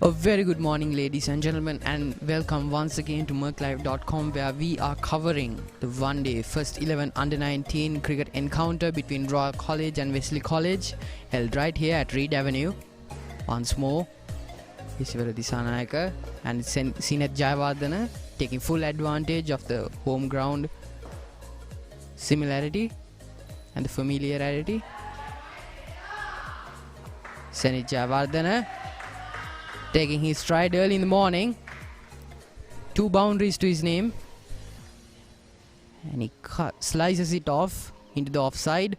A very good morning, ladies and gentlemen, and welcome once again to MURCLIVE.com, where we are covering the one-day first 11 under-19 cricket encounter between Royal College and Wesley College, held right here at Reed Avenue. Once more, Isivara Disanayaka and Sinath Jayawardena taking full advantage of the home ground similarity and the familiarity. Sinath Jayawardena taking his stride early in the morning. 2 boundaries to his name. And he slices it off into the offside.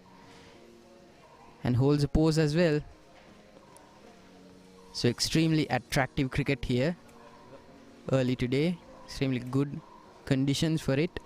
And holds a pose as well. So extremely attractive cricket here. Early today. Extremely good conditions for it.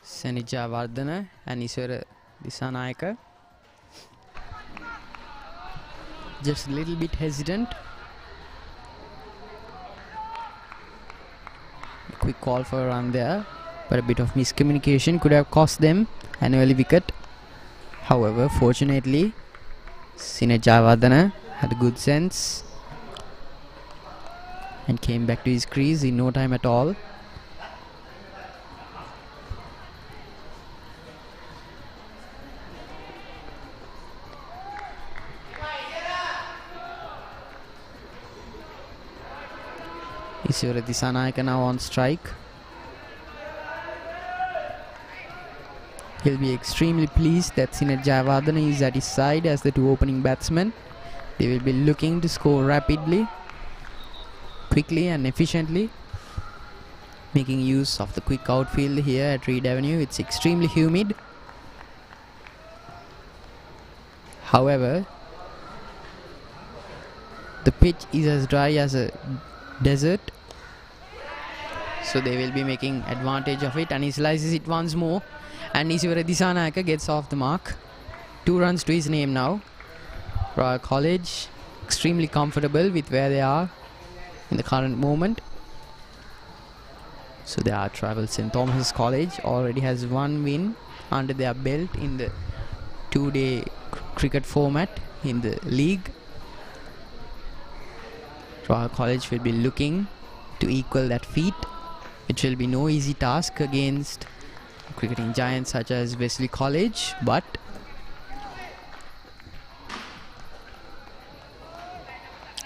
Sinath Jayawardena and Isivara Disanayaka. Just a little bit hesitant. A quick call for a run there, but a bit of miscommunication could have cost them an early wicket. However, fortunately, Sinath Jayawardena had a good sense and came back to his crease in no time at all. Isivara Disanayaka now on strike. He'll be extremely pleased that Sinath Jayawardena is at his side as the 2 opening batsmen. They will be looking to score rapidly, quickly and efficiently, making use of the quick outfield here at Reed Avenue. It's extremely humid. However, the pitch is as dry as a desert. So they will be making advantage of it, and he slices it once more, and Isivara Disanayaka gets off the mark. 2 runs to his name now. Royal College extremely comfortable with where they are in the current moment. So they are travel. St. Thomas College already has 1 win under their belt in the 2-day cricket format in the league. Royal College will be looking to equal that feat, which will be no easy task against cricketing giants such as Wesley College, but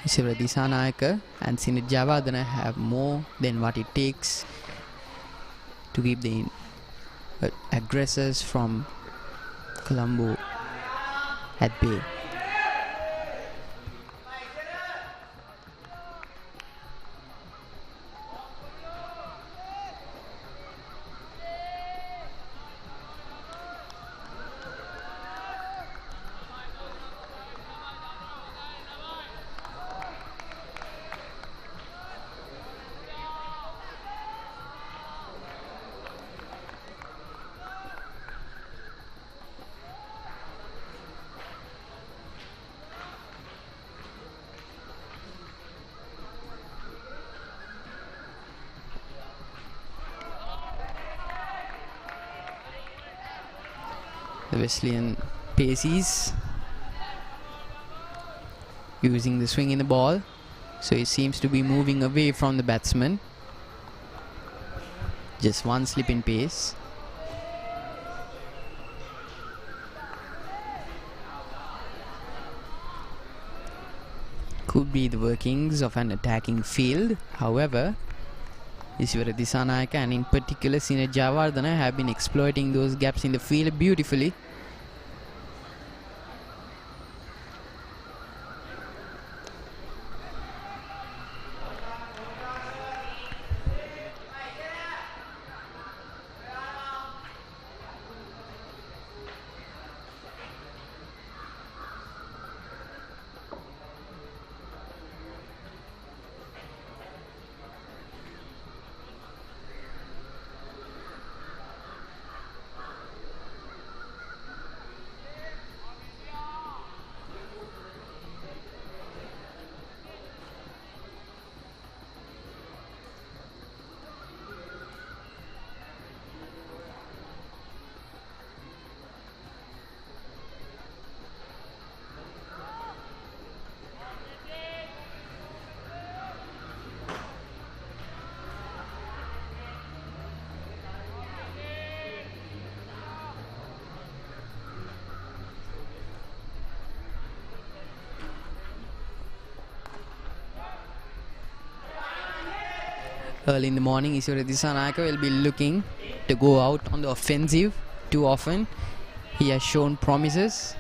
Isivara Disanayaka and Sinath Jayawardena have more than what it takes to keep the aggressors from Colombo at bay. the Wesleyan paces, using the swing in the ball. So he seems to be moving away from the batsman. Just one slip in pace. Could be the workings of an attacking field. However, Iswara Disanayaka and in particular Sinath Jayawardene have been exploiting those gaps in the field beautifully. Early in the morning, Iswara Disanayaka will be looking to go out on the offensive. Too often he has shown promises.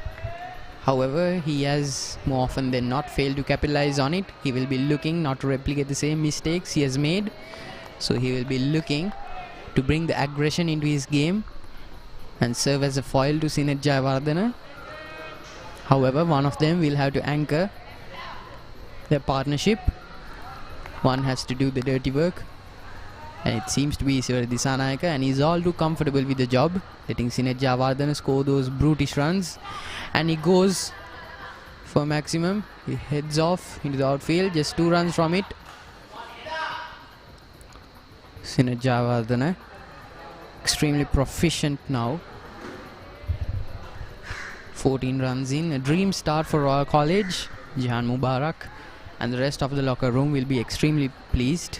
However, he has more often than not failed to capitalize on it. He will be looking not to replicate the same mistakes he has made. So he will be looking to bring the aggression into his game and serve as a foil to Sinath Jayawardene. However, one of them will have to anchor their partnership. One has to do the dirty work. And it seems to be Iswara Disanayaka, and he's all too comfortable with the job, letting Sinath Jayawardene score those brutish runs. And he goes for maximum. He heads off into the outfield, just 2 runs from it. Sinath Jayawardene, extremely proficient now. 14 runs in, a dream start for Royal College. Jahan Mubarak and the rest of the locker room will be extremely pleased.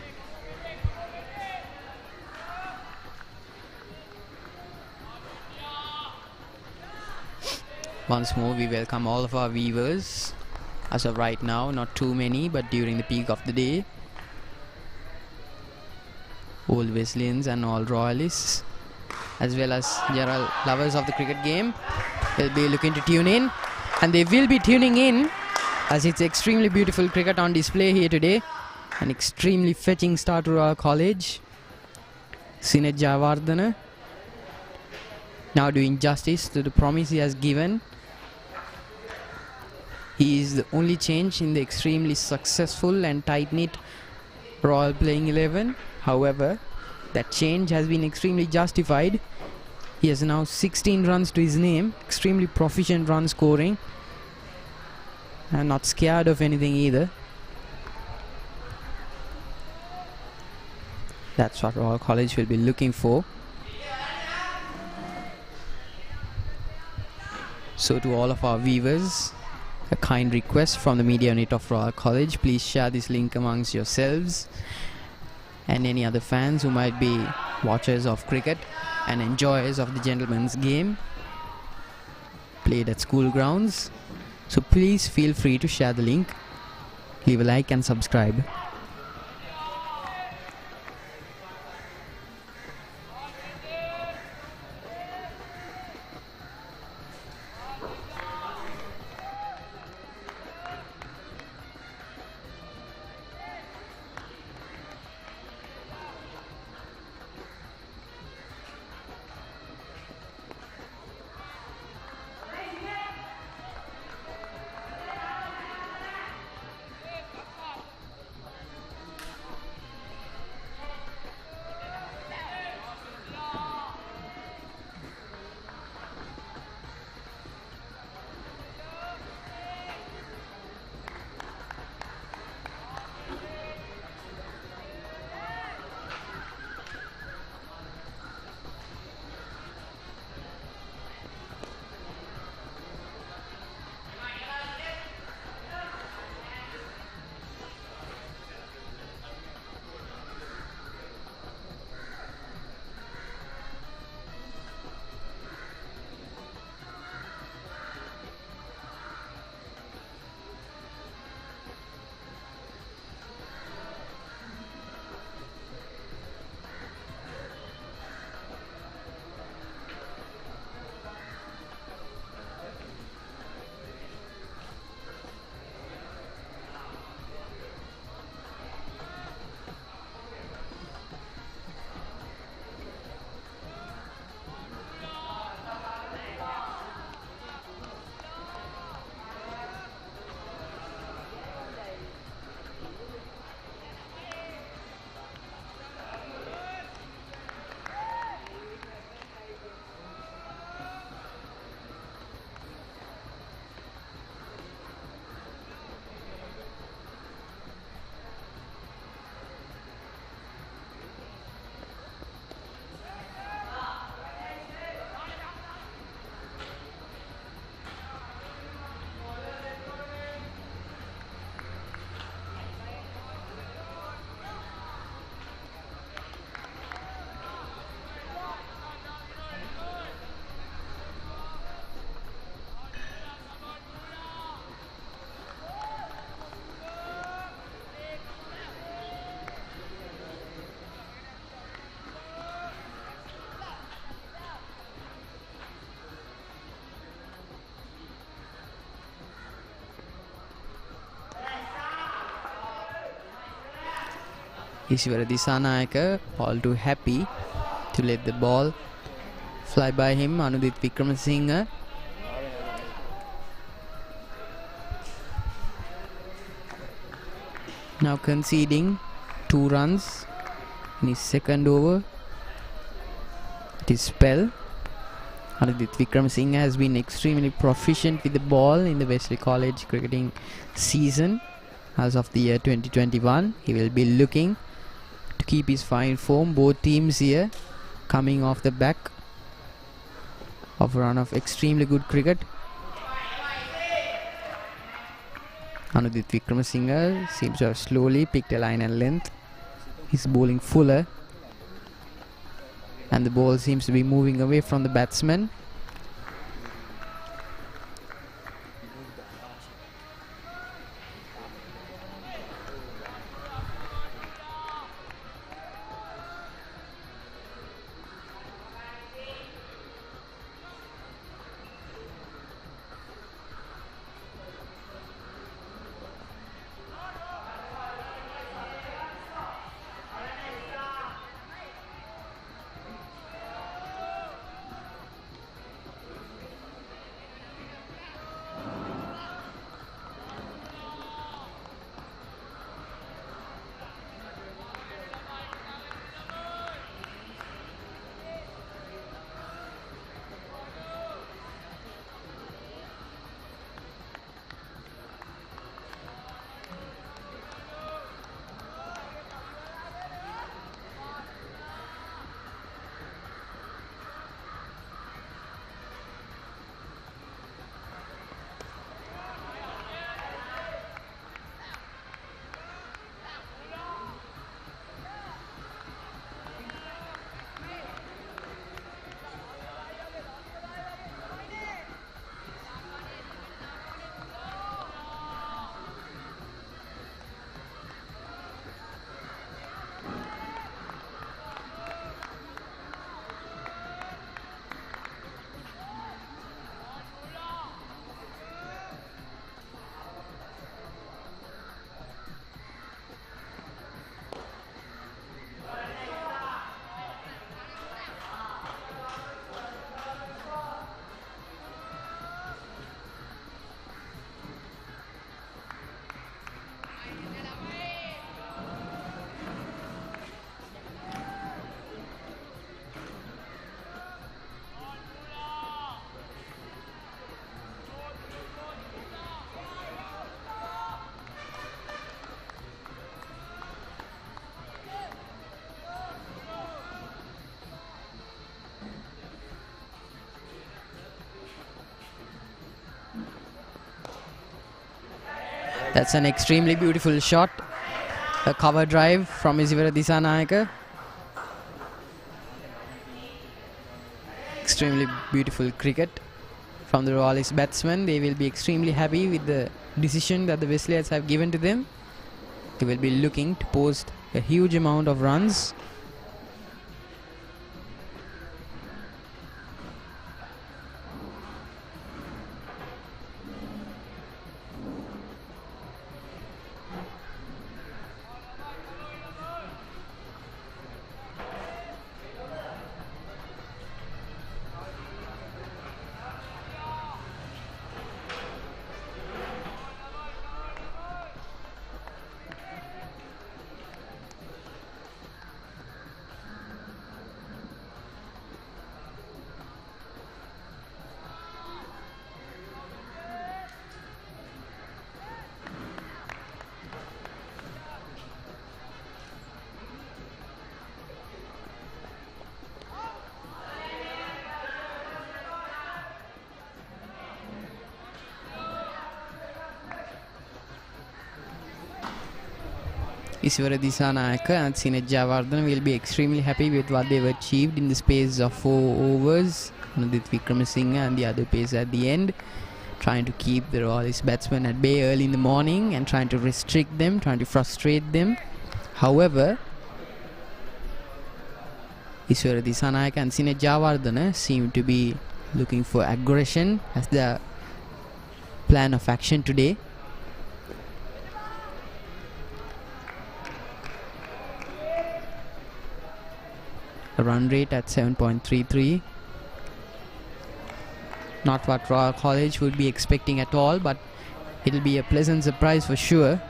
Once more, we welcome all of our viewers. As of right now, not too many, but during the peak of the day, all Wesleyans and all Royalists, as well as general lovers of the cricket game, will be looking to tune in. And they will be tuning in, as it's extremely beautiful cricket on display here today. An extremely fetching start to our college. Sinath Jayawardene now doing justice to the promise he has given. He is the only change in the extremely successful and tight-knit Royal playing 11. However, that change has been extremely justified. He has now 16 runs to his name, extremely proficient run scoring, and not scared of anything either. That's what Royal College will be looking for. So to all of our viewers, a kind request from the media unit of Royal College, please share this link amongst yourselves and any other fans who might be watchers of cricket and enjoyers of the gentleman's game played at school grounds. So please feel free to share the link, leave a like and subscribe. Ishwara Disanayaka all too happy to let the ball fly by him. Anudit Wickramasinghe. Now conceding 2 runs in his second over. It is spell. Anudit Wickramasinghe has been extremely proficient with the ball in the Wesley College cricketing season as of the year 2021. He will be looking to keep his fine form. Both teams here coming off the back of a run of extremely good cricket. Anudit Wickramasinghe seems to have slowly picked a line and length. He's bowling fuller, and the ball seems to be moving away from the batsman. That's an extremely beautiful shot. A cover drive from Ishwara Disanayaka. Extremely beautiful cricket from the Royalist batsmen. They will be extremely happy with the decision that the Wesleyans have given to them. They will be looking to post a huge amount of runs. Ishwara Disanayaka and Sinet Javardhan will be extremely happy with what they've achieved in the space of 4 overs. Anudit Wickramasinghe and the other pace at the end, trying to keep the Royalist batsmen at bay early in the morning and trying to restrict them, trying to frustrate them. However, Ishwara Disanayaka and Sinet Javardhan seem to be looking for aggression as their plan of action today. A run rate at 7.33. Not what Royal College would be expecting at all, but it'll be a pleasant surprise for sure.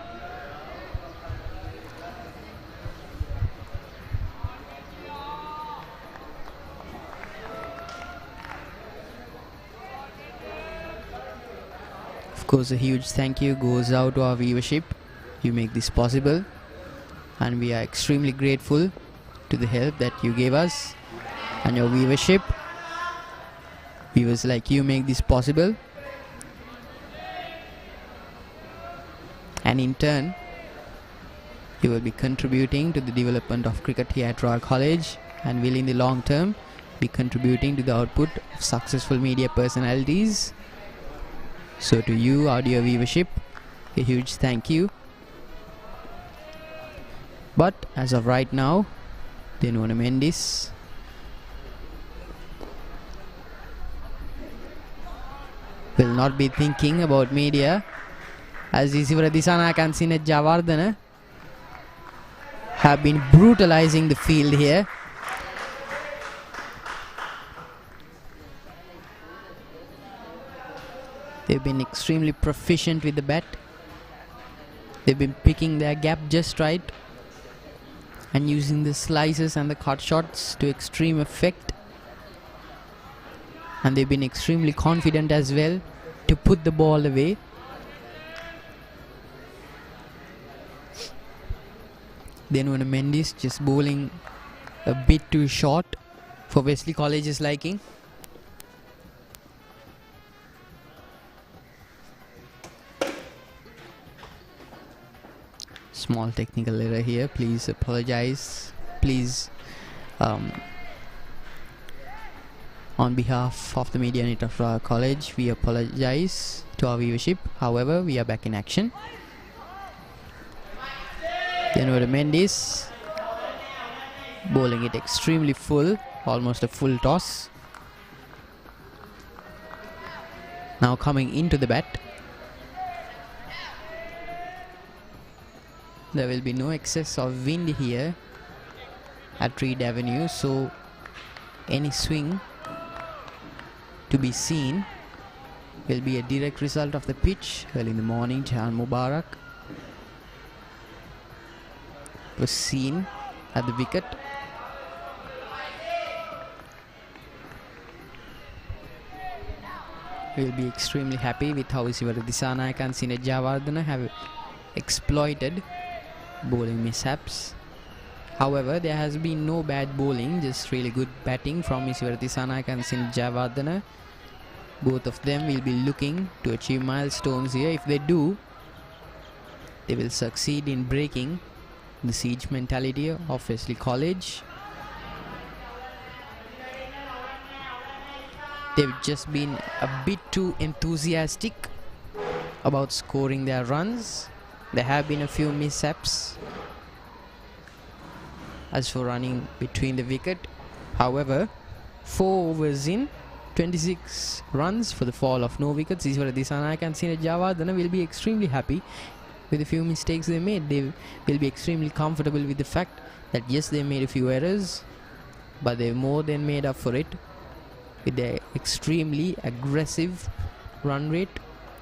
Of course, a huge thank you goes out to our viewership. You make this possible, and we are extremely grateful to the help that you gave us and your viewership. Viewers like you make this possible, and in turn you will be contributing to the development of cricket here at Royal College, and will in the long term be contributing to the output of successful media personalities. So to you, our dear viewership, a huge thank you. But as of right now, they want to amend this. Will not be thinking about media, as Isivara Disanayake and Sinat Jayawardene have been brutalizing the field here. They've been extremely proficient with the bat. They've been picking their gap just right and using the slices and the cut shots to extreme effect. And they've been extremely confident as well to put the ball away. Then when Mendes just bowling a bit too short for Wesley College's liking. Small technical error here, please apologize. Please, on behalf of the media unit of Royal College, we apologize to our viewership. However, we are back in action. Then over Mendes, bowling it extremely full, almost a full toss. Now coming into the bat. There will be no excess of wind here at Reed Avenue, so any swing to be seen will be a direct result of the pitch. Early in the morning, Jahan Mubarak was seen at the wicket. We'll be extremely happy with how Isivara Disanayake and Sinat Jayawardene have exploited bowling mishaps. However, there has been no bad bowling, just really good batting from Isivara Disanayake and Sinat Jayawardene. Both of them will be looking to achieve milestones here. If they do, they will succeed in breaking the siege mentality of Wesley College. They've just been a bit too enthusiastic about scoring their runs. There have been a few mishaps as for running between the wicket. However, 4 overs in, 26 runs for the fall of no wickets. Isivara Disanayake and Sinat Jayawardene will be extremely happy with the few mistakes they made. They will be extremely comfortable with the fact that yes, they made a few errors, but they more than made up for it with their extremely aggressive run rate.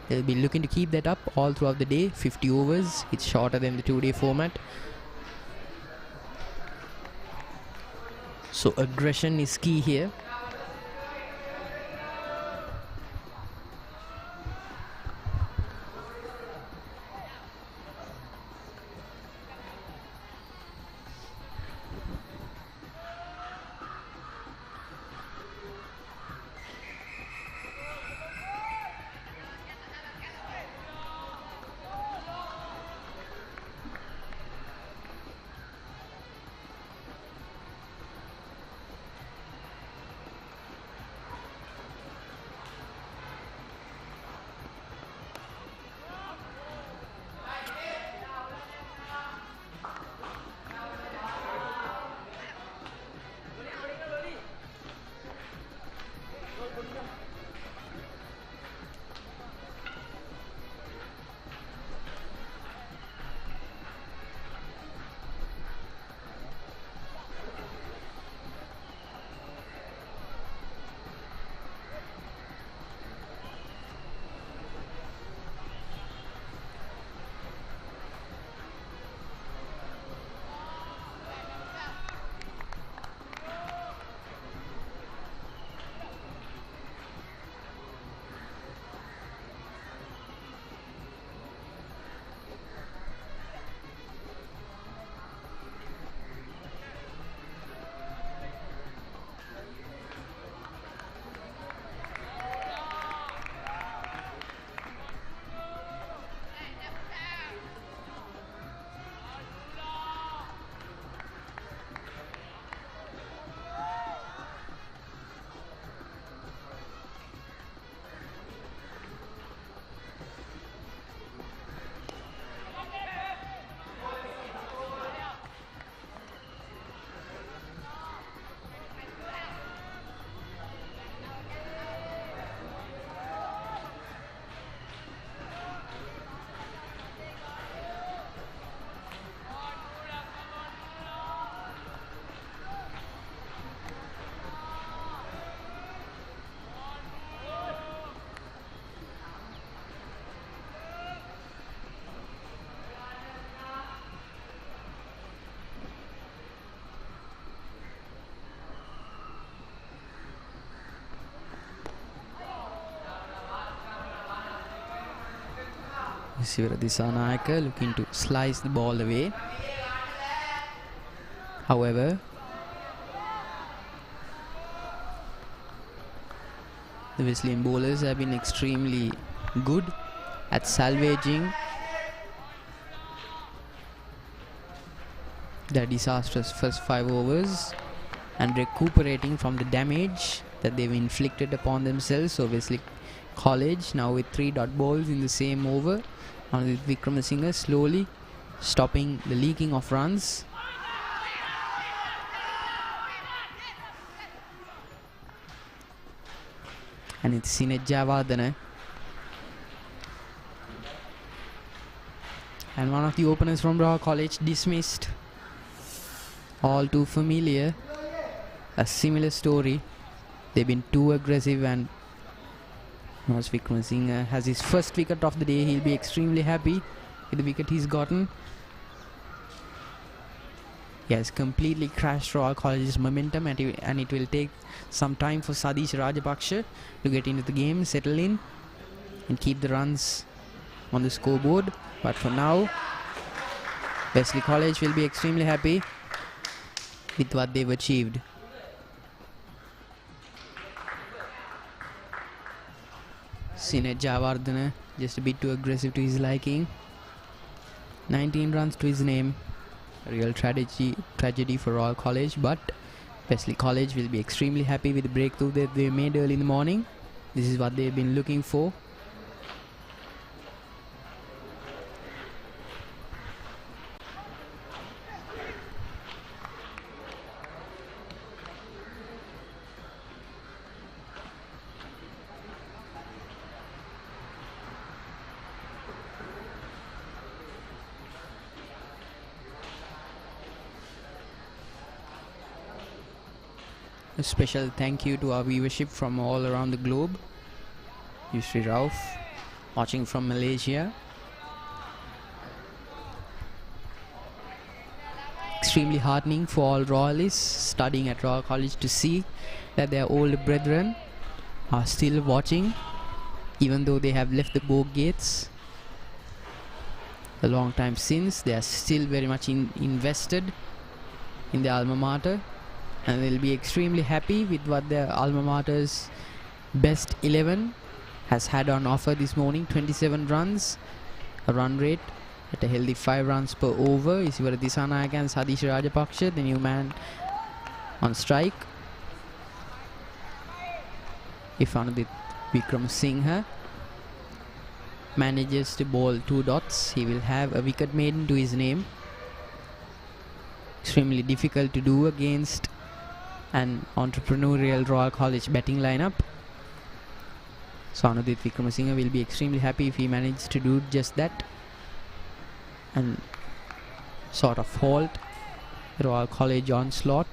They'll be looking to keep that up all throughout the day. 50 overs, it's shorter than the 2-day format. So aggression is key here. Isivara Disanayaka looking to slice the ball away. However, the Wesleyan bowlers have been extremely good at salvaging their disastrous first 5 overs and recuperating from the damage that they've inflicted upon themselves. So Wesley College now with 3 dot balls in the same over. Now with Wickramasinghe slowly stopping the leaking of runs. And it's Sinet Javardhana. And one of the openers from Royal College dismissed. All too familiar. A similar story. They've been too aggressive, and Nos Wickramasinghe has his first wicket of the day. He'll be extremely happy with the wicket he's gotten. He has completely crashed Royal College's momentum, and it will take some time for Sadish Rajapaksa to get into the game, settle in and keep the runs on the scoreboard. But for now, Wesley College will be extremely happy with what they've achieved. Sinet Javardhana just a bit too aggressive to his liking. 19 runs to his name. A real tragedy for Royal College, but Wesley College will be extremely happy with the breakthrough that they made early in the morning. This is what they've been looking for. A special thank you to our viewership from all around the globe. Yusri Rauf watching from Malaysia. Extremely heartening for all Royalists studying at Royal College to see that their older brethren are still watching, even though they have left the Borg gates a long time since. They are still very much invested in their alma mater, and they'll be extremely happy with what their alma mater's best 11 has had on offer this morning. 27 runs, a run rate at a healthy 5 runs per over. Isivara Disanayaka and Sadish Rajapaksa, the new man on strike. If Anudit Wickramasinghe manages to bowl 2 dots, he will have a wicket maiden to his name. Extremely difficult to do against an entrepreneurial Royal College batting lineup. So Anudit Wickramasinghe will be extremely happy if he manages to do just that and sort of halt Royal College onslaught.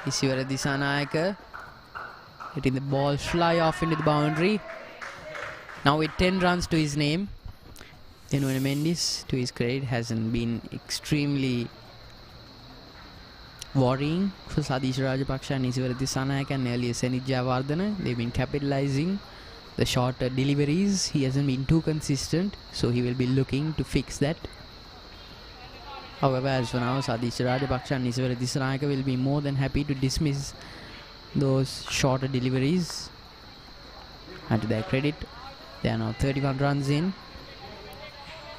Isivara Disanayaka letting the ball fly off into the boundary. Now with 10 runs to his name. Enuana Mendis, to his credit, hasn't been extremely worrying for Sadish Rajapaksa and Isivara Disanayaka and earlier Senith Jayawardena. They've been capitalizing the shorter deliveries. He hasn't been too consistent, so he will be looking to fix that. However, as for now, Sadish Rajapaksa and Isivara Disanayaka will be more than happy to dismiss those shorter deliveries. And to their credit, they are now 31 runs in.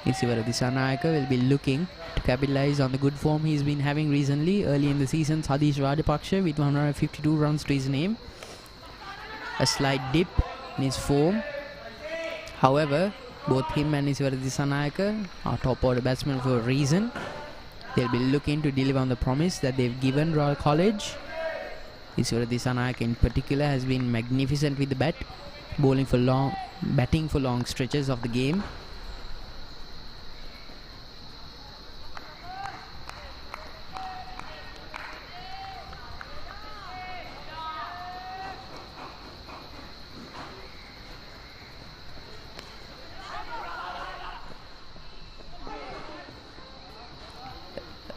Isivara Disanayaka will be looking to capitalize on the good form he's been having recently. Early in the season, Sadish Rajapaksa with 152 runs to his name. A slight dip in his form. However, both him and Isivara Disanayaka are top order batsmen for a reason. They'll be looking to deliver on the promise that they've given Royal College. Isivara Disanayaka in particular has been magnificent with the bat, batting for long stretches of the game.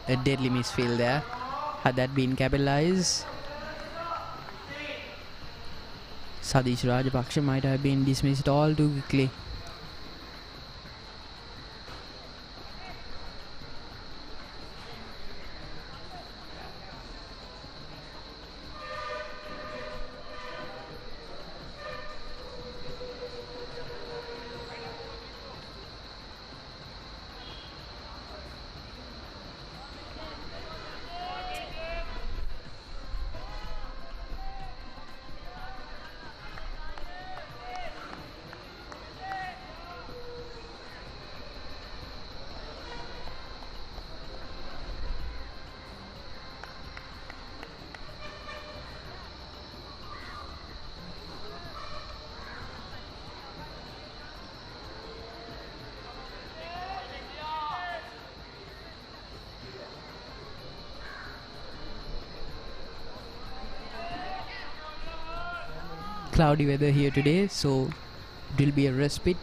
A deadly misfield there. Had that been capitalized, Sadish Rajapaksa might have been dismissed all too quickly. Cloudy weather here today, so it will be a respite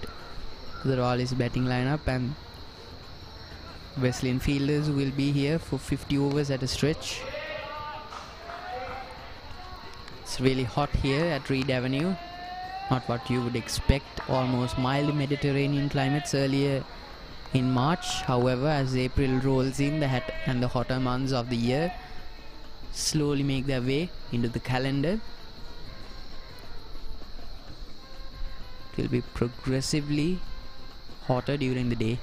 to the Royals batting lineup, and Wesleyan fielders will be here for 50 overs at a stretch. It's really hot here at Reed Avenue, not what you would expect, almost mild Mediterranean climates earlier in March. However, as April rolls in, the hotter months of the year slowly make their way into the calendar. It will be progressively hotter during the day.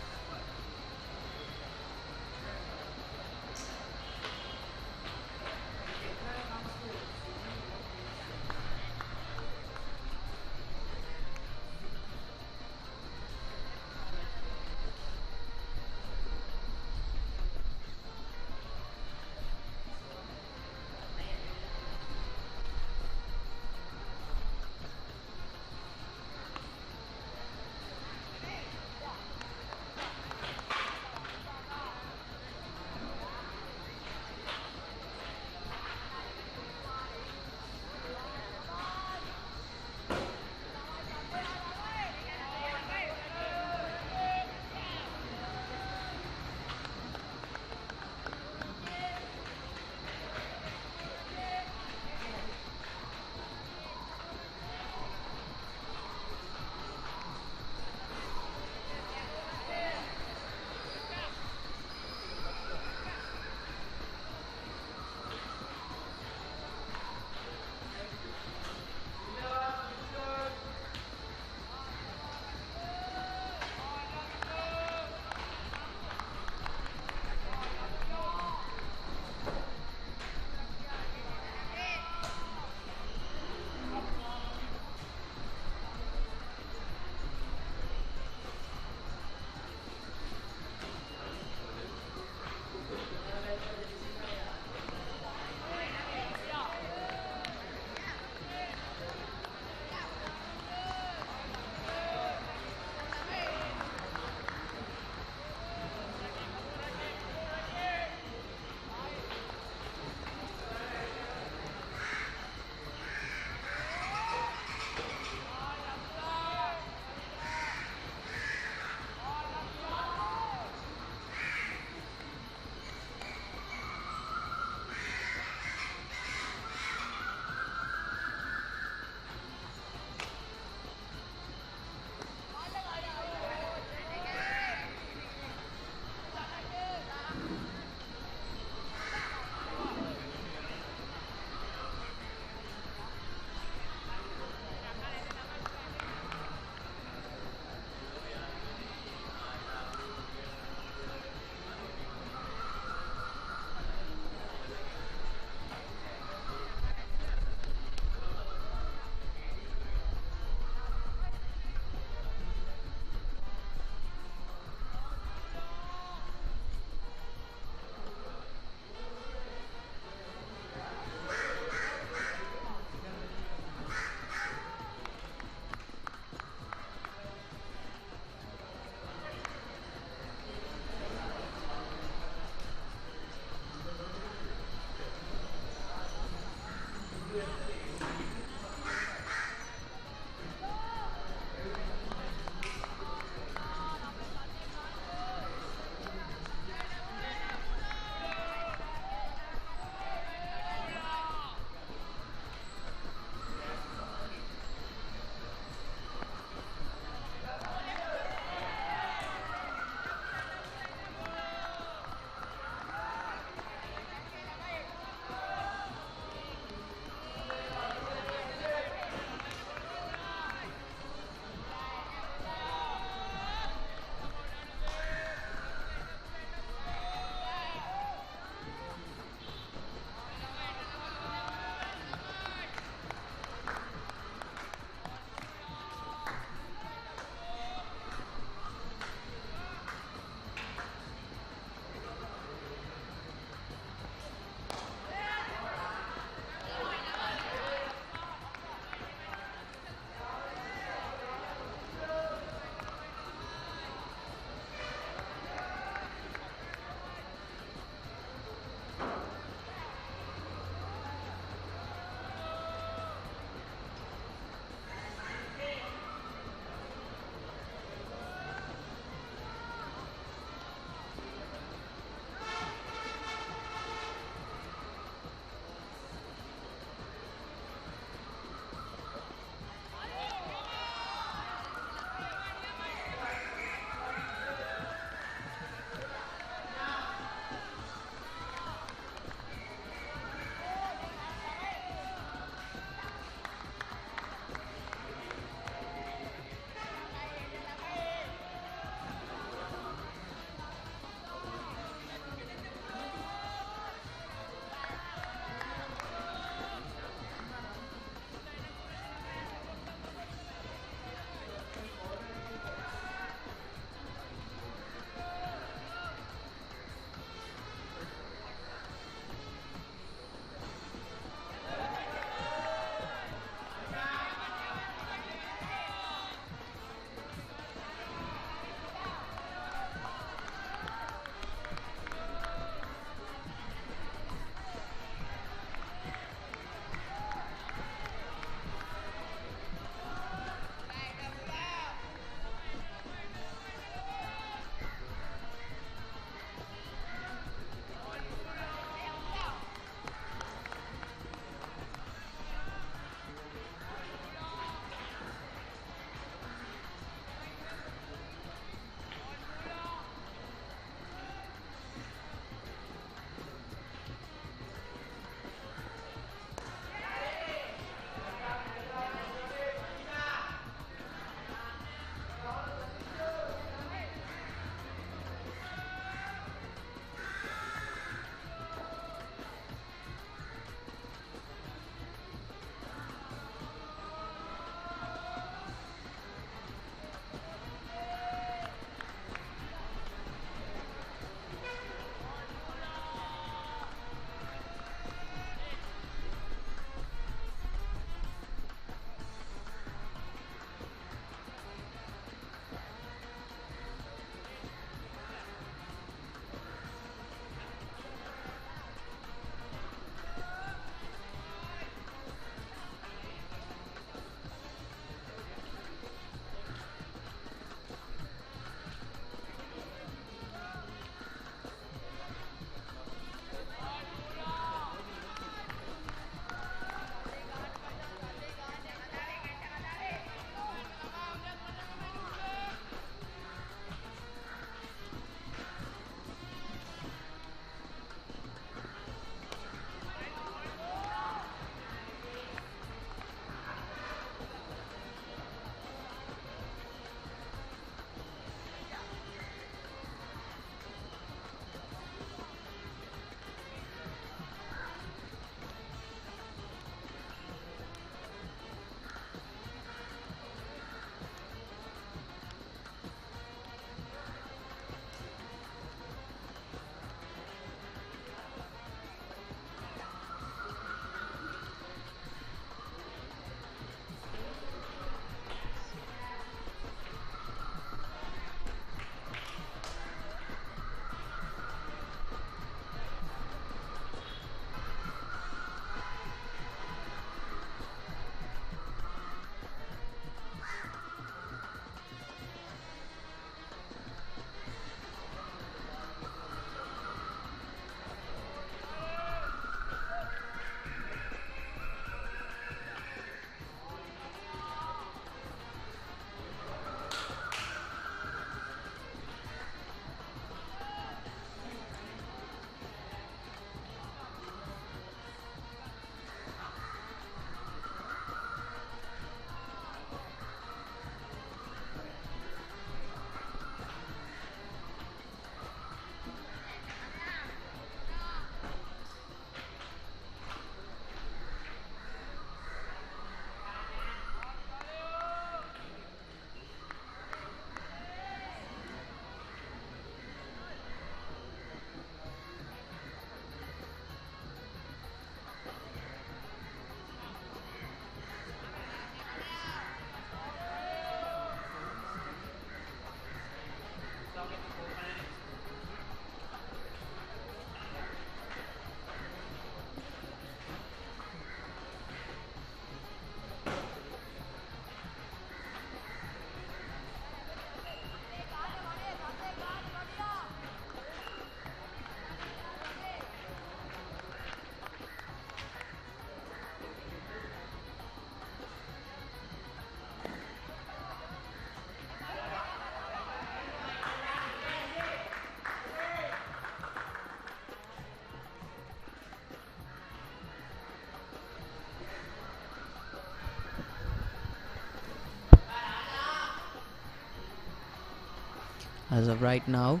As of right now,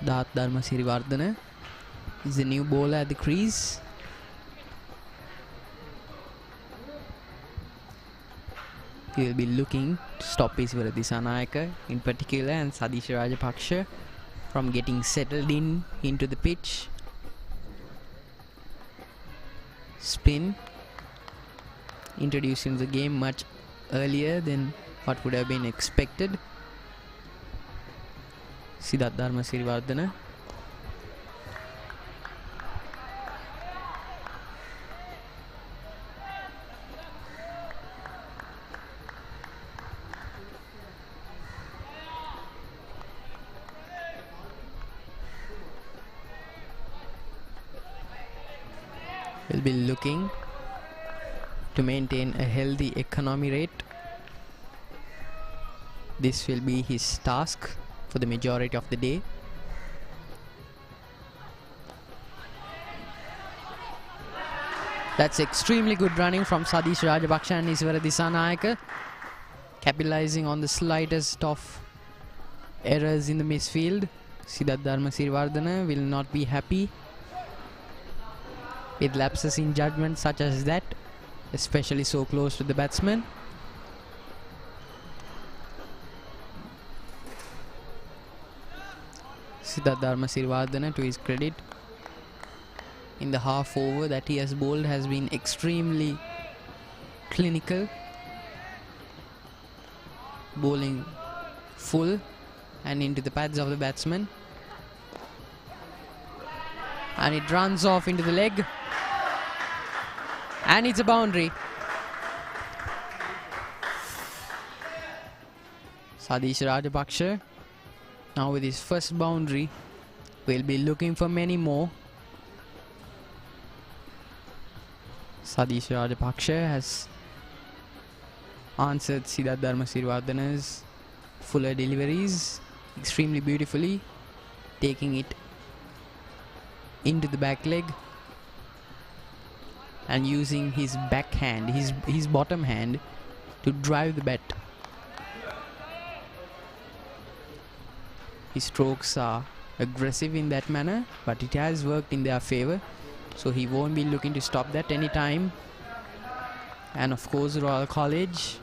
Daat Dharmasiriwardana is the new bowler at the crease. He will be looking to stop Iswara Disanayaka in particular and Sadish Rajapaksha from getting settled into the pitch. Spin introduced in the game much earlier than what would have been expected. Siddharth Dharmasiriwardana. Will be looking to maintain a healthy economy rate. This will be his task for the majority of the day. That's extremely good running from Sadish Rajapaksha and Iswara Disanayaka, capitalizing on the slightest of errors in the midfield. Siddharth Dharmasiriwardana will not be happy with lapses in judgment such as that, especially so close to the batsman. Siddharth Dharmasiriwardana, to his credit, in the half over that he has bowled has been extremely clinical, bowling full and into the pads of the batsman, and it runs off into the leg, and it's a boundary. Sadish Rajapaksha now with his first boundary will be looking for many more. Sadish Rajapaksha has answered Siddharth Dharmasiriwardana's fuller deliveries extremely beautifully, taking it into the back leg and using his backhand, his bottom hand, to drive the bat. His strokes are aggressive in that manner, but it has worked in their favour, so he won't be looking to stop that anytime. And of course, Royal College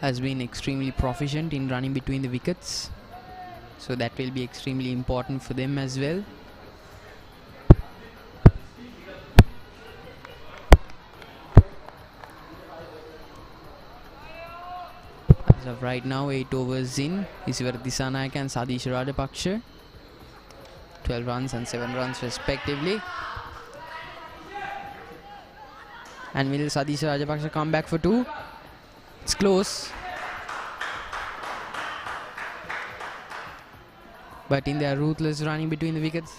has been extremely proficient in running between the wickets, so that will be extremely important for them as well. As of right now, 8 overs in, Iswara Disanayaka and Sadish Rajapaksha, 12 runs and 7 runs respectively. And will Sadish Rajapaksha come back for 2? It's close. But in their ruthless running between the wickets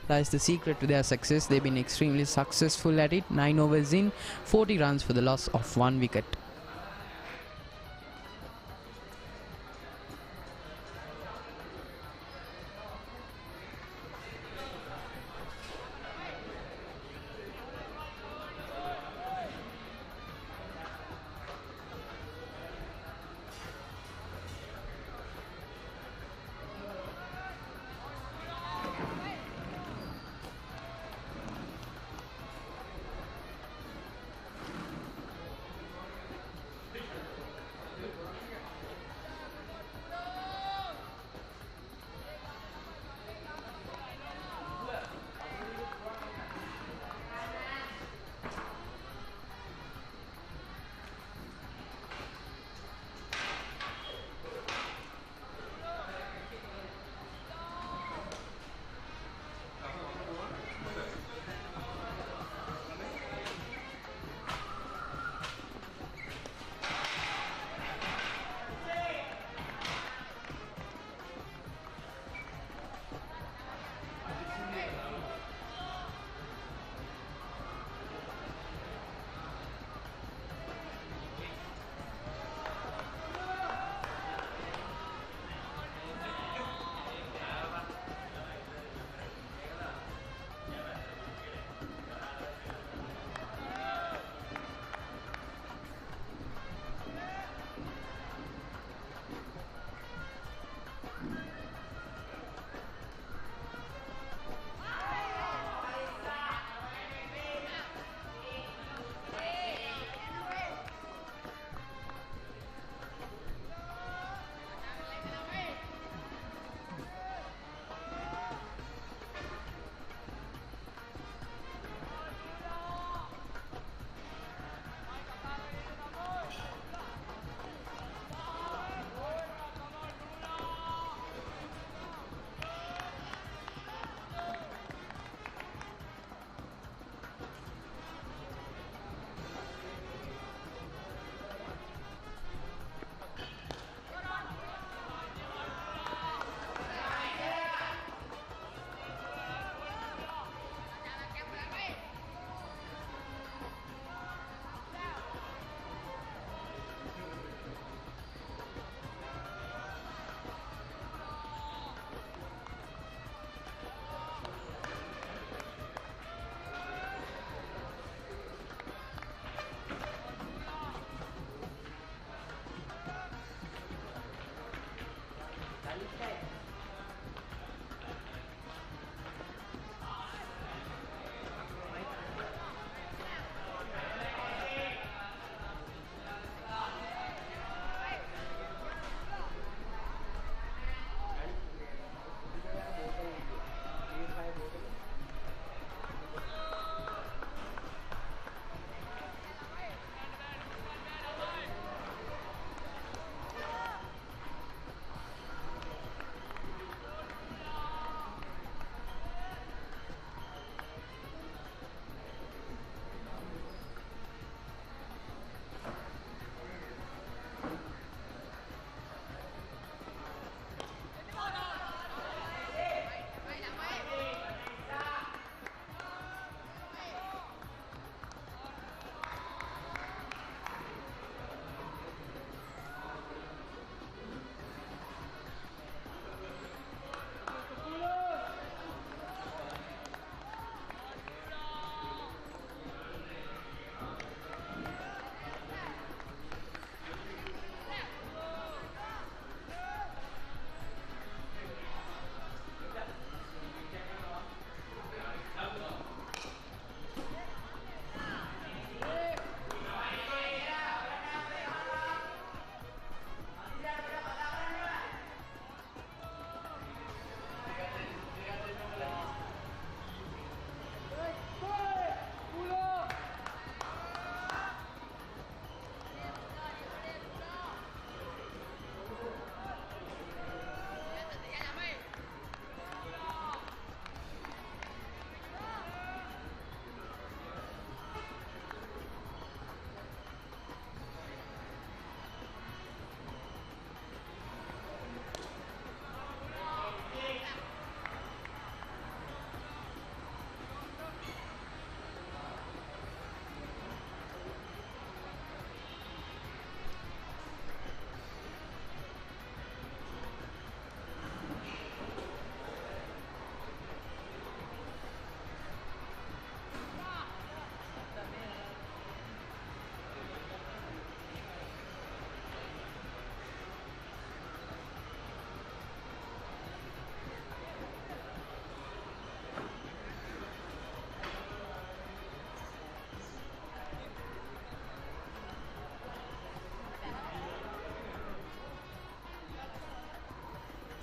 lies the secret to their success. They've been extremely successful at it. 9 overs in, 40 runs for the loss of 1 wicket.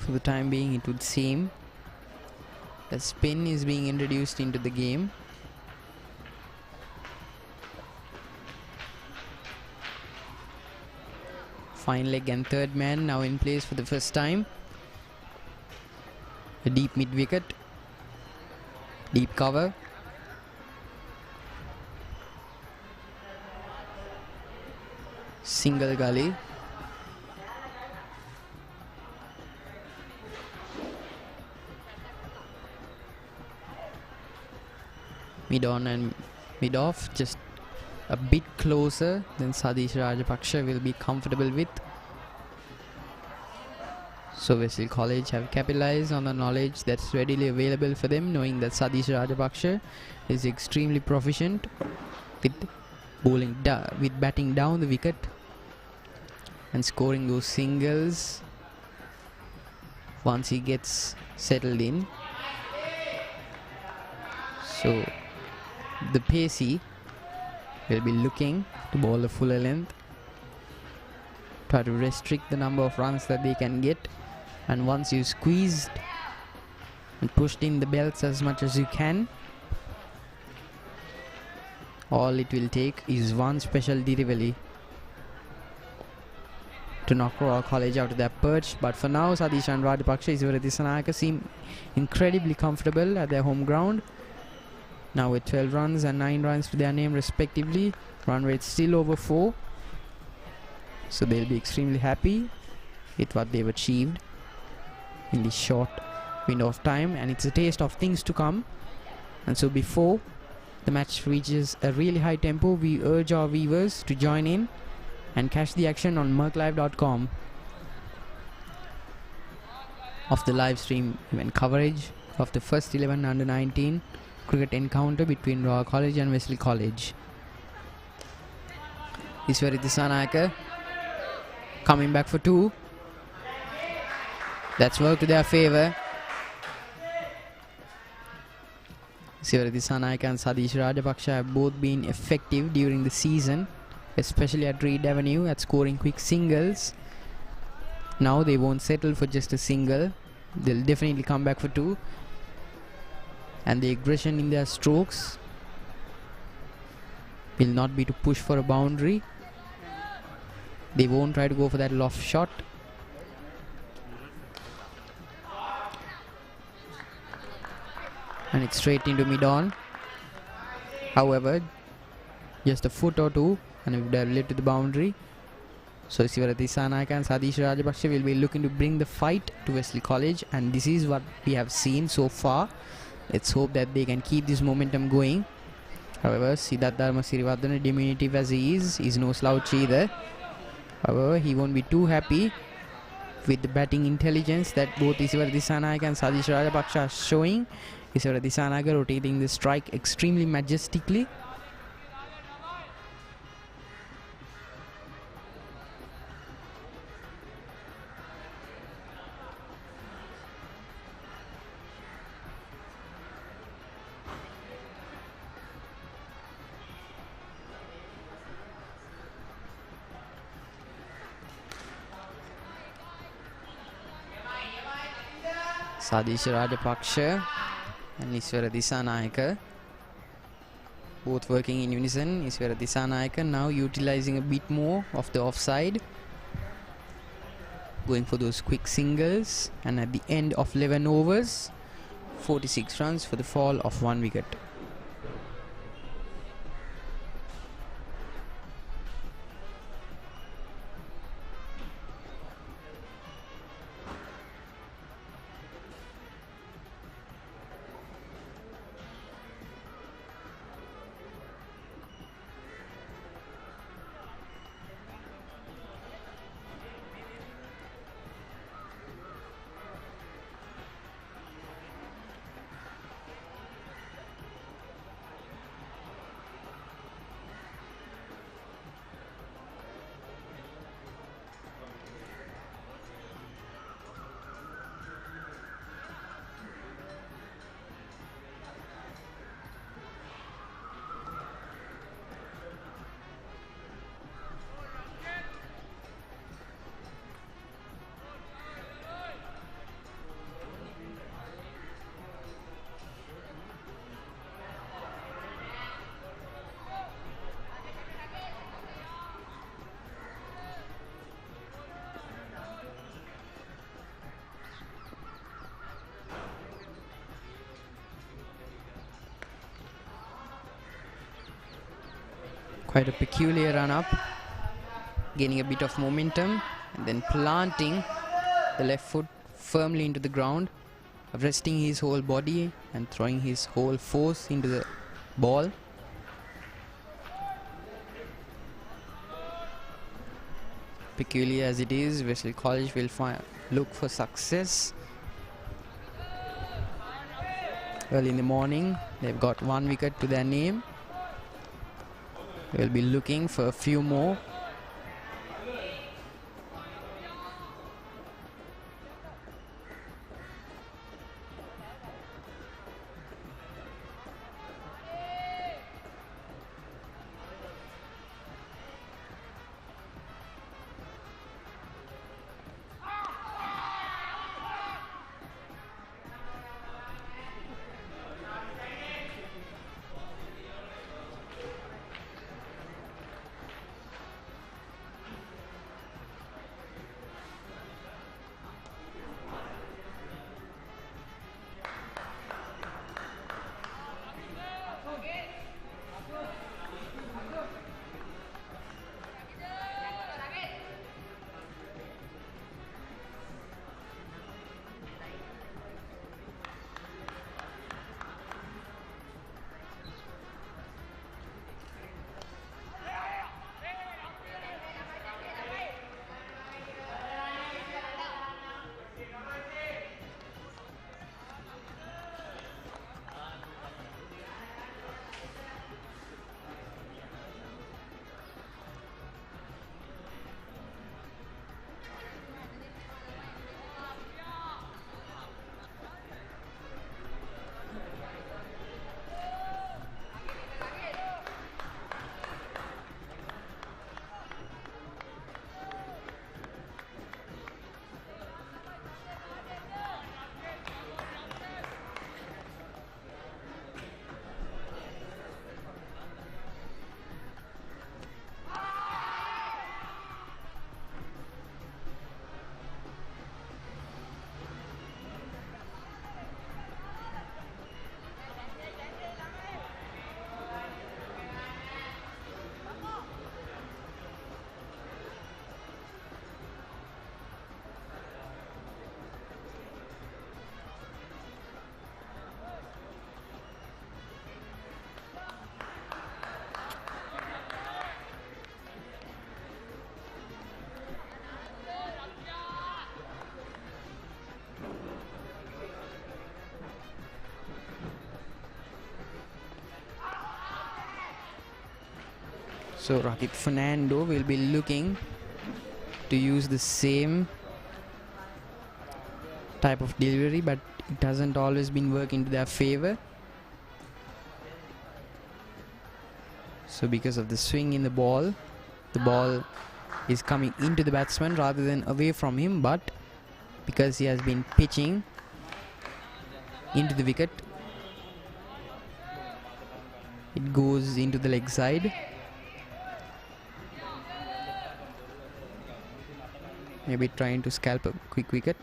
For the time being, it would seem a spin is being introduced into the game. Fine leg and third man now in place for the first time. A deep mid wicket. Deep cover. Single gully. Mid on and mid off, just a bit closer than Sadish Rajapaksa will be comfortable with. So Wesley College have capitalized on the knowledge that's readily available for them, knowing that Sadish Rajapaksa is extremely proficient with with batting down the wicket and scoring those singles once he gets settled in. So the pacey will be looking to bowl the fuller length, try to restrict the number of runs that they can get, and once you squeezed and pushed in the belts as much as you can, all it will take is one special delivery to knock Royal College out of their perch. But for now, Sadish and Rajapaksa, Iswara Dissanayake seem incredibly comfortable at their home ground. Now with 12 runs and 9 runs to their name respectively, run rate still over 4. So they'll be extremely happy with what they've achieved in this short window of time, and it's a taste of things to come. And so before the match reaches a really high tempo, we urge our viewers to join in and catch the action on MURCLIVE.com of the live stream event coverage of the first 11 under 19 cricket encounter between Royal College and Wesley College. Iswara Dissanayake coming back for 2. That's worked to their favour. Iswara Dissanayake and Sadish Rajapaksa have both been effective during the season, especially at Reed Avenue, at scoring quick singles. Now they won't settle for just a single. They'll definitely come back for 2. And the aggression in their strokes will not be to push for a boundary. They won't try to go for that loft shot. And it's straight into mid-on. However, just a foot or two and it would have led to the boundary. So Iswara Dissanayake and Sadish Rajapaksa will be looking to bring the fight to Wesley College, and this is what we have seen so far. Let's hope that they can keep this momentum going. However, Siddharth Dharma Siriwardana, diminutive as he is no slouch either. However, he won't be too happy with the batting intelligence that both Iswara Dissanayake and Sadish Rajapaksa are showing. Iswara Dissanayake rotating the strike extremely majestically. Sadish Rajapaksa and Iswara Dissanayake both working in unison. Iswara Dissanayake now utilizing a bit more of the offside, going for those quick singles, and at the end of 11 overs, 46 runs for the fall of 1 wicket. Quite a peculiar run up, gaining a bit of momentum and then planting the left foot firmly into the ground, resting his whole body and throwing his whole force into the ball. Peculiar as it is, Wesley College will look for success. Early in the morning, they've got 1 wicket to their name. They'll be looking for a few more. So Rocket Fernando will be looking to use the same type of delivery, but it hasn't always been working to their favor. So because of the swing in the ball is coming into the batsman rather than away from him, but because he has been pitching into the wicket, it goes into the leg side. Maybe trying to scalp a quick wicket.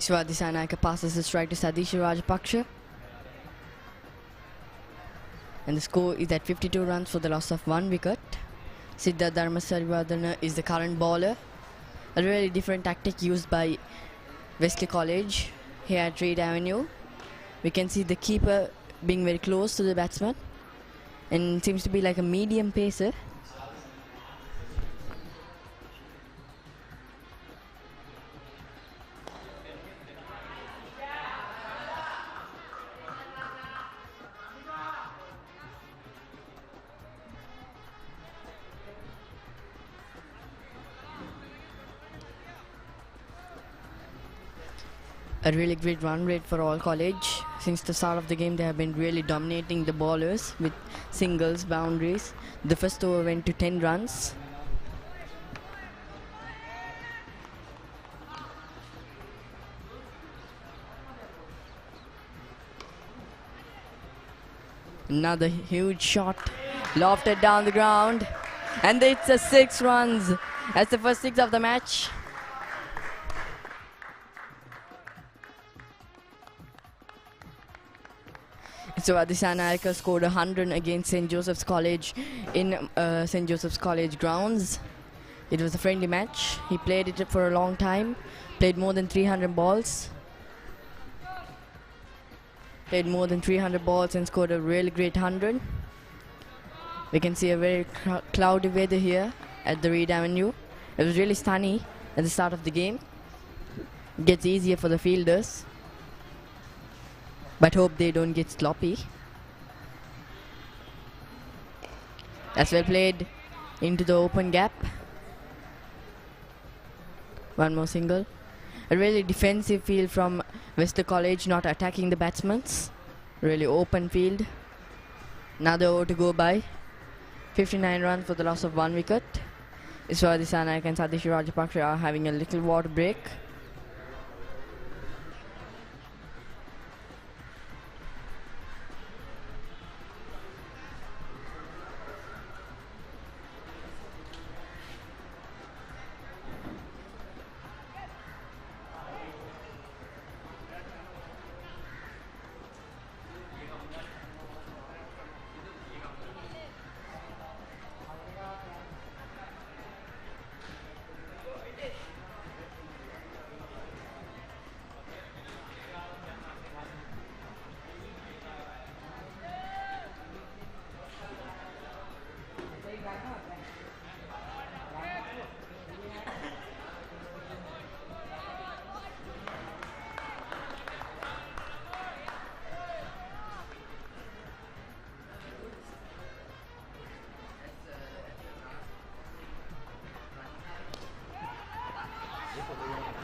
Swadhisanayaka passes the strike to Sadish Rajapaksa. And the score is at 52 runs for the loss of 1 wicket. Siddharth Dharmasarivardhana is the current bowler. A really different tactic used by Wesley College here at Reed Avenue. We can see the keeper being very close to the batsman and seems to be like a medium pacer. A really great run rate for all college. Since the start of the game, they have been really dominating the bowlers with singles, boundaries. The first over went to 10 runs. Another huge shot, lofted down the ground, and it's a 6 runs. That's the first 6 of the match. So Adhisanayaka scored 100 against St. Joseph's College in St. Joseph's College grounds. It was a friendly match. He played it for a long time, played more than 300 balls. Played more than 300 balls and scored a really great 100. We can see a very cloudy weather here at the Reed Avenue. It was really sunny at the start of the game. It gets easier for the fielders, but hope they don't get sloppy. That's well played into the open gap. One more single. A really defensive field from Wesley College, not attacking the batsmen. Really open field. Another over to go by. 59 runs for the loss of 1 wicket. Swadhisanayaka and Sadish Rajapaksa are having a little water break.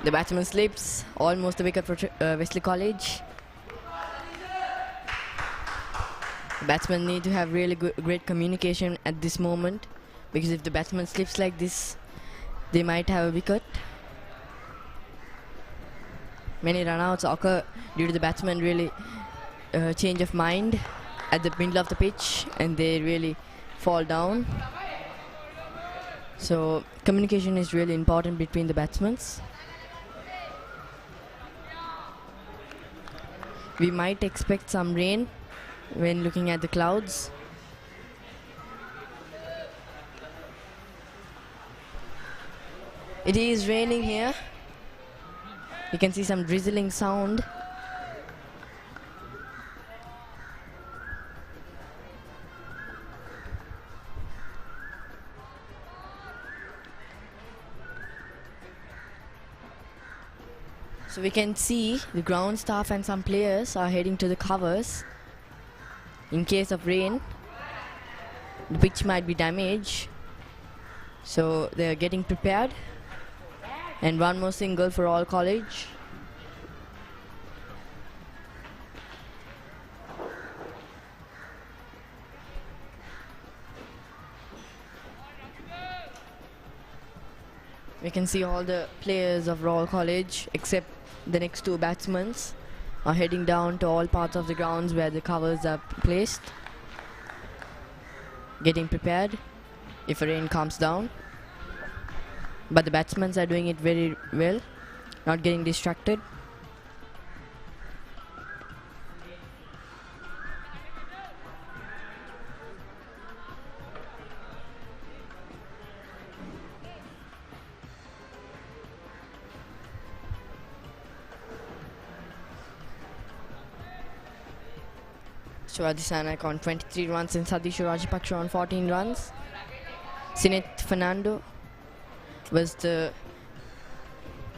The batsman slips, almost a wicket for Wesley College. The batsmen need to have really great communication at this moment, because if the batsman slips like this, they might have a wicket. Many run-outs occur due to the batsman really change of mind at the middle of the pitch, and they really fall down. So communication is really important between the batsmen. We might expect some rain when looking at the clouds. It is raining here. You can see some drizzling sound. So we can see the ground staff and some players are heading to the covers in case of rain. The pitch might be damaged, so they are getting prepared. And one more single for all college. We can see all the players of Royal College except the next 2 batsmen are heading down to all parts of the grounds where the covers are placed, getting prepared if a rain comes down. But the batsmen are doing it very well, not getting distracted. Ishwar Disanayak on 23 runs and Sadish Rajapaksha on 14 runs. Sineth Fernando was the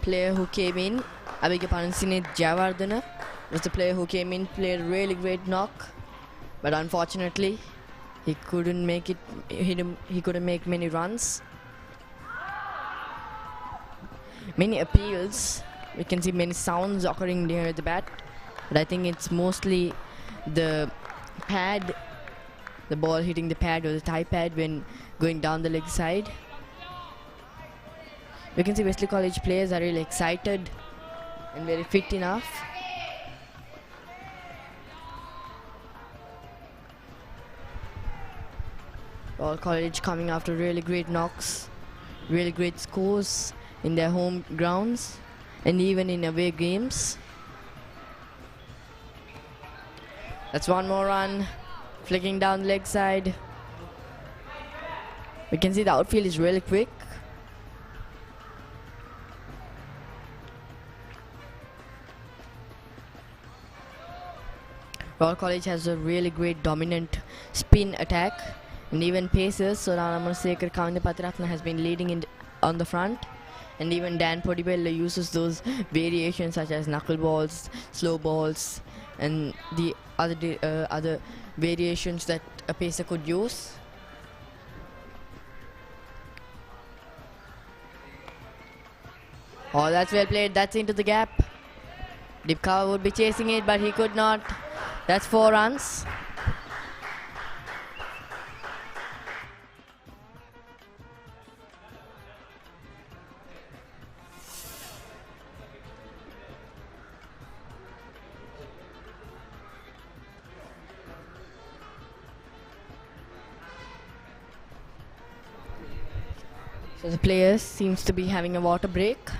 player who came in. Sineth Jayawardena was the player who came in, played a really great knock, but unfortunately he couldn't make it. He couldn't make many runs. Many appeals. We can see many sounds occurring near the bat, but I think it's mostly the pad, the ball hitting the pad or the thigh pad when going down the leg side. We can see Wesley College players are really excited and very fit enough. All College coming after really great knocks, really great scores in their home grounds and even in away games. That's one more run, flicking down the leg side. We can see the outfield is really quick. Royal College has a really great dominant spin attack and even paces. So Ammar Riyaz, Aavin Abeydeera has been leading on the front, and even Dan Podibella uses those variations such as knuckleballs, slow balls, and the other variations that a pacer could use. Oh, that's well played. That's into the gap. Deep cover would be chasing it, but he could not. That's 4 runs. So the players seems to be having a water break.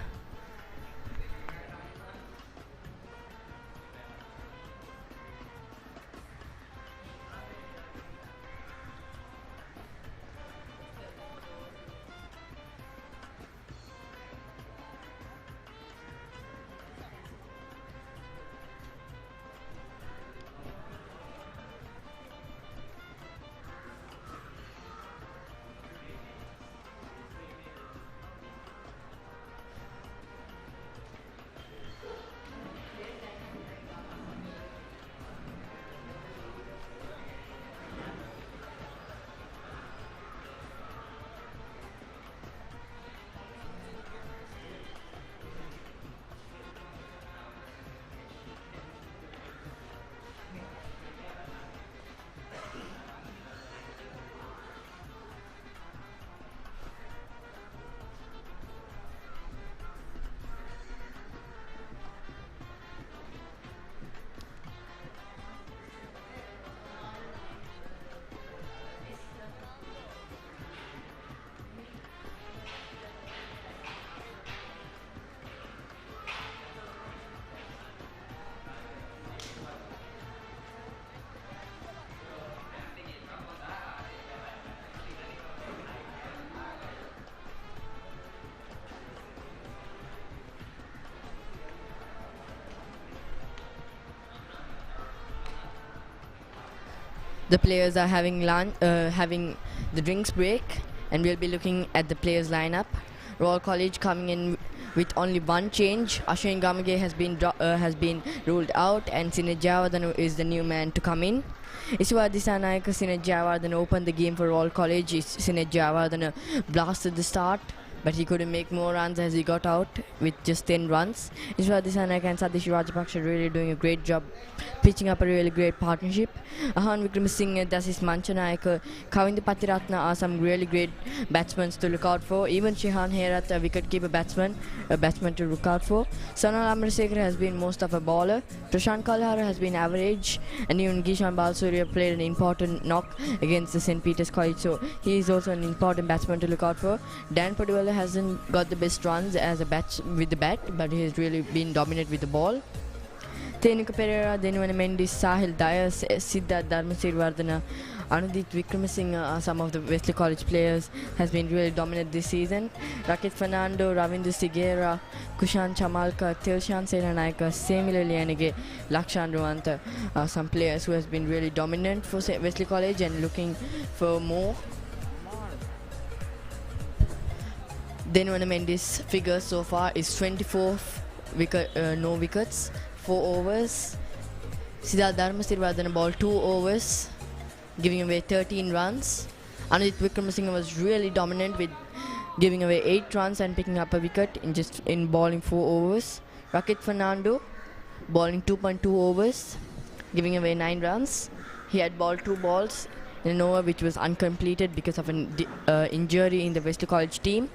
The players are having the drinks break, and we'll be looking at the players lineup. Royal College coming in with only one change. Ashwin Gamage has been ruled out, and Sineth Jayawardena is the new man to come in. Ishwar Disanayak, Sineth Jayawardena opened the game for Royal College. Sineth Jayawardena blasted the start, but he couldn't make more runs as he got out with just 10 runs. Ishwar Disanayak and Sadish Rajapaksha really doing a great job pitching up a really great partnership. Ahan Wickramasinghe, Dasis Manchanayaka, Kawinda Patiratna are some really great batsmen to look out for. Even Shehan Herath, a wicket-keeper batsman to look out for. Sonal Amarasekara has been most of a bowler. Prashant Kalhara has been average, and even Gishan Balsurya played an important knock against the St. Peter's College, so he is also an important batsman to look out for. Dan Podibella hasn't got the best runs as a with the bat, but he has really been dominant with the ball. Tenuka Pereira, Denuvana Mendes, Sahil Dayas, Siddharth Dharmasirivardhana Anudit Wickramasinghe, some of the Wesley College players, has been really dominant this season. Rakit Fernando, Ravindu Sigera, Kushan Chamalka, Tilshan Senanayaka, Sithum Liyanage, Lakshan Ruwanta, some players who has been really dominant for Wesley College and looking for more. Then Mendy's figure so far is 24 no wickets, 4 overs. Siddharth Dharmasirivardhana ball 2 overs, giving away 13 runs. Anudit Wickramasinghe was really dominant with giving away 8 runs and picking up a wicket in bowling 4 overs. Rakit Fernando bowling 2.2 overs, giving away 9 runs. He had bowled 2 balls in an over which was uncompleted because of an injury in the Wesley College team.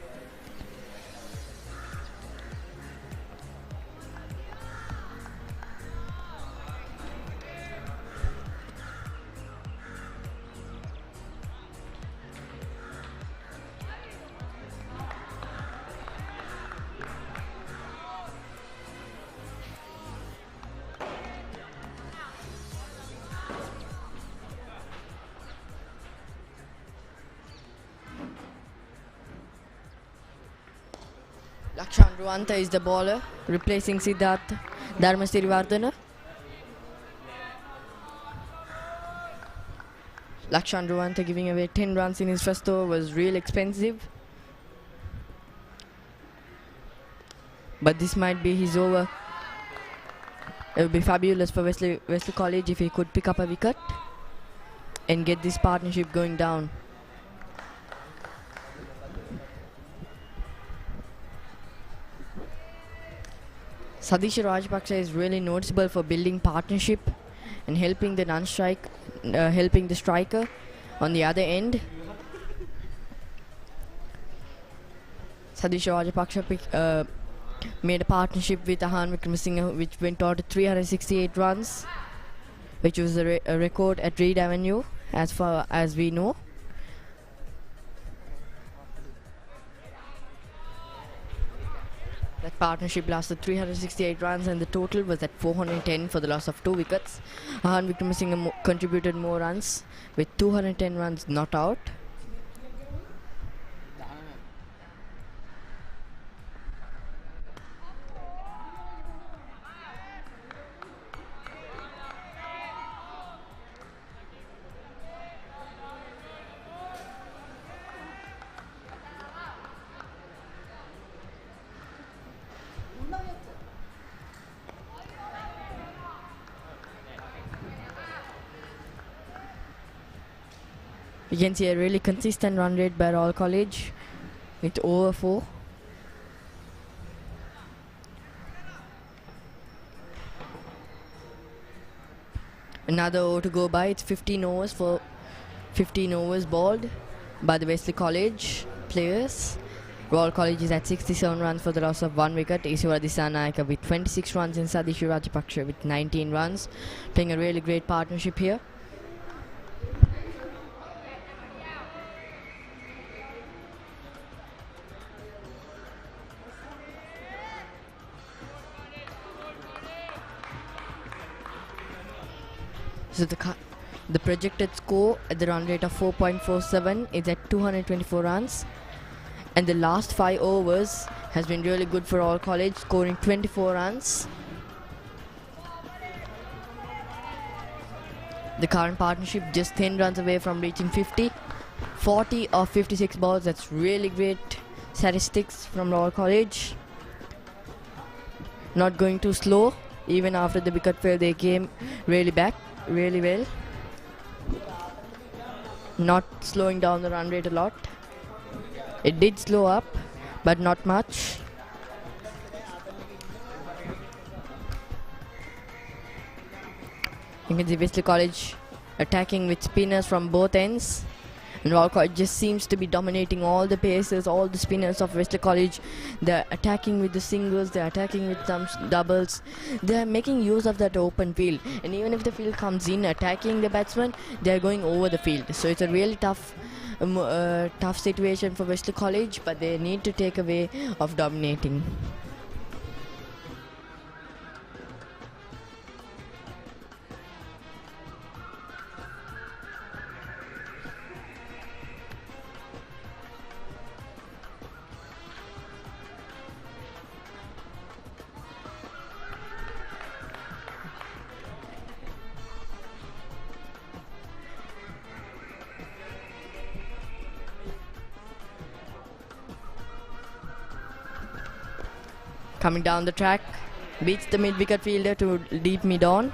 Lakshan Ruwanta is the bowler, replacing Siddharth Dharmasirivardhana. Lakshan Ruwanta giving away 10 runs in his first over was real expensive. But this might be his over. It would be fabulous for Wesley College if he could pick up a wicket and get this partnership going down. Sadisha Rajapaksa is really noticeable for building partnership and helping the striker on the other end. Sadisha Rajapaksa made a partnership with Aavin Abeydeera, which went out to 368 runs, which was a record at Reed Avenue as far as we know. That partnership lasted 368 runs and the total was at 410 for the loss of 2 wickets. Aavin Abeydeera contributed more runs with 210 runs not out. You can see a really consistent run rate by Royal College with over 4. Another over to go by. It's 15 overs bowled by the Wesley College players. Royal College is at 67 runs for the loss of 1 wicket. Iswara Dissanayaka with 26 runs and Sadisha Rajapaksa with 19 runs. Playing a really great partnership here. So the projected score at the run rate of 4.47 is at 224 runs. And the last 5 overs has been really good for All College, scoring 24 runs. The current partnership just 10 runs away from reaching 50. 40 of 56 balls, that's really great statistics from All College. Not going too slow. Even after the wicket fail, they came really back really well. Not slowing down the run rate a lot. It did slow up, but not much. You can see Wesley College attacking with spinners from both ends. And Royal College just seems to be dominating all the paces, all the spinners of Wesley College. They're attacking with the singles, they're attacking with some doubles. They're making use of that open field. And even if the field comes in, attacking the batsman, they're going over the field. So it's a really tough situation for Wesley College, but they need to take a way of dominating. Coming down the track, beats the mid-wicket fielder to deep mid-on.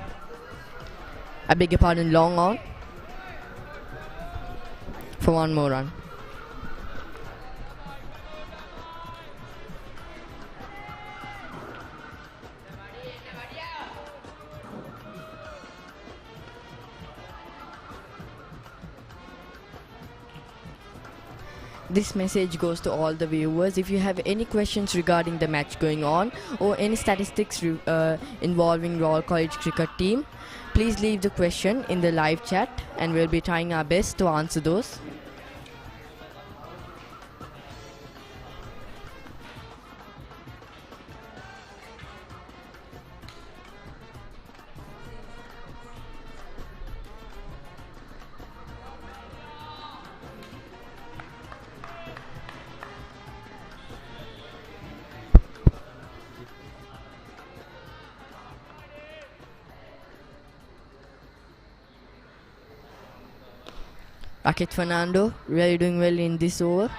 I beg your pardon, long on. For one more run. This message goes to all the viewers. If you have any questions regarding the match going on or any statistics involving Royal College cricket team, please leave the question in the live chat and we'll be trying our best to answer those. Rakit Fernando really doing well in this over.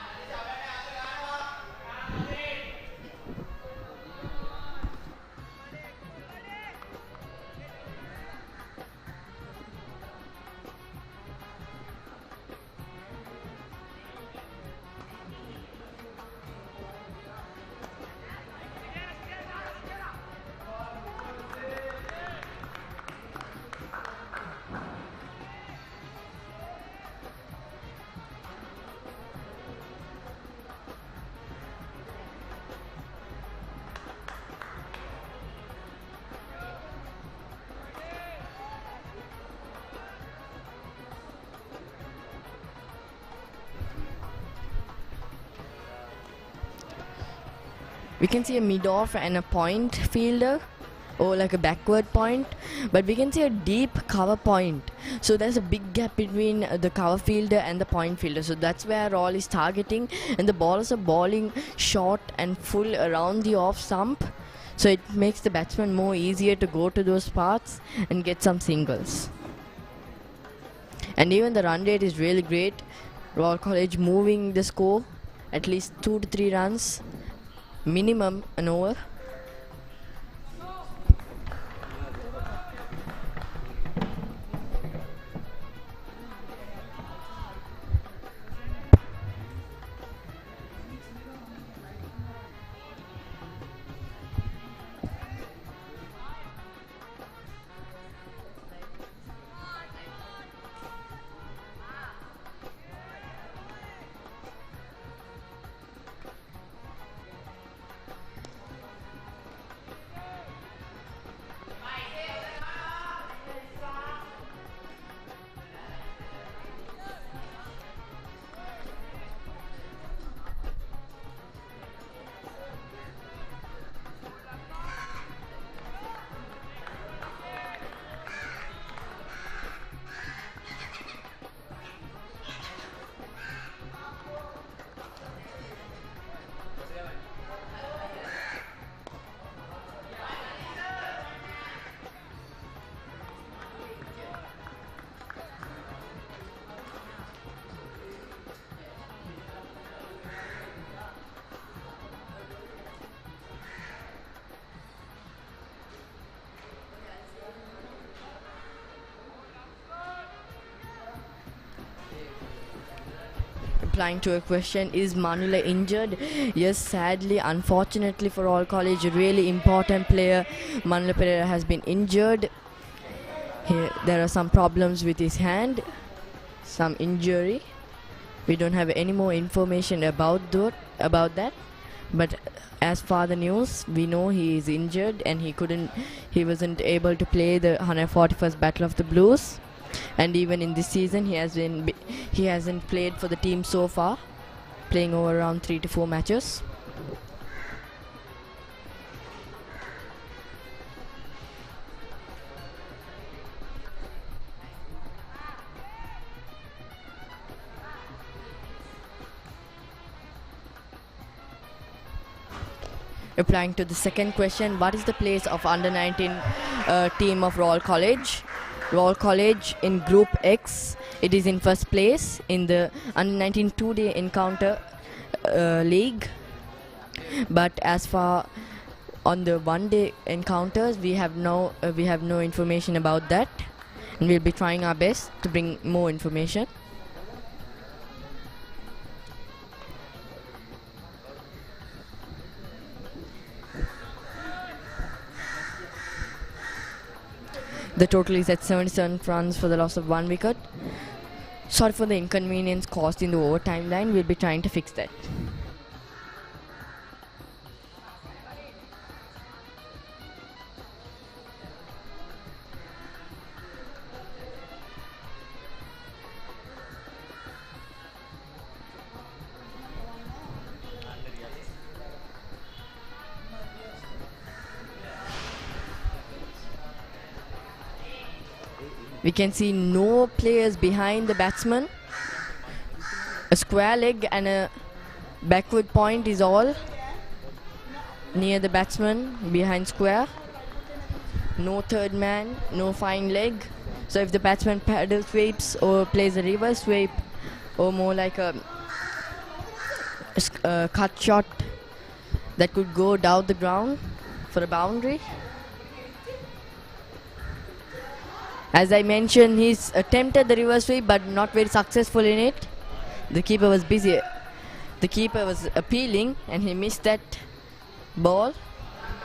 We can see a mid-off and a point fielder, or like a backward point, but we can see a deep cover point. So there's a big gap between the cover fielder and the point fielder. So that's where Roll is targeting, and the ballers are bowling short and full around the off stump. So it makes the batsman more easier to go to those parts and get some singles. And even the run rate is really great. Royal College moving the score at least 2 to 3 runs. Minimum an over. Replying to a question, is Manula injured? Yes, sadly, unfortunately for Royal College, a really important player, Manula Pereira, has been injured. There are some problems with his hand, some injury. We don't have any more information about that, but as for the news, we know he is injured and he wasn't able to play the 141st Battle of the Blues. And even in this season, he hasn't played for the team so far, playing over around 3 to 4 matches. Replying to the second question, what is the place of under-19 team of Royal College? Royal College in Group X, it is in first place in the under-19 two-day encounter league. But as far on the one-day encounters, we have no information about that, and we'll be trying our best to bring more information. The total is at 77 runs for the loss of 1 wicket. Sorry for the inconvenience caused in the overtime line. We'll be trying to fix that. We can see no players behind the batsman. A square leg and a backward point is all near the batsman behind square. No third man, no fine leg. So if the batsman paddle sweeps or plays a reverse sweep or more like a cut shot, that could go down the ground for a boundary. As I mentioned, he's attempted the reverse sweep but not very successful in it. The keeper was busy. The keeper was appealing and he missed that ball.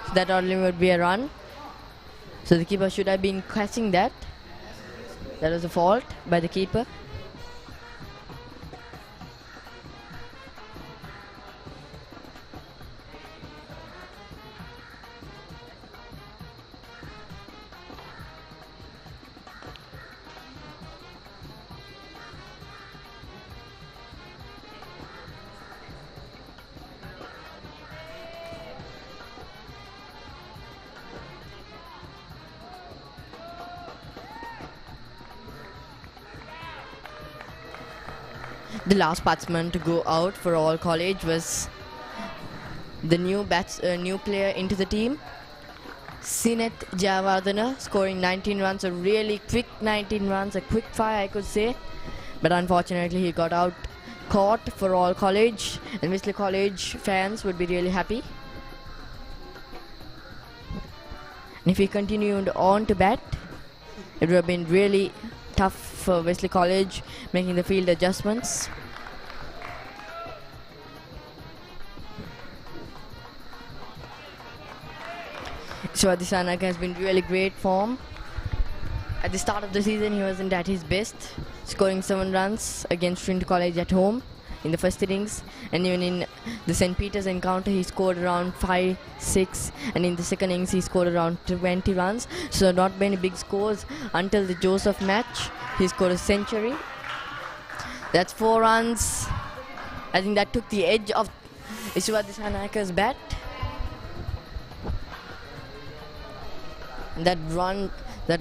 So that only would be a run. So the keeper should have been catching that. That was a fault by the keeper. The last batsman to go out for all college was the new player into the team, Sithum Liyanage, scoring 19 runs, a really quick 19 runs, a quick fire I could say, but unfortunately he got out caught for all college, and Wesley College fans would be really happy. And if he continued on to bat, it would have been really tough for Wesley College making the field adjustments. Harith Hussein has been really great form. At the start of the season he wasn't at his best, scoring 7 runs against Trinity College at home in the first innings, and even in the St. Peter's encounter he scored around 5, 6, and in the second innings he scored around 20 runs. So not many big scores until the Joseph match. He scored a century. That's 4 runs. I think that took the edge of Harith Hussein bat. That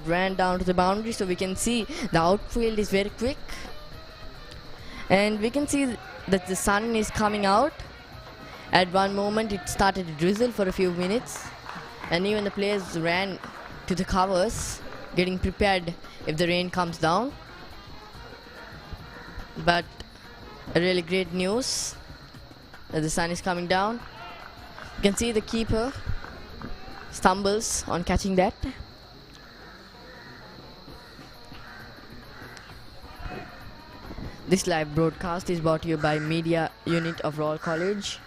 ran down to the boundary, so we can see the outfield is very quick, and we can see that the sun is coming out. At one moment it started to drizzle for a few minutes, and even the players ran to the covers getting prepared if the rain comes down. But a really great news that the sun is coming down. You can see the keeper stumbles on catching that. This live broadcast is brought to you by Media Unit of Royal College.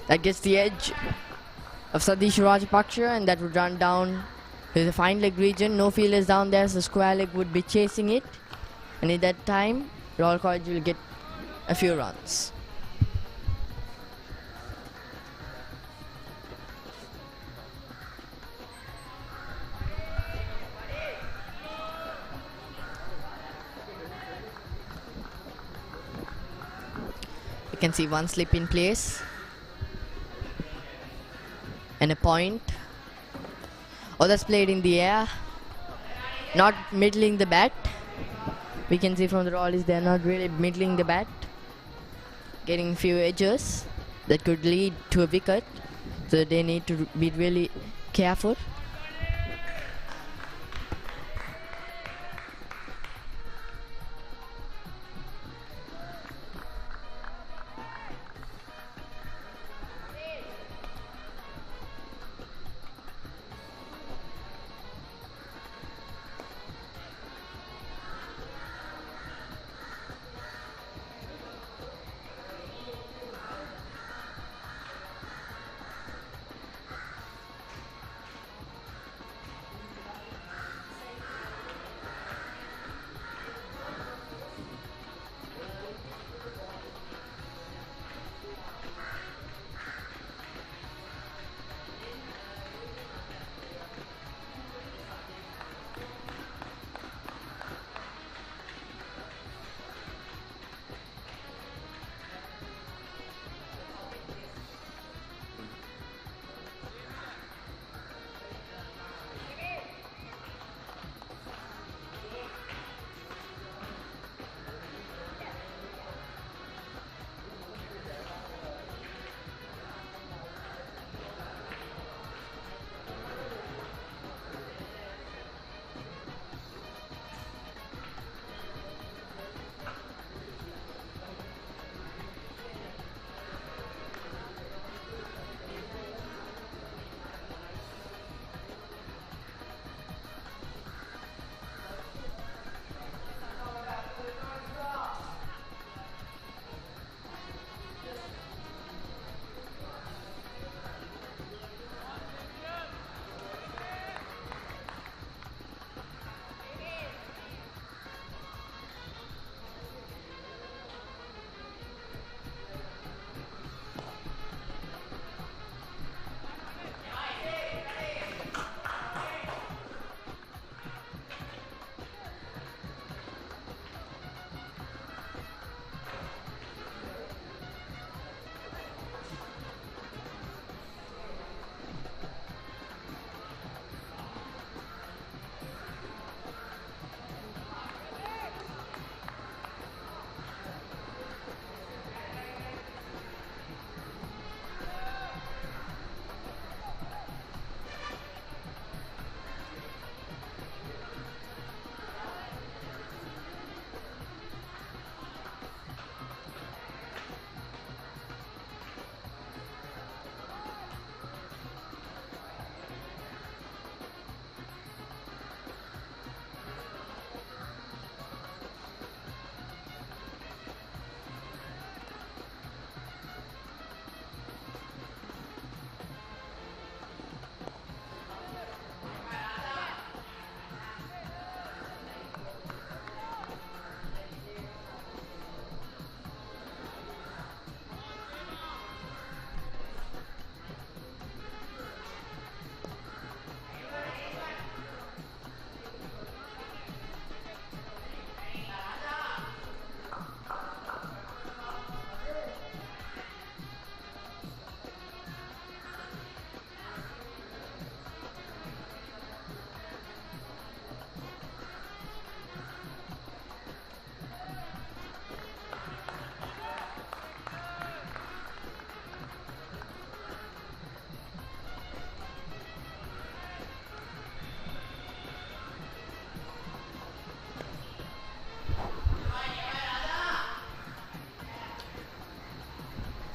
That gets the edge of Sadish Rajapaksa, and that would run down to the fine leg region. No fielders down there, so square leg would be chasing it, and at that time Royal College will get a few runs. You can see one slip in place and a point. Oh, that's played in the air, not middling the bat. We can see from the rollies they're not really middling the bat, getting few edges that could lead to a wicket, so they need to be really careful.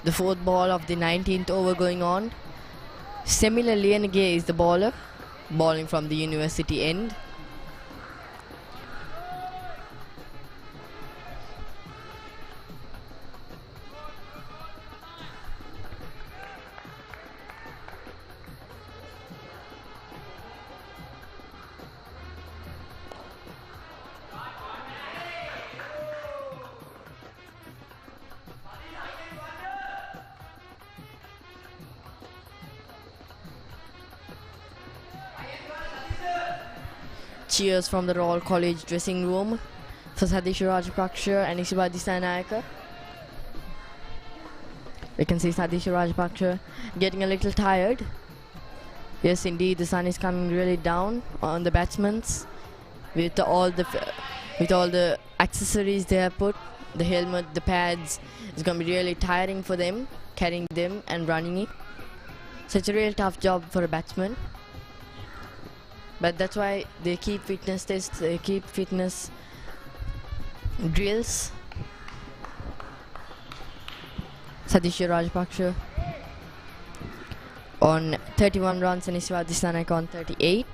The fourth ball of the 19th over going on. Sithum Liyanage is the bowler, bowling from the university end. Cheers from the Royal College dressing room for Sadish Rajapaksa and Isiba Dissanayaka. We can see Sadish Rajapaksa getting a little tired. Yes, indeed, the sun is coming really down on the batsmen with all the accessories they have put, the helmet, the pads. It's going to be really tiring for them, carrying them and running it. So it's a real tough job for a batsman. But that's why they keep fitness tests, they keep fitness drills. Sadish Rajapaksa on 31 runs and Isiba Dissanayaka on 38.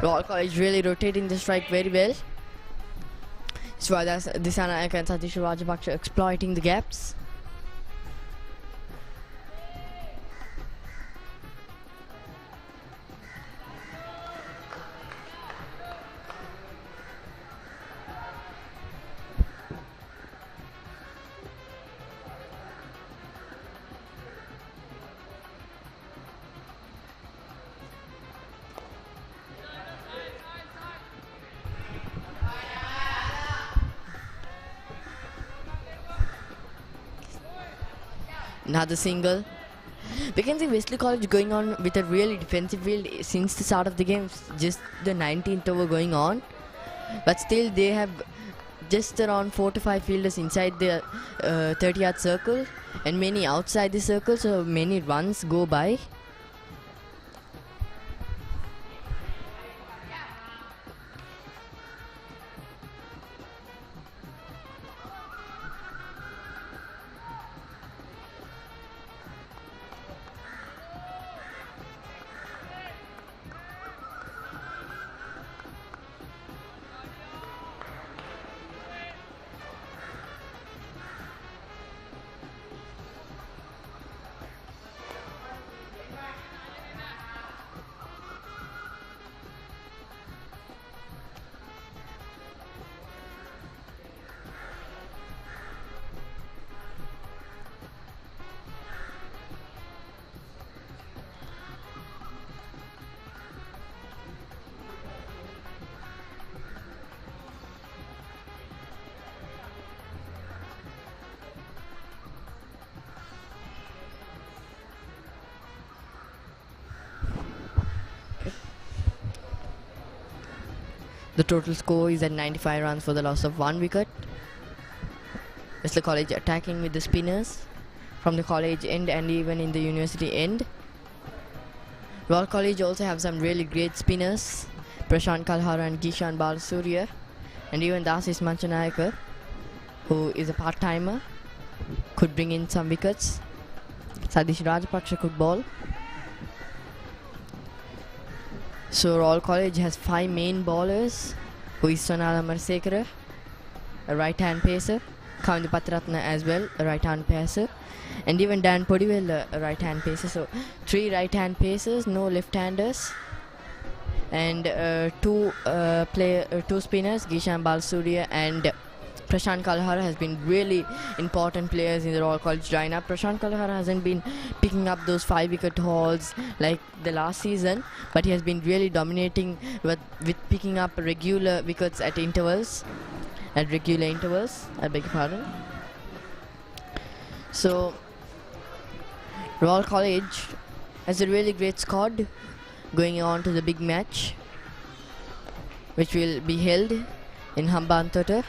Royal College really rotating the strike very well. So that's Dissanayaka and Sadish Rajapaksa exploiting the gaps. Another single. We can see Wesley College going on with a really defensive field since the start of the game, just the 19th over going on. But still they have just around 4 to 5 fielders inside the 30-yard circle and many outside the circle, so many runs go by. The total score is at 95 runs for the loss of 1 wicket. Wesley College attacking with the spinners from the college end and even in the university end. Royal College also have some really great spinners, Prashant Kalhara and Gishan Balasurya, and even Dasis Manchanayaka, who is a part-timer, could bring in some wickets. Sadish Rajapaksa could bowl. So Royal College has 5 main bowlers, who is Sonal Amarsekara, a right-hand pacer, Kavindu Patratna as well, a right-hand pacer, and even Dan Podivella, a right-hand pacer. So 3 right-hand pacers, no left-handers, and 2 spinners, Gishan Balsurya and Prashant Kalahara has been really important players in the Royal College lineup. Prashant Kalahara hasn't been picking up those 5-wicket hauls like the last season, but he has been really dominating with picking up regular wickets at regular intervals. I beg your pardon. So Royal College has a really great squad going on to the big match, which will be held in Hambantota.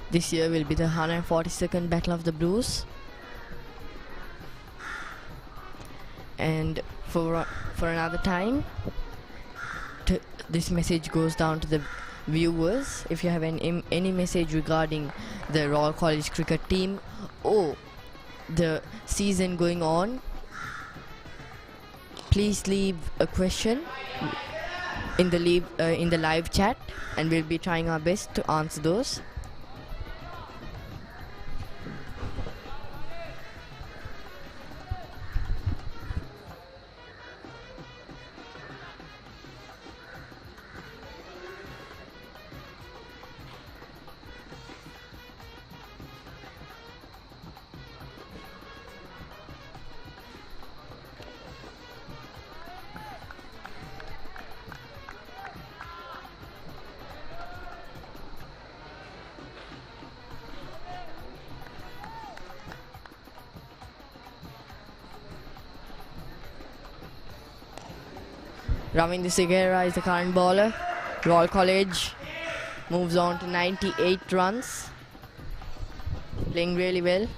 This year will be the 142nd Battle of the Blues, and for another time, this message goes down to the viewers. If you have any message regarding the Royal College cricket team or the season going on, please leave a question in the live chat, and we'll be trying our best to answer those. Ravinder Sigera is the current bowler. Royal College moves on to 98 runs. Playing really well.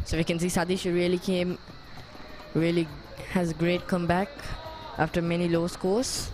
So we can see Sadish really has a great comeback after many low scores.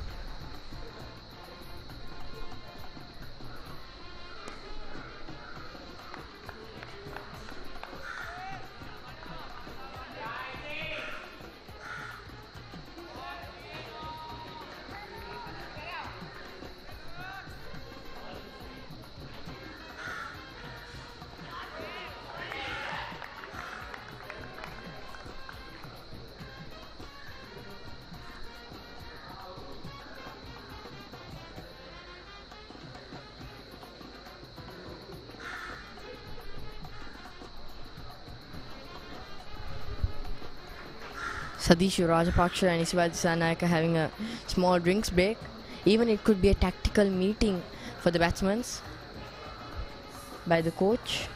Sadishu Rajapaksha and Isivaji Sanayaka having a small drinks break. Even it could be a tactical meeting for the batsmen by the coach.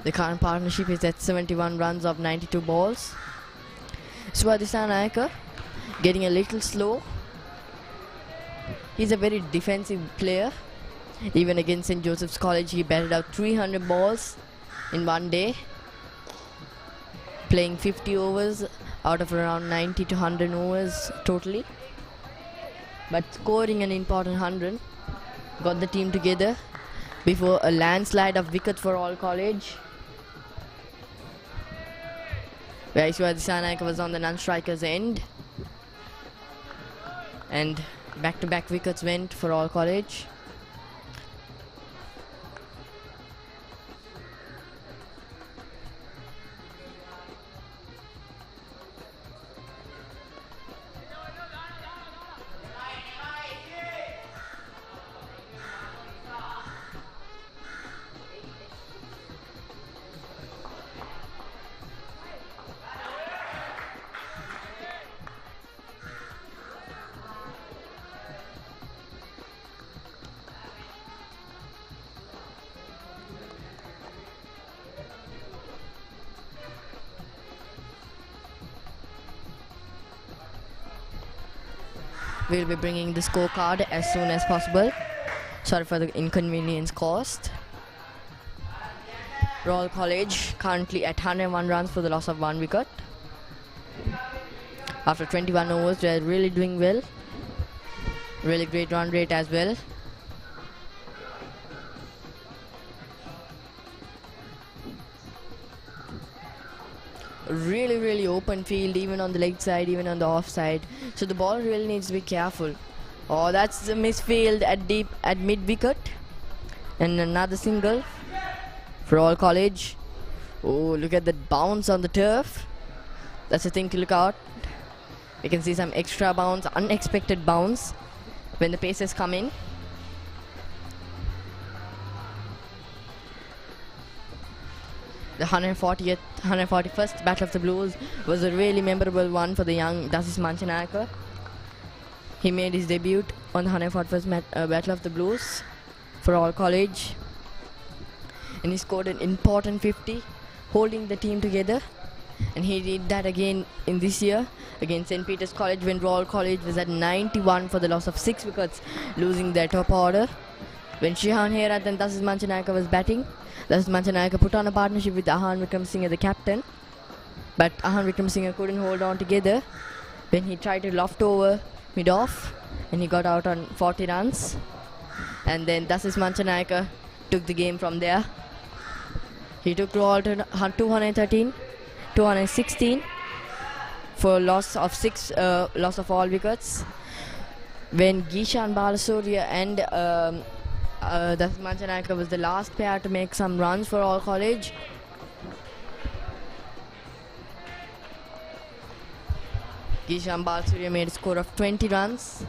The current partnership is at 71 runs of 92 balls. Isivaji Sanayaka getting a little slow. He's a very defensive player. Even against St. Joseph's College, he batted out 300 balls in one day, playing 50 overs out of around 90 to 100 overs totally, but scoring an important 100. Got the team together before a landslide of wickets for All College, where Isivaji Sanayaka was on the non-striker's end, and back-to-back wickets went for All College. We'll be bringing the scorecard as soon as possible. Sorry for the inconvenience caused. Royal College currently at 101 runs for the loss of 1 wicket. After 21 overs, they're really doing well. Really great run rate as well. Really open field, even on the leg side, even on the off side. So the ball really needs to be careful. Oh, that's the misfield at mid wicket. And another single for Royal College. Oh, look at that bounce on the turf. That's the thing to look out. We can see some extra bounce, unexpected bounce when the paces come in. The 141st Battle of the Blues was a really memorable one for the young Dasis Manchanayaka. He made his debut on the 141st Battle of the Blues for Royal College. And he scored an important 50, holding the team together. And he did that again in this year against St. Peter's College when Royal College was at 91 for the loss of 6 wickets, losing their top order. When Shihan Herath and Dasis Manchanayaka was batting, Dasis Manchanayaka put on a partnership with Ahan Wickramasinghe, the captain. But Ahan Wickramasinghe couldn't hold on together when he tried to loft over mid-off, and he got out on 40 runs. And then Dasis Manchanayaka took the game from there. He took Royal to 213, 216 for loss of all wickets. When Gishan Balasurya and Dasis Manchanayaka was the last pair to make some runs for Royal College. Gishan Balasurya made a score of 20 runs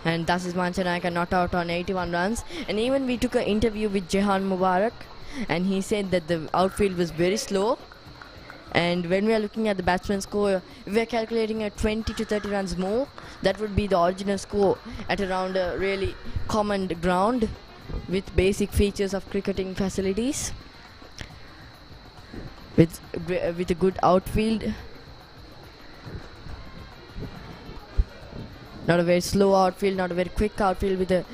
and Dasis Manchanayaka not out on 81 runs. And even we took an interview with Jehan Mubarak, and he said that the outfield was very slow. And when we are looking at the batsman score, if we are calculating at 20 to 30 runs more, that would be the original score at around a really common ground with basic features of cricketing facilities, with a good outfield, not a very slow outfield, not a very quick outfield, with a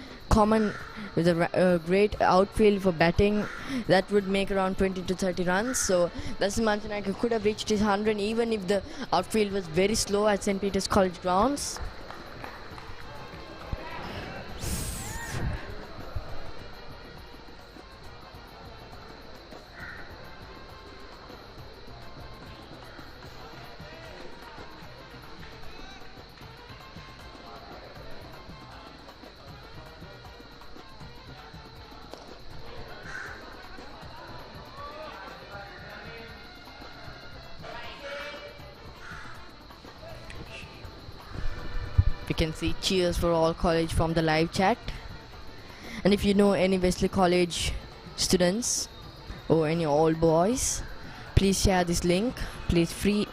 great outfield for batting. That would make around 20 to 30 runs. So Dasis Manchanayaka could have reached his 100 even if the outfield was very slow at St. Peter's College grounds. You can see cheers for All College from the live chat. And if you know any Wesley College students or any old boys, please share this link. Please feel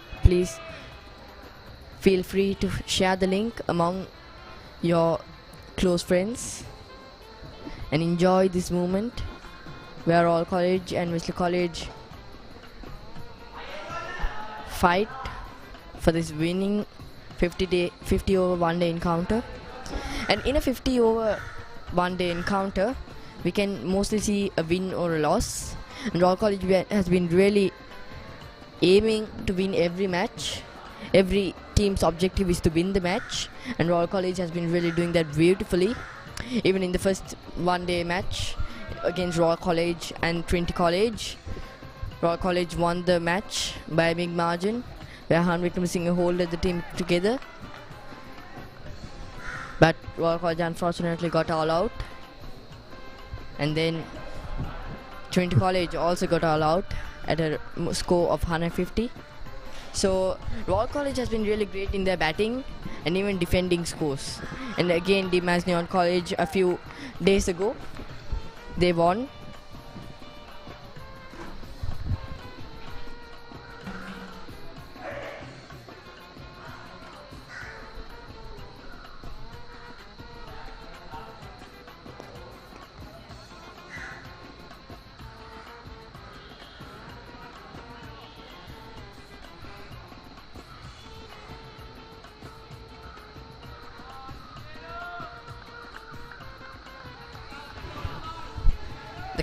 free to share the link among your close friends and enjoy this moment where All College and Wesley College fight for this winning 50 over 1 day encounter. And in a 50 over 1 day encounter, we can mostly see a win or a loss. And Royal College has been really aiming to win every match. Every team's objective is to win the match, and Royal College has been really doing that beautifully. Even in the first 1 day match against Royal College and Trinity College, Royal College won the match by a big margin, where Ahan Wickramasinghe holded the team together. But Royal College unfortunately got all out. And then Trinity College also got all out at a score of 150. So Royal College has been really great in their batting and even defending scores. And again, Dimasneon College a few days ago, they won.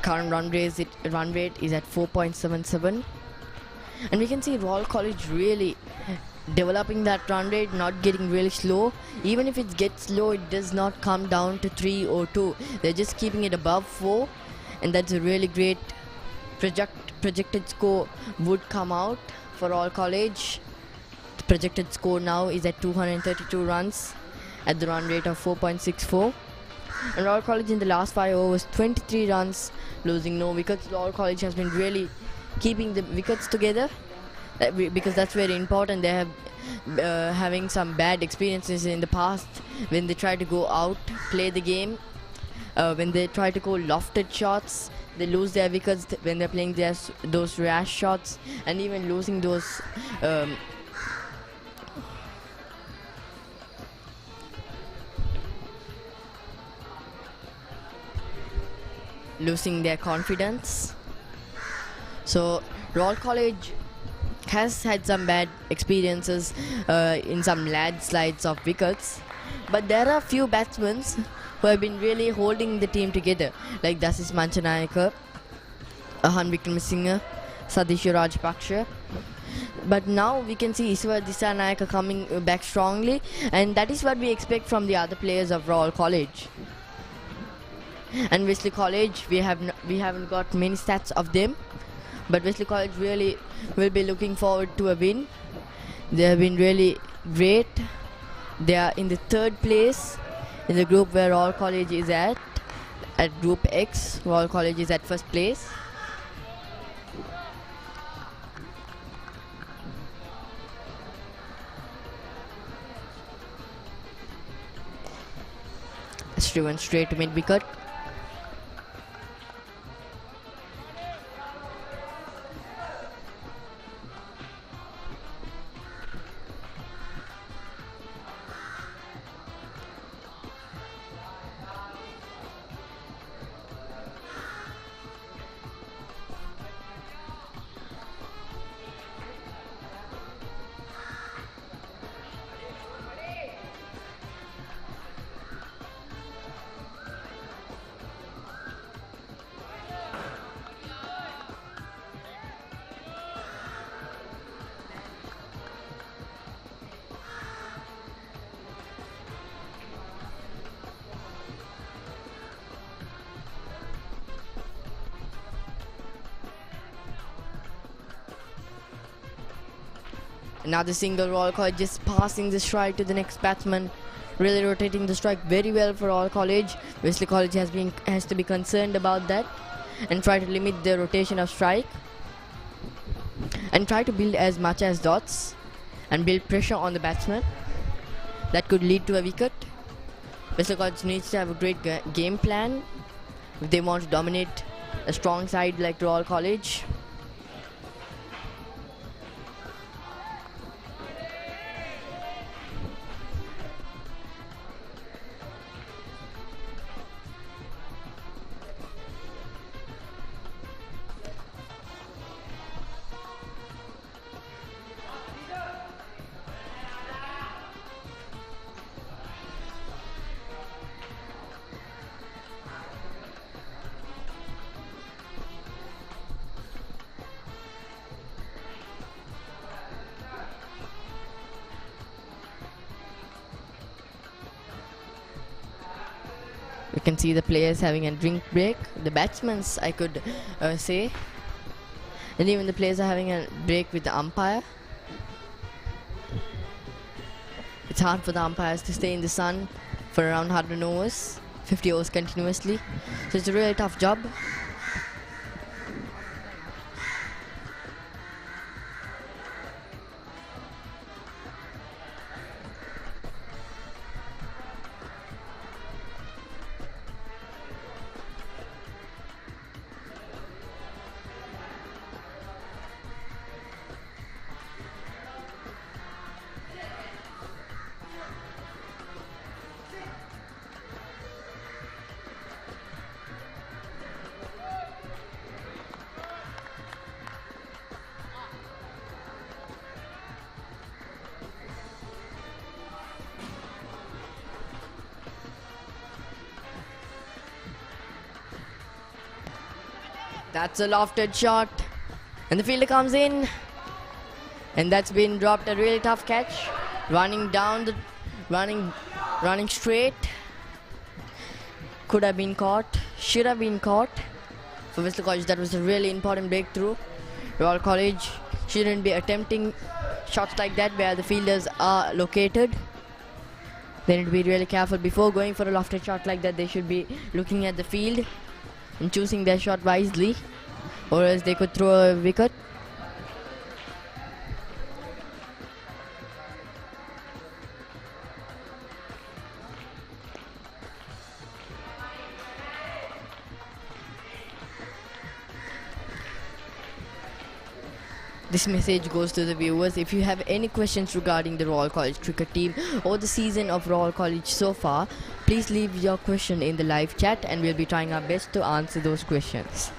current run rate is at 4.77, and we can see Royal College really developing that run rate, not getting really slow. Even if it gets slow, it does not come down to 3 or 2. They're just keeping it above 4, and that's a really great projected score would come out for Royal College. The projected score now is at 232 runs at the run rate of 4.64. And Royal College in the last 5 overs, 23 runs, losing no wickets. Royal College has been really keeping the wickets together, because that's very important. They have having some bad experiences in the past when they try to go out, play the game. When they try to go lofted shots, they lose their wickets when they're playing those rash shots, and even losing those losing their confidence. So Royal College has had some bad experiences in some landslides of wickets, but there are few batsmen who have been really holding the team together, like Dasis Manchanayaka, Ahan Wickramasinghe, Sadisha Rajpaksha. But now we can see Iswar Disanayaka coming back strongly, and that is what we expect from the other players of Royal College. And Wesley College, we haven't got many stats of them, but Wesley College really will be looking forward to a win. They have been really great. They are in the 3rd place in the group where Royal College is at Group X. Royal College is at 1st place. It's driven straight to mid wicket. Another single. Royal College just passing the strike to the next batsman, really rotating the strike very well for Royal College. Wesley College has to be concerned about that and try to limit the rotation of strike and try to build as much as dots and build pressure on the batsman. That could lead to a wicket. Wesley College needs to have a great game plan if they want to dominate a strong side like Royal College. You can see the players having a drink break. The batsmen, I could say. And even the players are having a break with the umpire. It's hard for the umpires to stay in the sun for around 100 overs, 50 overs continuously. So it's a really tough job. That's a lofted shot. And the fielder comes in. And that's been dropped. A really tough catch. Running down the... Running straight. Could have been caught. Should have been caught. For Wesley College, that was a really important breakthrough. Royal College shouldn't be attempting shots like that where the fielders are located. They need to be really careful before going for a lofted shot like that. They should be looking at the field and choosing their shot wisely, or else they could throw a wicket. This message goes to the viewers. If you have any questions regarding the Royal College cricket team or the season of Royal College so far, please leave your question in the live chat and we'll be trying our best to answer those questions.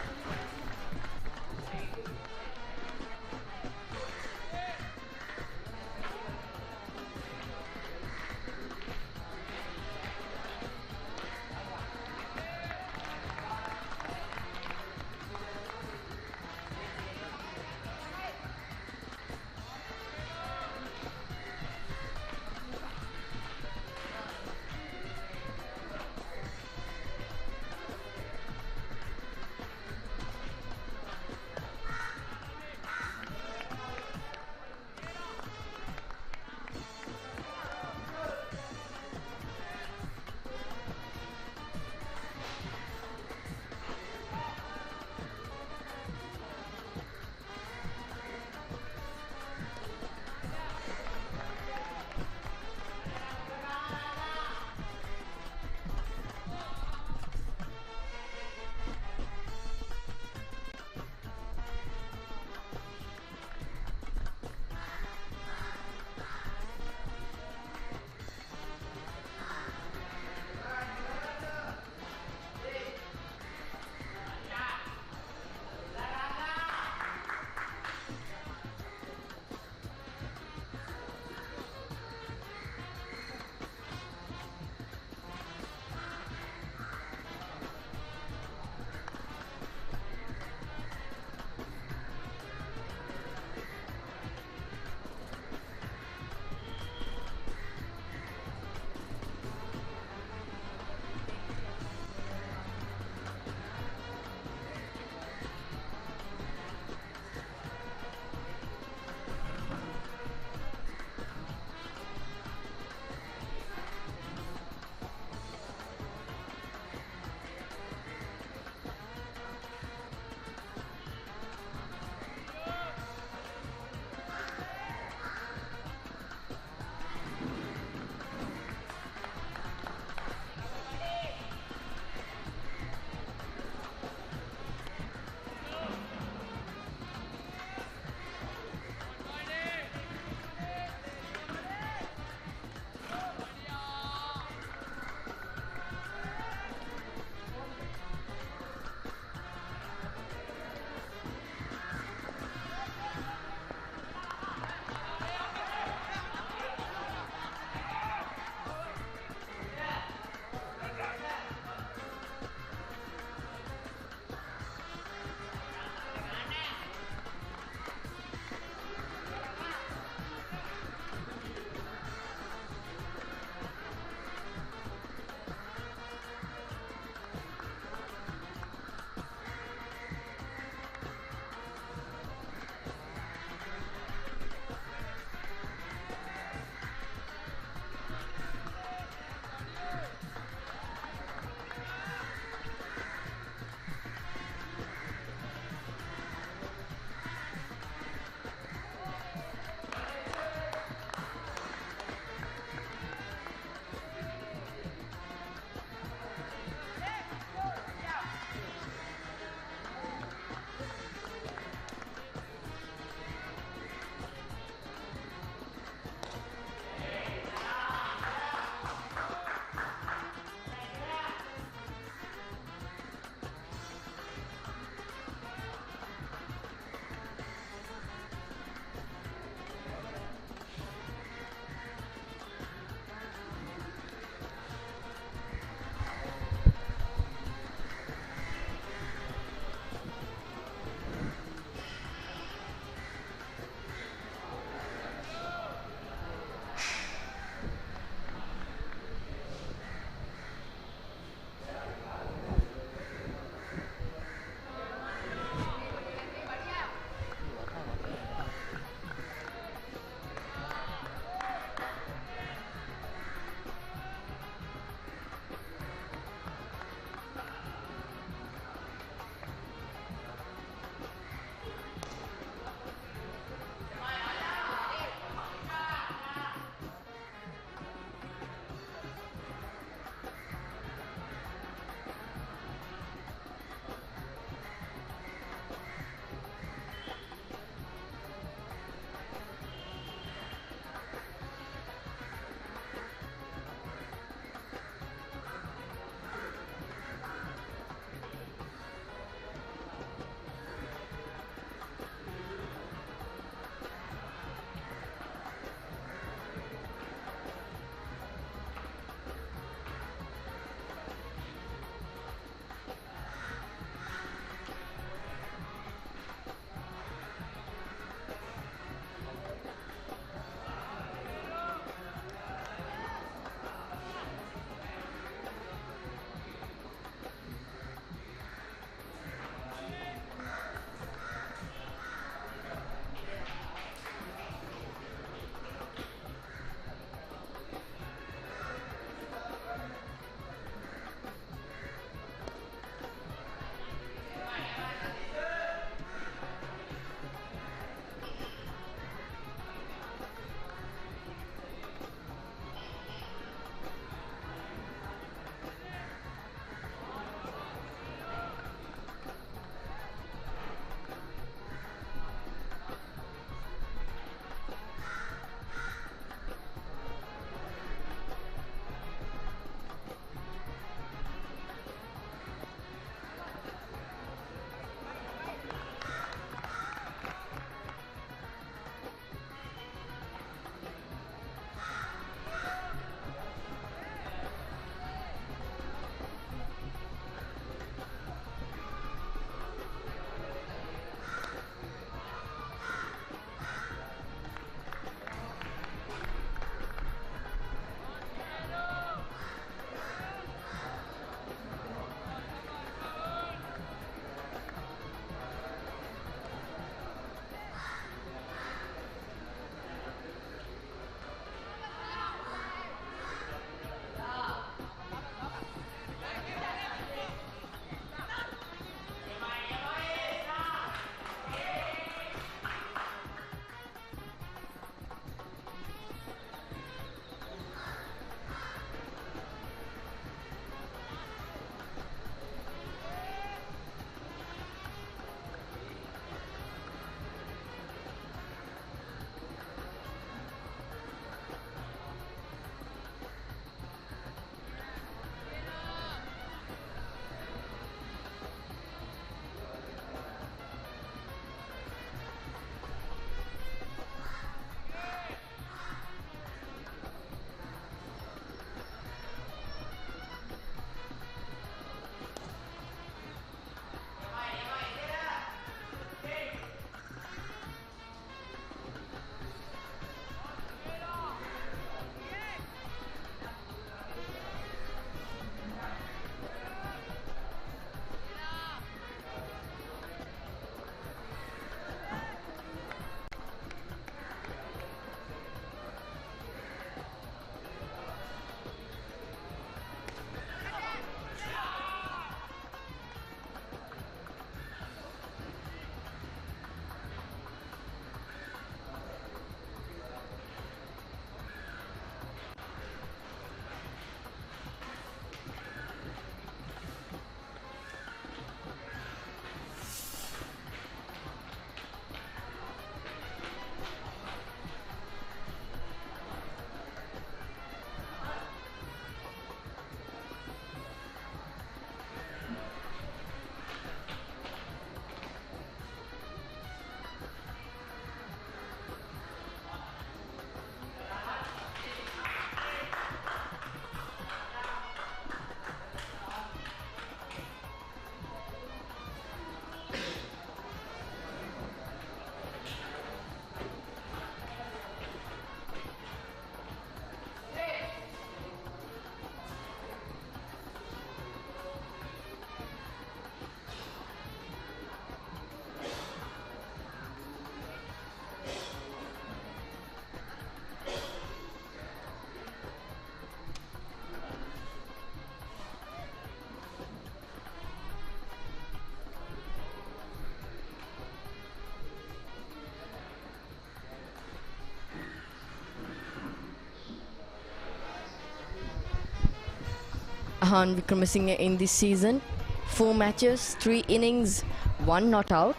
Aavin Vikramasinghe in this season. 4 matches, 3 innings, 1 not out.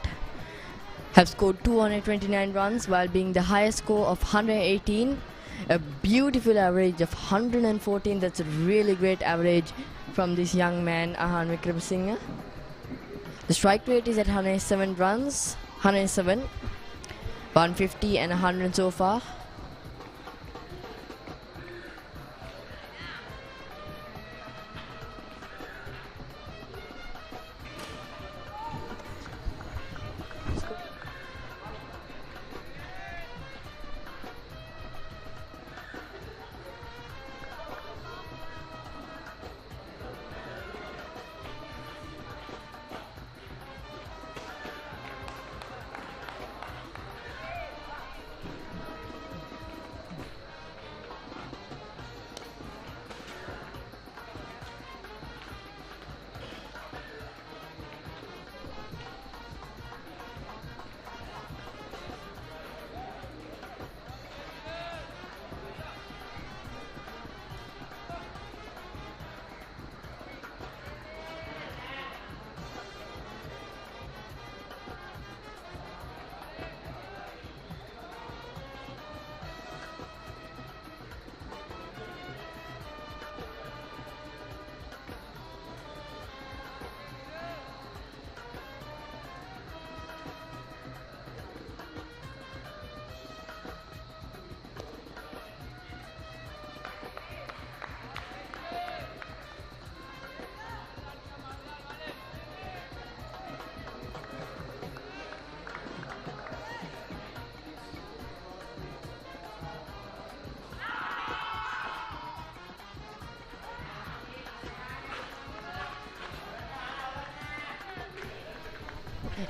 Have scored 229 runs while being the highest score of 118. A beautiful average of 114. That's a really great average from this young man, Aavin Vikramasinghe. The strike rate is at 107 runs, 107, 150 and 100 so far.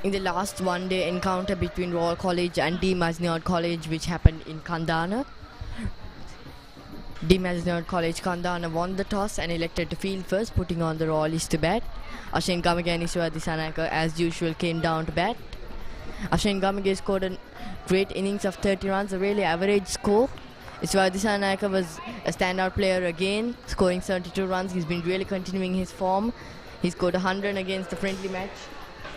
In the last one-day encounter between Royal College and D. Masniad College, which happened in Kandana, D. Masniad College Kandana won the toss and elected to field first, putting on the Royalists to bat. Ashwin Gamage and Iswara Disanayake, as usual, came down to bat. Ashwin Gamage scored a great innings of 30 runs, a really average score. Iswara Disanayake was a standout player again, scoring 72 runs. He's been really continuing his form. He scored 100 against the friendly match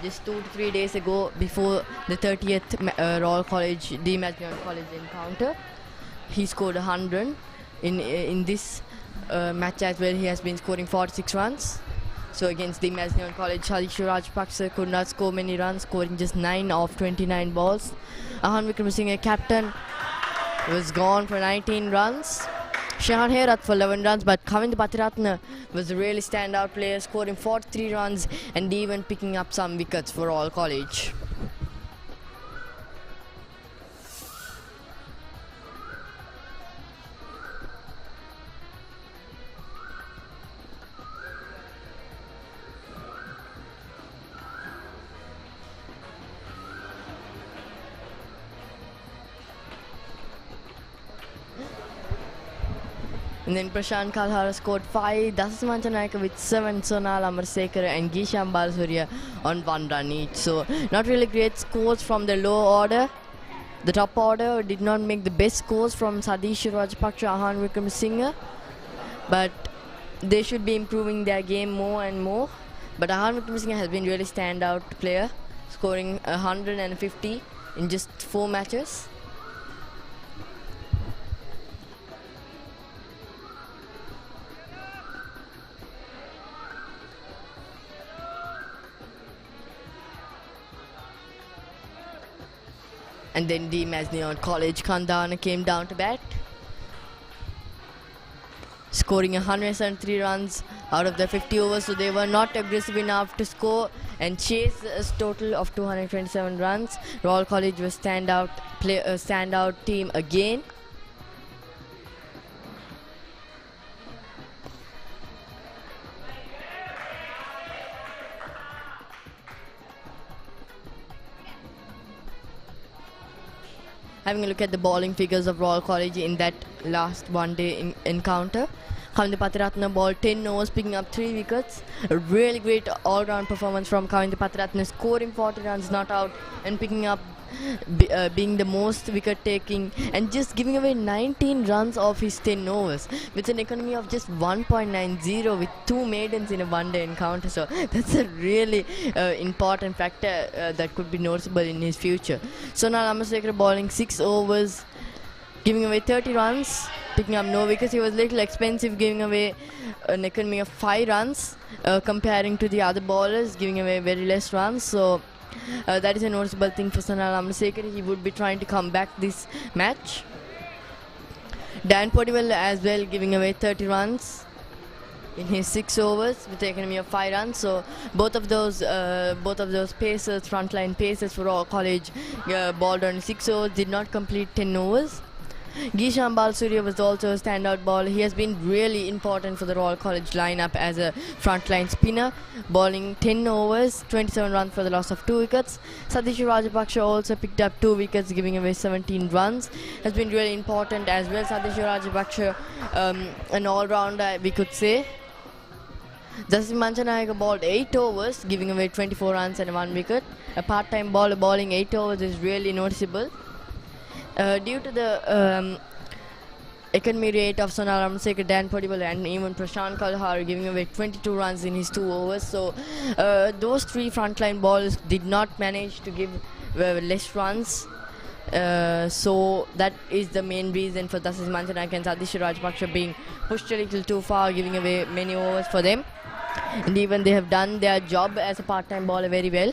just 2 to 3 days ago, before the 30th Royal College D. Masniad College encounter. He scored 100 in this match as well. He has been scoring 46 runs. So against D. Masniad College, Salishu Rajapaksa could not score many runs, scoring just 9 of 29 balls. Aavin Vikramasinghe, captain, was gone for 19 runs. Shahan Herat for 11 runs, but Kavinda Patiratna was a really standout player, scoring 43 runs and even picking up some wickets for Royal College. And then Prashant Kalhara scored 5, Dasasamanta Nayaka with 7, Sonal Amarsekara and Gisham Balasurya on 1 run each. So not really great scores from the low order. The top order did not make the best scores from Sadish Rajapaksha, Aavin Vikramasinghe, but they should be improving their game more and more. But Aavin Vikramasinghe has been really standout player, scoring 150 in just 4 matches. And then D. Masniad College Kandana came down to bat, scoring 173 runs out of the 50 overs. So they were not aggressive enough to score and chase a total of 227 runs. Royal College was standout team again. Having a look at the bowling figures of Royal College in that last one-day encounter. Kavinda Patiratna bowled 10 overs, picking up 3 wickets. A really great all-round performance from Kavinda Patiratna, scoring 40 runs, not out, and picking up, being the most wicket-taking, and just giving away 19 runs off his 10 overs, with an economy of just 1.90, with 2 maidens in a one-day encounter. So that's a really important factor that could be noticeable in his future. Sonal Amasekara bowling 6 overs, giving away 30 runs, picking up no wickets. He was a little expensive, giving away an economy of 5 runs, comparing to the other bowlers, giving away very less runs. So that is a noticeable thing for Sonal Amasekara. He would be trying to come back this match. Dan Podiwell as well, giving away 30 runs in his 6 overs with an economy of 5 runs. So both of those pacers, frontline pacers for Royal College, bowled on 6 overs, did not complete 10 overs. Gishan Balsurya was also a standout bowler. He has been really important for the Royal College lineup as a frontline spinner, bowling 10 overs, 27 runs for the loss of 2 wickets. Satish Rajapaksha also picked up 2 wickets, giving away 17 runs. Has been really important as well. Satish Rajapaksha, an all-rounder, we could say. Dasim Manchanayaka bowled 8 overs, giving away 24 runs and 1 wicket. A part-time bowler bowling 8 overs is really noticeable. Due to the economy rate of Sonal Amasekara, Dan Podiwell, and even Prashant Kalhar giving away 22 runs in his 2 overs. So those 3 frontline bowlers did not manage to give less runs. So that is the main reason for Dasim Manchanayaka and Satish Rajapaksha being pushed a little too far, giving away many overs for them. And even they have done their job as a part-time bowler very well.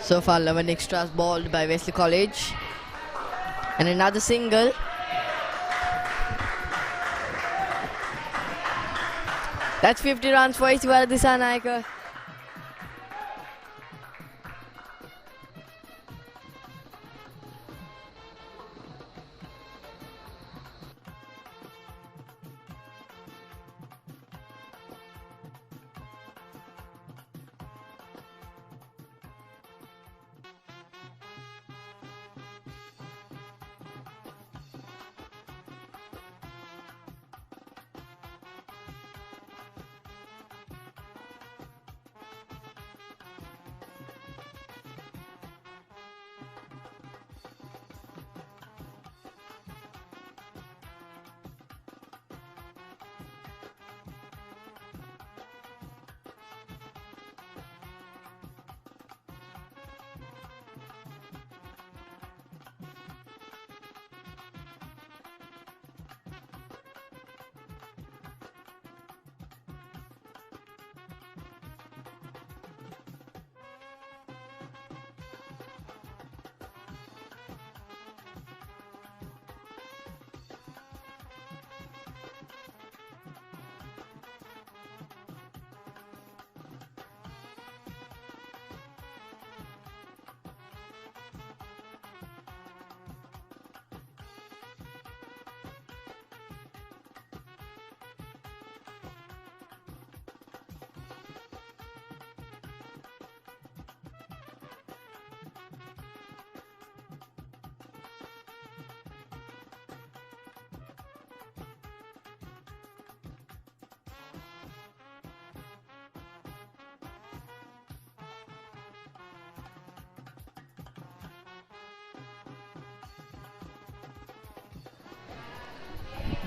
So far 11 extras bowled by Wesley College. And another single. That's 50 runs for Isiwara Dissanayaka.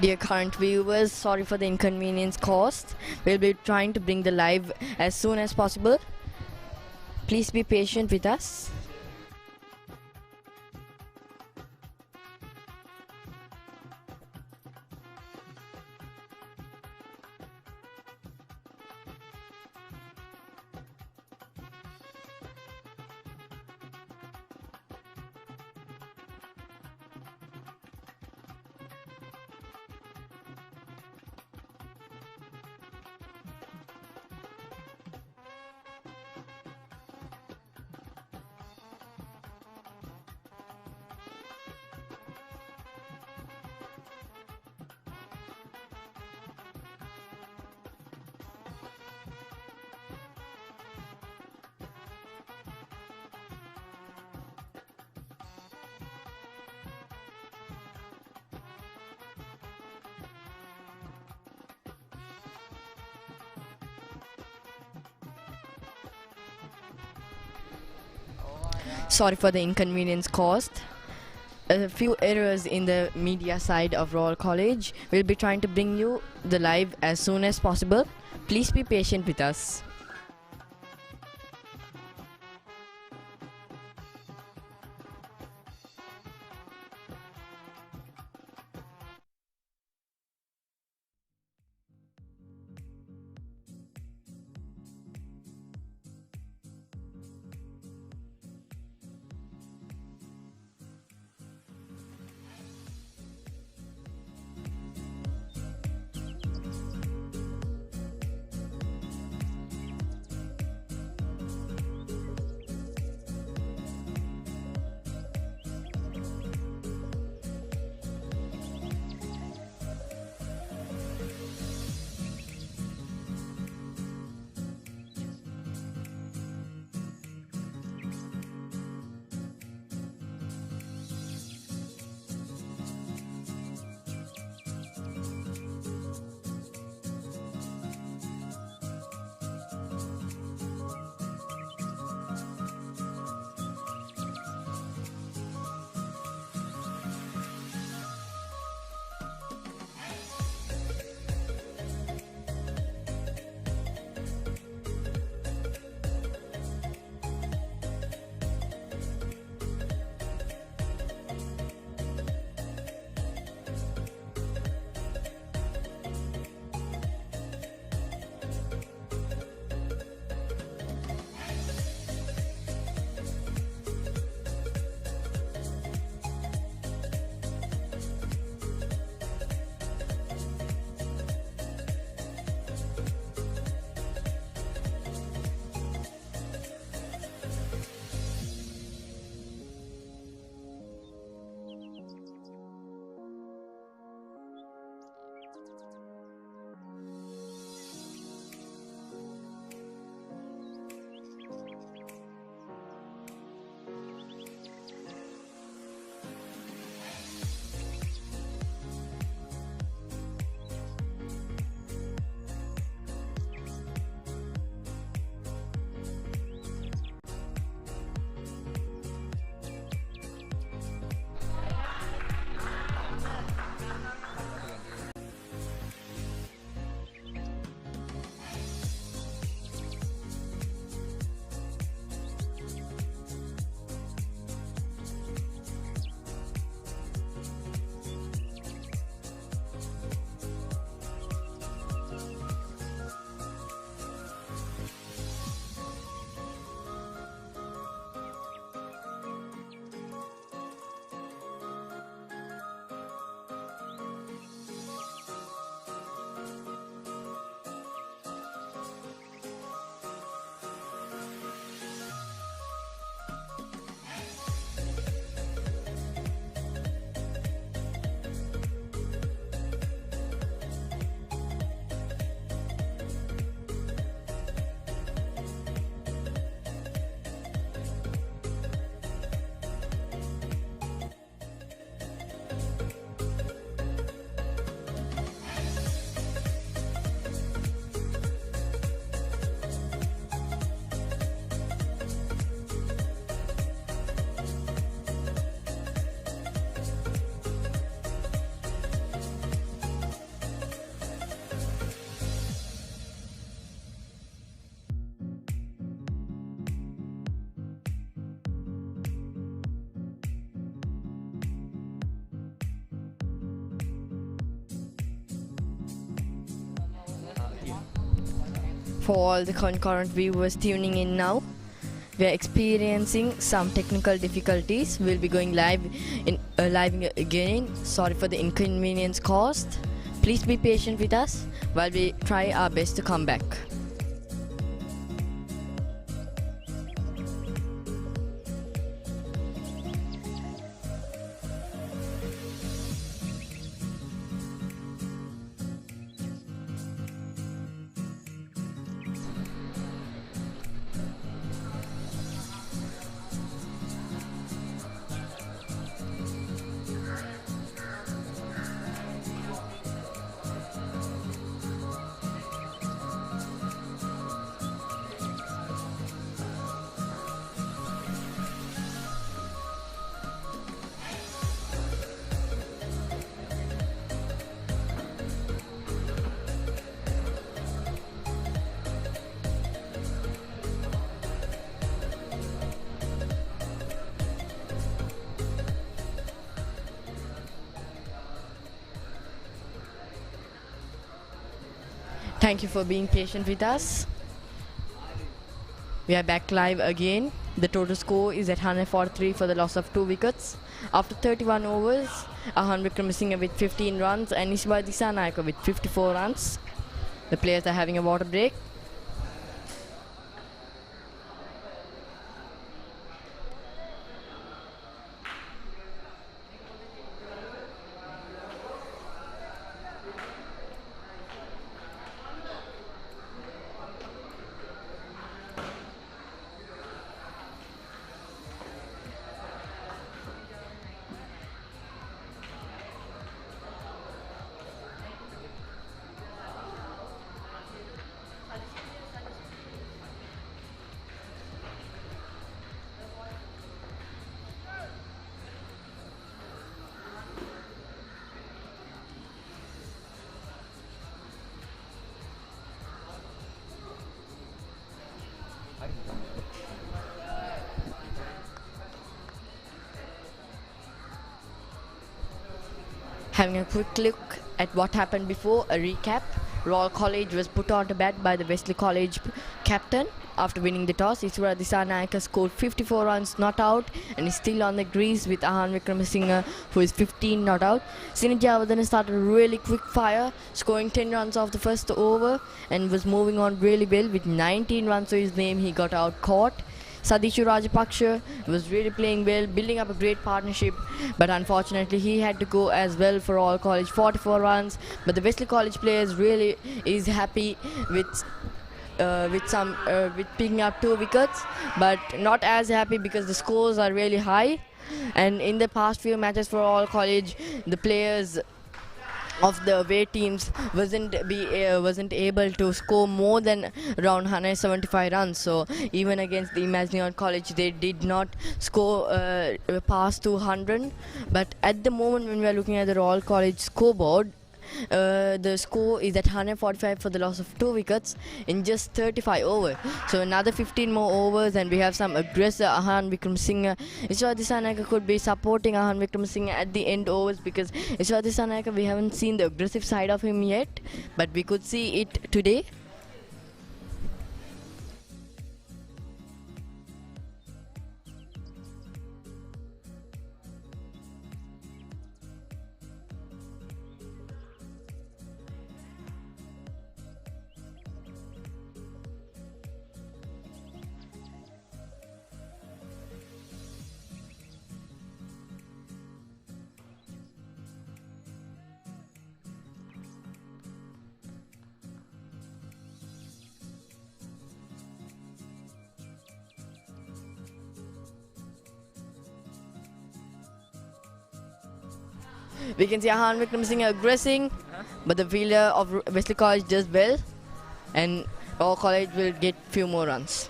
Dear current viewers, sorry for the inconvenience caused. We'll be trying to bring the live as soon as possible. Please be patient with us. Sorry for the inconvenience caused. A few errors in the media side of Royal College. We'll be trying to bring you the live as soon as possible. Please be patient with us. For all the concurrent viewers tuning in now, we are experiencing some technical difficulties. We'll be going live again. Sorry for the inconvenience caused. Please be patient with us while we try our best to come back. Thank you for being patient with us. We are back live again. The total score is at 143 for the loss of 2 wickets. After 31 overs, Aavin Abeydeera with 15 runs and Iswari Dissanayake with 54 runs. The players are having a water break. Having a quick look at what happened before, a recap. Royal College was put on to bat by the Wesley College captain. After winning the toss, Iswari Dissanayake scored 54 runs not out and is still on the crease with Aavin Abeydeera, who is 15 not out. Sinajavadana started really quick fire, scoring 10 runs off the first over and was moving on really well with 19 runs to his name. He got out caught. Sadishu Rajapaksha was really playing well, building up a great partnership, but unfortunately he had to go as well for All College, 44 runs. But the Wesley College players really is happy with picking up 2 wickets, but not as happy because the scores are really high. And in the past few matches for All College, the players of the away teams wasn't able to score more than around 175 runs. So even against the Imaginary College, they did not score past 200. But at the moment, when we are looking at the Royal College scoreboard, the score is at 145 for the loss of 2 wickets in just 35 overs. So another 15 more overs and we have some aggressive Aavin Abeydeera. Iswari Dissanayake could be supporting Aavin Abeydeera at the end overs, because Iswari Dissanayake, we haven't seen the aggressive side of him yet, but we could see it today. We can see Aavin Abeydeera aggressing, but the fielder of Wesley College does well, and Royal College will get few more runs.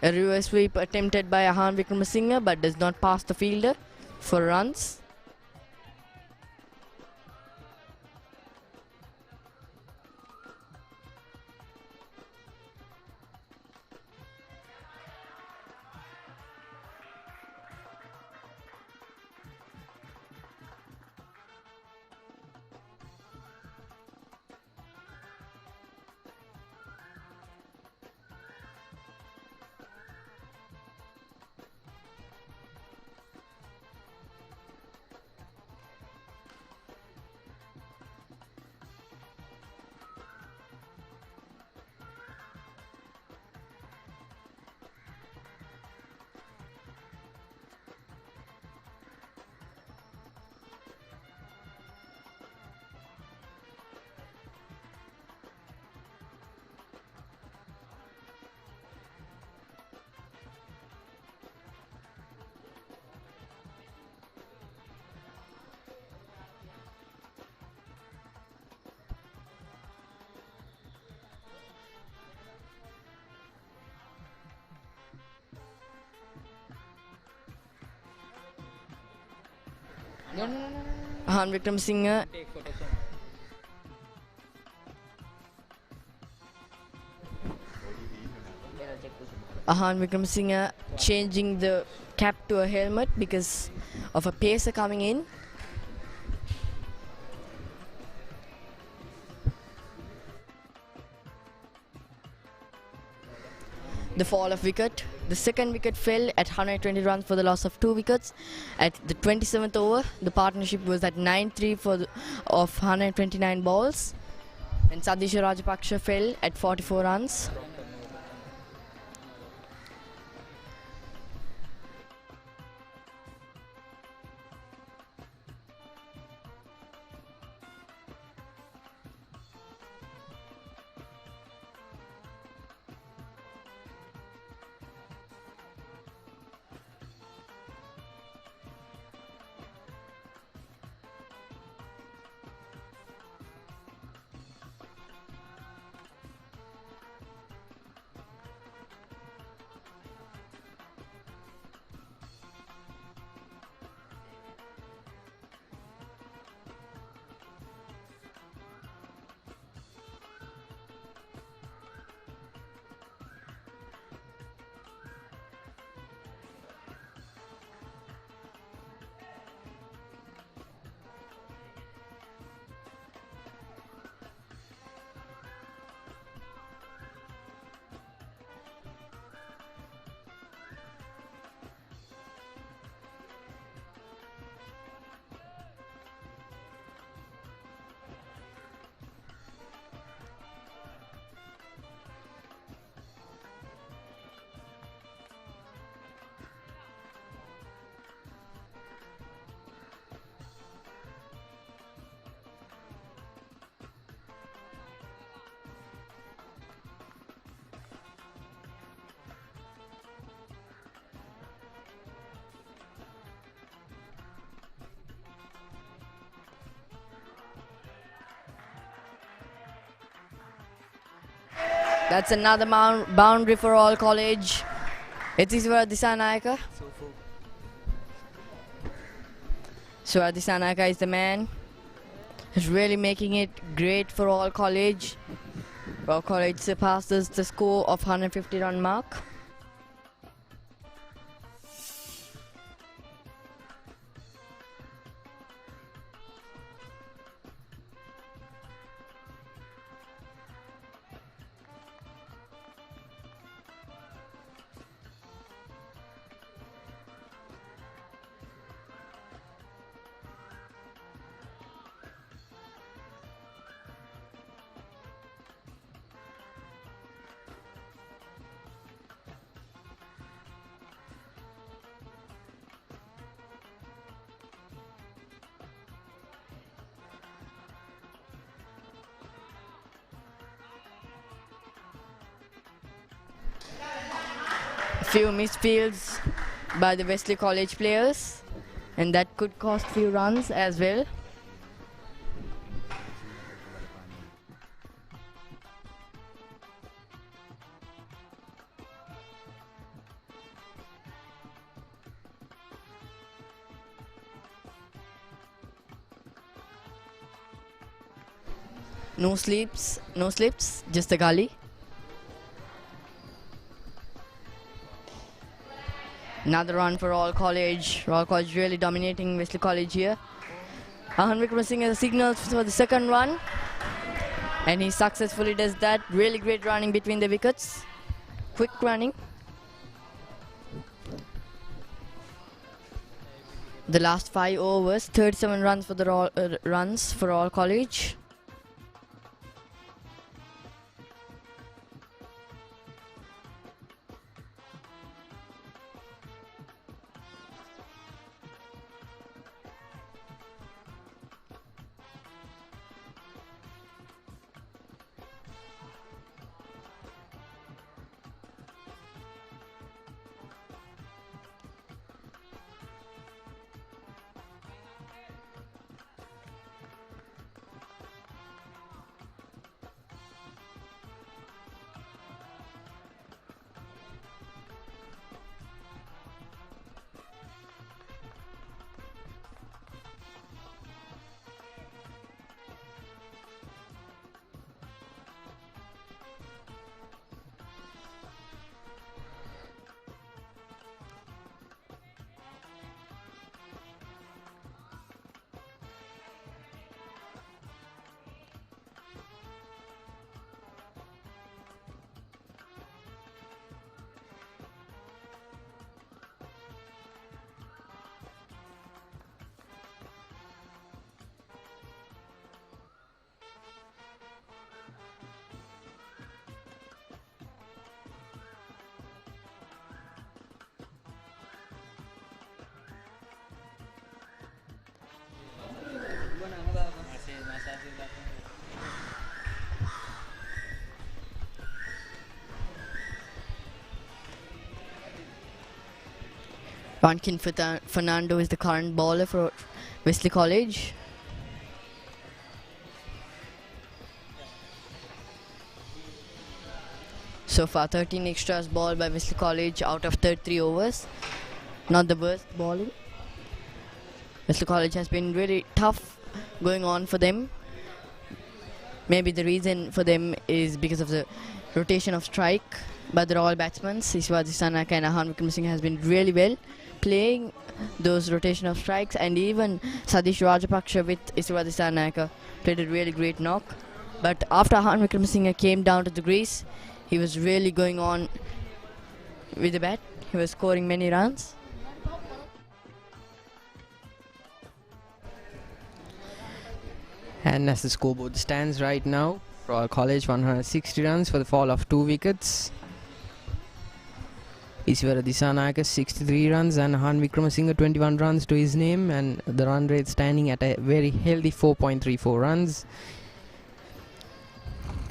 A reverse sweep attempted by Ahaan Wickramasinghe but does not pass the fielder for runs. Ahaan Wickramasinghe changing the cap to a helmet because of a pacer coming in. The fall of wicket. The second wicket fell at 120 runs for the loss of 2 wickets. At the 27th over, the partnership was at 9-3 of 129 balls. And Sadisha Rajapaksha fell at 44 runs. That's another boundary for all college. Etiswara Disanayaka. Swara Disanayaka is the man. He's really making it great for all college. All college surpasses the score of 150 run mark. Few misfields by the Wesley College players, and that could cost few runs as well. No sleeps, just the gully. Another run for Royal College. Royal College really dominating Wesley College here. Aavin Abeydeera signals for the second run. And he successfully does that. Really great running between the wickets. Quick running. The last 5 overs, 37 runs for the Royal College. Rankin Fernando is the current bowler for Wesley College. So far 13 extras bowled by Wesley College out of 33 overs. Not the worst bowling. Wesley College has been really tough going on for them. Maybe the reason for them is because of the rotation of strike by the Royal batsmen. Sivaji Sanaka and Aavin Abeydeera has been really well playing those rotation of strikes, and even Sadish Rajapaksha with Sivaji Sanaka played a really great knock. But after Aavin Abeydeera came down to the crease, he was really going on with the bat. He was scoring many runs. And as the scoreboard stands right now, Royal College 160 runs for the fall of 2 wickets. Iswara Disanayake 63 runs and Aavin Abeydeera 21 runs to his name, and the run rate standing at a very healthy 4.34 runs.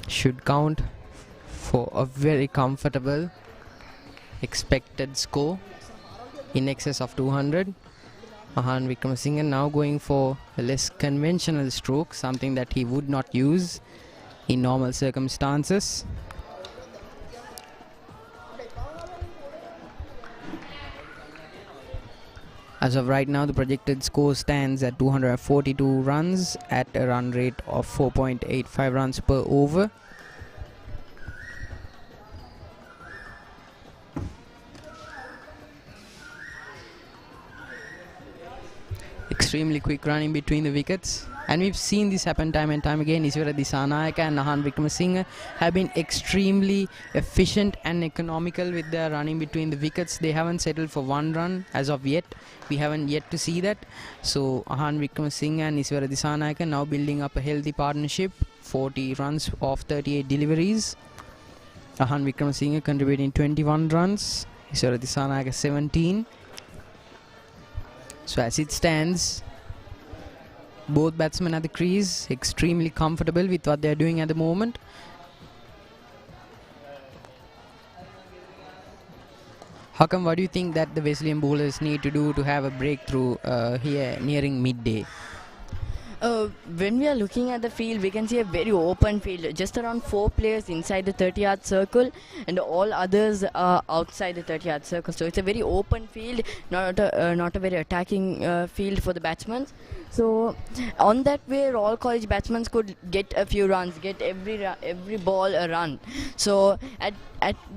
Should count for a very comfortable expected score in excess of 200. Aavin Abeydeera now going for a less conventional stroke, something that he would not use in normal circumstances. As of right now, the projected score stands at 242 runs at a run rate of 4.85 runs per over. Extremely quick running between the wickets, and we've seen this happen time and time again. Iswara Disanayake and Aavin Abeydeera have been extremely efficient and economical with their running between the wickets. They haven't settled for 1 run as of yet. We haven't yet to see that. So Aavin Abeydeera and Iswara Disanayake now building up a healthy partnership. 40 runs off 38 deliveries. Aavin Abeydeera contributing 21 runs. Iswara Disanayake 17. So as it stands, both batsmen at the crease, extremely comfortable with what they are doing at the moment. How come, what do you think that the Wesleyan bowlers need to do to have a breakthrough here nearing midday? When we are looking at the field, we can see a very open field. Just around 4 players inside the 30-yard circle, and all others are outside the 30-yard circle. So it's a very open field, not a very attacking field for the batsmen. So on that way, all college batsmen could get a few runs, get every ball a run. So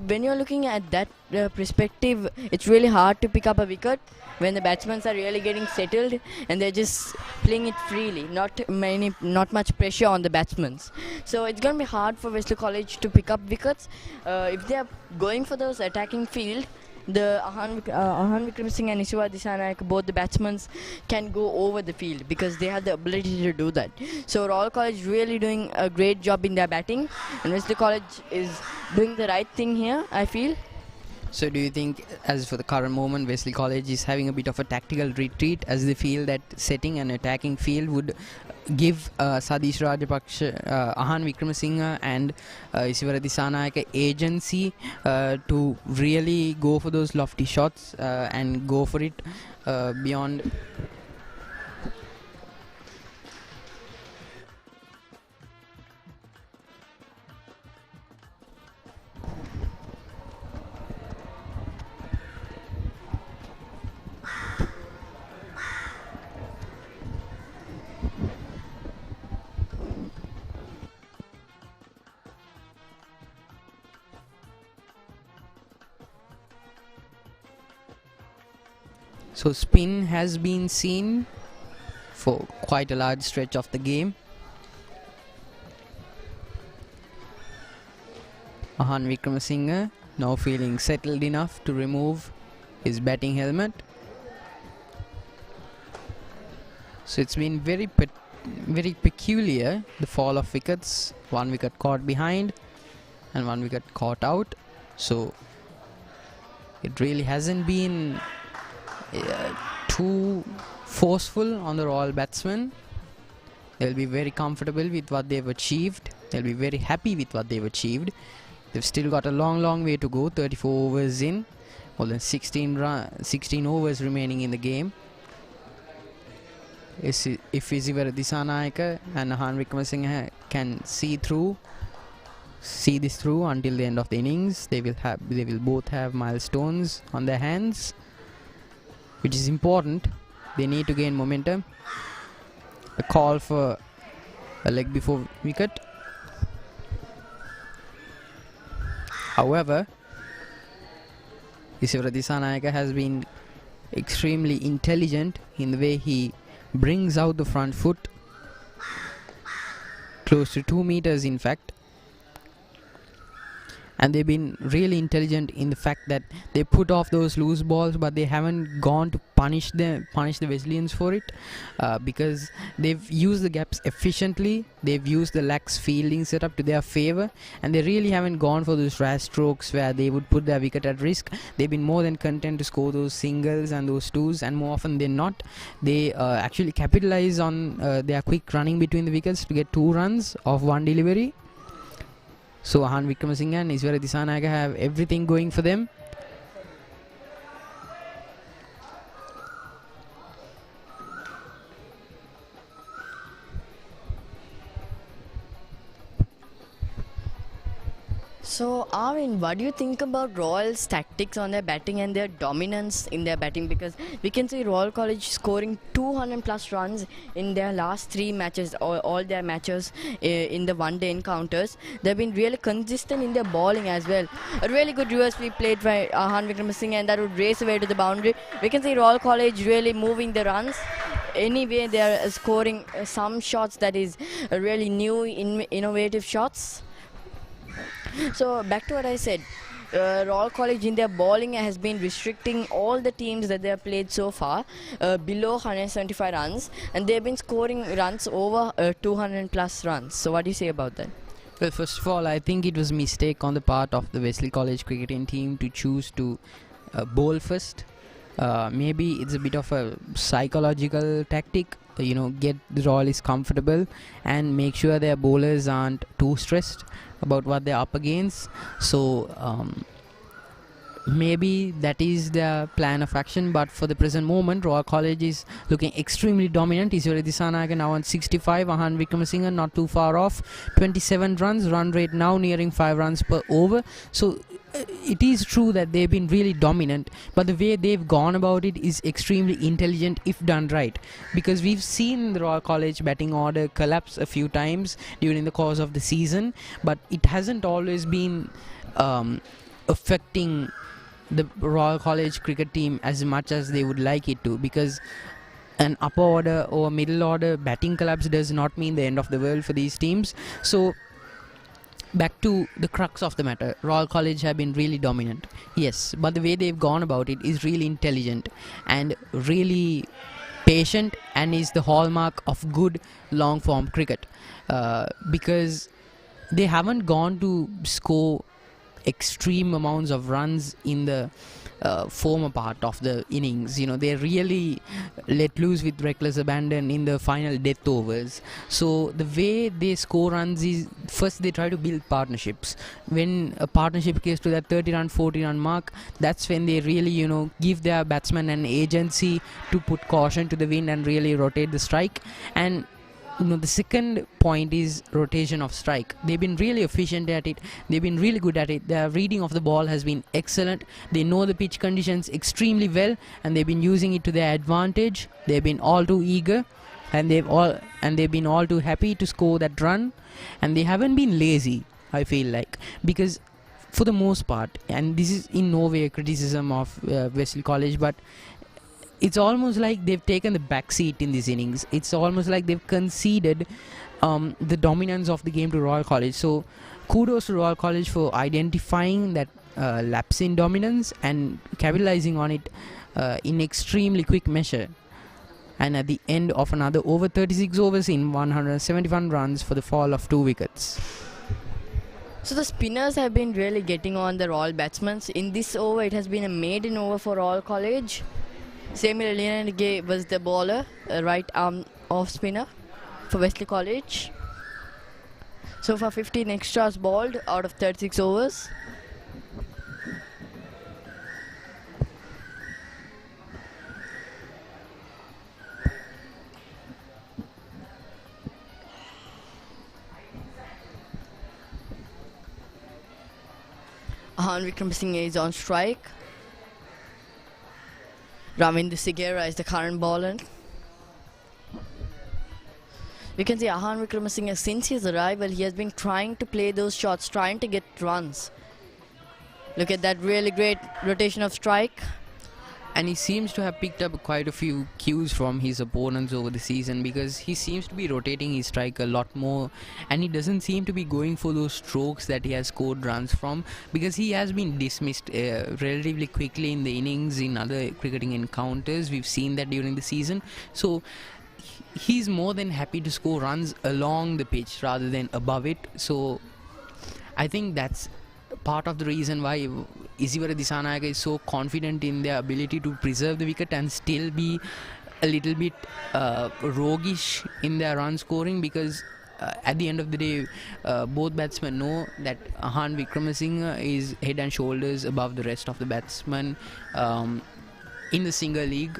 when you're looking at that perspective, it's really hard to pick up a wicket when the batsmen are really getting settled and they're just playing it freely, not much pressure on the batsmen. So it's going to be hard for Wesley College to pick up wickets. If they are going for those attacking field, the Aavin Abeydeera and Ishiwara Dissanayake, both the batsmen can go over the field because they have the ability to do that. So Royal College really doing a great job in their batting, and Wesley College is doing the right thing here, I feel. So do you think, as for the current moment, Wesley College is having a bit of a tactical retreat, as they feel that setting an attacking field would give Sadish Rajapaksa, Ahan Wickramasinghe and Ishiwara Dissanayake agency to really go for those lofty shots and go for it beyond? So spin has been seen for quite a large stretch of the game. Ahan Wickramasinghe now feeling settled enough to remove his batting helmet. So it's been very peculiar, the fall of wickets. 1 wicket caught behind and 1 wicket caught out. So it really hasn't been too forceful on the Royal batsmen. They'll be very comfortable with what they've achieved. They'll be very happy with what they've achieved. They've still got a long way to go. 34 overs in, more than 16 overs remaining in the game. If Ishiwara Dissanayake and Ahan Wickramasinghe can see this through until the end of the innings, they will both have milestones on their hands, which is important. They need to gain momentum. A call for a leg before wicket. However, Ishiwara Dissanayake has been extremely intelligent in the way he brings out the front foot, close to 2 meters in fact. And they've been really intelligent in the fact that they put off those loose balls, but they haven't gone to punish the Wesleyans for it, because they've used the gaps efficiently. They've used the lax fielding setup to their favour, and they really haven't gone for those rash strokes where they would put their wicket at risk. They've been more than content to score those singles and those twos, and more often than not, they actually capitalise on their quick running between the wickets to get 2 runs off 1 delivery. So Ahan Wickramasinghe and Ishiwara Dissanayake have everything going for them. So Aavin, what do you think about Royal's tactics on their batting and their dominance in their batting? Because we can see Royal College scoring 200 plus runs in their last 3 matches, or all their matches in the one-day encounters. They've been really consistent in their bowling as well. A really good reverse sweep played by Ahan Wickramasinghe, and that would race away to the boundary. We can see Royal College really moving the runs. Anyway, they are scoring some shots that is really new, innovative shots. So back to what I said, Royal College in their bowling has been restricting all the teams that they have played so far below 175 runs, and they've been scoring runs over 200 plus runs. So what do you say about that? Well, first of all, I think it was a mistake on the part of the Wesley College cricketing team to choose to bowl first. Maybe it's a bit of a psychological tactic, get the Royalists comfortable and make sure their bowlers aren't too stressed about what they're up against. So maybe that is the plan of action, but for the present moment Royal College is looking extremely dominant. Isivara Dissanayake now on 65, Ahan Wickramasinghe not too far off, 27 runs, run rate now nearing 5 runs per over. So it is true that they've been really dominant, but the way they've gone about it is extremely intelligent if done right, because we've seen the Royal College batting order collapse a few times during the course of the season, but it hasn't always been affecting the Royal College cricket team as much as they would like it to, because an upper order or middle order batting collapse does not mean the end of the world for these teams. So back to the crux of the matter, Royal College have been really dominant, yes, but the way they've gone about it is really intelligent and really patient, and is the hallmark of good long form cricket, because they haven't gone to score extreme amounts of runs in the former part of the innings. You know, they really let loose with reckless abandon in the final death overs. So the way they score runs is, first they try to build partnerships. When a partnership gets to that 30 run 40 run mark, that's when they really, you know, give their batsmen an agency to put caution to the wind and really rotate the strike. And you know, the second point is rotation of strike. They've been really efficient at it. They've been really good at it. Their reading of the ball has been excellent. They know the pitch conditions extremely well, and they've been using it to their advantage. They've been all too eager, and they've been all too happy to score that run, and they haven't been lazy, I feel like, because for the most part, and this is in no way a criticism of Wesley College, but it's almost like they've taken the back seat in these innings. It's almost like they've conceded the dominance of the game to Royal College. So kudos to Royal College for identifying that lapse in dominance and capitalizing on it in extremely quick measure. And at the end of another over 36 overs in 171 runs for the fall of 2 wickets. So the spinners have been really getting on the Royal batsmen. In this over, it has been a maiden over for Royal College. Sithum Liyanage was the bowler, right arm off spinner for Wesley College. So far 15 extras bowled out of 36 overs. Aavin Abeydeera is on strike. Ravinder Sigera is the current bowler. We can see Aavin Abeydeera, since his arrival, he has been trying to play those shots, trying to get runs. Look at that really great rotation of strike. And he seems to have picked up quite a few cues from his opponents over the season, because he seems to be rotating his strike a lot more, and he doesn't seem to be going for those strokes that he has scored runs from, because he has been dismissed relatively quickly in the innings in other cricketing encounters. We've seen that during the season. So he's more than happy to score runs along the pitch rather than above it. So I think that's part of the reason why Isivara Dissanayake is so confident in their ability to preserve the wicket and still be a little bit roguish in their run scoring, because at the end of the day, both batsmen know that Aavin Abeydeera is head and shoulders above the rest of the batsmen in the single league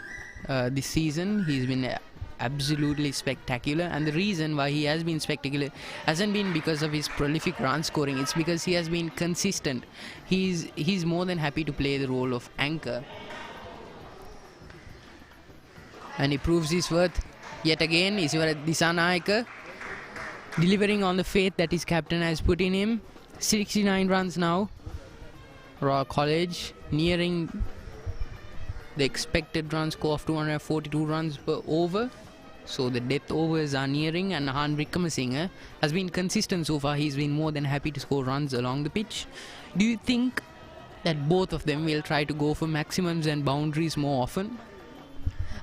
this season. He's been absolutely spectacular, and the reason why he has been spectacular hasn't been because of his prolific run scoring. It's because he has been consistent. He's more than happy to play the role of anchor, and he proves his worth yet again. Isivara Dissanayake delivering on the faith that his captain has put in him. 69 runs now. Royal College nearing the expected run score of 242 runs per over. So the death overs are nearing, and Aavin Abeydeera has been consistent so far. He's been more than happy to score runs along the pitch. Do you think that both of them will try to go for maximums and boundaries more often?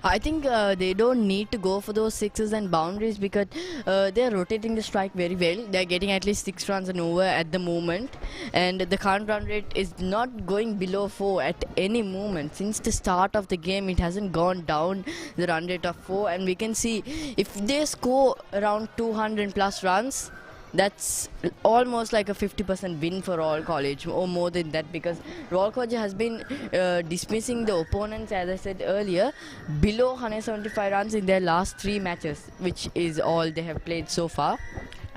I think they don't need to go for those sixes and boundaries, because they're rotating the strike very well. They're getting at least 6 runs an over at the moment, and the current run rate is not going below 4 at any moment. Since the start of the game, it hasn't gone down, the run rate of 4, and we can see if they score around 200 plus runs, that's almost like a 50% win for Royal College, or more than that, because Royal College has been dismissing the opponents, as I said earlier, below 175 runs in their last 3 matches, which is all they have played so far.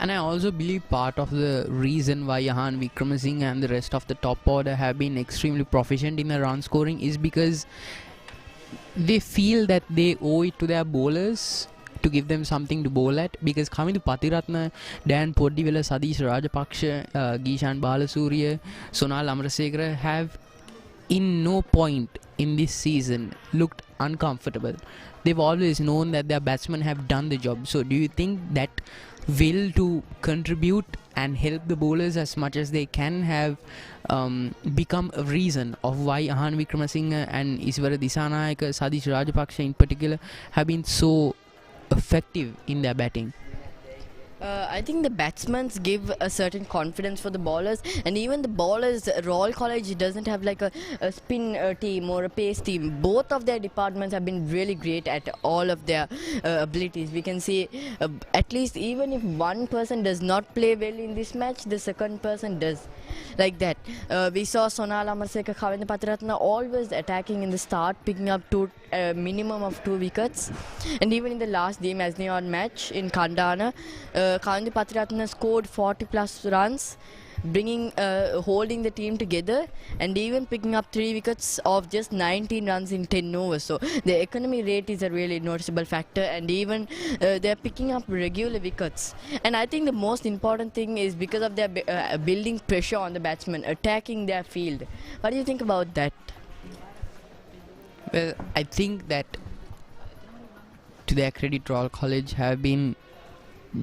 And I also believe part of the reason why Aavin Vikramasinghe and the rest of the top order have been extremely proficient in the run scoring is because they feel that they owe it to their bowlers to give them something to bowl at, because Umindu Katugampala, Dan Poddiwala, Sadish Rajapaksha, Gishan Balasuriya, Sonal Amarasekara have in no point in this season looked uncomfortable. They've always known that their batsmen have done the job. So do you think that will to contribute and help the bowlers as much as they can have become a reason of why Aavin Vikramasinghe and Iswara Disanayaka, Sadish Rajapaksha in particular, have been so effective in their batting? I think the batsmen give a certain confidence for the bowlers, and even the bowlers, Royal College doesn't have like a spin team or a pace team. Both of their departments have been really great at all of their abilities. We can see at least even if one person does not play well in this match, the second person does. Like that. We saw Sonal Amarasekara, Kavinda Patiratna always attacking in the start, picking up minimum of 2 wickets. And even in the last game, as the odd match in Kandana, Kavinda Patiratna scored 40 plus runs, holding the team together, and even picking up 3 wickets of just 19 runs in 10 overs. So the economy rate is a really noticeable factor, and even they're picking up regular wickets. And I think the most important thing is because of their building pressure on the batsmen, attacking their field. What do you think about that? Well, I think that to their credit, Royal College have been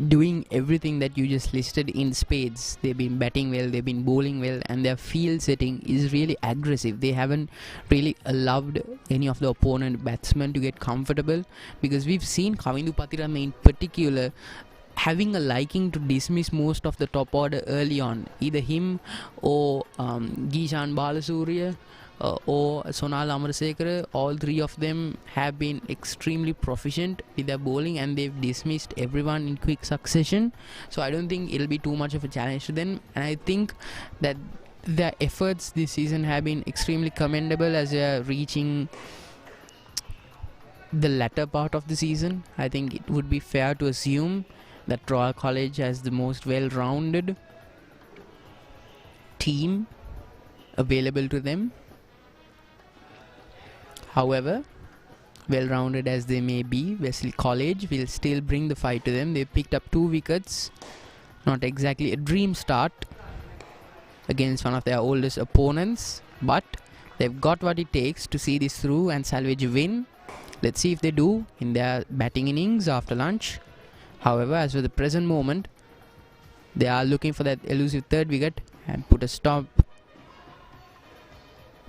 doing everything that you just listed in spades. They've been batting well, they've been bowling well, and their field setting is really aggressive. They haven't really allowed any of the opponent batsmen to get comfortable, because we've seen Umindu Katugampala in particular having a liking to dismiss most of the top order early on. Either him or Gishan Balasuriya or Sonal Amarasekara, all 3 of them have been extremely proficient with their bowling, and they've dismissed everyone in quick succession. So I don't think it'll be too much of a challenge to them, and I think that their efforts this season have been extremely commendable as they are reaching the latter part of the season. I think it would be fair to assume that Royal College has the most well-rounded team available to them. However, well-rounded as they may be, Wesley College will still bring the fight to them. They picked up 2 wickets, not exactly a dream start against one of their oldest opponents, but they've got what it takes to see this through and salvage a win. Let's see if they do in their batting innings after lunch. However, as for the present moment, they are looking for that elusive 3rd wicket and put a stop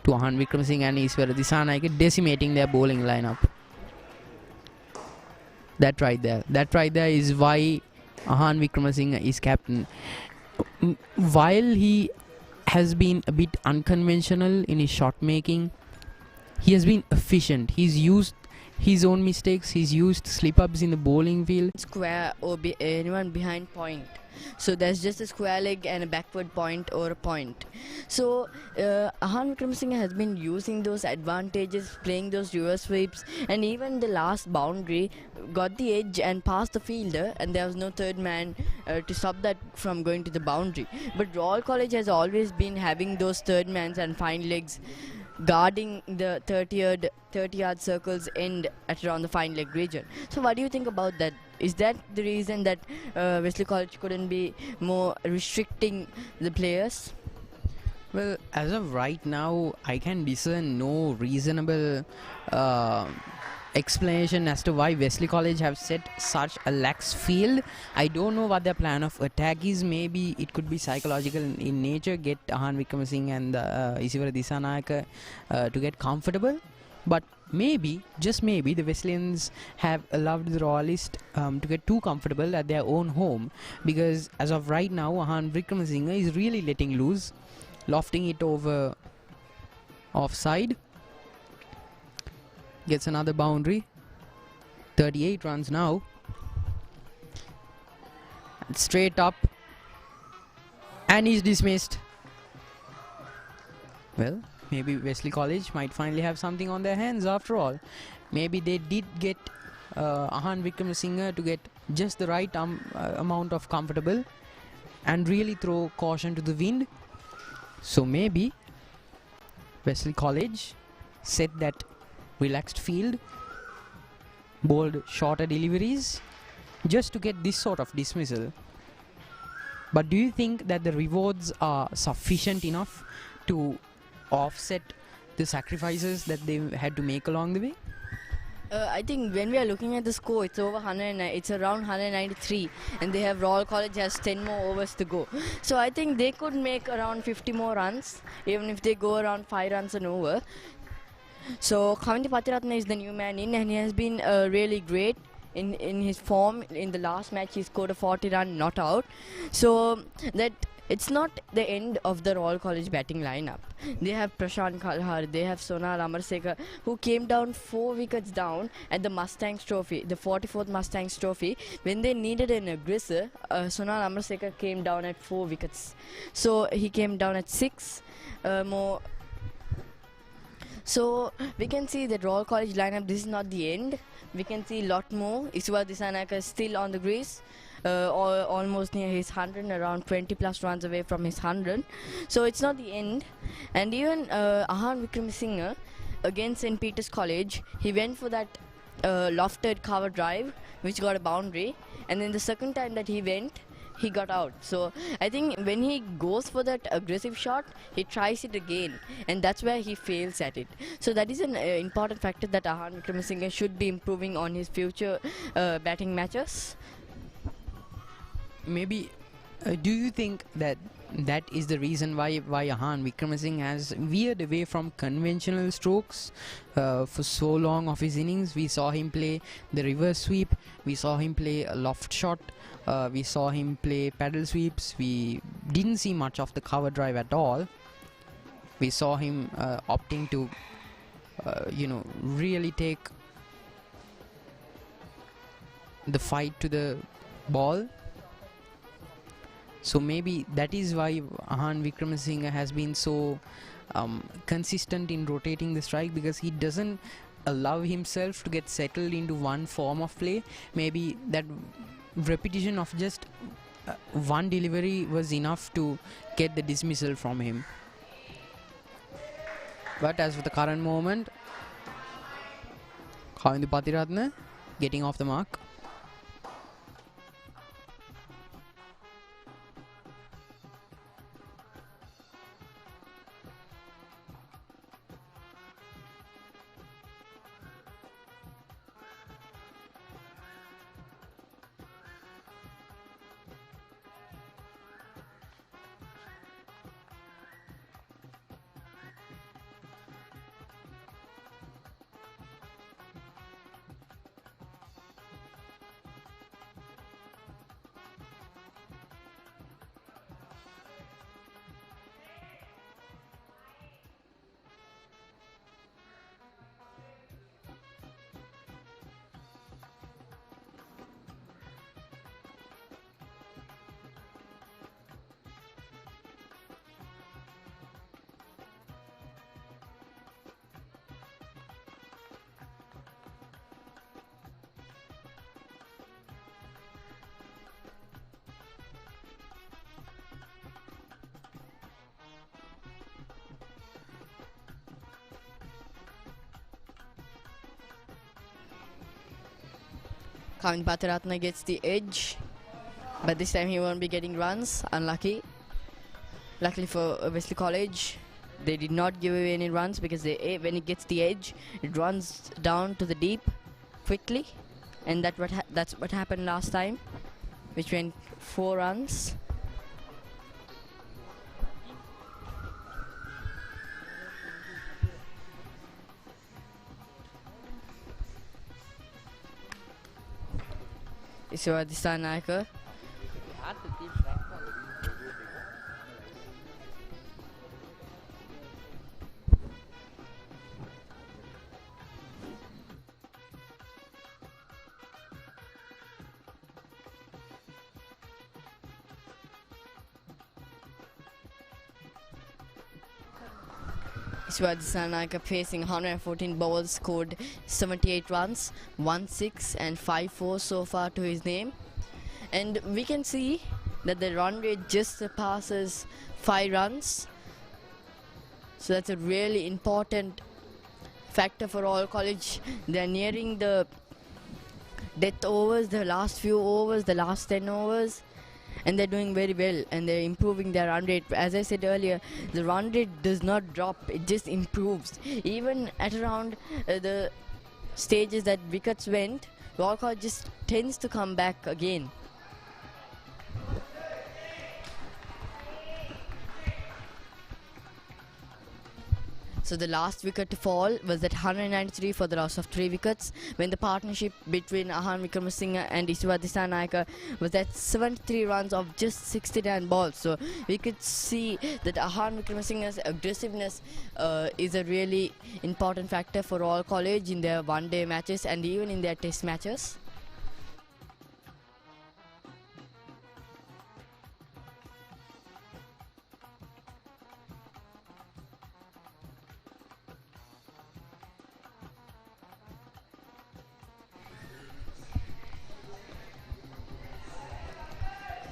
to Aavin Vikramasinghe and Iswara Disanayaka, decimating their bowling lineup. That right there is why Aavin Vikramasinghe is captain. While he has been a bit unconventional in his shot making, he has been efficient. He's used his own mistakes, he's used slip-ups in the bowling field. Square or anyone behind point. So there's just a square leg and a backward point or a point. So Aavin Vikramasinghe has been using those advantages, playing those reverse sweeps, and even the last boundary got the edge and passed the fielder, and there was no third man to stop that from going to the boundary. But Royal College has always been having those third mans and fine legs guarding the 30-yard circles end at around the fine leg region. So what do you think about that? Is that the reason that Wesley College couldn't be more restricting the players? Well, as of right now, I can discern no reasonable explanation as to why Wesley College have set such a lax field. I don't know what their plan of attack is. Maybe it could be psychological in nature, get Aavin Vikramasinghe and Iswara Disanayaka to get comfortable. But maybe, just maybe, the Wesleyans have allowed the Royalists to get too comfortable at their own home, because as of right now, Aavin Vikramasinghe is really letting loose, lofting it over offside. Gets another boundary. 38 runs now. And straight up And he's dismissed. Well, maybe Wesley College might finally have something on their hands after all. Maybe they did get Aavin Vikramasinghe to get just the right amount of comfortable and really throw caution to the wind. So maybe Wesley College set that relaxed field, bowled shorter deliveries just to get this sort of dismissal. But do you think that the rewards are sufficient enough to offset the sacrifices that they had to make along the way? I think when we are looking at the score, it's over 100. It's around 193, and they have Royal College has 10 more overs to go. So I think they could make around 50 more runs, even if they go around 5 runs and over. So Aavin Katipearachchi is the new man in, and he has been really great in his form. In the last match, he scored a 40-run not out. So that it's not the end of the Royal College batting lineup. They have Prashant Kalhar, they have Sonal Amarsekar, who came down 4 wickets down at the Mustangs Trophy, the 44th Mustangs Trophy. When they needed an aggressor, Sonal Amarsekar came down at 4 wickets. So he came down at 6 more. So we can see that Royal College lineup, this is not the end. We can see a lot more. Isuwa Disanayake is still on the crease. Almost near his 100, around 20 plus runs away from his 100. So it's not the end. And even Aavin Vikramasinghe against St. Peter's College, he went for that lofted cover drive, which got a boundary. And then the second time that he went, he got out. So I think when he goes for that aggressive shot, he tries it again, and that's where he fails at it. So that is an important factor that Aavin Vikramasinghe should be improving on his future batting matches. Maybe, do you think that that is the reason why Aavin Vikramasinghe has veered away from conventional strokes for so long of his innings? We saw him play the reverse sweep, we saw him play a loft shot, we saw him play paddle sweeps. We didn't see much of the cover drive at all. We saw him opting to really take the fight to the ball. So maybe that is why Aavin Vikramasinghe has been so consistent in rotating the strike, because he doesn't allow himself to get settled into one form of play. Maybe that repetition of just one delivery was enough to get the dismissal from him. But as for the current moment, Aavin Katipearachchi getting off the mark. Aavin Katipearachchi gets the edge, but this time he won't be getting runs. Unlucky. Luckily for Wesley College, they did not give away any runs, because when it gets the edge, it runs down to the deep quickly, and that's what happened last time, which went 4 runs. Isuwa Disanayake. Iswar Disanayake facing 114 balls, scored 78 runs, 1-6 and 5-4 so far to his name. And we can see that the run rate just surpasses 5 runs. So that's a really important factor for all college. They're nearing the death overs, the last few overs, the last 10 overs. And they're doing very well and they're improving their run rate. As I said earlier, the run rate does not drop, it just improves. Even at around the stages that wickets went, Royal College just tends to come back again. So the last wicket to fall was at 193 for the loss of 3 wickets, when the partnership between Ahan Wickramasinghe and Iswar Disanayake was at 73 runs of just 69 balls. So we could see that Ahan Wickramasinghe's aggressiveness is a really important factor for all college in their one-day matches and even in their test matches.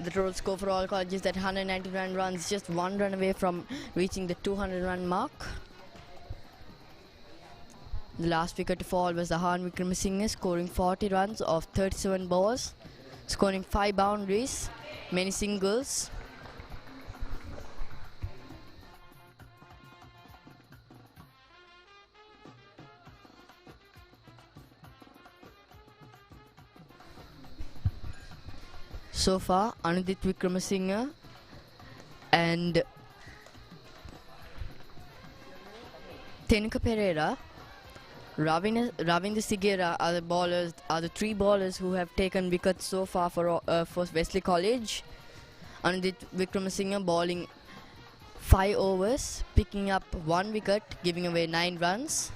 The total score for all colleges is at 199 runs, just 1 run away from reaching the 200 run mark. The last wicket to fall was Ahan Wickramasinghe, scoring 40 runs of 37 balls, scoring 5 boundaries, many singles. So far, Anudit Wickramasinghe and Tenuka Pereira, Ravindra Sigera are the 3 bowlers who have taken wickets so far for Wesley College. Anudit Wickramasinghe bowling 5 overs, picking up 1 wicket, giving away 9 runs.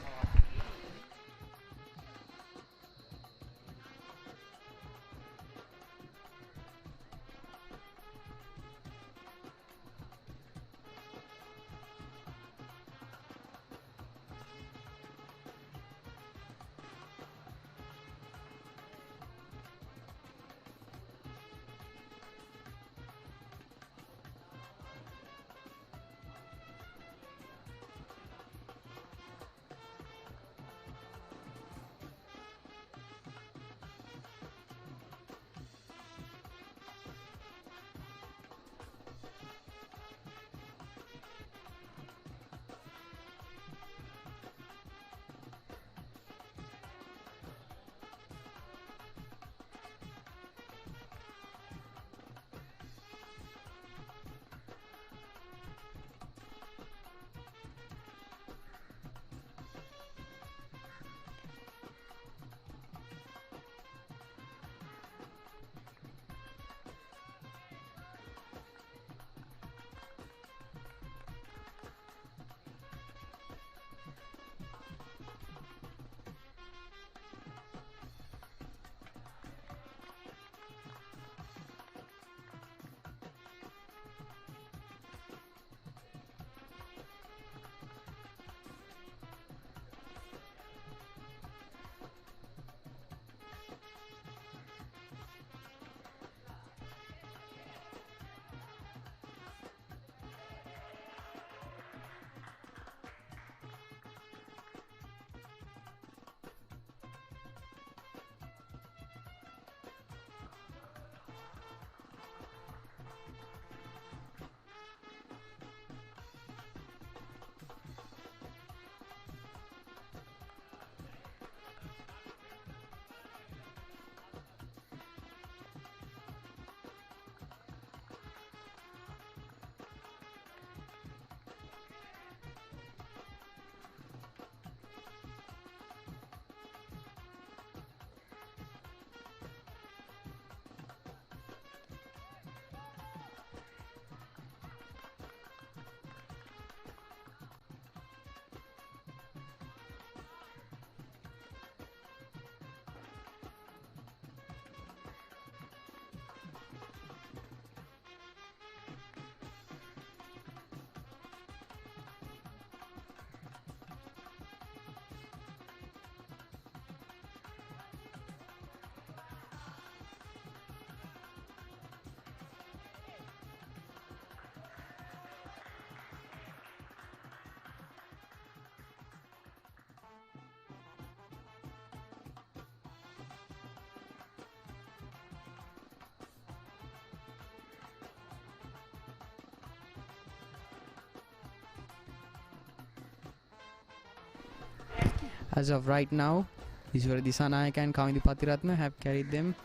As of right now, Iswara Disanayaka and Kamindu Patiratna have carried them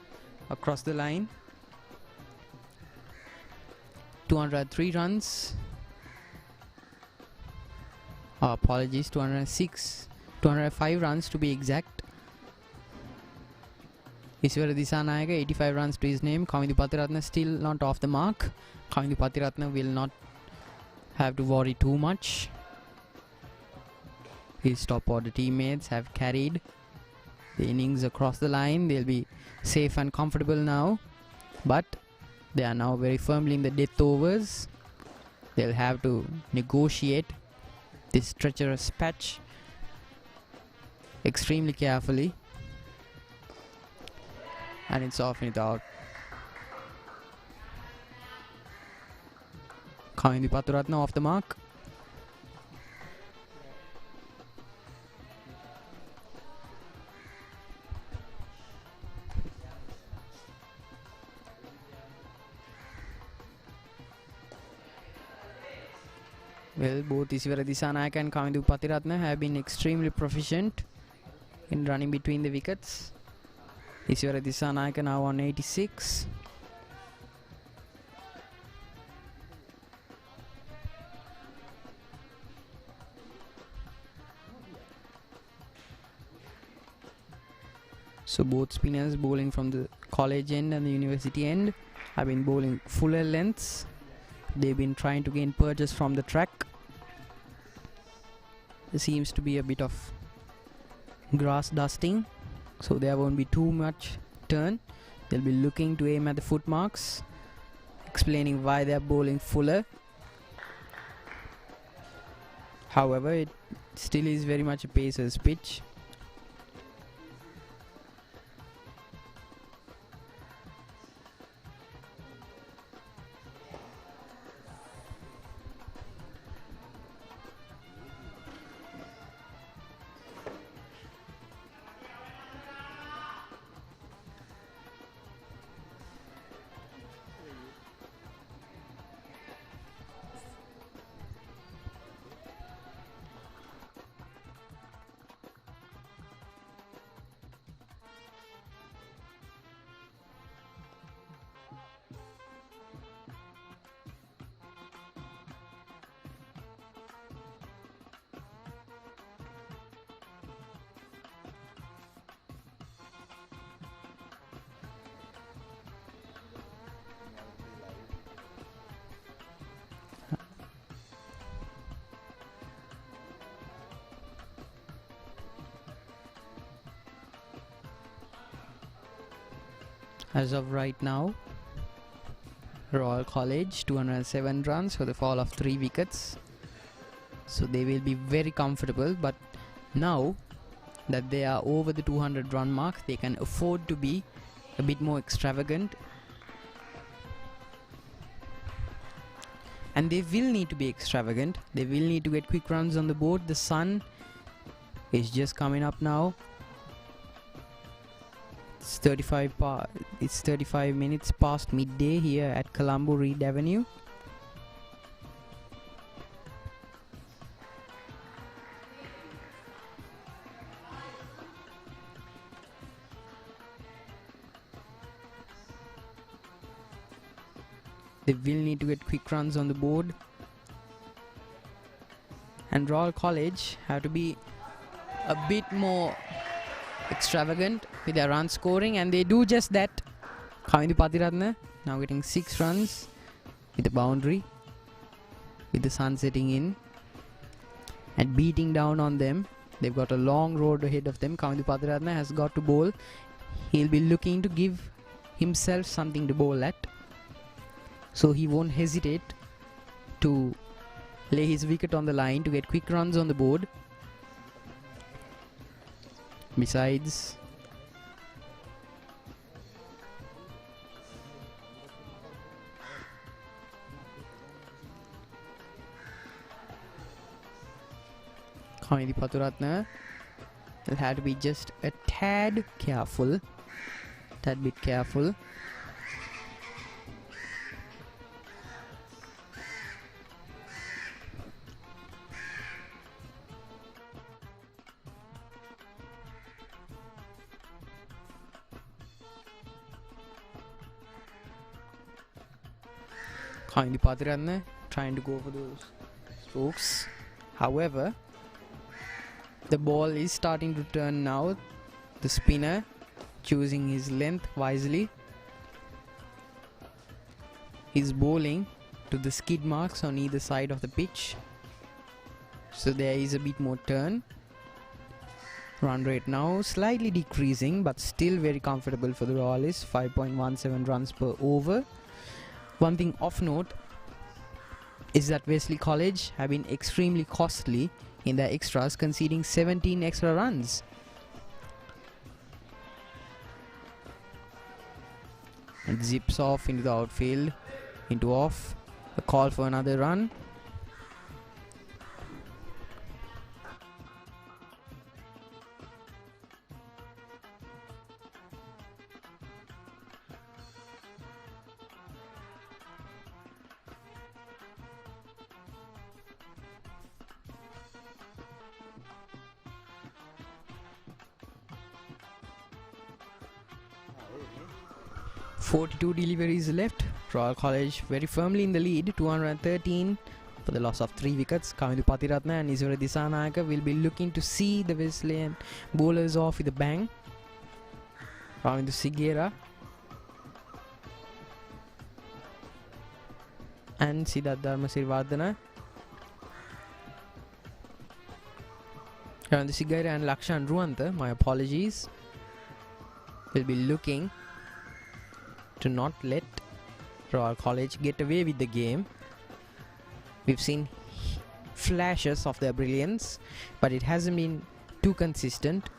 across the line. 203 runs. Apologies, 205 runs to be exact. Iswara Disanayaka, 85 runs to his name. Kamindu Patiratna still not off the mark. Kamindu Patiratna will not have to worry too much. His top order teammates have carried the innings across the line. They'll be safe and comfortable now, but they are now very firmly in the death overs. They'll have to negotiate this treacherous patch extremely carefully. And it's off and it's out. Kamindu Patiratna off the mark. Well, both Iswara Disanayaka and Kamindu Patiratna have been extremely proficient in running between the wickets. Iswara Disanayaka now on 86. So both spinners bowling from the college end and the university end have been bowling fuller lengths. They've been trying to gain perches from the track. There seems to be a bit of grass dusting, so there won't be too much turn. They'll be looking to aim at the foot marks, explaining why they're bowling fuller. However, it still is very much a pacer's pitch. As of right now, Royal College 207 runs for the fall of 3 wickets. So they will be very comfortable, but now that they are over the 200 run mark, they can afford to be a bit more extravagant. And they will need to be extravagant. They will need to get quick runs on the board. The sun is just coming up now. It's 35 minutes past midday here at Colombo Reed Avenue. They will need to get quick runs on the board. And Royal College have to be a bit more extravagant with their run scoring, and they do just that. Kamindu Patiratna now getting 6 runs with a boundary, with the sun setting in and beating down on them. They've got a long road ahead of them. Kamindu Patiratna has got to bowl. He'll be looking to give himself something to bowl at, so he won't hesitate to lay his wicket on the line to get quick runs on the board. Besides, Kamindu Patiratna will have to be just a tad bit careful. Kamindhu Katipearachchi trying to go for those strokes. However, the ball is starting to turn now. The spinner choosing his length wisely. He's bowling to the skid marks on either side of the pitch, so there is a bit more turn. Run rate now slightly decreasing, but still very comfortable for the Royalists. 5.17 runs per over. One thing of note is that Wesley College have been extremely costly in their extras, conceding 17 extra runs. And zips off into the outfield, into off. A call for another run. .42 deliveries left. Royal College very firmly in the lead, 213 for the loss of 3 wickets. Kamindhu Katipearachchi and Iswara Disanayaka will be looking to see the Wesleyan bowlers off with a bang. Ravindra Sigera and Siddharth Dharmasirivardhana. Ravindra Sigera and Lakshan Ruwanta, my apologies, will be looking to not let Royal College get away with the game. We've seen flashes of their brilliance, but it hasn't been too consistent.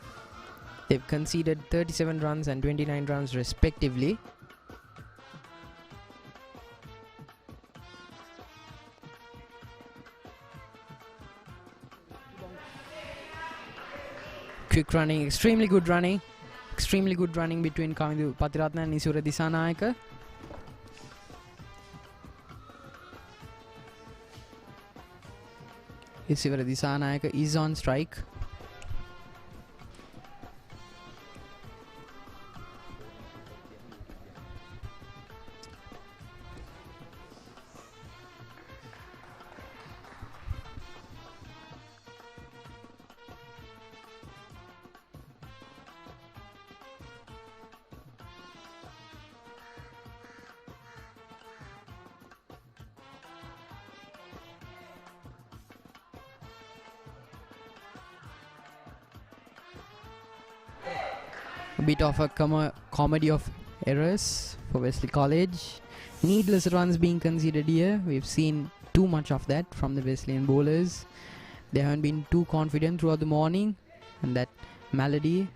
They've conceded 37 runs and 29 runs respectively. Quick running, extremely good running between Kamindhu Katipearachchi and Iswara Disanayaka. Iswara Disanayaka is on strike. A bit of a comedy of errors for Wesley College. Needless runs being conceded here. We've seen too much of that from the Wesleyan bowlers. They haven't been too confident throughout the morning, and that malady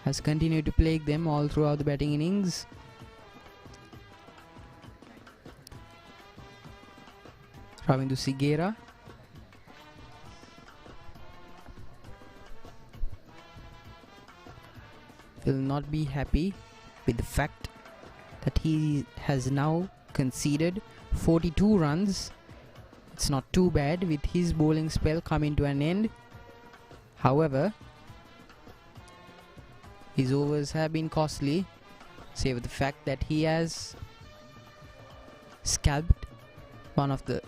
has continued to plague them all throughout the batting innings. Ravindra Sigera will not be happy with the fact that he has now conceded 42 runs. It's not too bad with his bowling spell coming to an end. However, his overs have been costly, save the fact that he has scalped one of the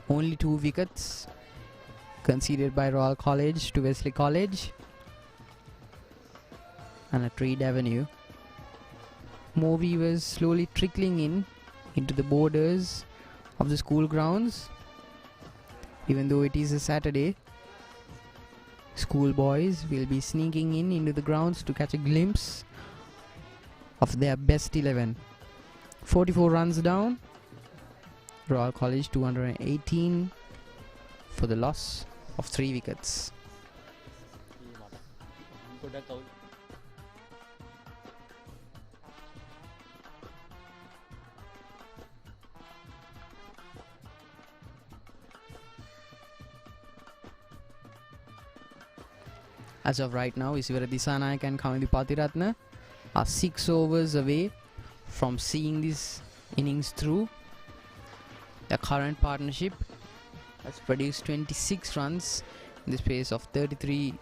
only 2 wickets conceded by Royal College to Wesley College. And at Reed Avenue, more viewers slowly trickling into the borders of the school grounds. Even though it is a Saturday, schoolboys will be sneaking into the grounds to catch a glimpse of their best 11. 44 runs down. Royal College 218 for the loss of 3 wickets. As of right now, Iswara Disanayaka and Kamindhu Katipearachchi are 6 overs away from seeing this innings through. The current partnership has produced 26 runs in the space of 33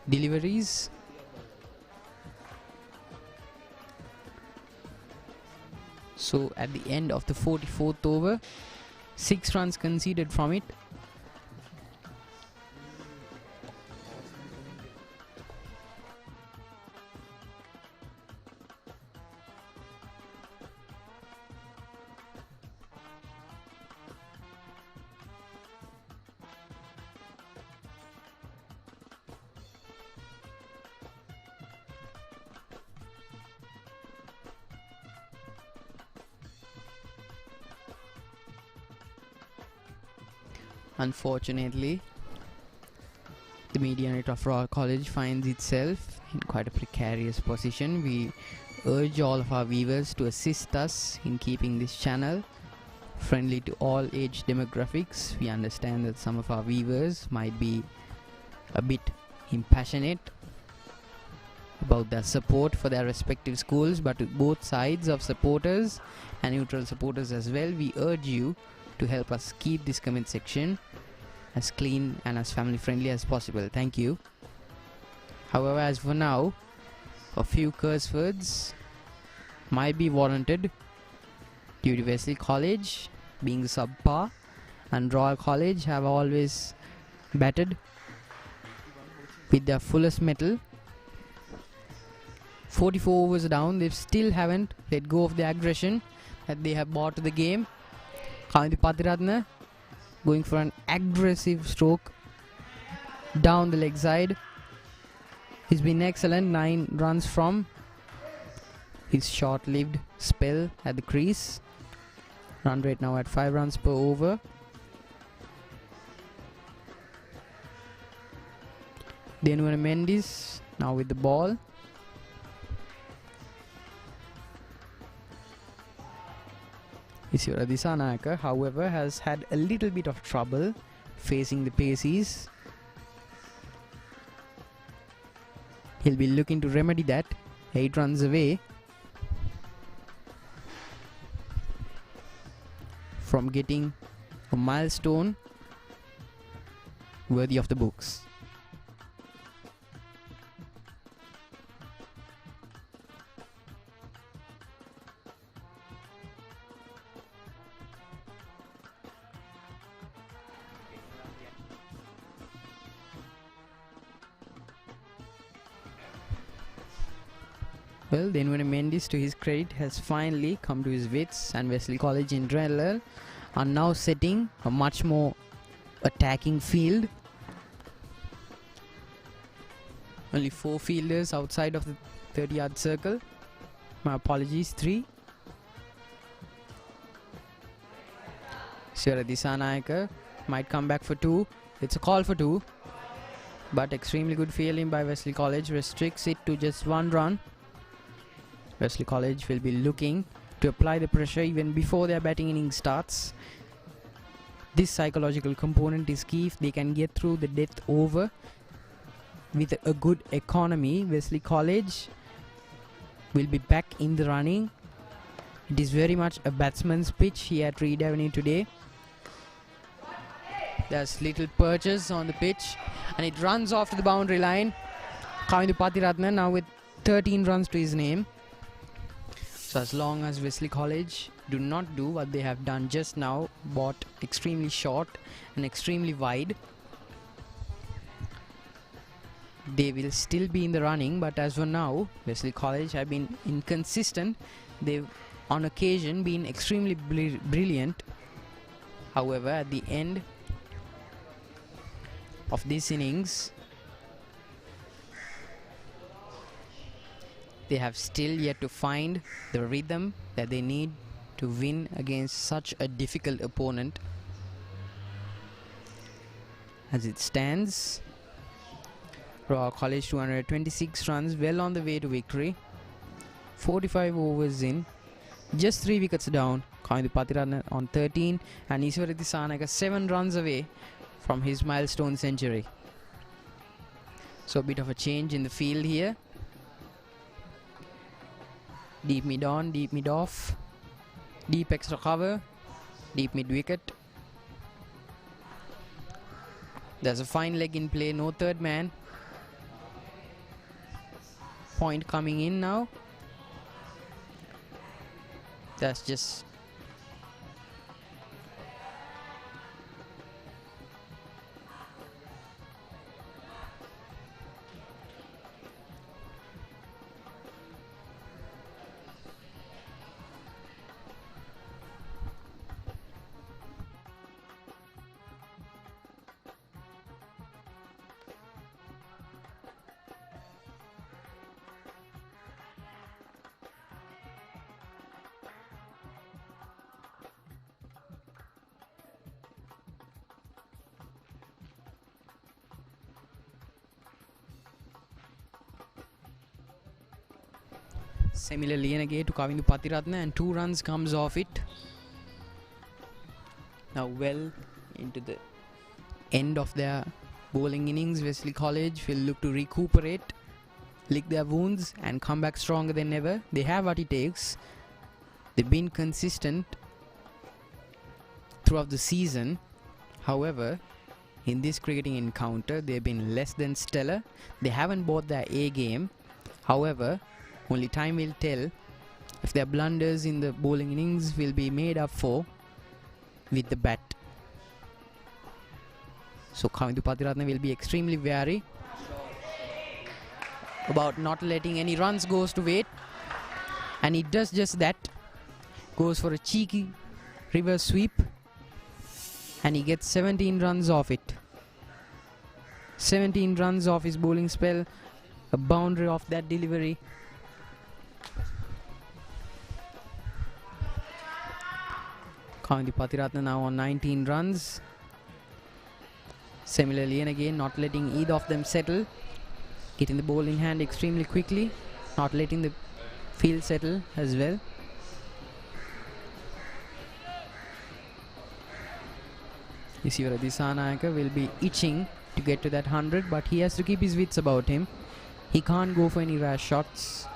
deliveries. So at the end of the 44th over, 6 runs conceded from it. Unfortunately, the media net of Royal College finds itself in quite a precarious position. We urge all of our viewers to assist us in keeping this channel friendly to all age demographics. We understand that some of our viewers might be a bit impassionate about their support for their respective schools, but to both sides of supporters and neutral supporters as well, we urge you to help us keep this comment section as clean and as family friendly as possible. Thank you. However, as for now, a few curse words might be warranted due to Wesley College being subpar and Royal College have always batted with their fullest mettle. 44 overs down, they still haven't let go of the aggression that they have brought to the game. Katipearachchi going for an aggressive stroke down the leg side. He's been excellent, 9 runs from his short-lived spell at the crease. Run rate now at 5 runs per over. Then Mendes now with the ball. Isivara Disanayake, however, has had a little bit of trouble facing the paces. He'll be looking to remedy that. 8 runs away from getting a milestone worthy of the books. Well, then when Mendes, to his credit, has finally come to his wits, and Wesley College in general are now setting a much more attacking field. Only 4 fielders outside of the 30-yard circle. My apologies, 3. Isivara Disanayake might come back for 2. It's a call for 2. But extremely good fielding by Wesley College restricts it to just 1 run. Wesley College will be looking to apply the pressure even before their batting inning starts. This psychological component is key. If they can get through the death over with a good economy, Wesley College will be back in the running. It is very much a batsman's pitch here at Reed Avenue today. There's little perches on the pitch and it runs off to the boundary line. Katipearachchi now with 13 runs to his name. So as long as Wesley College do not do what they have done just now, bought extremely short and extremely wide, they will still be in the running. But as for now, Wesley College have been inconsistent. They've on occasion been extremely brilliant. However, at the end of this innings, they have still yet to find the rhythm that they need to win against such a difficult opponent. As it stands, Royal College 226 runs, well on the way to victory. 45 overs in, just 3 wickets down. Katipearachchi on 13 and Isivara Disanayake 7 runs away from his milestone century. So a bit of a change in the field here. Deep mid on, deep mid off, deep extra cover, deep mid wicket. There's a fine leg in play, no third man. Point coming in now. That's just Similar Liyanage to Umindu Katugampala, and 2 runs comes off it. Now well into the end of their bowling innings, Wesley College will look to recuperate, lick their wounds and come back stronger than ever. They have what it takes. They've been consistent throughout the season. However, in this cricketing encounter, they've been less than stellar. They haven't bought their A game. However, only time will tell if their blunders in the bowling innings will be made up for with the bat. So Umindu Katugampala will be extremely wary about not letting any runs goes to wait, and he does just that. Goes for a cheeky reverse sweep and he gets 17 runs off it. 17 runs off his bowling spell, a boundary off that delivery. Umindu Katugampala now on 19 runs. Similarly, and again, not letting either of them settle. Getting the ball in hand extremely quickly. Not letting the field settle as well. Isivara Disanayaka will be itching to get to that 100, but he has to keep his wits about him. He can't go for any rash shots.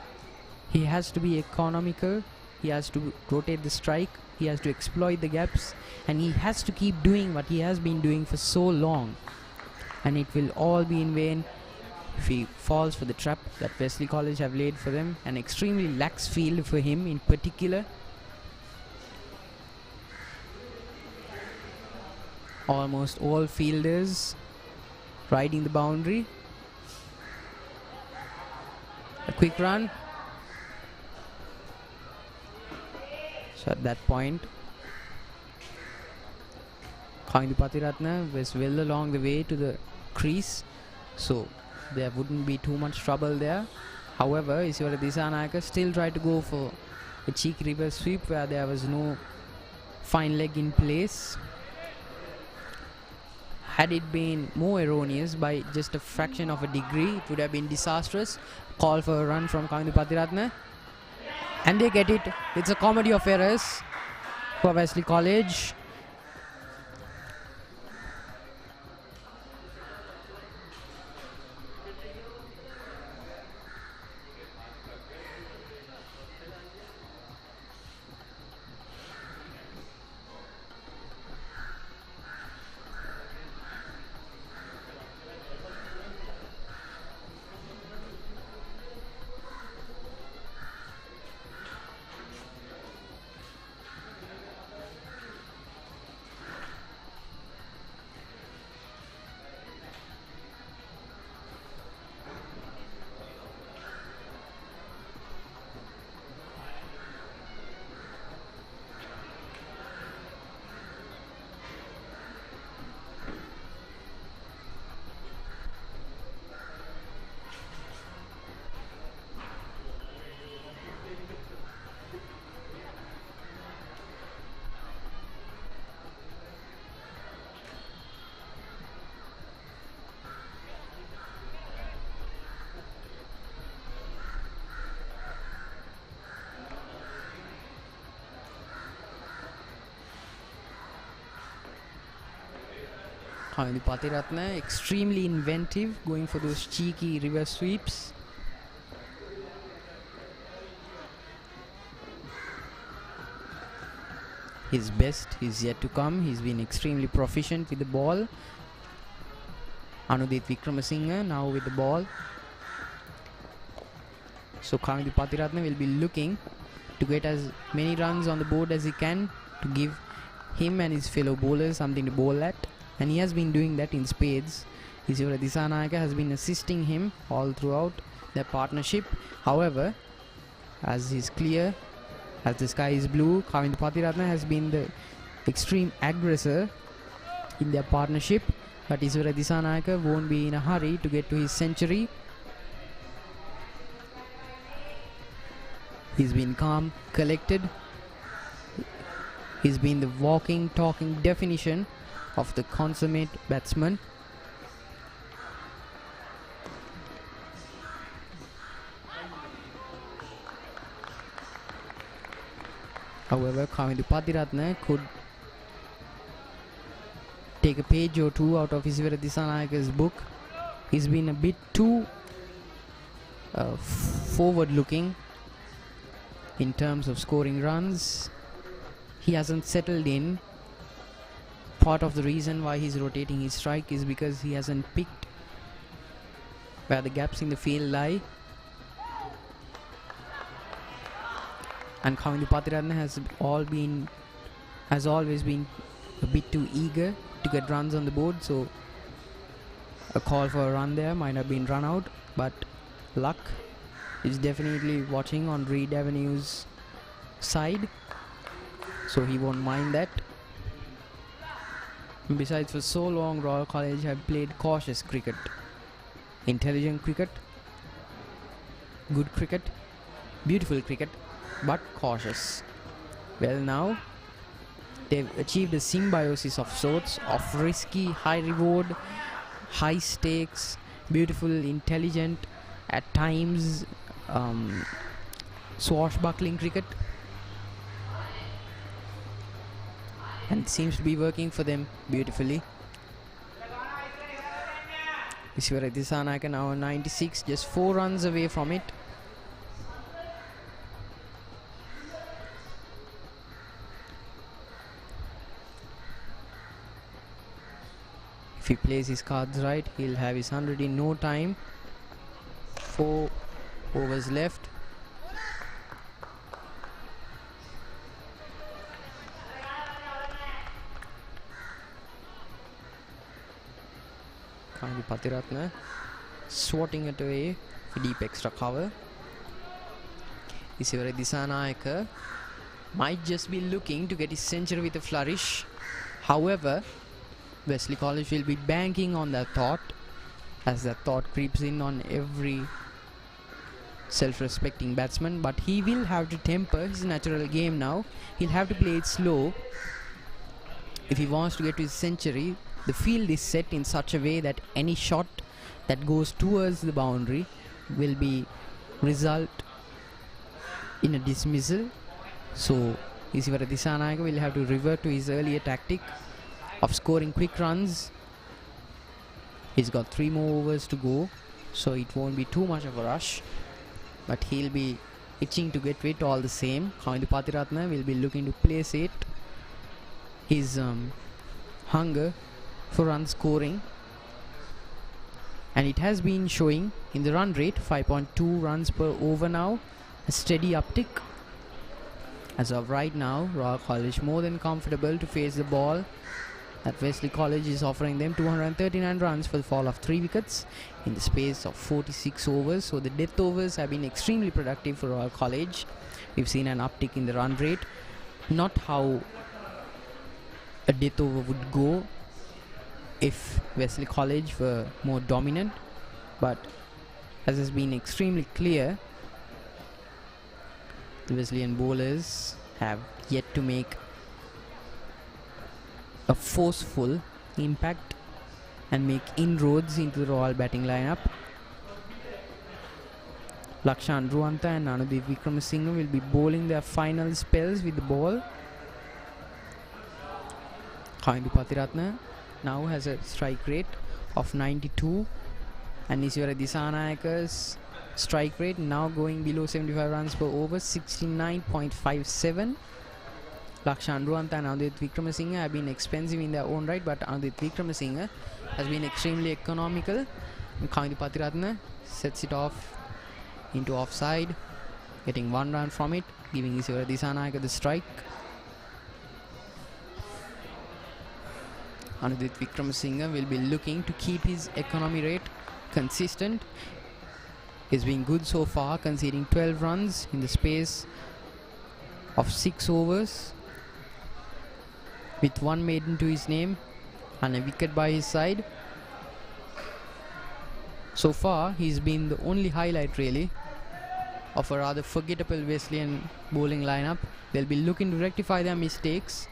He has to be economical. He has to rotate the strike. He has to exploit the gaps, and he has to keep doing what he has been doing for so long, and it will all be in vain if he falls for the trap that Wesley College have laid for them. An extremely lax field for him in particular. Almost all fielders riding the boundary. A quick run. So at that point, Umindu Katugampala was well along the way to the crease, so there wouldn't be too much trouble there. However, Isivara Disanayaka still tried to go for a cheeky reverse sweep where there was no fine leg in place. Had it been more erroneous by just a fraction of a degree, it would have been disastrous. Call for a run from Umindu Katugampala. And they get it. It's a comedy of errors for Wesley College. Umindu Katugampala extremely inventive, going for those cheeky reverse sweeps. His best is yet to come. He's been extremely proficient with the ball. Anudit Wickramasinghe now with the ball. So Umindu Katugampala will be looking to get as many runs on the board as he can to give him and his fellow bowlers something to bowl at, and he has been doing that in spades. Isivara Disanayaka has been assisting him all throughout their partnership. However, as is clear, as the sky is blue, Kavindu Pathiratna has been the extreme aggressor in their partnership, but Isivara Disanayaka won't be in a hurry to get to his century. He's been calm, collected. He's been the walking, talking definition of the consummate batsman. However, Kavindu Pathiratna could take a page or two out of Isivara Disanayaka's book. He's been a bit too forward-looking in terms of scoring runs. He hasn't settled in. Part of the reason why he's rotating his strike is because he hasn't picked where the gaps in the field lie. And Kavindu Pathiratna has always been a bit too eager to get runs on the board, so a call for a run there might have been run out, but luck is definitely watching on Reed Avenue's side, so he won't mind that. Besides, for so long Royal College have played cautious cricket, intelligent cricket, good cricket, beautiful cricket, but cautious. Well, now they've achieved a symbiosis of sorts of risky, high reward, high stakes, beautiful, intelligent, at times swashbuckling cricket, and it seems to be working for them beautifully. Isivara Disanayaka now on 96, just 4 runs away from it. If he plays his cards right, he'll have his 100 in no time. 4 overs left. Kavindu Pathiratna swatting it away for deep extra cover. Isivara Disanayaka might just be looking to get his century with a flourish. However, Wesley College will be banking on that thought, as that thought creeps in on every self-respecting batsman, but he will have to temper his natural game now. He'll have to play it slow if he wants to get to his century. The field is set in such a way that any shot that goes towards the boundary will be result in a dismissal. So Isivara Disanayaka will have to revert to his earlier tactic of scoring quick runs. He's got 3 more overs to go, so it won't be too much of a rush, but he'll be itching to get rid all the same. Kavindu Pathiratna will be looking to place it his hunger for run scoring, and it has been showing in the run rate. 5.2 runs per over now, a steady uptick. As of right now, Royal College more than comfortable to face the ball. That Wesley College is offering them 239 runs for the fall of 3 wickets in the space of 46 overs. So the death overs have been extremely productive for Royal College. We've seen an uptick in the run rate. Not how a death over would go if Wesley College were more dominant, but as has been extremely clear, the Wesleyan bowlers have yet to make a forceful impact and make inroads into the Royal batting lineup. Lakshan Ruanta and Anudeep Wickramasinghe will be bowling their final spells with the ball. Kavindu Pathiratna now has a strike rate of 92, and Isivara Disanayaka's strike rate now going below 75 runs per over, 69.57. Lakshan Ruanta and Anudeep Wickramasinghe have been expensive in their own right, but Anudeep Wickramasinghe has been extremely economical. And Kavindu Pathiratna sets it off into offside, getting 1 run from it. giving Isivara Disanayaka the strike. Anudit Wickramasinghe will be looking to keep his economy rate consistent. He's been good so far, conceding 12 runs in the space of 6 overs, with 1 maiden to his name and a wicket by his side. So far, he's been the only highlight really of a rather forgettable Wesleyan bowling lineup. They'll be looking to rectify their mistakes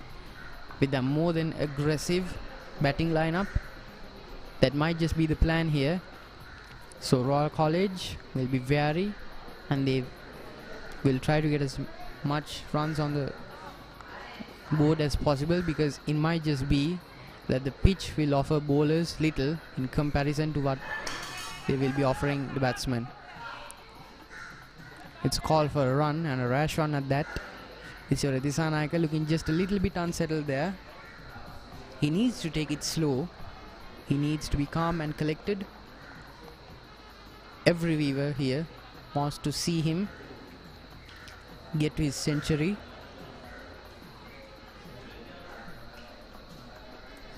with a more than aggressive batting lineup. That might just be the plan here. So Royal College will be wary and they will try to get as much runs on the board as possible, because it might just be that the pitch will offer bowlers little in comparison to what they will be offering the batsmen. It's a call for a run, and a rash run at that. Isivara Disanayaka looking just a little bit unsettled there. He needs to take it slow. He needs to be calm and collected. Every viewer here wants to see him get to his century.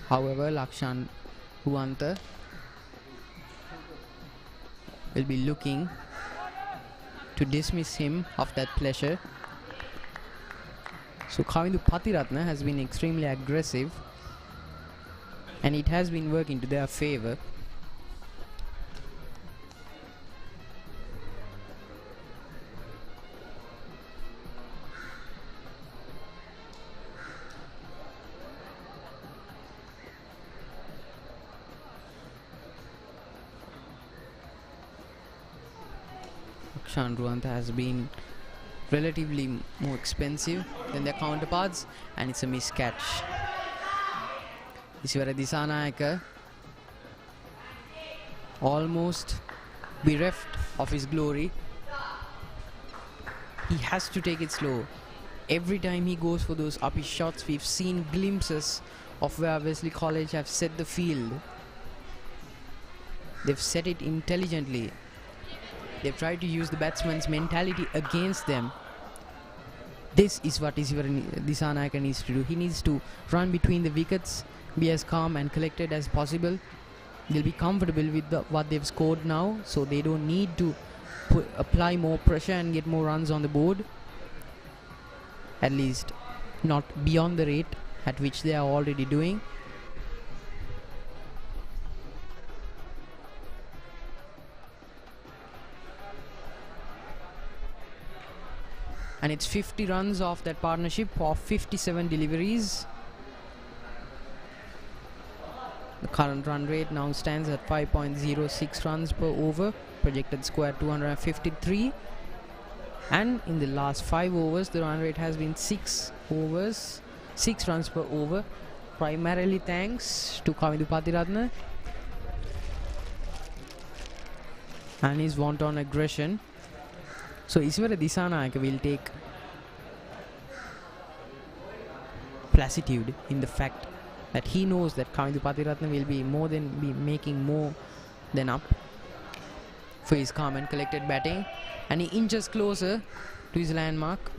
However, Lakshan Ruanta will be looking to dismiss him of that pleasure. So Umindu Katugampala has been extremely aggressive, and it has been working to their favour. Lakshan Ruanta has been relatively more expensive than their counterparts, and it's a miscatch. Isivara Disanayaka almost bereft of his glory. He has to take it slow. Every time he goes for those uppy shots, we've seen glimpses of where Wesley College have set the field. They've set it intelligently. They've tried to use the batsman's mentality against them. This is what Isivara Disanayaka needs to do. He needs to run between the wickets, be as calm and collected as possible. They'll be comfortable with what they've scored now, so they don't need to apply more pressure and get more runs on the board. At least not beyond the rate at which they are already doing. And it's 50 runs off that partnership of 57 deliveries. The current run rate now stands at 5.06 runs per over, projected score at 253. And in the last 5 overs, the run rate has been 6 runs per over, primarily thanks to Umindu Katugampala and his wanton aggression. So Isivara Disanayaka will take placidity in the fact that he knows that Umindu Katugampala will be making more than up for his calm and collected batting, and he inches closer to his landmark.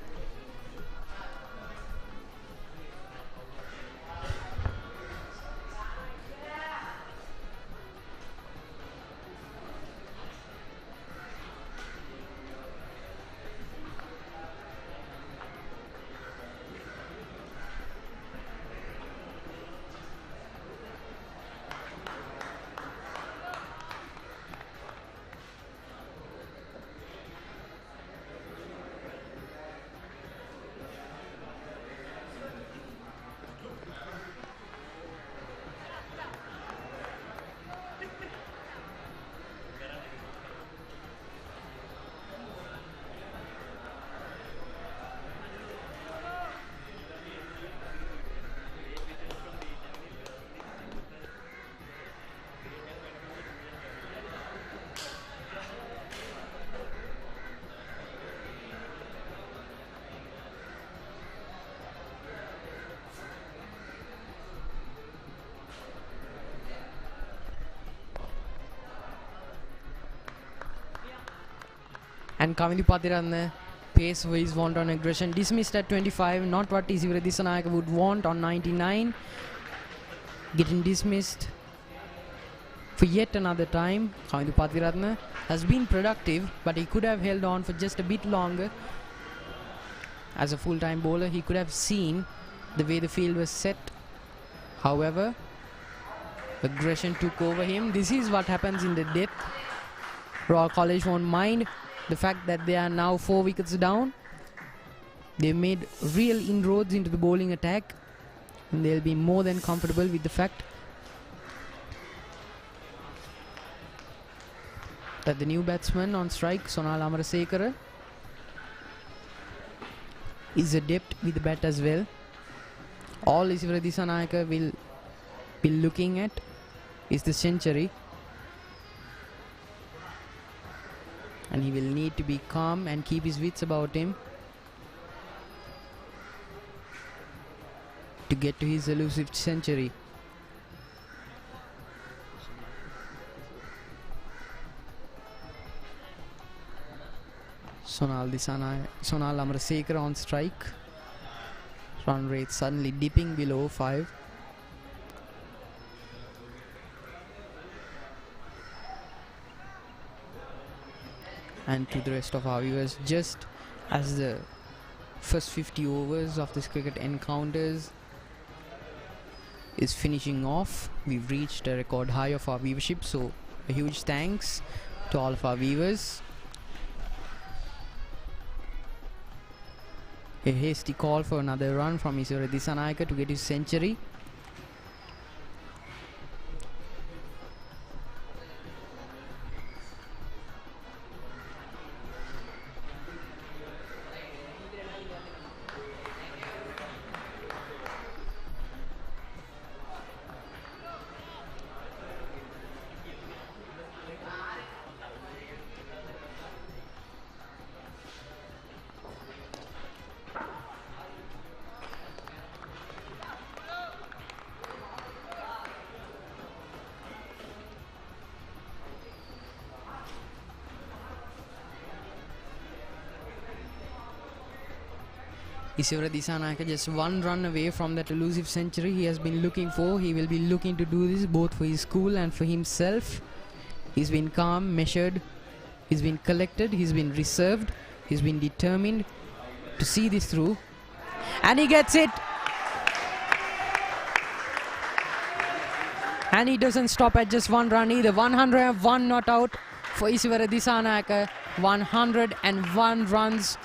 And Umindu Katugampala pace for his wanton aggression. Dismissed at 25, not what Isivara Disanayaka would want on 99. Getting dismissed for yet another time. Kamindu Pathiratna has been productive, but he could have held on for just a bit longer. As a full-time bowler, he could have seen the way the field was set. However, aggression took over him. This is what happens in the depth. Royal College won't mind the fact that they are now 4 wickets down. They made real inroads into the bowling attack, and they'll be more than comfortable with the fact that the new batsman on strike, Sonal Amarasekara, is adept with the bat as well. All Isivara Disanayaka will be looking at is the century, and he will need to be calm and keep his wits about him to get to his elusive century. Sonal Amarasekara on strike. Run rate suddenly dipping below 5. And to the rest of our viewers, just as the first 50 overs of this cricket encounters is finishing off, we've reached a record high of our viewership, so a huge thanks to all of our viewers. A hasty call for another run from Isivara Disanayaka to get his century. Isivara Disanayaka just 1 run away from that elusive century he has been looking for. He will be looking to do this both for his school and for himself. He's been calm, measured, he's been collected, he's been reserved, he's been determined to see this through, and he gets it. And he doesn't stop at just 1 run either. 101 not out for Isivara Disanayaka. 101 runs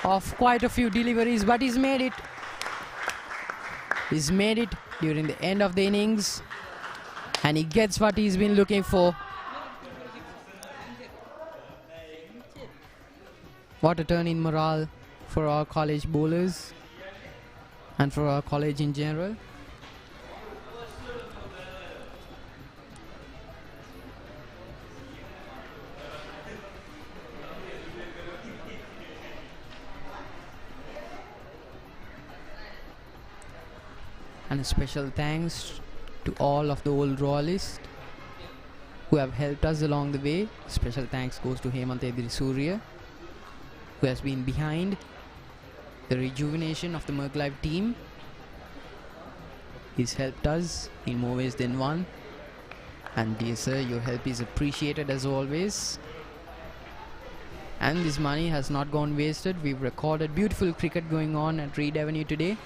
of quite a few deliveries, but he's made it. He's made it during the end of the innings, and he gets what he's been looking for. What a turn in morale for our college bowlers and for our college in general. And a special thanks to all of the old royalists who have helped us along the way. Special thanks goes to Hemant Edri Surya, who has been behind the rejuvenation of the MURCLIVE team. He's helped us in more ways than one. And dear sir, your help is appreciated as always. And this money has not gone wasted. We've recorded beautiful cricket going on at Reed Avenue today.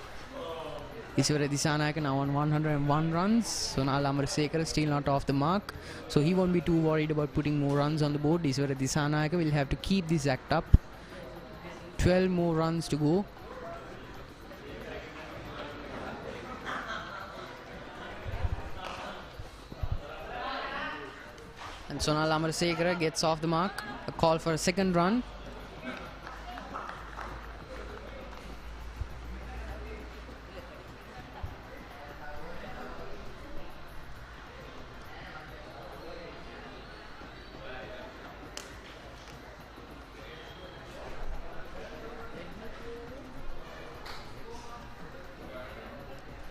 Isivara Disanayaka now on 101 runs. Sonal Amarasekara still not off the mark, so he won't be too worried about putting more runs on the board. Isivara Disanayaka will have to keep this act up. 12 more runs to go. And Sonal Amarasekara gets off the mark. A call for a second run.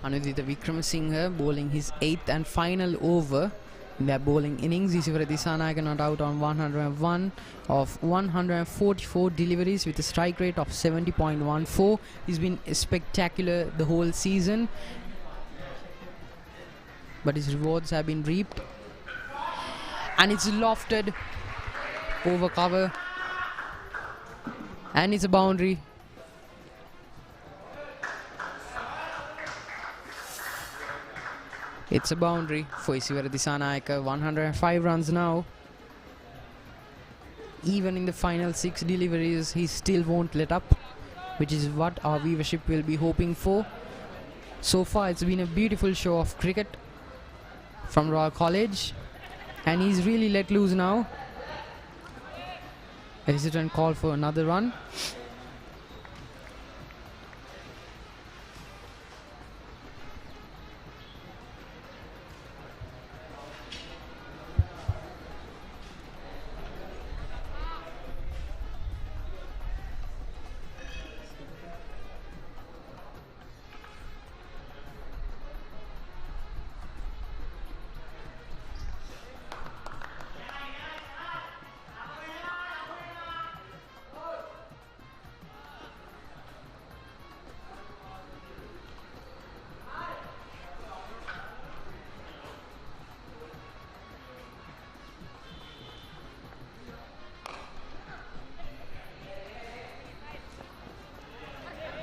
Anudita Wickramasinghe bowling his 8th and final over In their bowling innings, Isiwara Dissanayake not out on 101 of 144 deliveries with a strike rate of 70.14. He's been spectacular the whole season, but his rewards have been reaped. And it's lofted over cover, and it's a boundary. It's a boundary for Isiwara Dissanayake. 105 runs now. Even in the final 6 deliveries, he still won't let up, which is what our viewership will be hoping for. So far, it's been a beautiful show of cricket from Royal College, and he's really let loose now. A hesitant call for another run.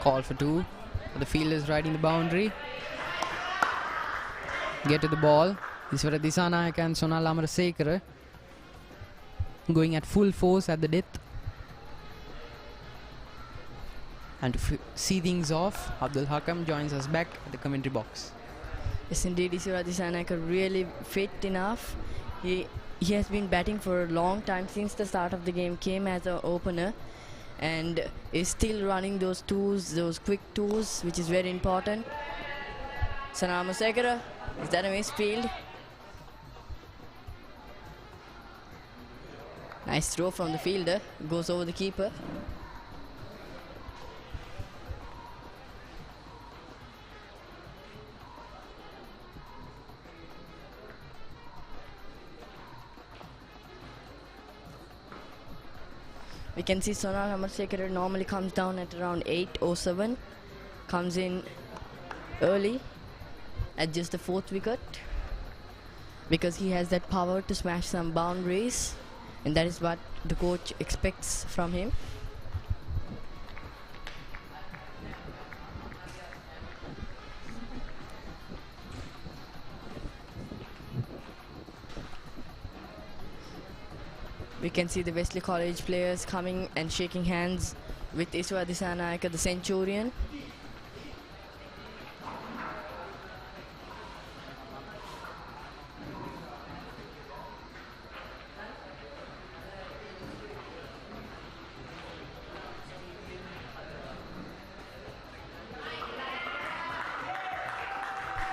Call for 2. The field is riding the boundary. Get to the ball. Isiwara Dissanayake and Sonal Amarasekara going at full force at the death. And to see things off, Abdul Hakam joins us back at the commentary box. Yes, indeed, Isiwara Dissanayake really fit enough. He has been batting for a long time since the start of the game, came as an opener, and is still running those twos, those quick twos, which is very important. Sonal Amarasekara, is that a misfield? Nice throw from the fielder, goes over the keeper. We can see Sonal Amarasekara normally comes down at around 8:07, comes in early at just the 4th wicket, because he has that power to smash some boundaries, and that is what the coach expects from him. We can see the Wesley College players coming and shaking hands with Isiwara Dissanayake, the Centurion.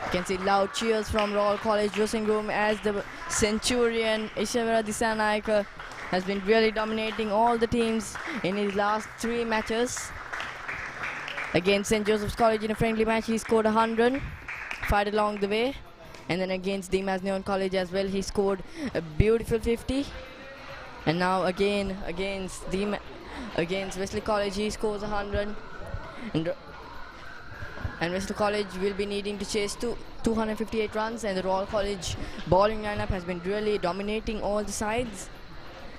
You can see loud cheers from Royal College dressing room as the Centurion Isiwara Dissanayake has been really dominating all the teams in his last 3 matches. Against St. Joseph's College in a friendly match, he scored 100, fired along the way. And then against Dimas Neon College as well, he scored a beautiful 50. And now again against Wesley College, he scores 100. And Wesley College will be needing to chase 258 runs, and the Royal College bowling lineup has been really dominating all the sides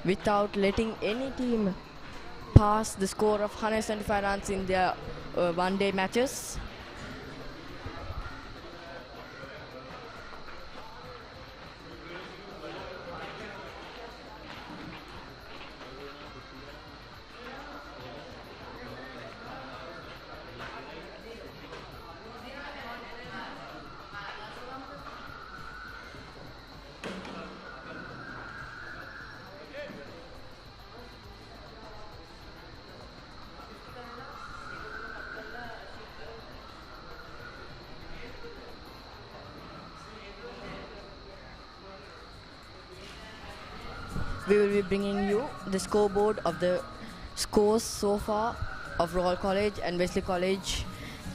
without letting any team pass the score of 175 runs in their one-day matches. We will be bringing you the scoreboard of the scores so far of Royal College and Wesley College.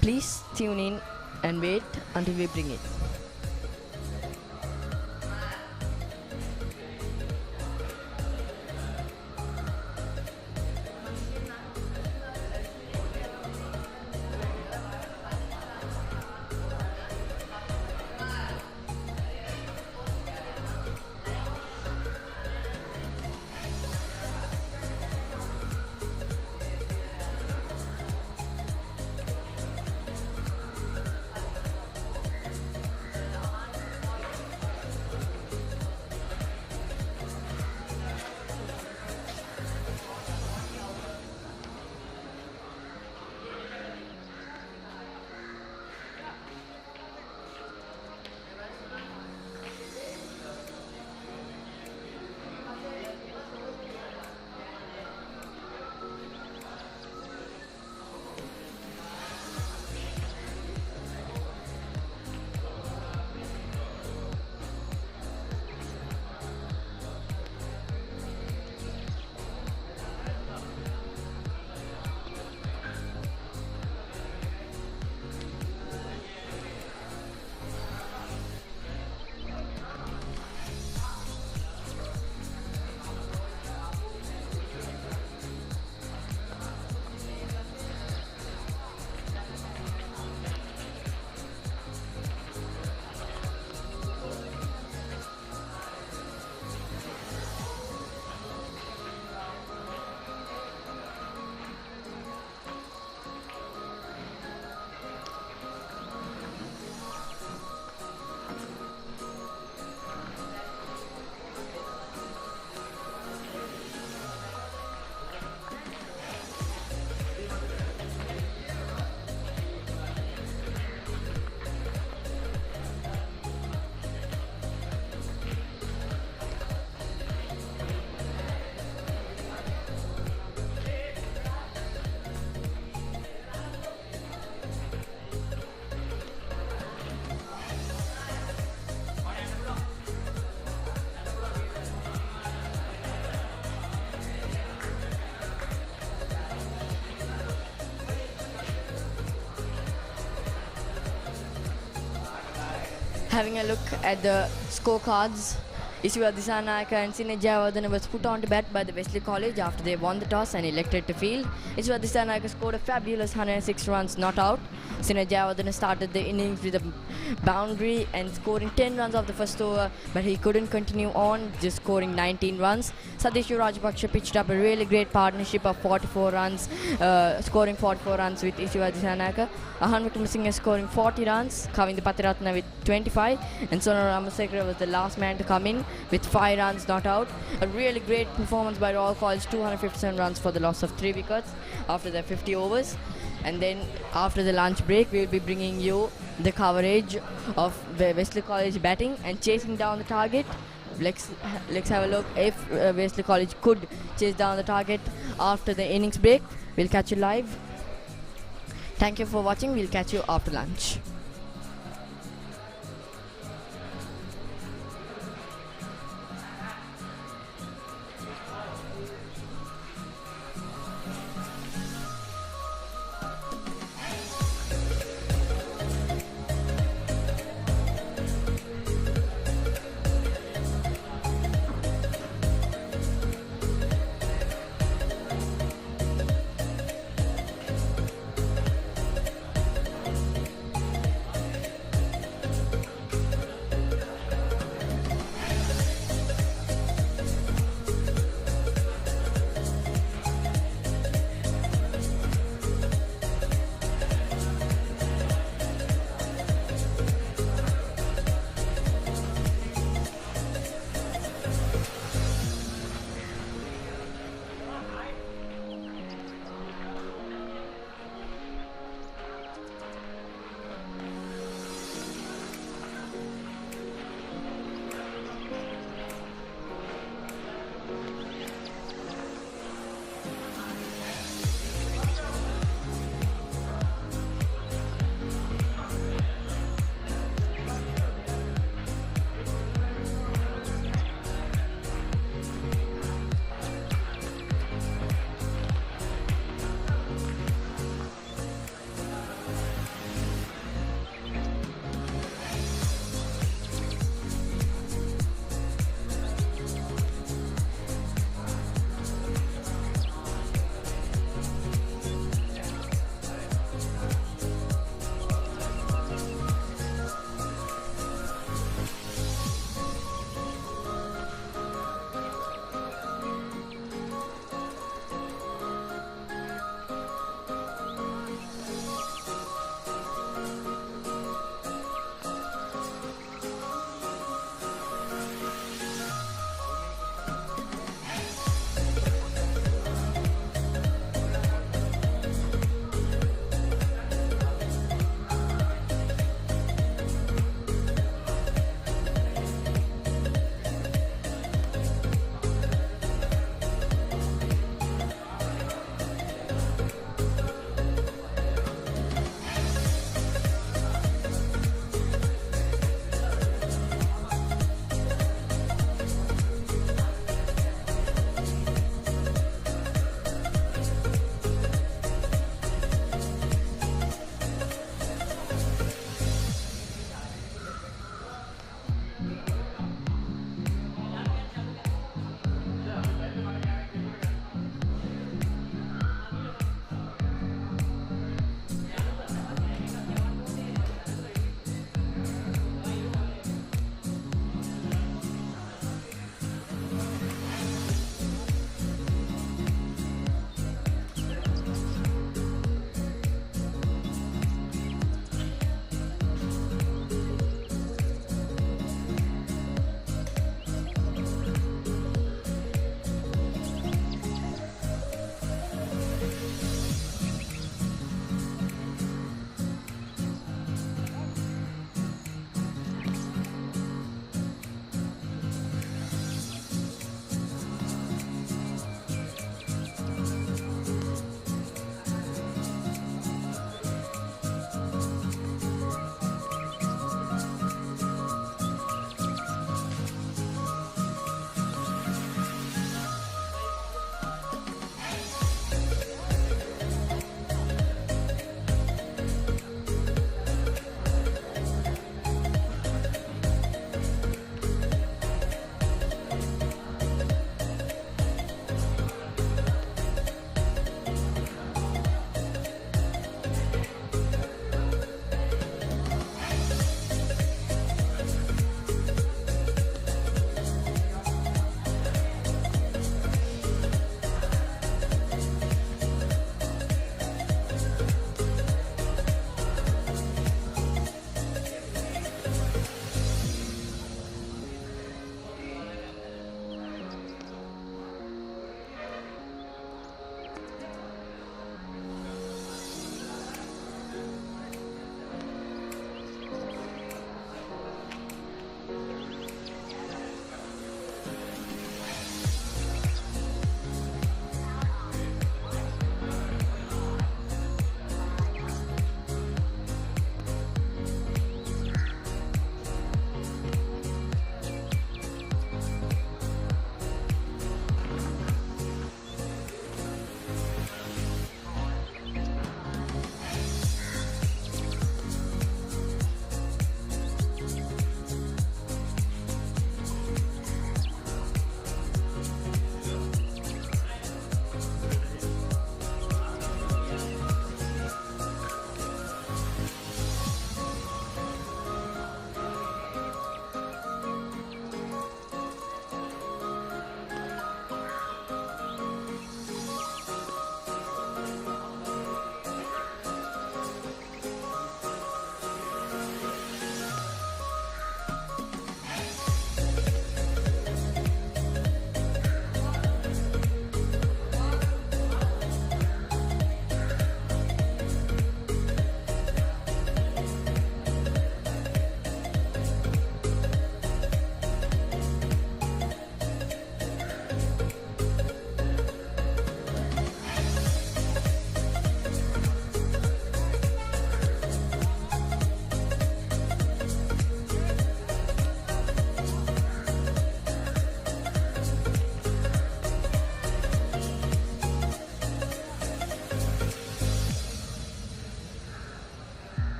Please tune in and wait until we bring it. Having a look at the scorecards, Isiva Disanayaka and Sine Jayawardena was put on to bat by the Wesley College after they won the toss and elected to field. Isiva Disanayaka scored a fabulous 106 runs not out. Sine Jayawardena started the innings with a boundary and scoring 10 runs off the first over, but he couldn't continue on, just scoring 19 runs. Sadishu Rajapaksa pitched up a really great partnership of 44 runs, scoring 44 runs with Isiva Disanayaka. Ahan Wickramasinghe scoring 40 runs, Kavinda Patiratna with 25, and Sonal Ramasekara was the last man to come in with 5 runs not out. A really great performance by Royal College, 257 runs for the loss of 3 wickets after their 50 overs. And then after the lunch break, we will be bringing you the coverage of Wesley College batting and chasing down the target. Let's have a look if Wesley College could chase down the target after the innings break. We'll catch you live. Thank you for watching. We'll catch you after lunch.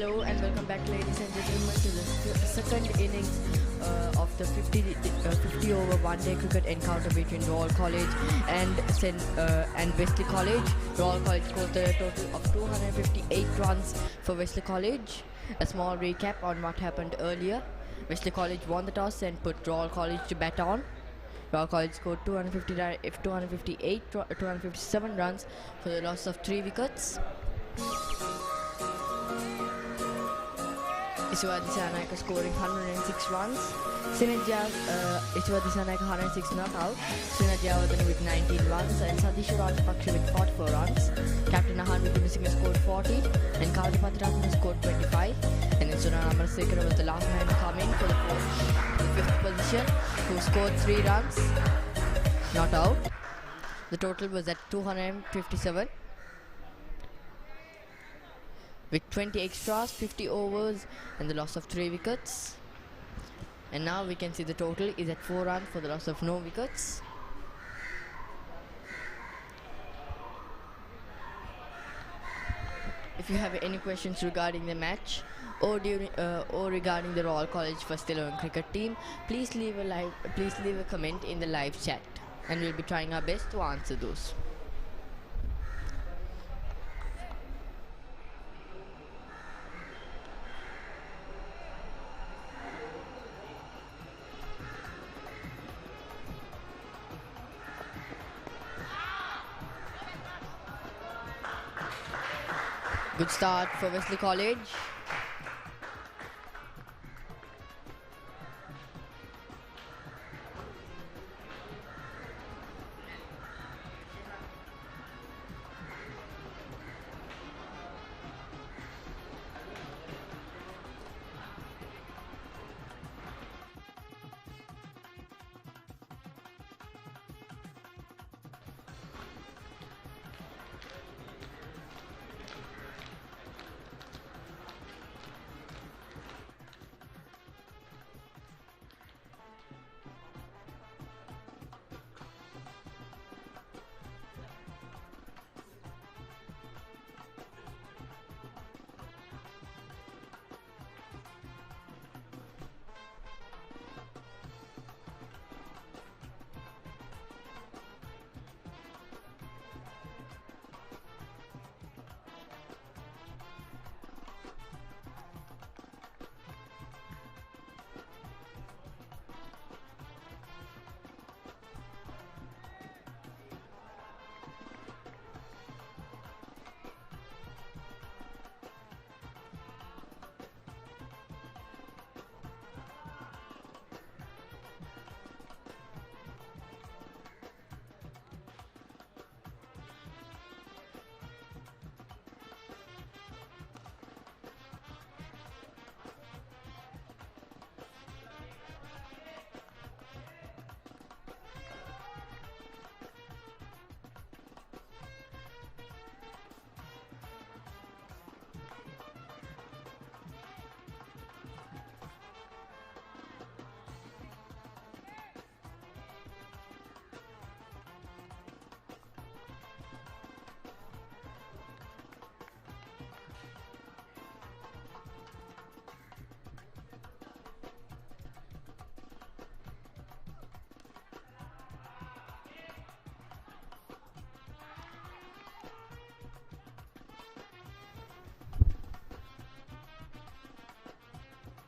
Hello and welcome back, ladies and gentlemen, to the second innings of the 50 over one-day cricket encounter between Royal College and Wesley College. Royal College scored a total of 258 runs for Wesley College. A small recap on what happened earlier. Wesley College won the toss and put Royal College to bat on. Royal College scored 257 runs for the loss of 3 wickets. Iswa Disanayake scoring 106 runs. Iswa Disanayake 106 not out. Sinajawardene with 19 runs and Satish Rajapaksa with 44 runs. Captain Ahan Wikramasinghe scored 40 and Katipearachchi scored 25. And then Sunil Amarsekara was the last man to come in for the fifth position, who scored 3 runs, not out. The total was at 257. With 20 extras, 50 overs and the loss of 3 wickets. And now we can see the total is at 4 runs for the loss of no wickets. If you have any questions regarding the match or regarding the Royal College First 11 cricket team, please leave a comment in the live chat and we'll be trying our best to answer those. Good start for Wesley College.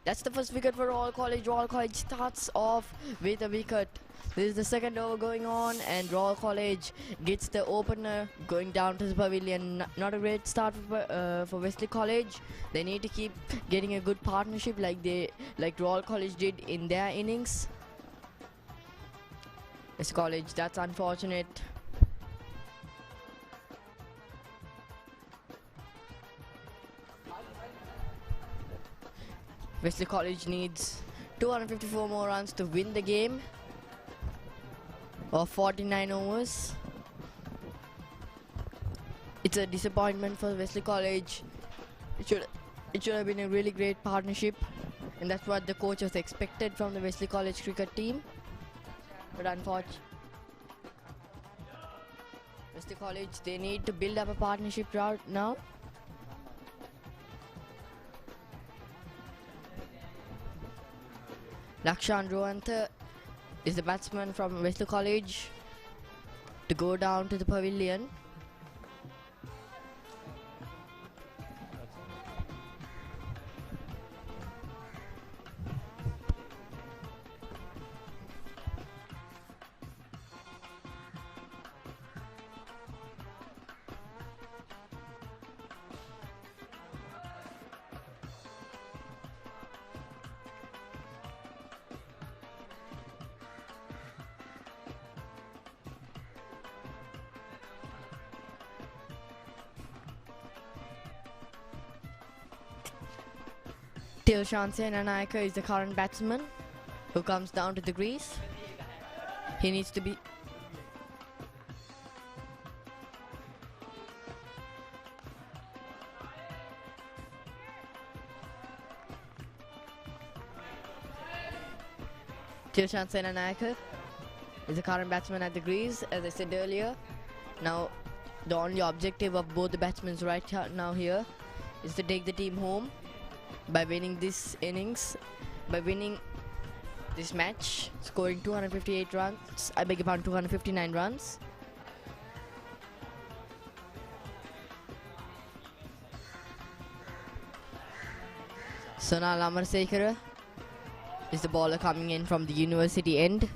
That's the first wicket for Royal College. Royal College starts off with a wicket. This is the second over going on and Royal College gets the opener going down to the pavilion. Not a great start for Wesley College. They need to keep getting a good partnership like Royal College did in their innings. Wesley College, that's unfortunate. Wesley College needs 254 more runs to win the game of 49 overs. It's a disappointment for Wesley College. It should have been a really great partnership, and that's what the coach was expected from the Wesley College cricket team. But unfortunately, Wesley College, they need to build up a partnership route now. Lakshan Rohantha is the batsman from Wesley College to go down to the pavilion. Tilshan Senanayake is the current batsman who comes down to the crease. He needs to be Tilshan Senanayake is the current batsman at the crease, as I said earlier. Now the only objective of both the batsmen right now here is to take the team home by winning this innings, by winning this match, scoring 258 runs, 259 runs. Sonal Amarsekara is the bowler coming in from the university end.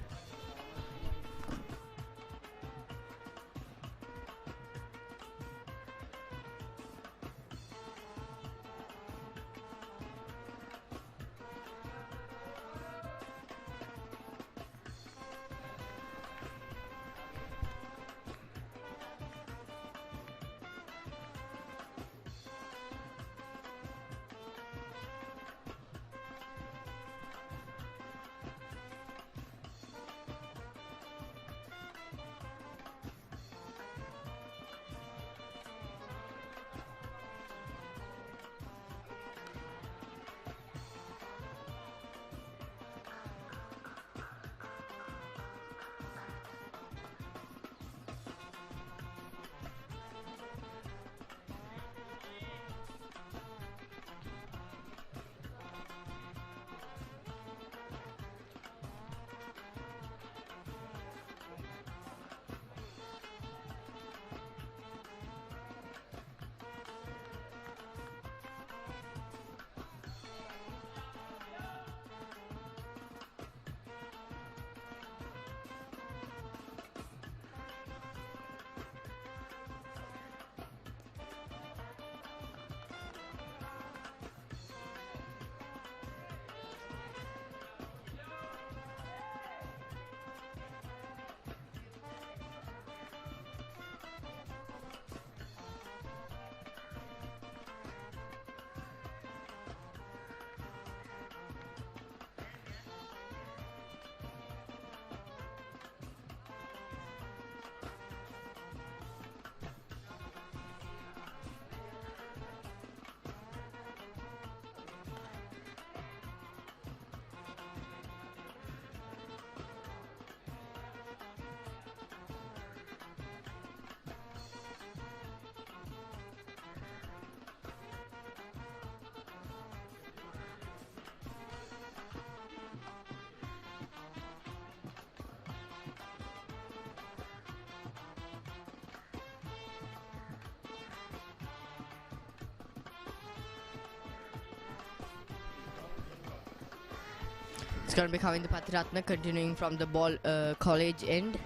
It's going to be coming the Patiratna, continuing from the ball college end.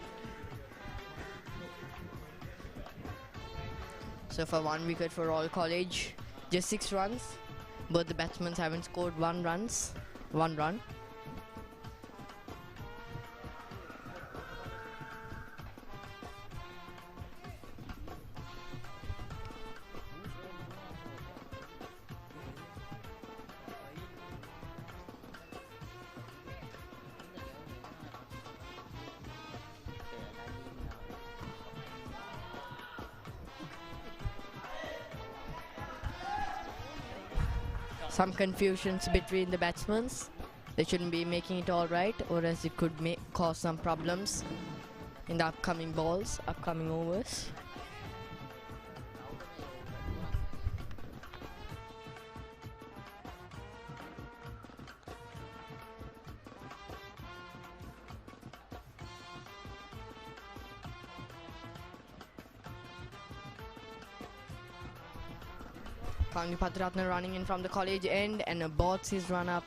So for 1 wicket for all college, just 6 runs. Both the batsmen haven't scored 1 run. Some confusions between the batsmen. They shouldn't be making it all right, or else it could cause some problems in the upcoming overs. Kaunti Patiratna running in from the college end, and aborts his run up.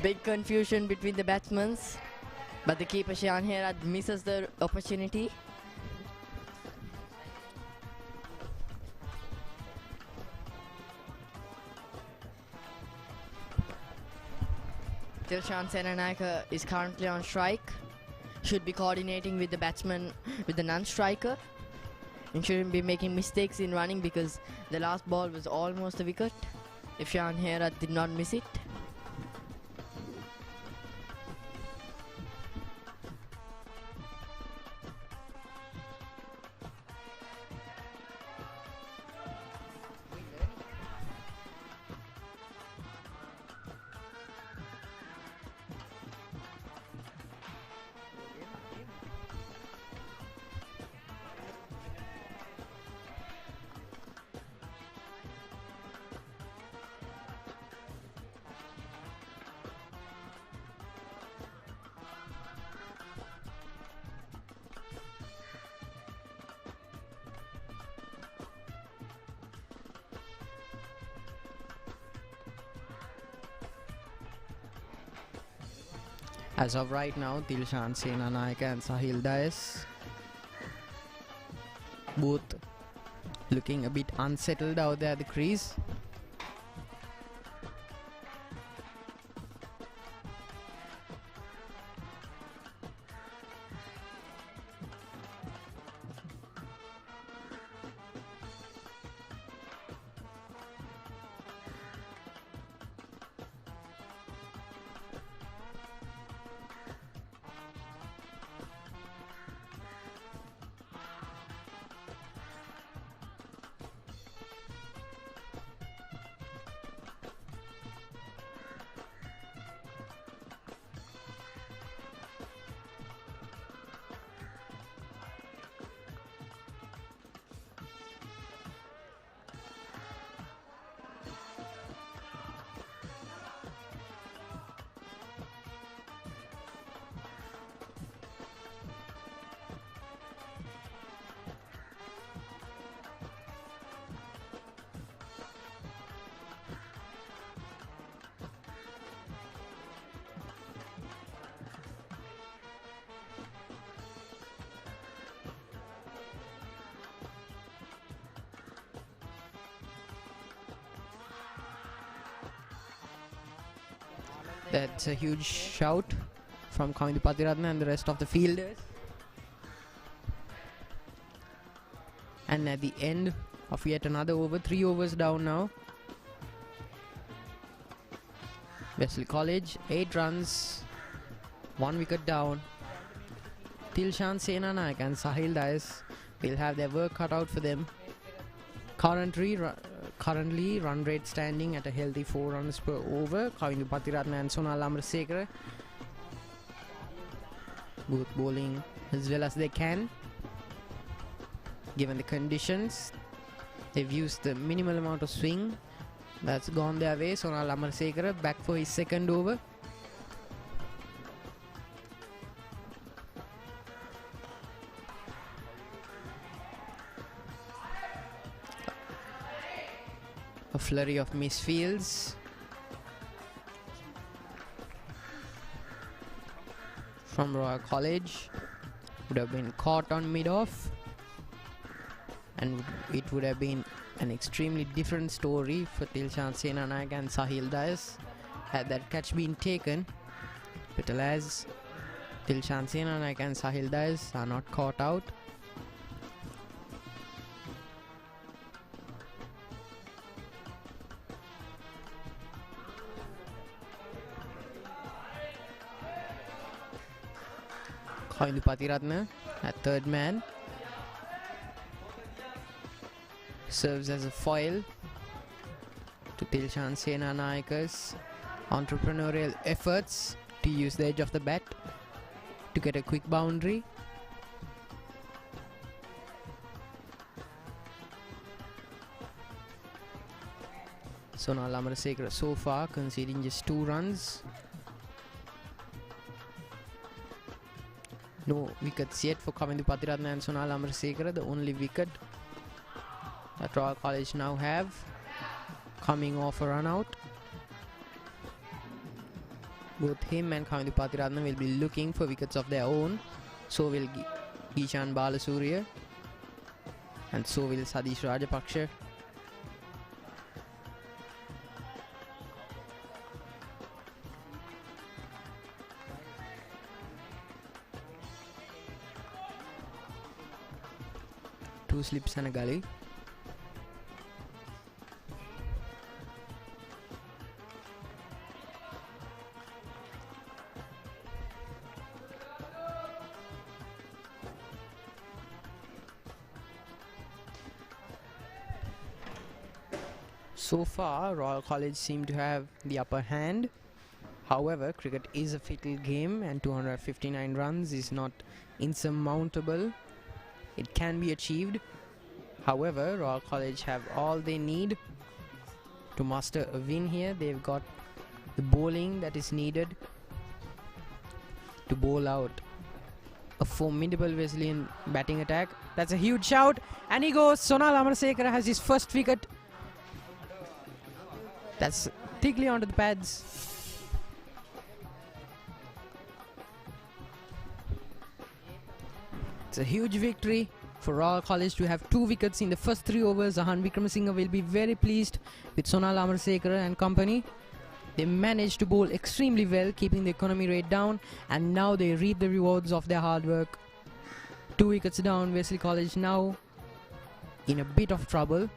Big confusion between the batsmen, but the keeper Shahan Herad misses the opportunity. Dilshan Senanayake is currently on strike. Should be coordinating with the batsman, with the non-striker, and shouldn't be making mistakes in running because the last ball was almost a wicket if Shahan Herad did not miss it. As of right now, Dilshan Senanayake and Sahil Dias both looking a bit unsettled out there at the crease. That's a huge shout from Kaunti Patiratna and the rest of the fielders. And at the end of yet another over, 3 overs down now. Wesley College, 8 runs, 1 wicket down. Dilshan Senanayake and Sahil Dias will have their work cut out for them. Currently run rate standing at a healthy 4 runs per over. Umindu Katugampala and Sonal Amarasekara both bowling as well as they can given the conditions. They've used the minimal amount of swing that's gone their way. Sonal Amarasekara back for his second over. A flurry of misfields from Royal College would have been caught on mid-off, and it would have been an extremely different story for Dilshan Senanayake and Sahil Dias had that catch been taken. But alas, Dilshan Senanaike and Sahil Dias are not caught out. Umindu Katugampala at third man serves as a foil to Dilshan Senanaike's entrepreneurial efforts to use the edge of the bat to get a quick boundary. Sonal Amarasekara so far conceding just 2 runs. No wickets yet for Umindu Katugampala and Sonal Amarasekara. The only wicket that Royal College now have, coming off a run out. Both him and Umindu Katugampala will be looking for wickets of their own. So will Gishan Balasurya and so will Sadish Rajapaksha. Two slips and a gully. So far, Royal College seem to have the upper hand. However, cricket is a fickle game and 259 runs is not insurmountable. It can be achieved. However, Royal College have all they need to master a win here. They've got the bowling that is needed to bowl out a formidable Wesleyan batting attack. That's a huge shout, and he goes. Sonal Amarasekara has his first wicket. That's thickly onto the pads. It's a huge victory for Royal College to have 2 wickets in the first 3 overs. Zahan Wickramasinghe will be very pleased with Sonal Amarasekara and company. They managed to bowl extremely well, keeping the economy rate down, and now they reap the rewards of their hard work. 2 wickets down, Wesley College now in a bit of trouble.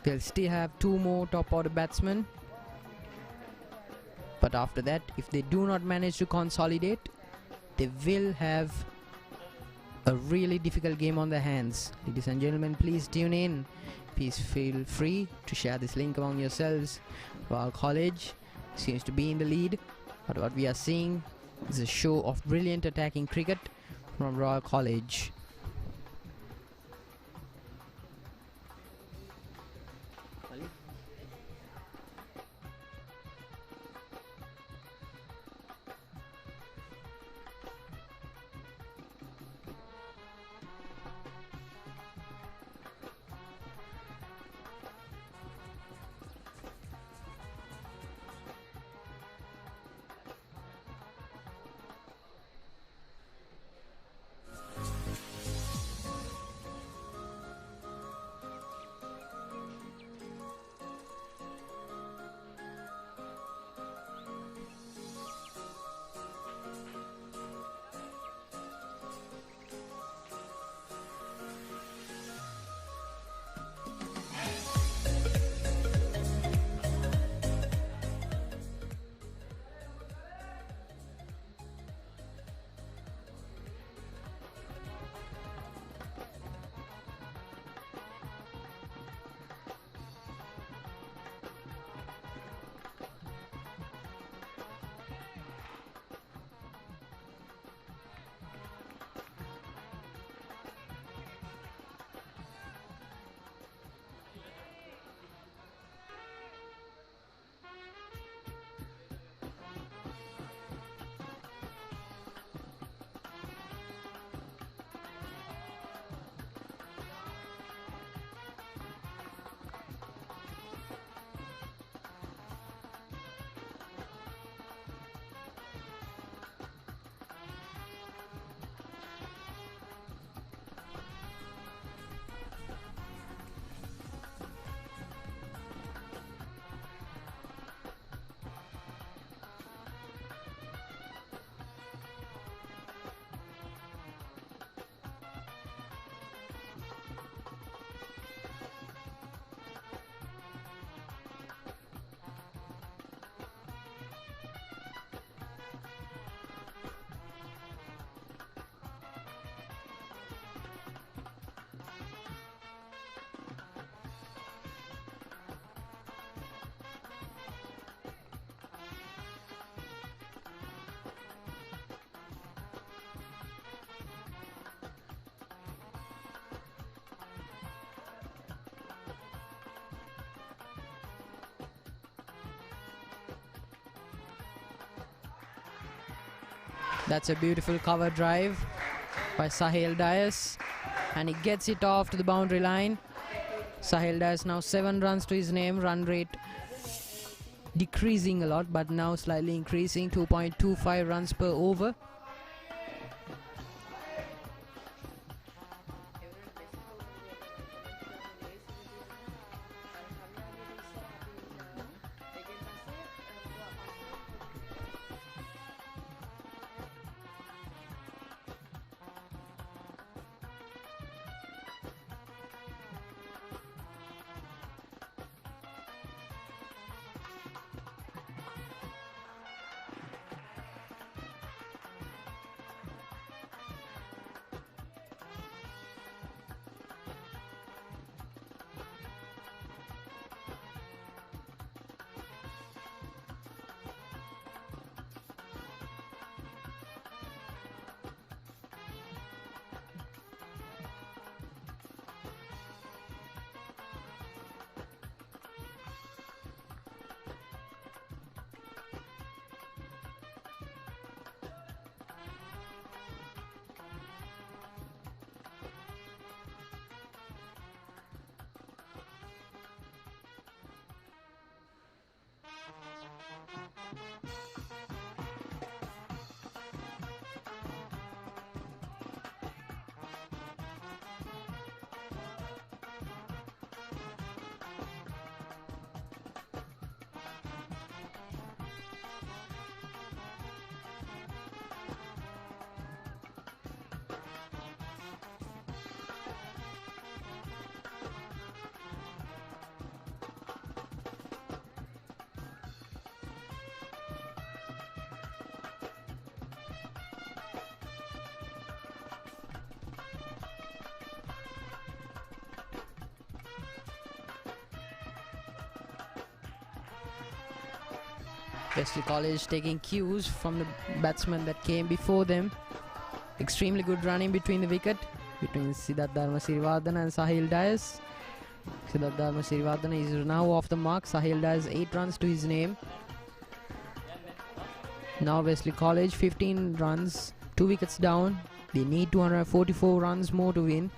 They'll still have 2 more top order batsmen, but after that, if they do not manage to consolidate, they will have a really difficult game on their hands. Ladies and gentlemen, please tune in. Please feel free to share this link among yourselves. Royal College seems to be in the lead, but what we are seeing is a show of brilliant attacking cricket from Royal College. That's a beautiful cover drive by Sahil Dias, and he gets it off to the boundary line. Sahil Dias now 7 runs to his name. Run rate decreasing a lot, but now slightly increasing, 2.25 runs per over. Wesley College taking cues from the batsmen that came before them. Extremely good running between the wicket, between Siddharth Sirivardhana and Sahil Dias. Siddharth Sirivardhana is now off the mark. Sahil Dias 8 runs to his name. Now Wesley College 15 runs, 2 wickets down. They need 244 runs more to win.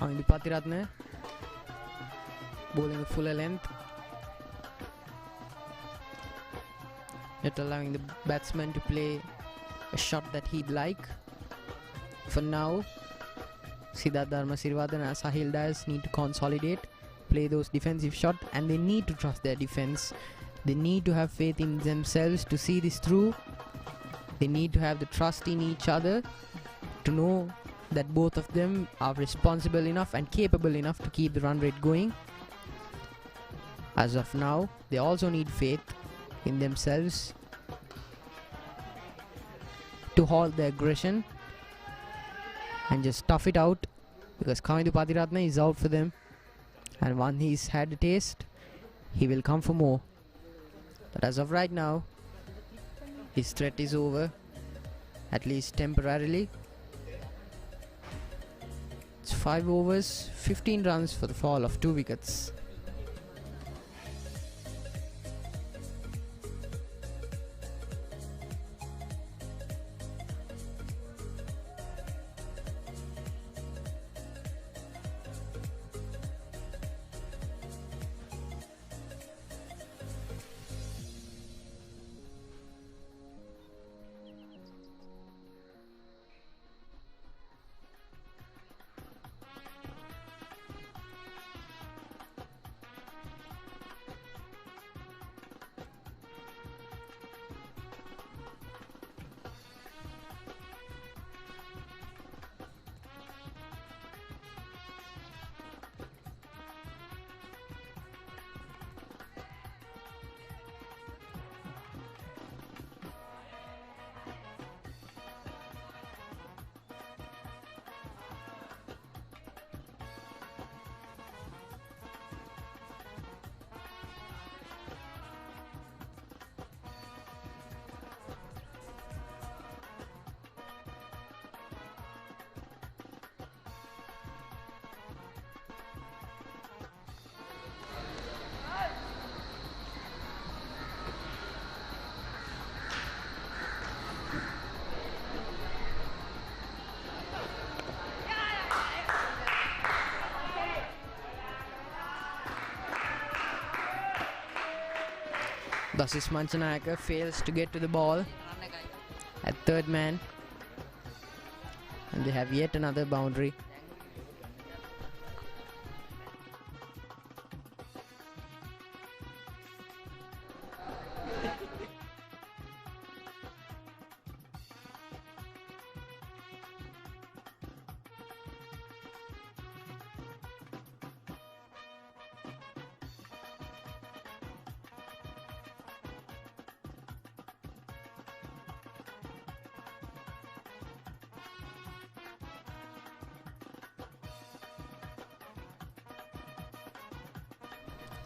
Umindu Katugampala bowling a fuller length, yet allowing the batsman to play a shot that he'd like. For now, Siddharth Sirivardhana and Sahil Dias need to consolidate, play those defensive shots, and they need to trust their defense. They need to have faith in themselves to see this through. They need to have the trust in each other to know that both of them are responsible enough and capable enough to keep the run rate going. As of now, they also need faith in themselves to halt the aggression and just tough it out, because Umindu Katugampala is out for them, and once he's had a taste, he will come for more. But as of right now, his threat is over, at least temporarily. It's 5 overs, 15 runs for the fall of 2 wickets. Dasis Manchanayaka fails to get to the ball at third man, and they have yet another boundary.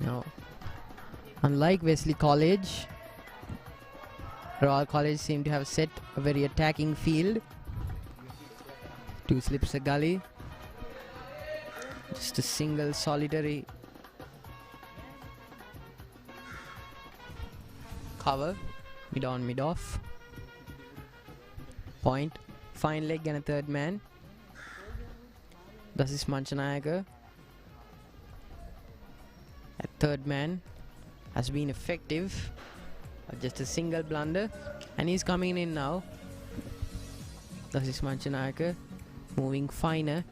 Now, unlike Wesley College, Royal College seem to have set a very attacking field. Two slips a gully. Just a single solitary cover. Mid on, mid off. Point. Fine leg and a third man. Dasis Manchanayaka at third man has been effective, but just a single blunder, and he's coming in now. Dasis Manchanayaka moving finer.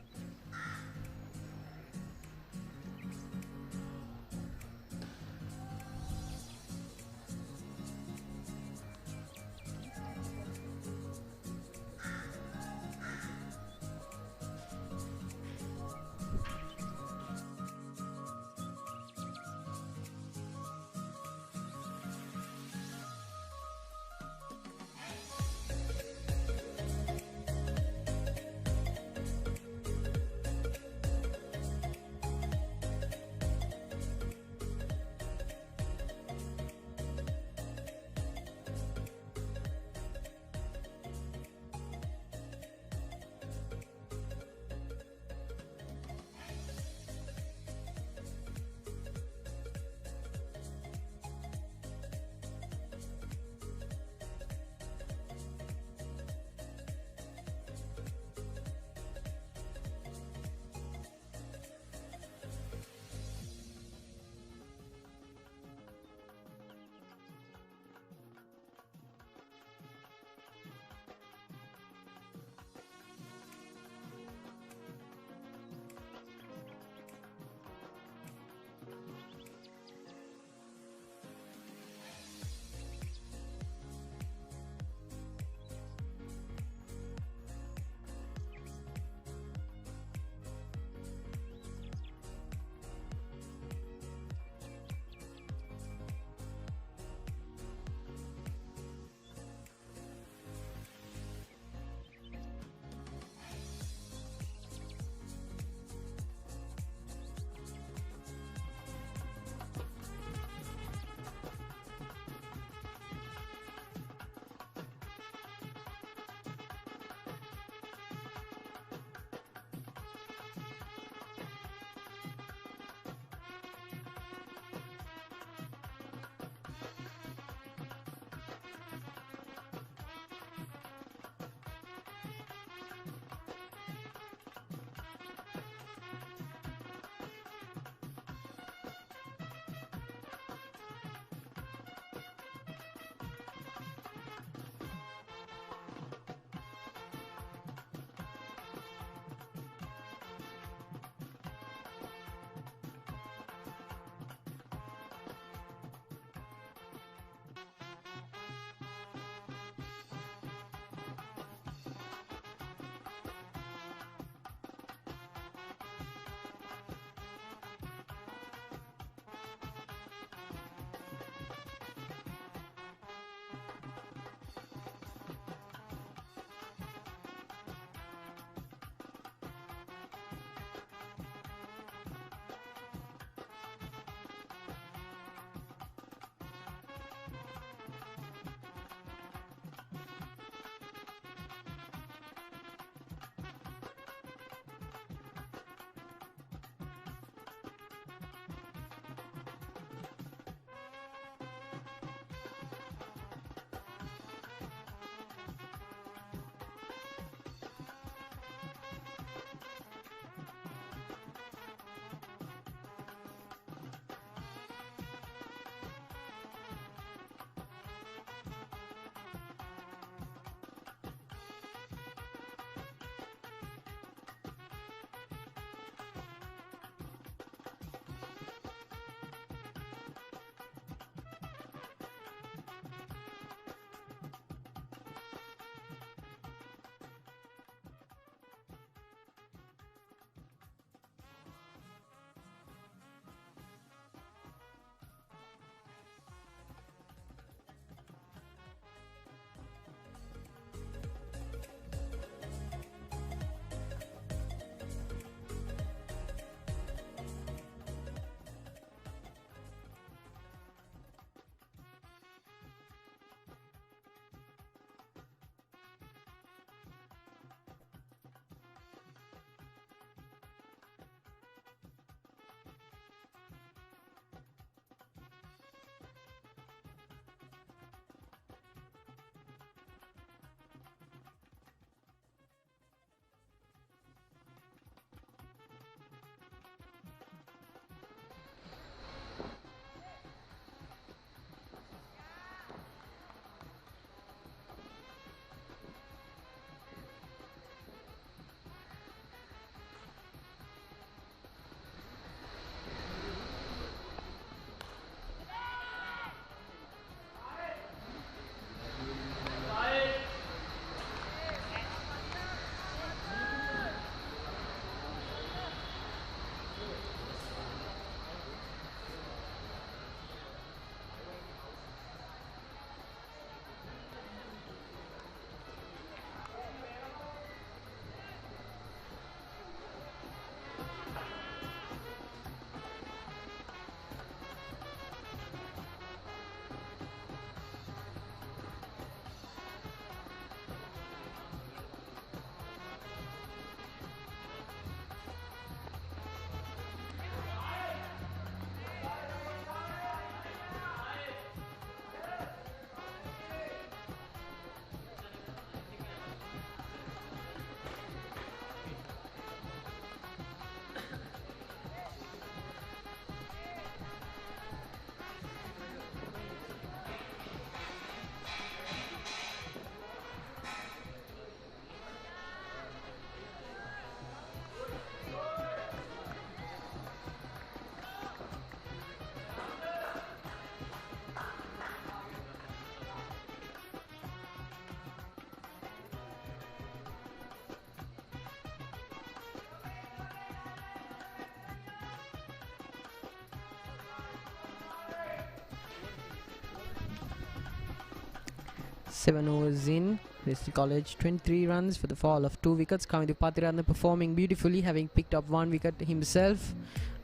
7 overs in. Wesley College 23 runs for the fall of 2 wickets. Kavindhu Pathiratna performing beautifully, having picked up 1 wicket himself.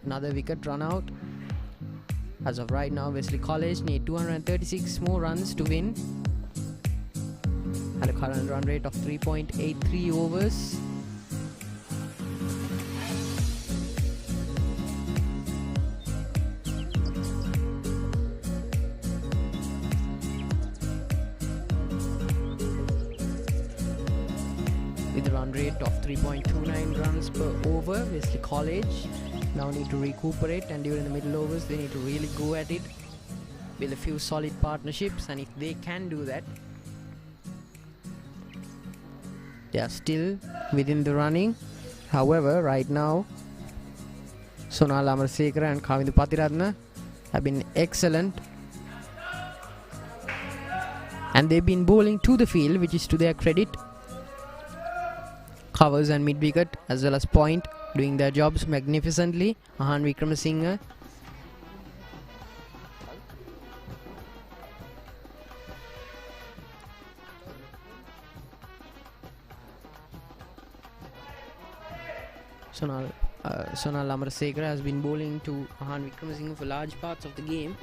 Another wicket run out. As of right now, Wesley College need 236 more runs to win. At a current run rate of 3.83 overs. With a run rate of 3.29 runs per over, Wesley College now need to recuperate, and during the middle overs they need to really go at it, build a few solid partnerships, and if they can do that, they are still within the running. However, right now Sonal Amarasekara and Kavindhu Pathiratna have been excellent, and they've been bowling to the field, which is to their credit. Covers and mid wicket as well as point doing their jobs magnificently. Ahan Wickramasinghe Sonal Amarasekara has been bowling to Ahan Wickramasinghe for large parts of the game.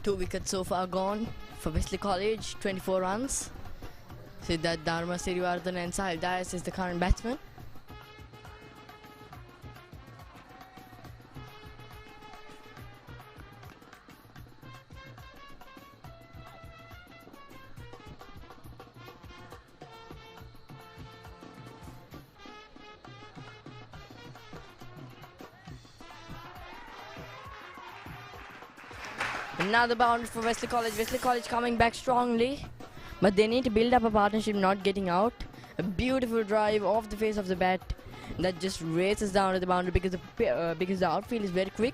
Two wickets so far gone for Wesley College, 24 runs. Siddharth Dharma Sirivardhan and Sahil Dias is the current batsman. Another boundary for Wesley College. Wesley College coming back strongly, but they need to build up a partnership, not getting out. A beautiful drive off the face of the bat that just races down to the boundary because the outfield is very quick.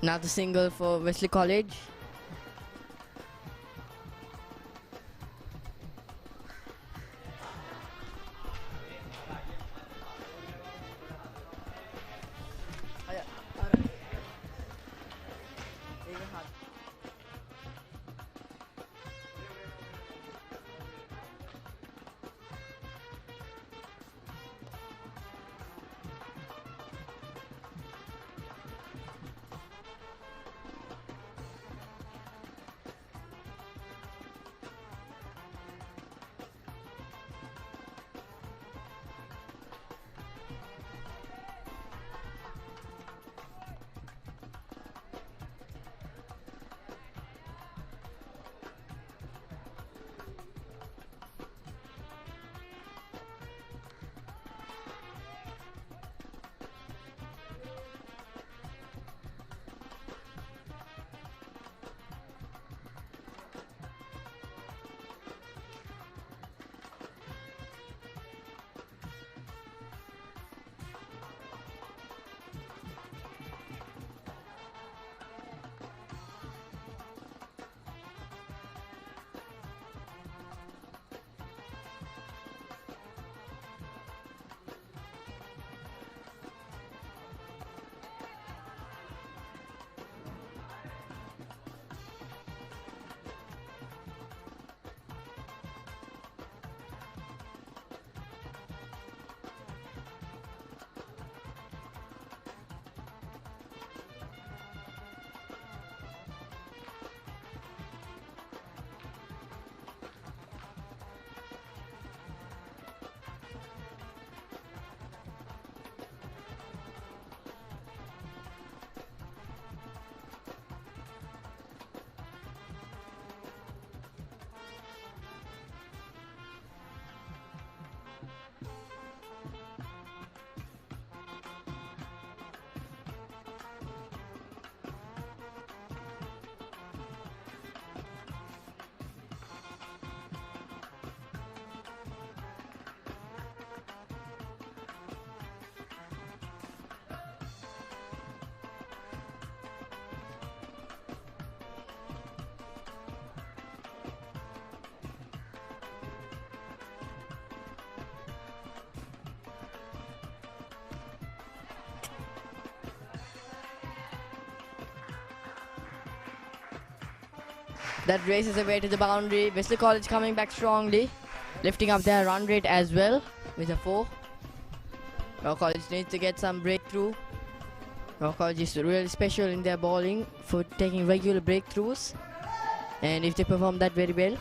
Another single for Wesley College. That races away to the boundary. Wesley College coming back strongly, lifting up their run rate as well with a 4. Royal College needs to get some breakthrough. Royal College is really special in their bowling for taking regular breakthroughs, and if they perform that very well.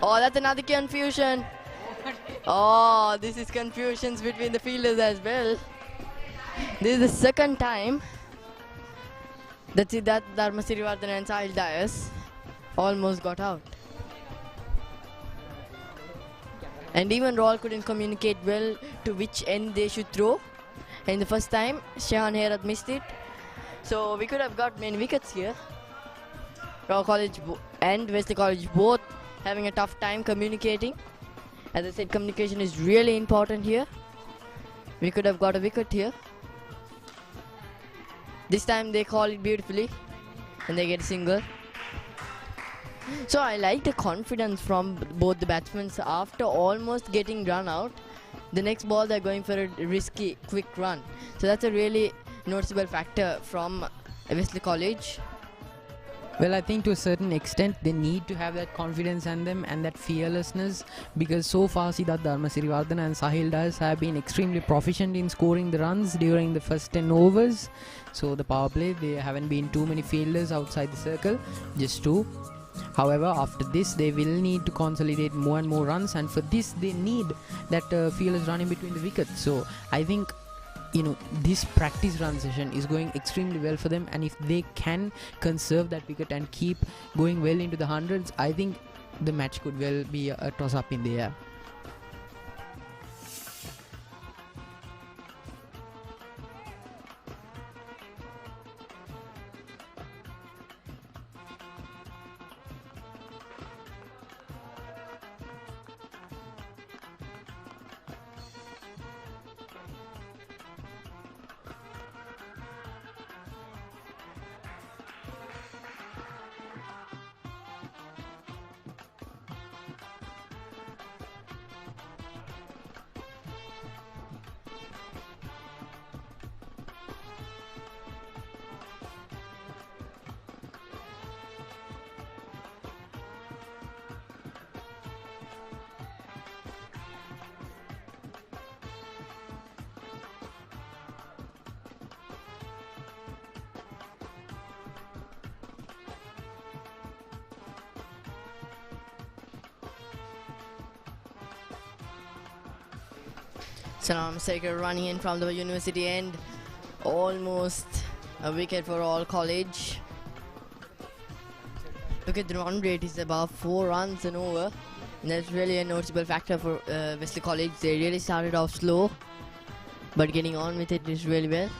Oh, that's another confusion. Oh, this is confusions between the fielders as well. This is the second time that Siddharth Dharmasirivardhana and Sahil Dias almost got out. And even Royal couldn't communicate well to which end they should throw. And the first time, Shehan Herat missed it. So we could have got many wickets here. Royal College and Wesley College both having a tough time communicating. As I said, communication is really important here. We could have got a wicket here. This time they call it beautifully and they get a single. So I like the confidence from both the batsmen after almost getting run out. The next ball they're going for a risky quick run. So that's a really noticeable factor from Wesley College. Well, I think to a certain extent they need to have that confidence in them and that fearlessness, because so far Siddharth Dharmasirivardhana and Sahil Das have been extremely proficient in scoring the runs during the first 10 overs. So the power play, there haven't been too many fielders outside the circle, just two. However, after this they will need to consolidate more and more runs, and for this they need that fearless running between the wickets. So I think this practice run session is going extremely well for them, and if they can conserve that wicket and keep going well into the hundreds, I think the match could well be a toss up in the air. Salam Sekar running in from the university end. Almost a wicket for all college. Look at the run rate, is above 4 runs an over. And that's really a noticeable factor for Wesley College. They really started off slow, but getting on with it is really well.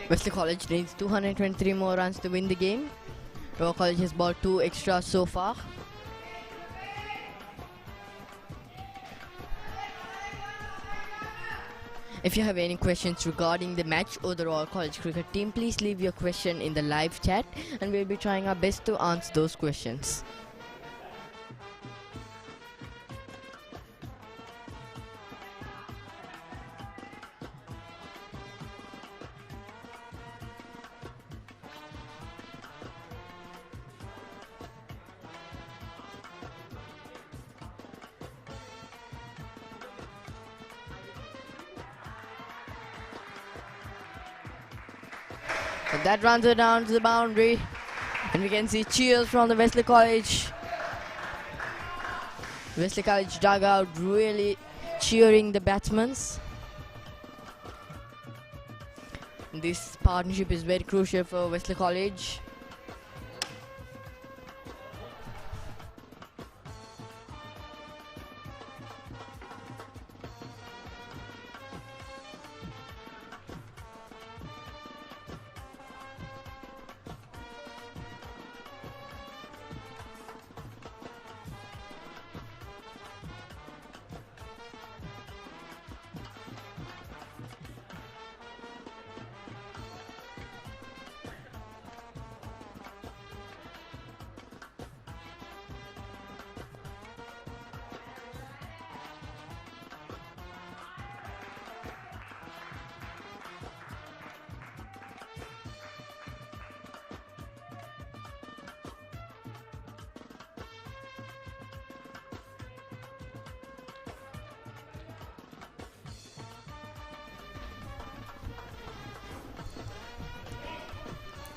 Wesley College needs 223 more runs to win the game. Royal College has bought 2 extras so far. If you have any questions regarding the match or the Royal College cricket team, please leave your question in the live chat and we'll be trying our best to answer those questions. And that runs it down to the boundary, and we can see cheers from the Wesley College dugout, really cheering the batsmen. This partnership is very crucial for Wesley College.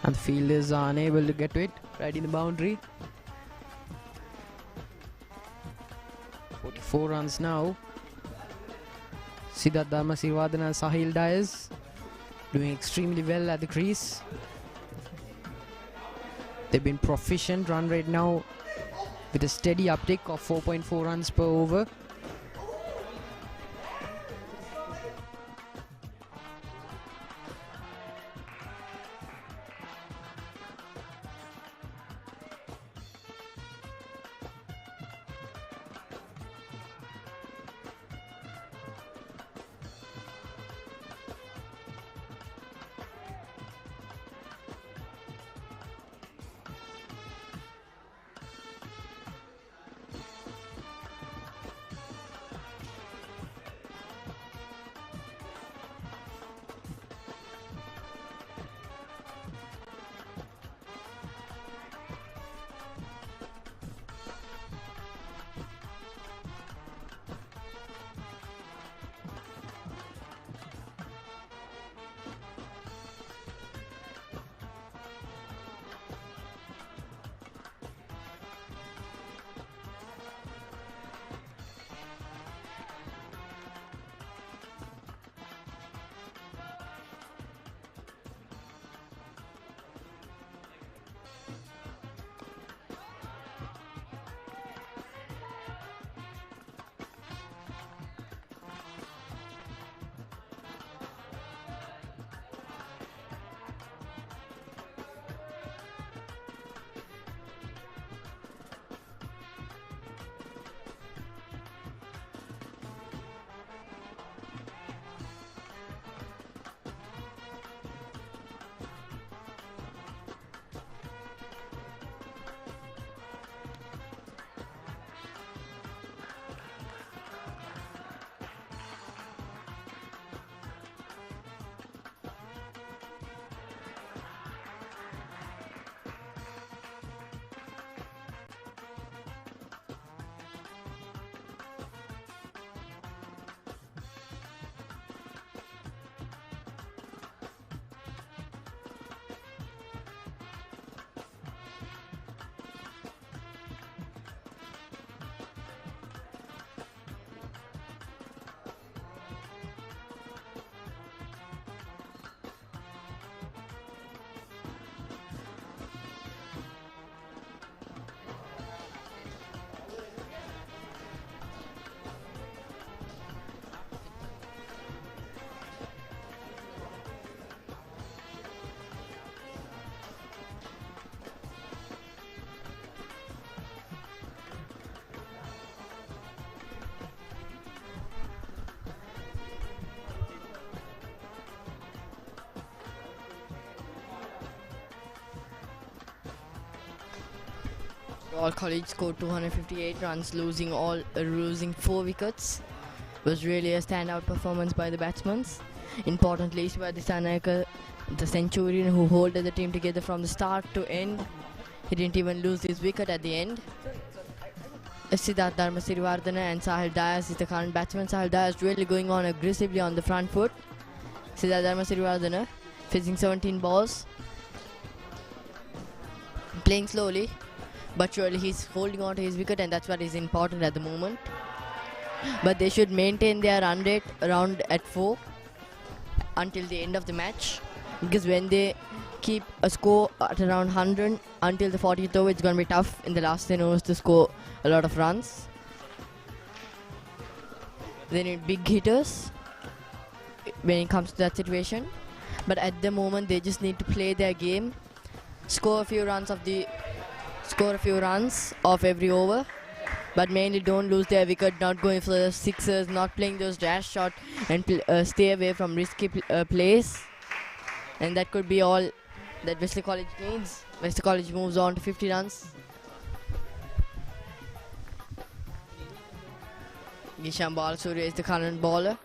And the fielders are unable to get to it, right in the boundary. 44 runs now. Siddharth Dharmasirivardhana and Sahil Das doing extremely well at the crease. They've been proficient run rate now with a steady uptick of 4.4 runs per over. All College scored 258 runs, losing 4 wickets. Was really a standout performance by the batsmen. Importantly, Siva the centurion who held the team together from the start to end. He didn't even lose his wicket at the end. Siddharth Dharmasirivardhana and Sahil Dias is the current batsman. Sahil Dias really going on aggressively on the front foot. Siddharth Dharmasirivardhana facing 17 balls. Playing slowly, but surely he's holding on to his wicket, and that's what is important at the moment. But they should maintain their run rate around at 4 until the end of the match, because when they keep a score at around 100 until the 40th over, it's going to be tough in the last 10 overs to score a lot of runs. They need big hitters when it comes to that situation, but at the moment they just need to play their game, score a few runs off every over, but mainly don't lose their wicket, not going for the sixers, not playing those dash shots, and stay away from risky plays. And that could be all that Wesley College needs. Wesley College moves on to 50 runs. Gisham Balasuriya is the current bowler.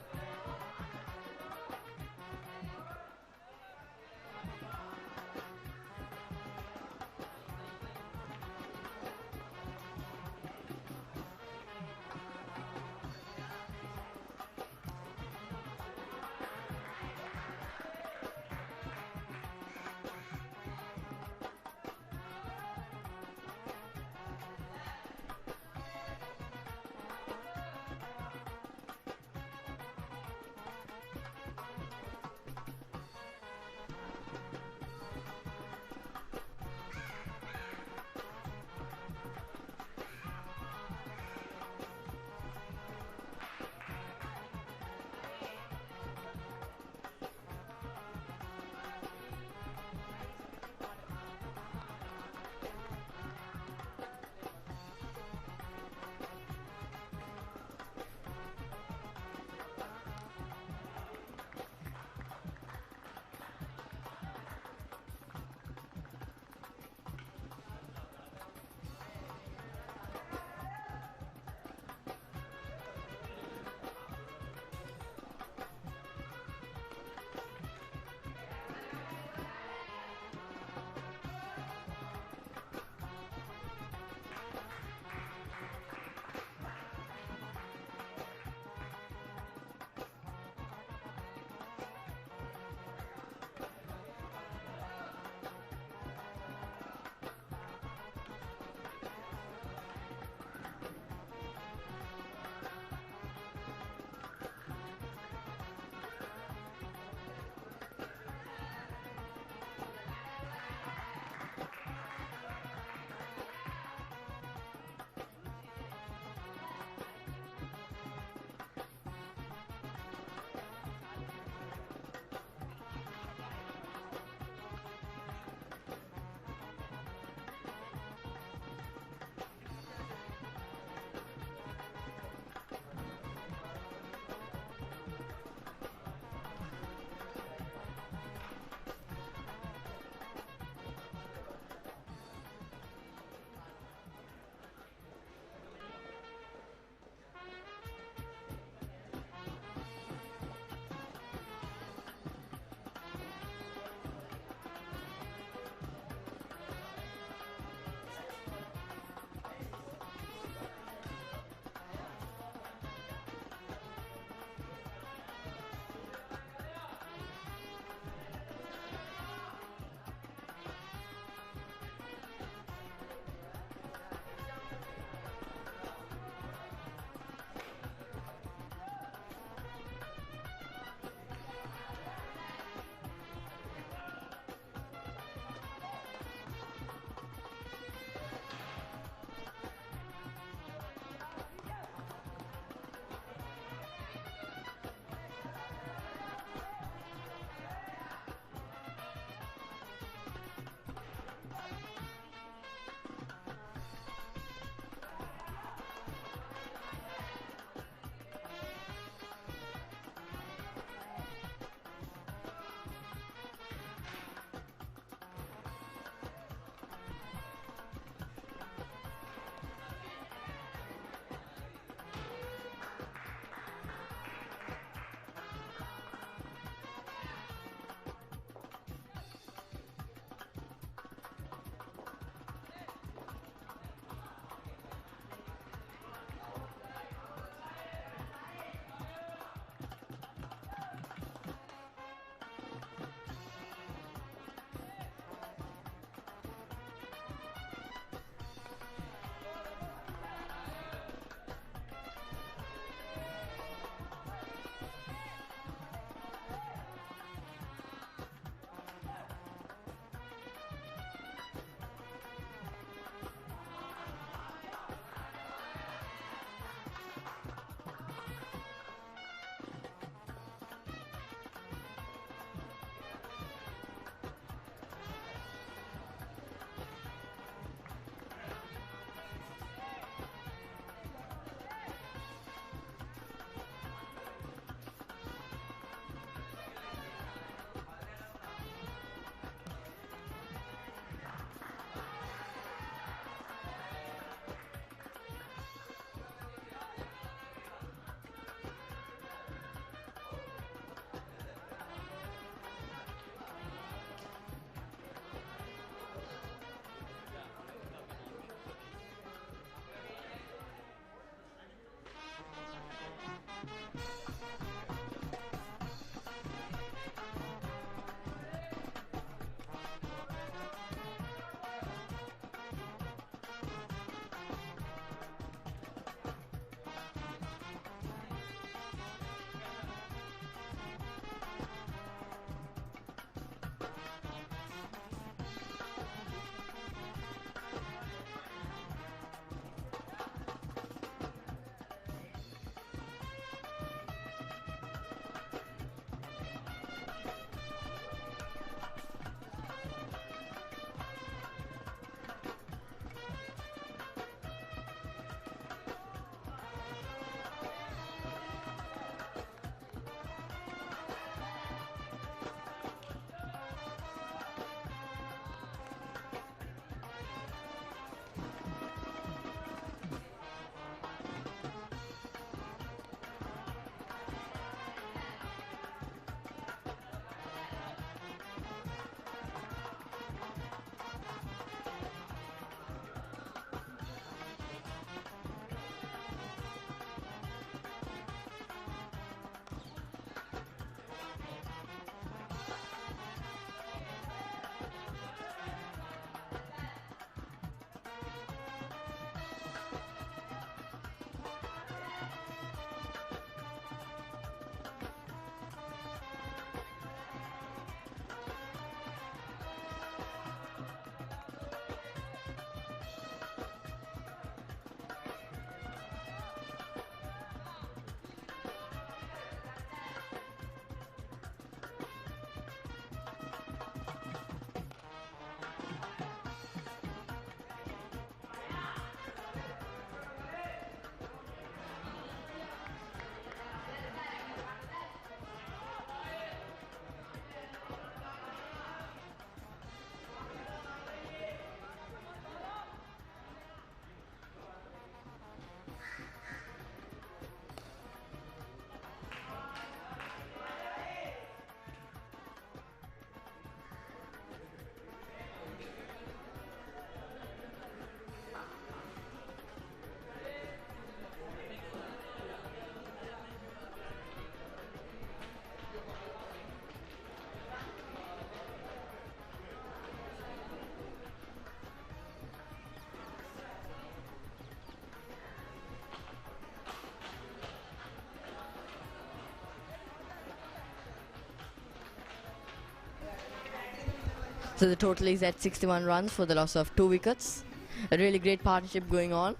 So the total is at 61 runs for the loss of 2 wickets. A really great partnership going on.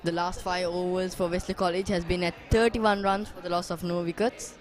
The last 5 overs for Wesley College has been at 31 runs for the loss of no wickets.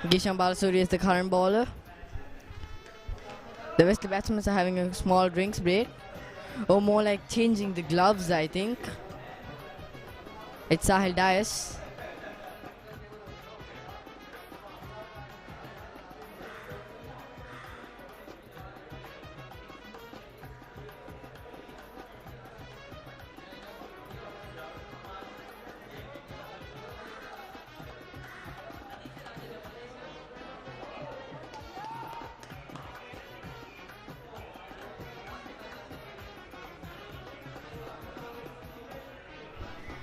Gishan Balasuri is the current bowler. The Wesley batsmen are having a small drinks break. Or more like changing the gloves, I think. It's Sahil Dias.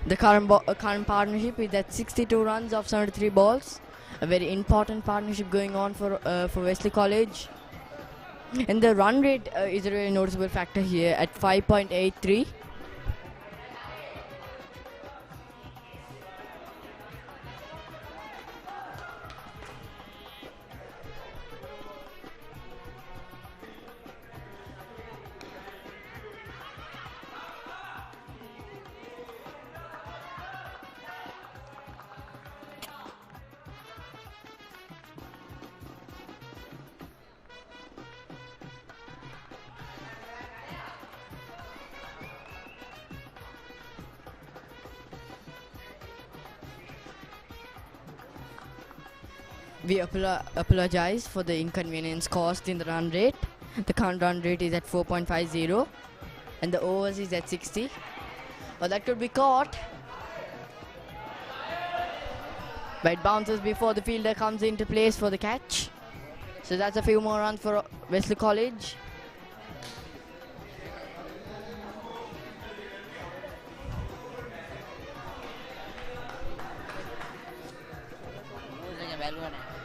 The current partnership is at 62 runs of 73 balls. A very important partnership going on for Wesley College. And the run rate is a really noticeable factor here at 5.83. We apologize for the inconvenience caused in the run rate. The current run rate is at 4.50 and the overs is at 60. Well, that could be caught. But it bounces before the fielder comes into place for the catch. So that's a few more runs for Wesley College.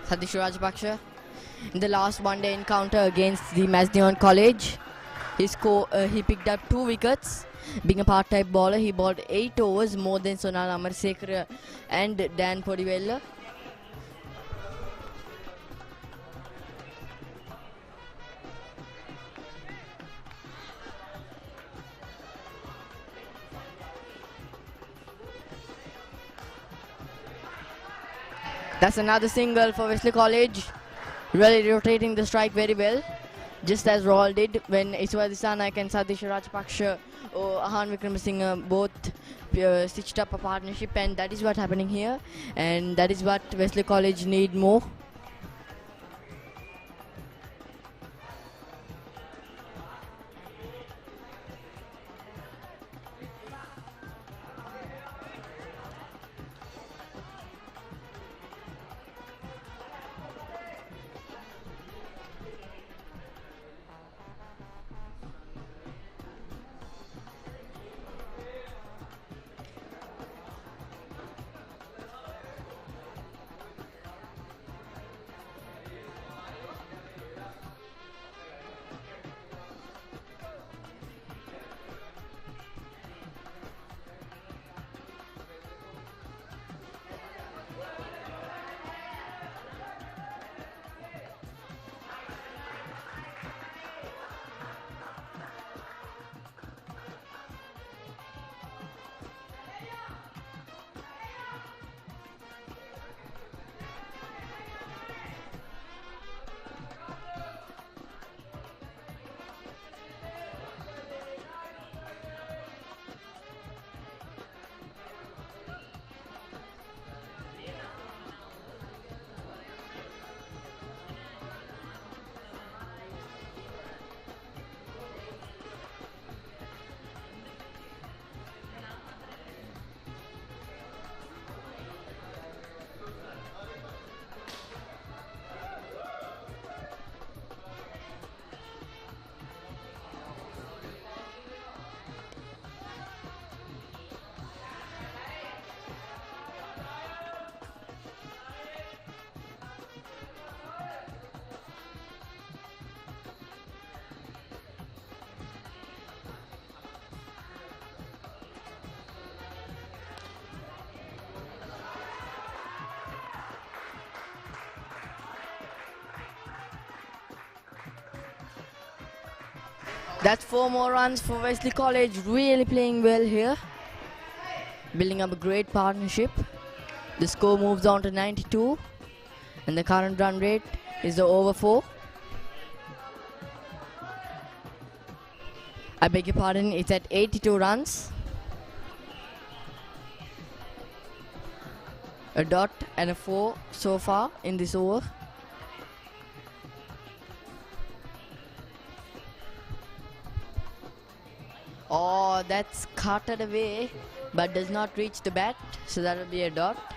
Satish Rajpaksha in the last one-day encounter against the Masdion College. He picked up 2 wickets. Being a part-type bowler, he bowled 8 overs more than Sonal Amarsekara and Dan Podivella. That's another single for Wesley College. Really rotating the strike very well. Just as Royal did when Iswadi Sanak and Satish Rajpaksha or Ahan Vikramasinghe both stitched up a partnership, and that is what's happening here. And that is what Wesley College need more. That's 4 more runs for Wesley College. Really playing well here. Building up a great partnership. The score moves on to 92. And the current run rate is the over 4. I beg your pardon, it's at 82 runs. A dot and a 4 so far in this over. Oh, that's carted away but does not reach the bat, so that will be a dot.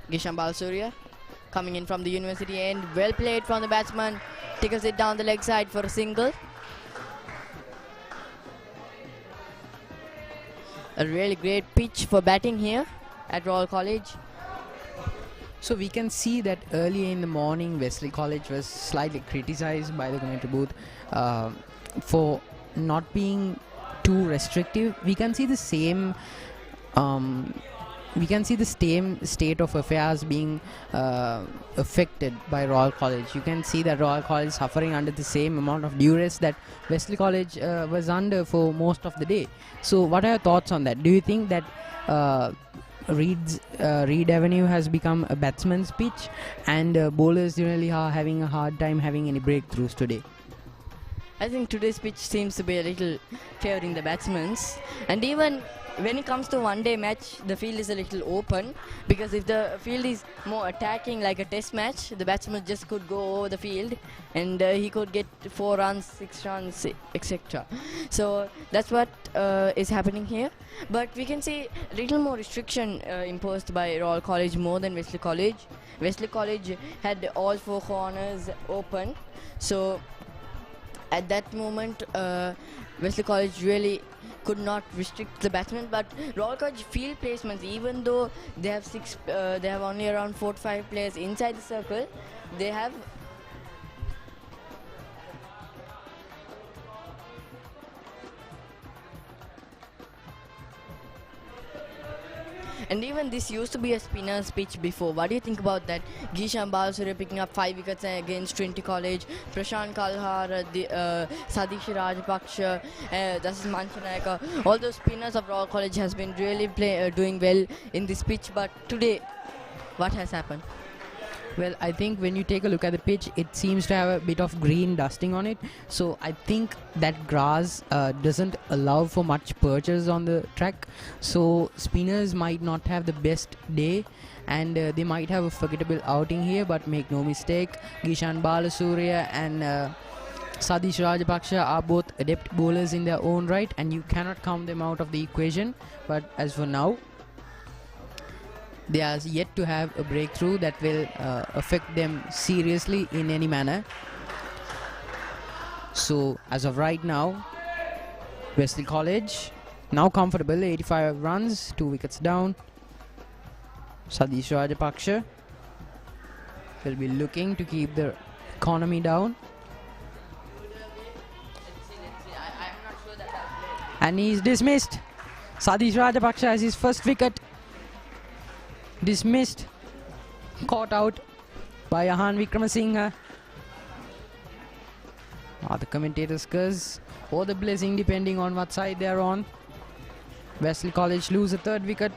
Gishan Balsurya coming in from the university end. Well played from the batsman. Tickles it down the leg side for a single. A really great pitch for batting here at Royal College. So we can see that early in the morning Wesley College was slightly criticized by the commentary booth for not being too restrictive. We can see the same state of affairs being affected by Royal College. You can see that Royal College is suffering under the same amount of duress that Wesley College was under for most of the day. So what are your thoughts on that? Do you think that Reed Avenue has become a batsman's pitch and bowlers generally are having a hard time having any breakthroughs today? I think today's pitch seems to be a little favoring the batsmen, and even when it comes to one-day match, the field is a little open, because if the field is more attacking like a test match, the batsman just could go over the field and he could get 4 runs, 6 runs, etc. So that's what is happening here. But we can see a little more restriction imposed by Royal College more than Wesley College. Wesley College had all 4 corners open, so at that moment Wesley College really could not restrict the batsmen. But Royal College field placements, even though they have only around 4 to 5 players inside the circle, they have and even this used to be a spinner's pitch before. What do you think about that? Gishan Balsurya picking up 5 wickets against Trinity College. Prashant Kalhar, Sadish Rajpaksha, this is Manchanayaka. All those spinners of Royal College has been really doing well in this pitch. But today, what has happened? Well, I think when you take a look at the pitch, it seems to have a bit of green dusting on it. So I think that grass doesn't allow for much perches on the track. So spinners might not have the best day, and they might have a forgettable outing here. But make no mistake, Gishan Balsurya and Sadish Rajpaksha are both adept bowlers in their own right, and you cannot count them out of the equation. But as for now, they are yet to have a breakthrough that will affect them seriously in any manner. So as of right now, Wesley College now comfortable, 85 runs, 2 wickets down. Sadish Rajpaksha will be looking to keep the economy down. And he's dismissed. Sadish Rajpaksha has his first wicket. Dismissed, caught out by Ahan Vikramasinghe. The commentators curse or the blessing depending on what side they are on. Wesley College lose a 3rd wicket.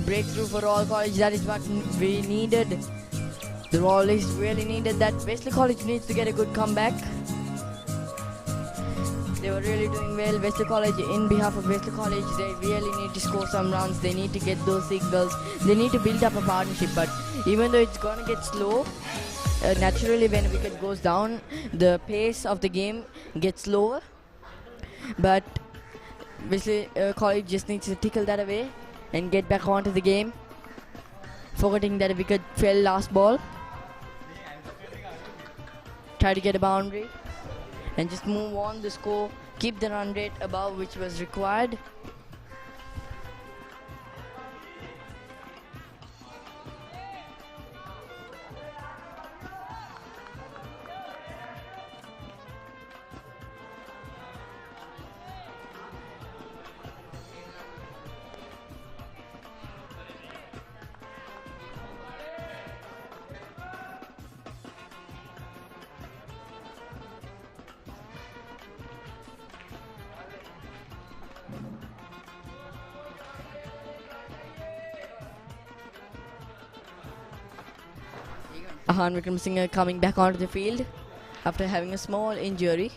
breakthrough for Royal College. That is what we needed. The Royals really needed that. Wesley College needs to get a good comeback. They were really doing well. Wesley College, in behalf of Wesley College, they really need to score some runs. They need to get those signals. They need to build up a partnership. But even though it's going to get slow, naturally when a wicket goes down, the pace of the game gets slower. But Wesley College just needs to tickle that away and get back onto the game, forgetting that a wicket fell last ball. Try to get a boundary and just move on the score, keep the run rate above which was required. Ahan Wickramasinghe coming back onto the field after having a small injury.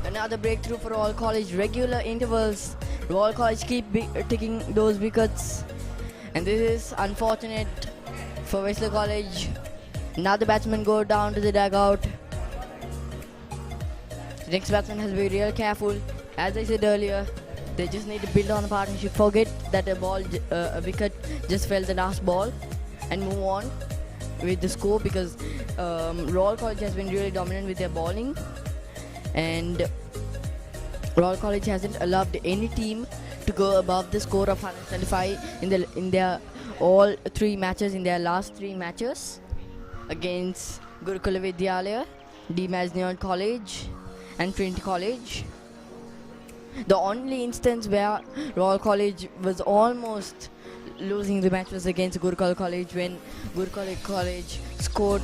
Another breakthrough for Royal College. Regular intervals. Royal College keep taking those wickets. And this is unfortunate for Wesley College. Now the batsmen go down to the dugout. The next batsman has to be real careful. As I said earlier, they just need to build on a partnership. Forget that a wicket just fell the last ball and move on with the score, because Royal College has been really dominant with their bowling. And Royal College hasn't allowed any team to go above the score of 125 in their all three matches, in their last three matches against Gurukula Vidyalaya, Deemasneon College and Trinity College. The only instance where Royal College was almost losing the match was against Gurukula College, when Gurukula College scored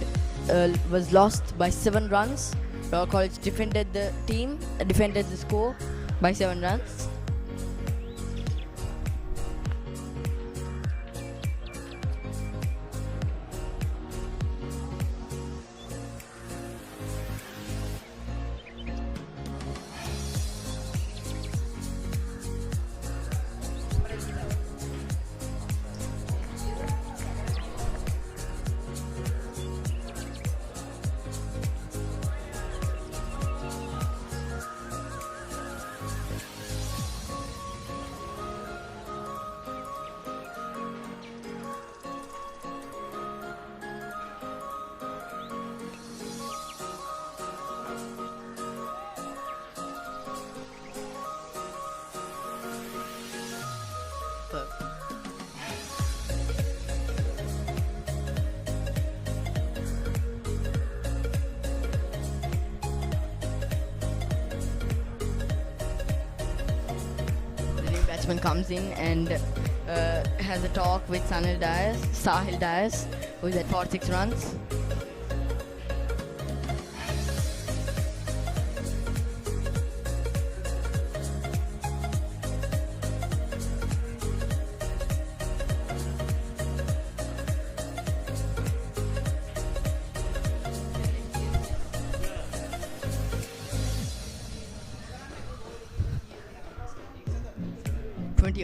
was lost by 7 runs. Royal College defended the score by 7 runs. Batsman comes in and has a talk with Sahil Dias, who is at 46 runs.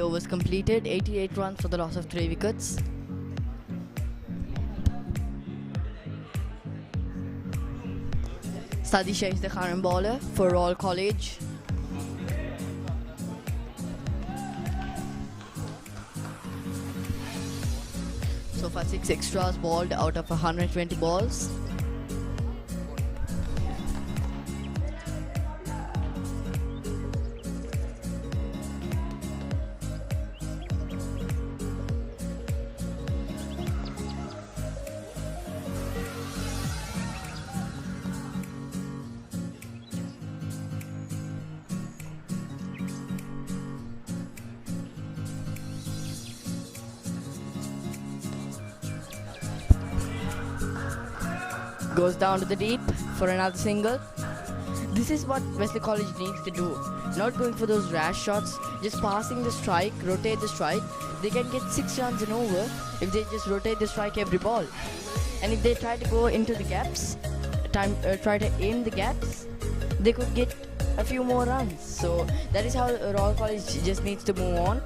Overs completed, 88 runs for the loss of 3 wickets. Sadisha is the current bowler for Royal College. So far 6 extras bowled out of 120 balls. Goes down to the deep for another single. This is what Wesley College needs to do. Not going for those rash shots, just passing the strike, rotate the strike. They can get 6 runs and over if they just rotate the strike every ball. And if they try to go into the gaps, try to aim the gaps, they could get a few more runs. So that is how Royal College just needs to move on.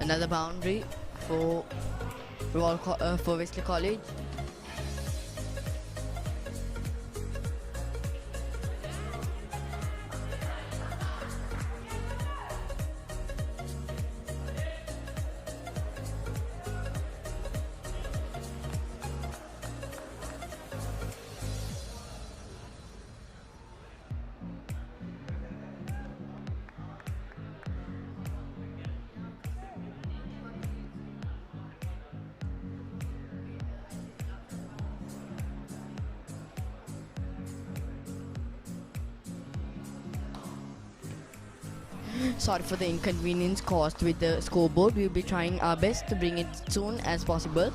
Another boundary for Wesley College. Sorry for the inconvenience caused with the scoreboard. We'll be trying our best to bring it soon as possible.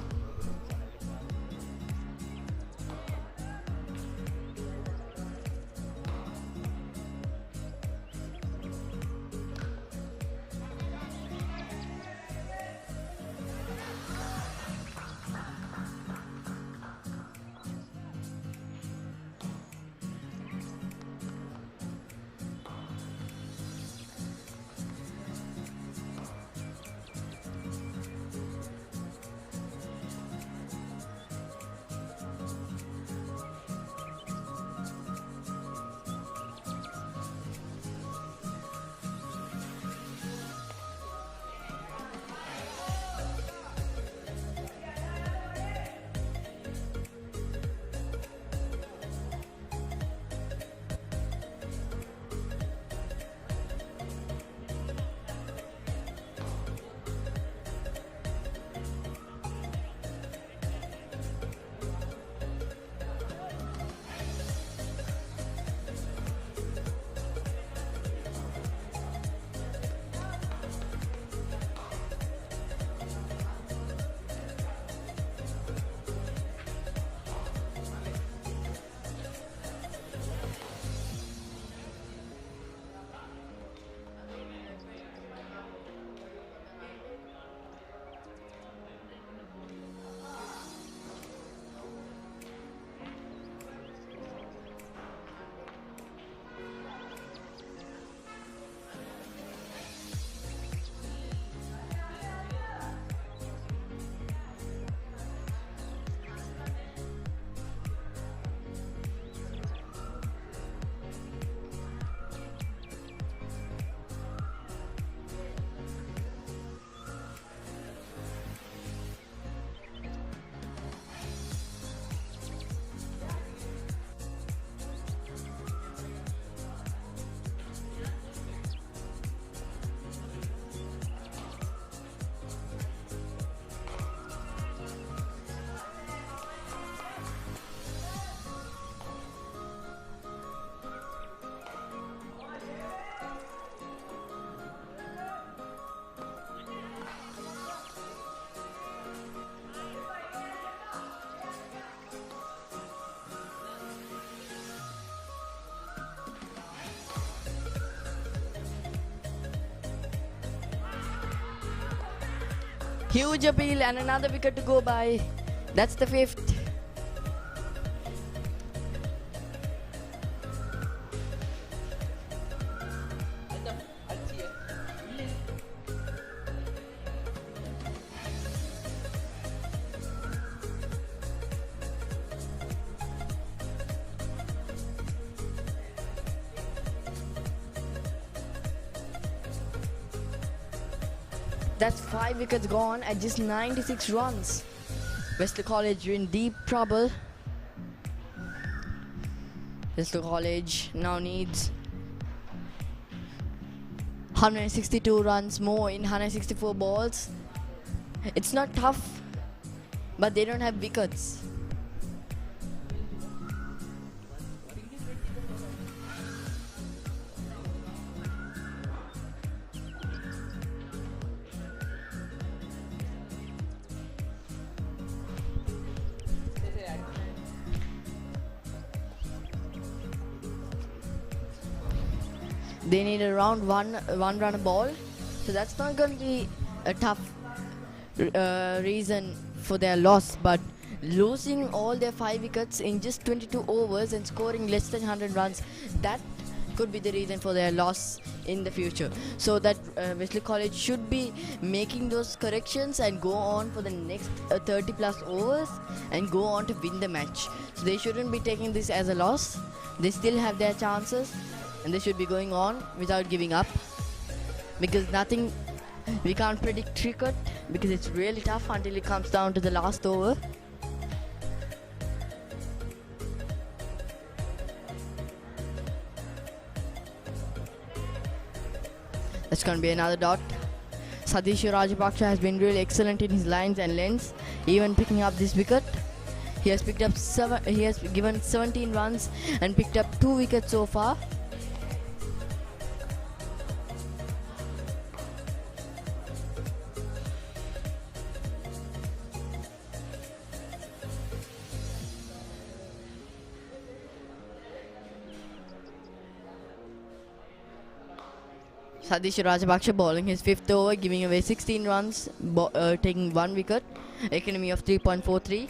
Huge appeal and another wicket to go by. That's the 5th. That's 5 wickets gone at just 96 runs. Wesley College are in deep trouble. Wesley College now needs 162 runs more in 164 balls. It's not tough, but they don't have wickets. They need around one run a ball, so that's not going to be a tough reason for their loss. But losing all their 5 wickets in just 22 overs and scoring less than 100 runs, that could be the reason for their loss in the future. So that Wesley College should be making those corrections and go on for the next 30 plus overs and go on to win the match. So they shouldn't be taking this as a loss. They still have their chances. And they should be going on without giving up, because we can't predict cricket, because it's really tough until it comes down to the last over. That's going to be another dot. Sadisha Rajapaksa has been really excellent in his lines and lengths, even picking up this wicket. He has picked up he has given 17 runs and picked up 2 wickets so far. Sadish Rajapaksa bowling his 5th over, giving away 16 runs, taking 1 wicket, economy of 3.43.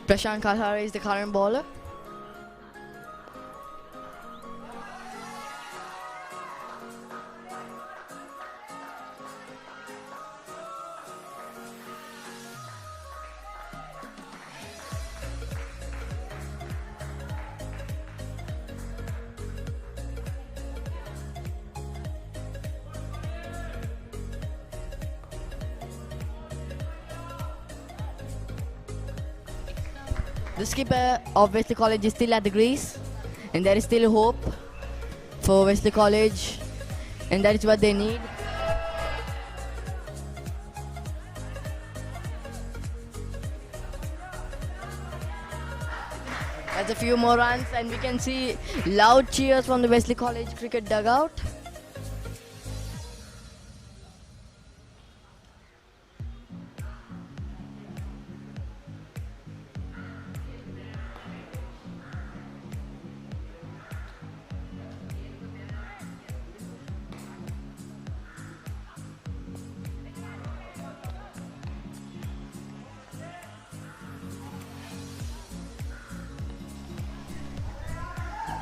Prashant Kalhara is the current bowler. The skipper of Wesley College is still at the crease, and there is still hope for Wesley College, and that is what they need. That's a few more runs, and we can see loud cheers from the Wesley College cricket dugout.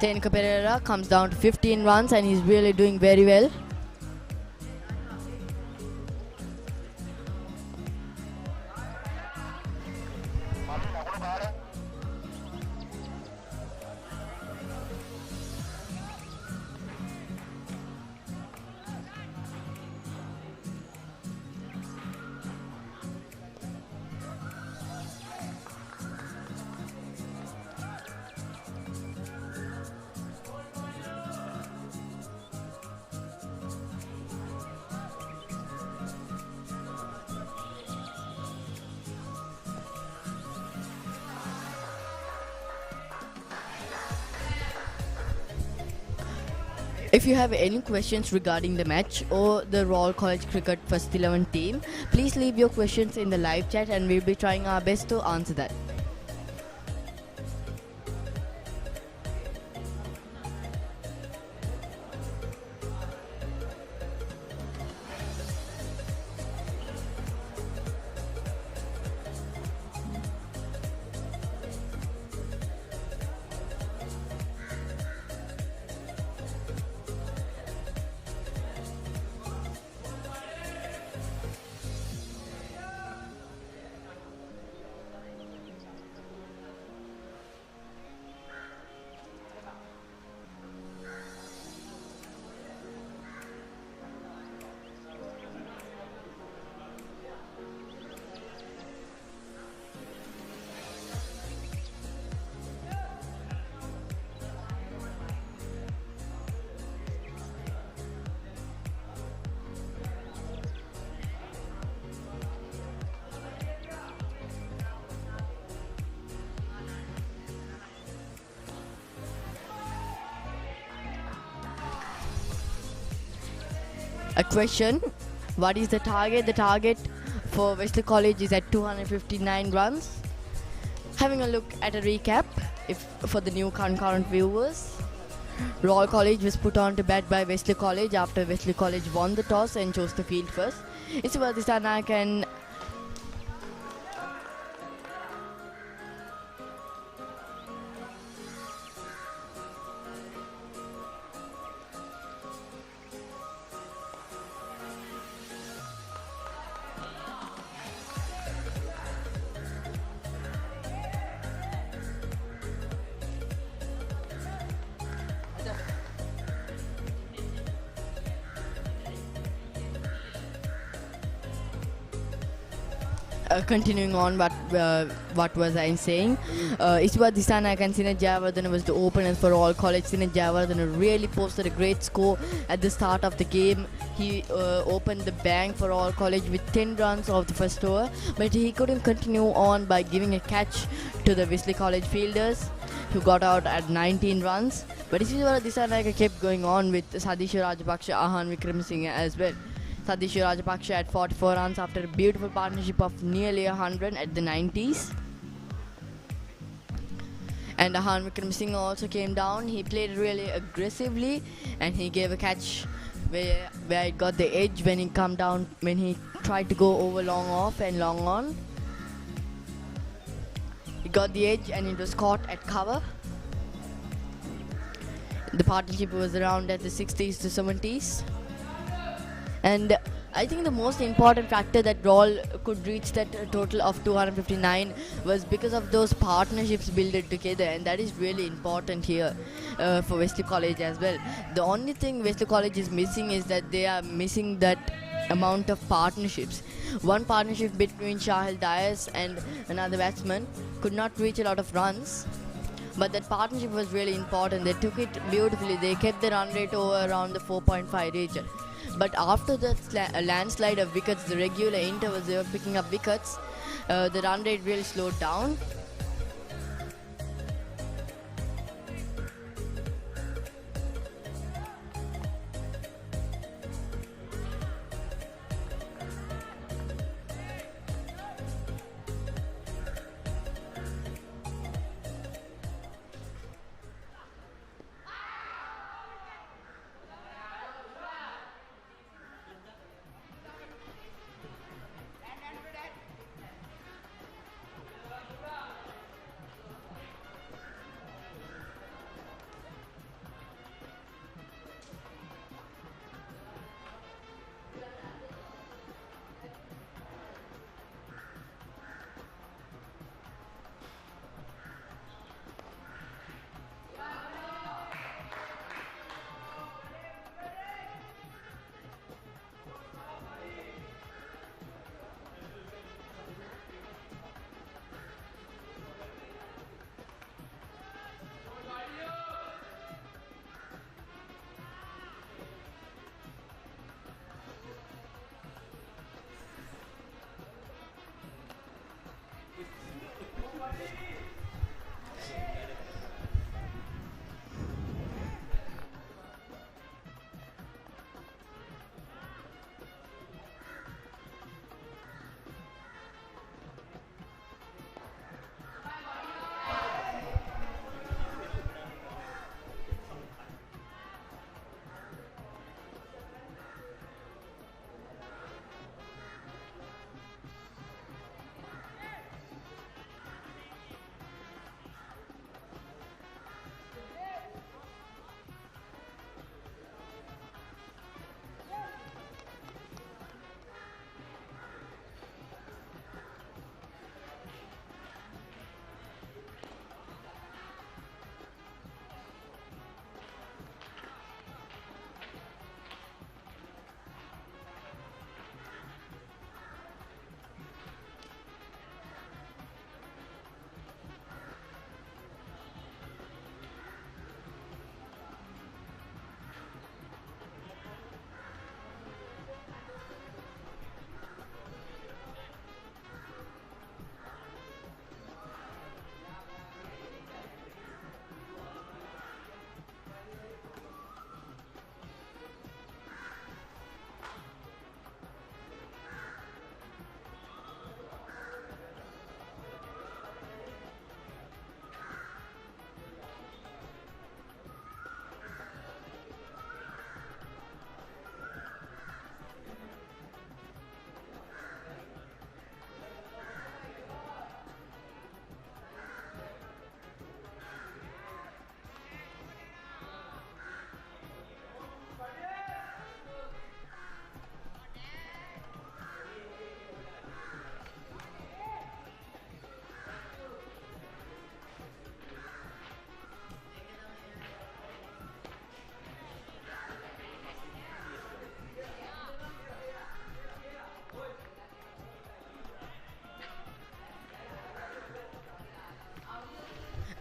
Tenka Pereira comes down to 15 runs and he's really doing very well. If you have any questions regarding the match or the Royal College Cricket First 11 team, please leave your questions in the live chat and we'll be trying our best to answer that. A question, what is the target? The target for Wesley College is at 259 runs. Having a look at a recap for the new concurrent viewers. Royal College was put on to bat by Wesley College after Wesley College won the toss and chose the field first. Iswadi and continuing on what was I saying? Iswa Disanayake and Sina Jayawardena was the openers for all college. Sina Jayawardena really posted a great score at the start of the game. He opened the bank for all college with 10 runs of the first over, but he couldn't continue on by giving a catch to the Wesley College fielders, who got out at 19 runs. But Iswa Disanayake kept going on with Sadisha Rajapaksa, Ahan Wickramasinghe as well. Sadisha Rajapaksa had 44 runs after a beautiful partnership of nearly 100 at the 90s. And Ahan Wickramasinghe also came down. He played really aggressively and he gave a catch where it got the edge when he tried to go over long off and long on. He got the edge and it was caught at cover. The partnership was around at the 60s to 70s. And I think the most important factor that Roll could reach that total of 259 was because of those partnerships built together, and that is really important here for Wesley College as well. The only thing Wesley College is missing is that they are missing that amount of partnerships. One partnership between Shahil Dias and another batsman could not reach a lot of runs, but that partnership was really important. They took it beautifully. They kept the run rate over around the 4.5 region. But after the landslide of wickets, the regular intervals, they were picking up wickets, the run rate really slowed down.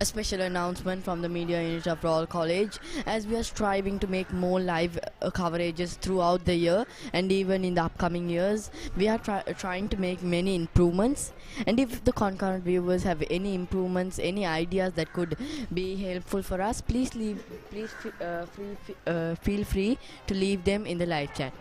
A special announcement from the media unit of Royal College, as we are striving to make more live coverages throughout the year and even in the upcoming years. We are trying to make many improvements, and if the concurrent viewers have any improvements, any ideas that could be helpful for us, please feel free to leave them in the live chat.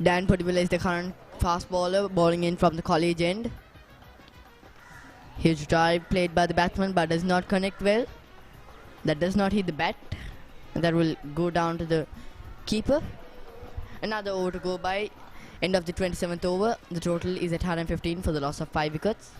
Dan Podibula is the current fast bowler, bowling in from the college end. Huge drive played by the batsman but does not connect well. That does not hit the bat. That will go down to the keeper. Another over to go by. End of the 27th over. The total is at 115 for the loss of 5 wickets.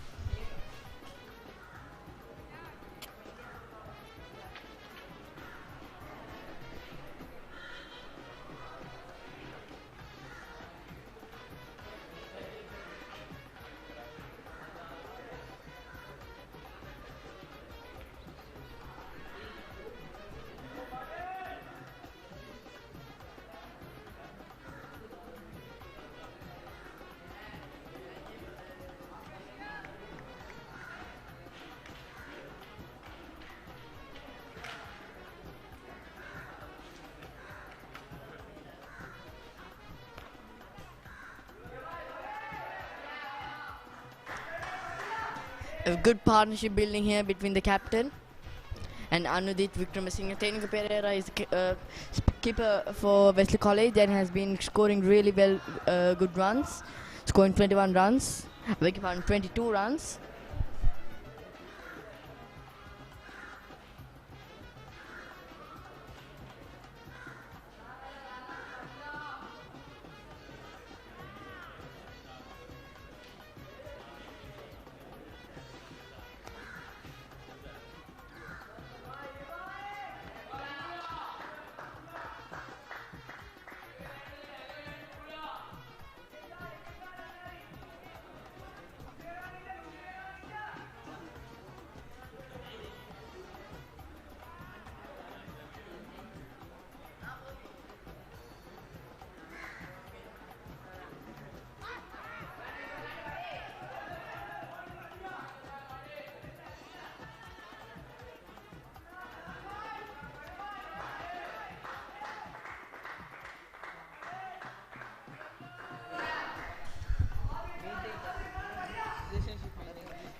A good partnership building here between the captain and Anudit Vikramasinghe. Umindu Katugampala is the keeper for Wesley College and has been scoring really well, good runs, scoring 21 runs, 22 runs.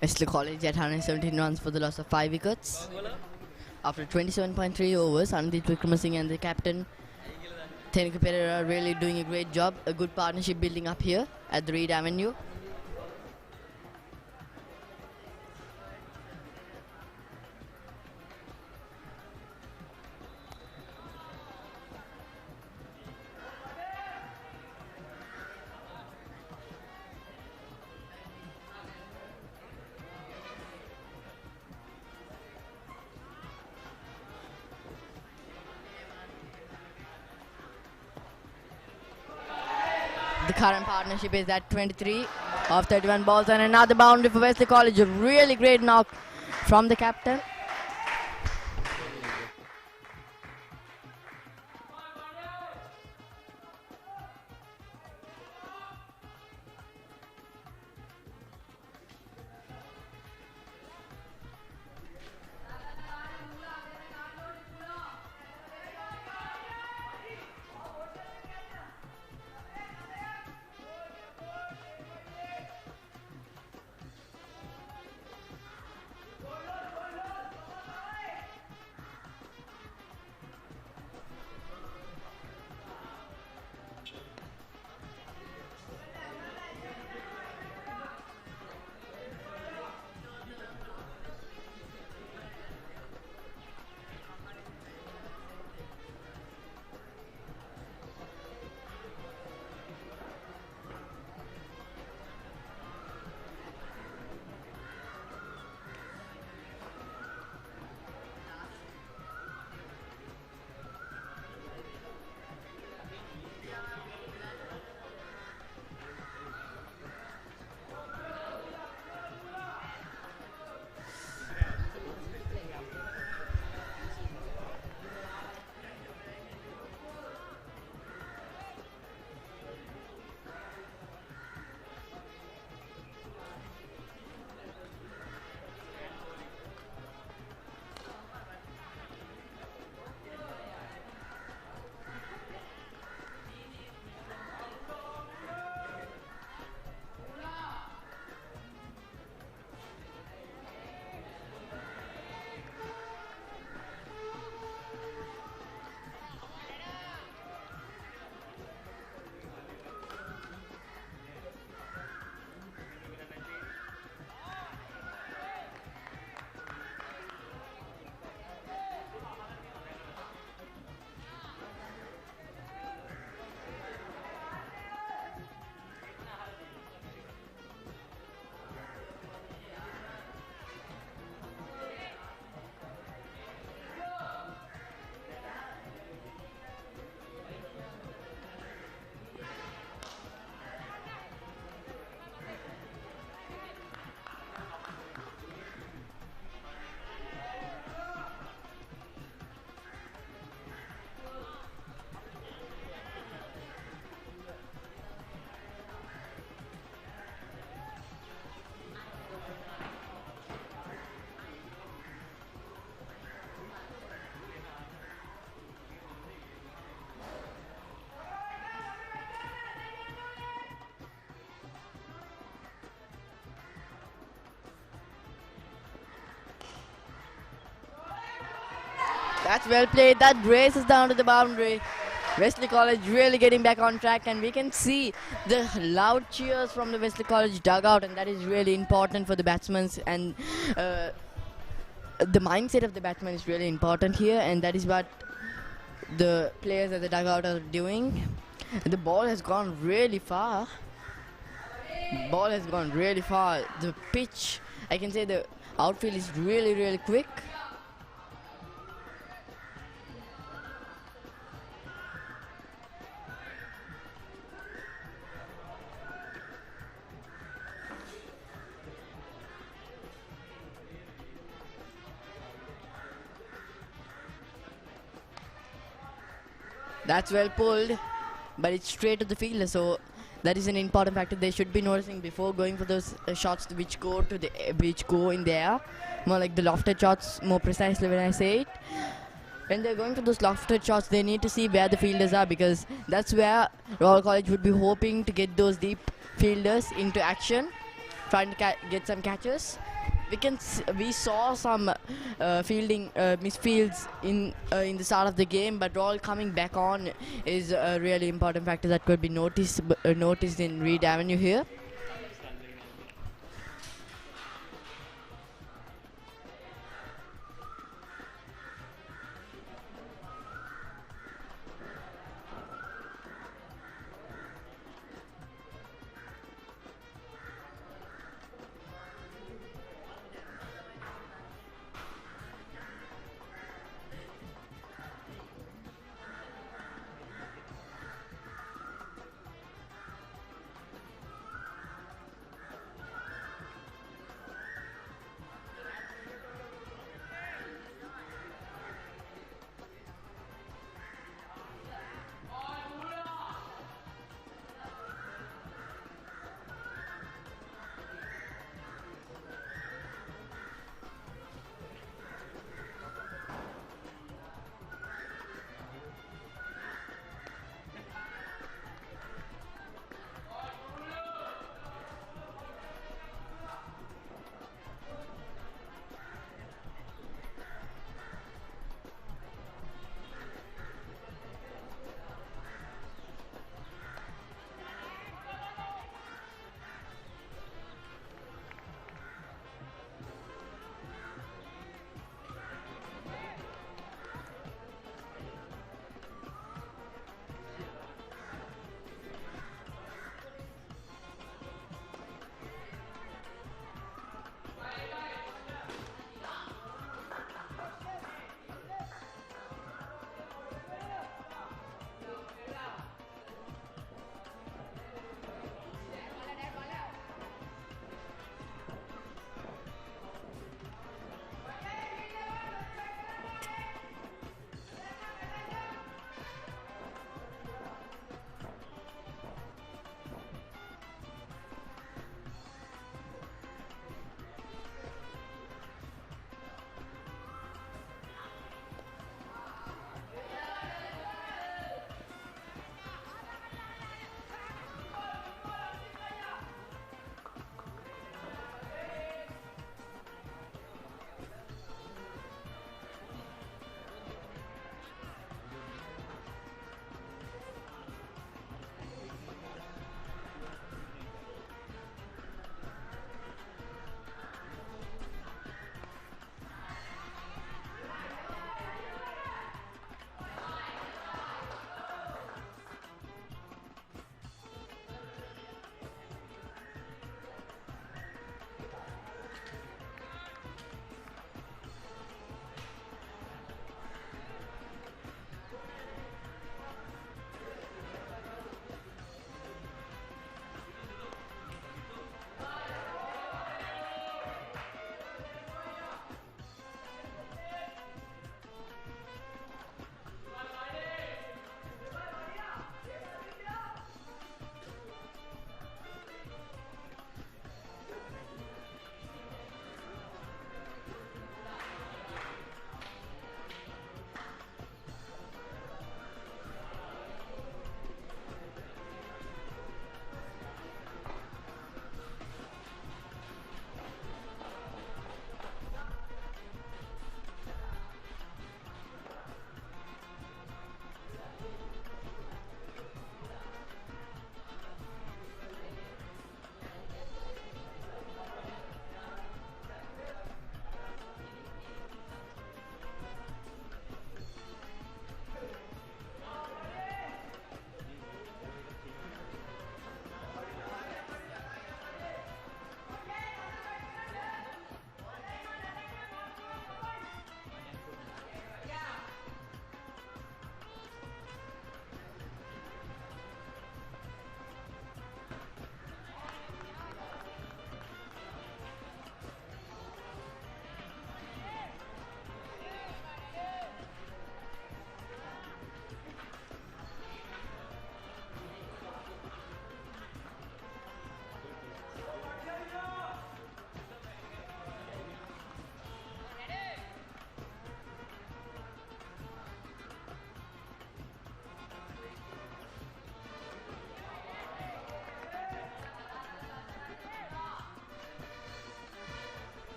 Wesley College at 117 runs for the loss of 5 wickets. After 27.3 overs, Anudit Vikramasinghe and the captain Tenuka Pereira really doing a great job. A good partnership building up here at the Reed Avenue. The current partnership is at 23 of 31 balls, and another boundary for Wesley College. A really great knock from the captain. That's well played. That races down to the boundary. Wesley College really getting back on track, and we can see the loud cheers from the Wesley College dugout, and that is really important for the batsmen, and the mindset of the batsman is really important here, and that is what the players at the dugout are doing. The ball has gone really far. Ball has gone really far. The pitch, I can say the outfield is really, really quick. That's well pulled, but it's straight to the fielder, so that is an important factor they should be noticing before going for those shots which go to the which go in the air, more like the lofted shots, more precisely when I say it. When they're going for those lofted shots, they need to see where the fielders are, because that's where Royal College would be hoping to get those deep fielders into action, trying to get some catches. we saw some fielding misfields in the start of the game, but Royal coming back on is a really important factor that could be noticed in Reed Avenue here.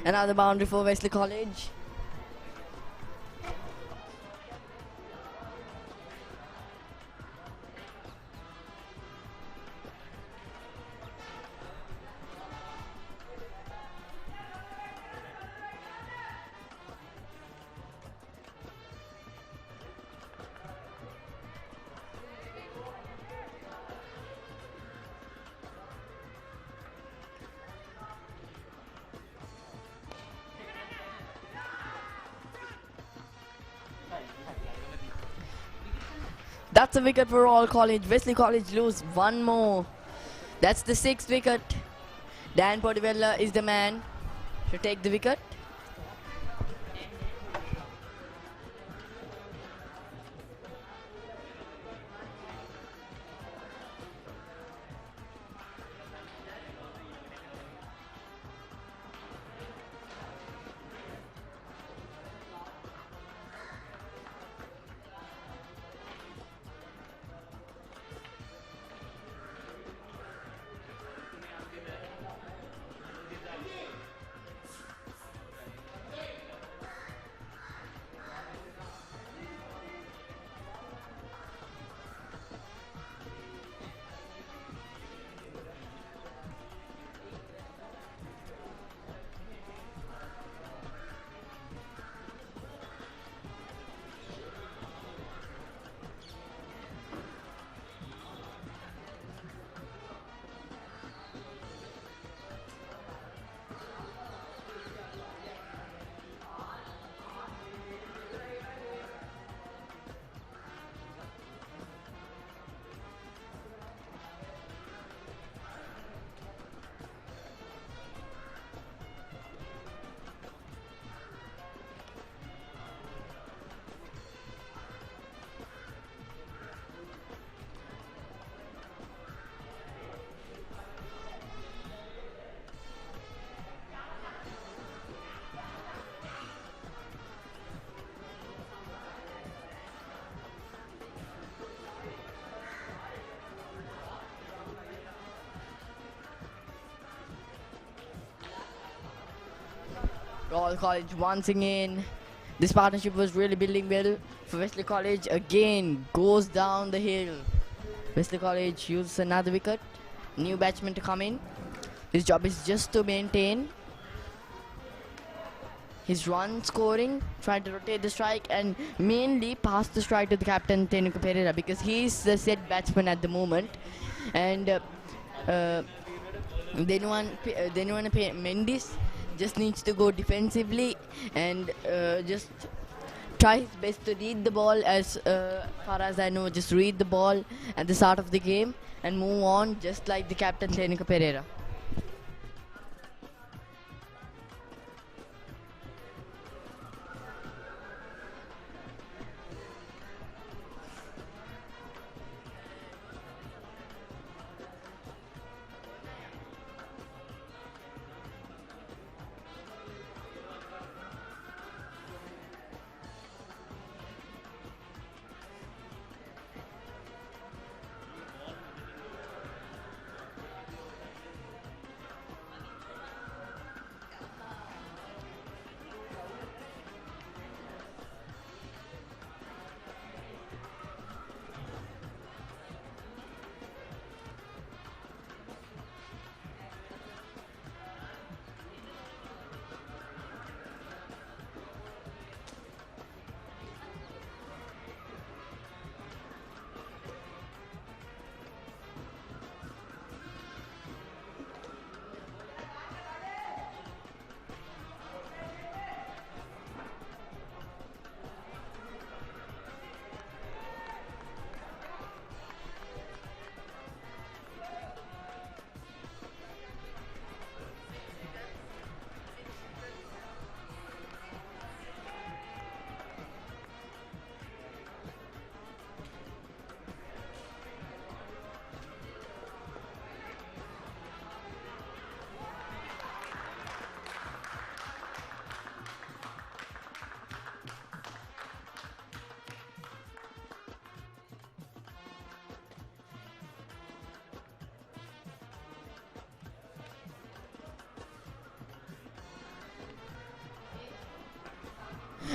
Another boundary for Wesley College. That's a wicket for all college. Wesley College lose one more. That's the 6th wicket. Dan Podivella is the man to take the wicket. Royal College once again. This partnership was really building well for Wesley College. Again goes down the hill. Wesley College uses another wicket. New batsman to come in. His job is just to maintain his run scoring, try to rotate the strike and mainly pass the strike to the captain Tenuka Pereira because he's the set batsman at the moment. And Mendes just needs to go defensively and just try his best to read the ball as far as I know, just read the ball at the start of the game and move on just like the captain Tenuka Pereira.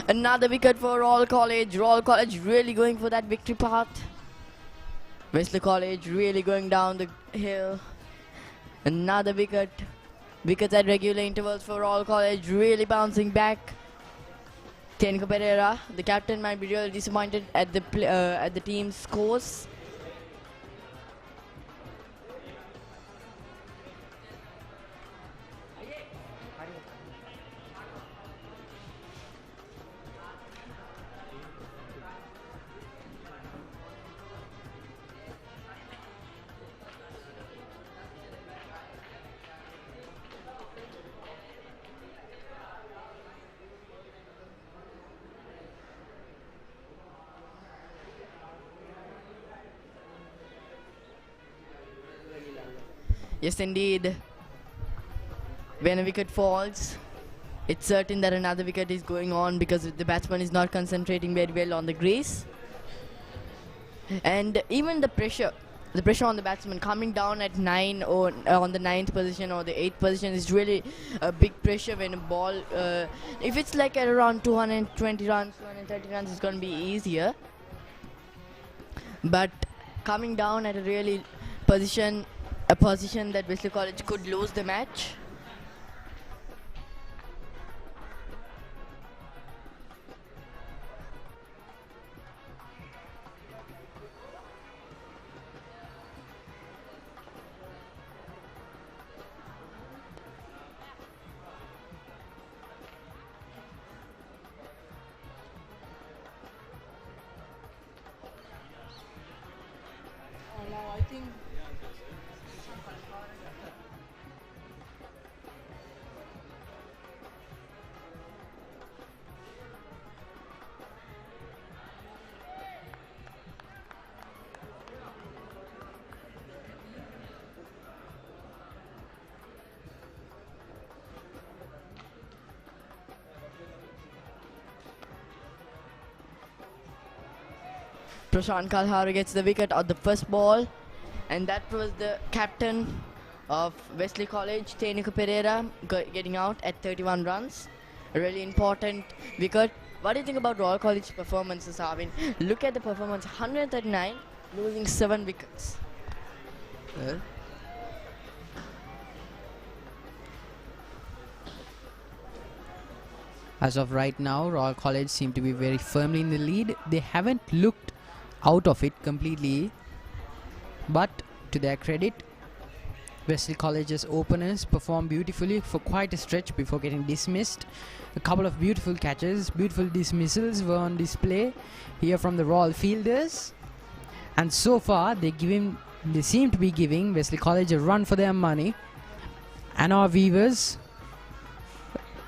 Another wicket for Royal College. Royal College really going for that victory path. Wesley College really going down the hill. Another wicket. Wickets at regular intervals for Royal College. Really bouncing back. Katipearachchi, the captain, might be really disappointed at the team's scores. Yes, indeed. When a wicket falls, it's certain that another wicket is going on because the batsman is not concentrating very well on the crease. And even the pressure on the batsman coming down at 9 or on the 9th position or the 8th position is really a big pressure when a ball, if it's like at around 220 runs, 230 runs, it's going to be easier. But coming down at a really position that Wesley College could lose the match. Prashant Kalhara gets the wicket on the first ball, and that was the captain of Wesley College, Katipearachchi, getting out at 31 runs. A really important wicket. What do you think about Royal College performances, Aavin? Look at the performance, 139, losing 7 wickets. As of right now, Royal College seem to be very firmly in the lead. They haven't looked out of it completely, but to their credit, Wesley College's openers performed beautifully for quite a stretch before getting dismissed. A couple of beautiful catches, beautiful dismissals were on display here from the Royal fielders, and so far they seem to be giving Wesley College a run for their money. And our viewers,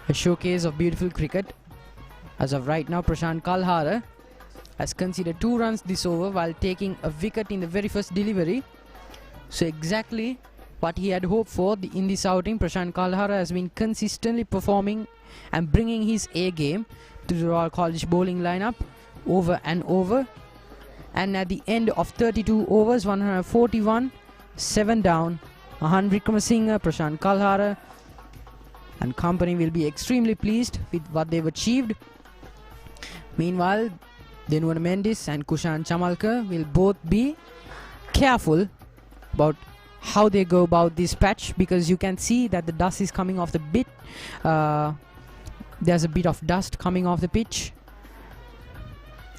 a showcase of beautiful cricket. As of right now, Prashant Kalhara has conceded 2 runs this over while taking a wicket in the very first delivery. So exactly what he had hoped for in this outing. Prashant Kalhara has been consistently performing and bringing his A game to the Royal College bowling lineup over and over. And at the end of 32 overs, 141, 7 down, Mahan Vikramasinghe, Prashant Kalhara and company will be extremely pleased with what they've achieved. Meanwhile, Denuwan Mendis and Kushan Chamalkar will both be careful about how they go about this patch, because you can see that the dust is coming off the bit. There's a bit of dust coming off the pitch,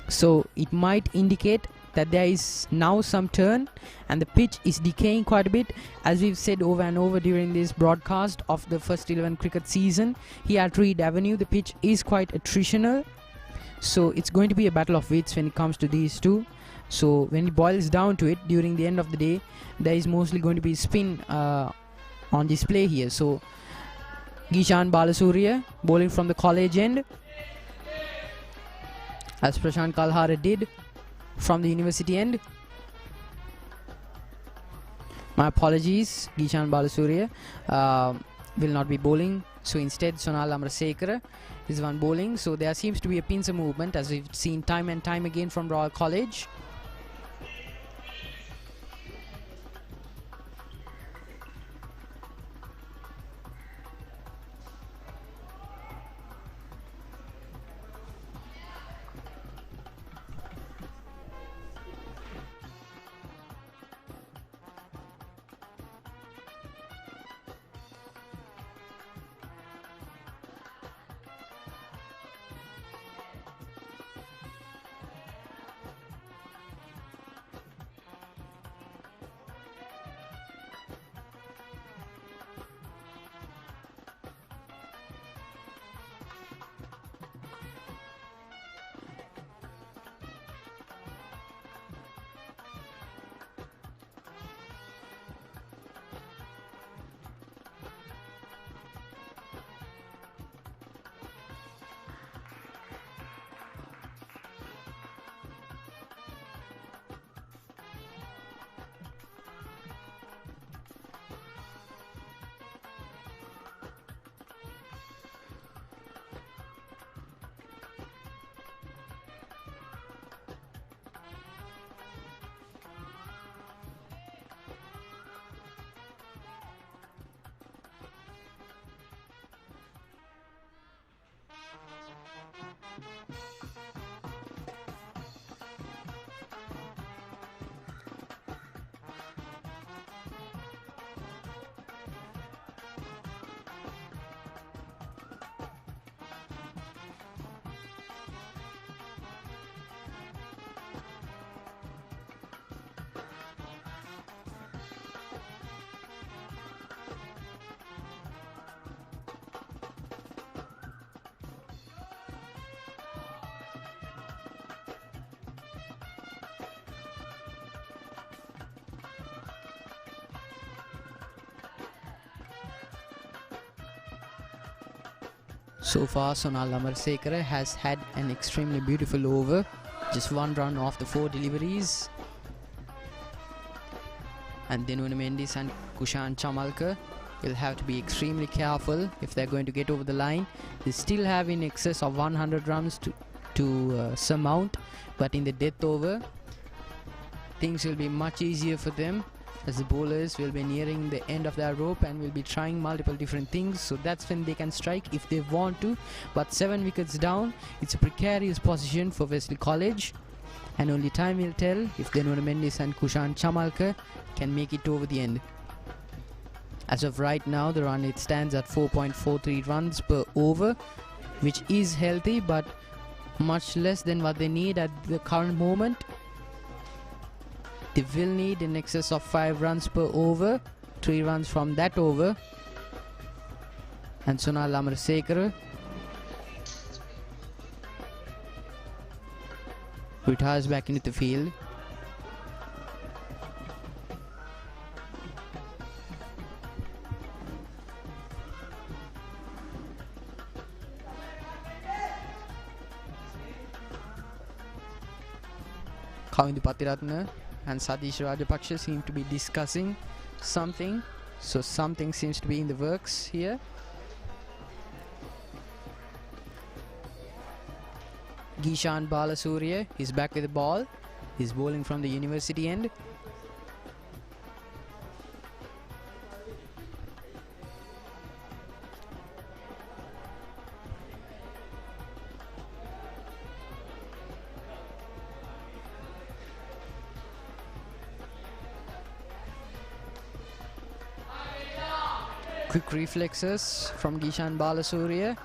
so it might indicate that there is now some turn and the pitch is decaying quite a bit. As we've said over and over during this broadcast of the first 11 cricket season here at Reed Avenue, the pitch is quite attritional. So it's going to be a battle of wits when it comes to these two. So when it boils down to it, during the end of the day, there is mostly going to be spin on display here. So Gishan Balasuriya bowling from the college end, as Prashant Kalhara did from the university end. My apologies, Gishan Balasuriya will not be bowling. So instead, Sonal Amrasekara is one bowling. So there seems to be a pincer movement, as we've seen time and time again from Royal College. So far, Sonal Amarsekara has had an extremely beautiful over. Just one run off the 4 deliveries. And then Mendis and Kushan Chamalkar will have to be extremely careful if they're going to get over the line. They still have in excess of 100 runs to surmount, but in the death over, things will be much easier for them, as the bowlers will be nearing the end of their rope and will be trying multiple different things. So that's when they can strike if they want to. But 7 wickets down, it's a precarious position for Wesley College, and only time will tell if Denver Mendis and Kushan Chamalkar can make it over the end. As of right now, the run rate stands at 4.43 runs per over, which is healthy but much less than what they need at the current moment. They will need in excess of 5 runs per over, 3 runs from that over. And Sonal Amarsekara retires back into the field. Umindu Katugampala and Sadish Rajapaksha seem to be discussing something, so something seems to be in the works here. Gishan Balasuriya is back with the ball. He's bowling from the university end. Quick reflexes from Gishan Balasuriya,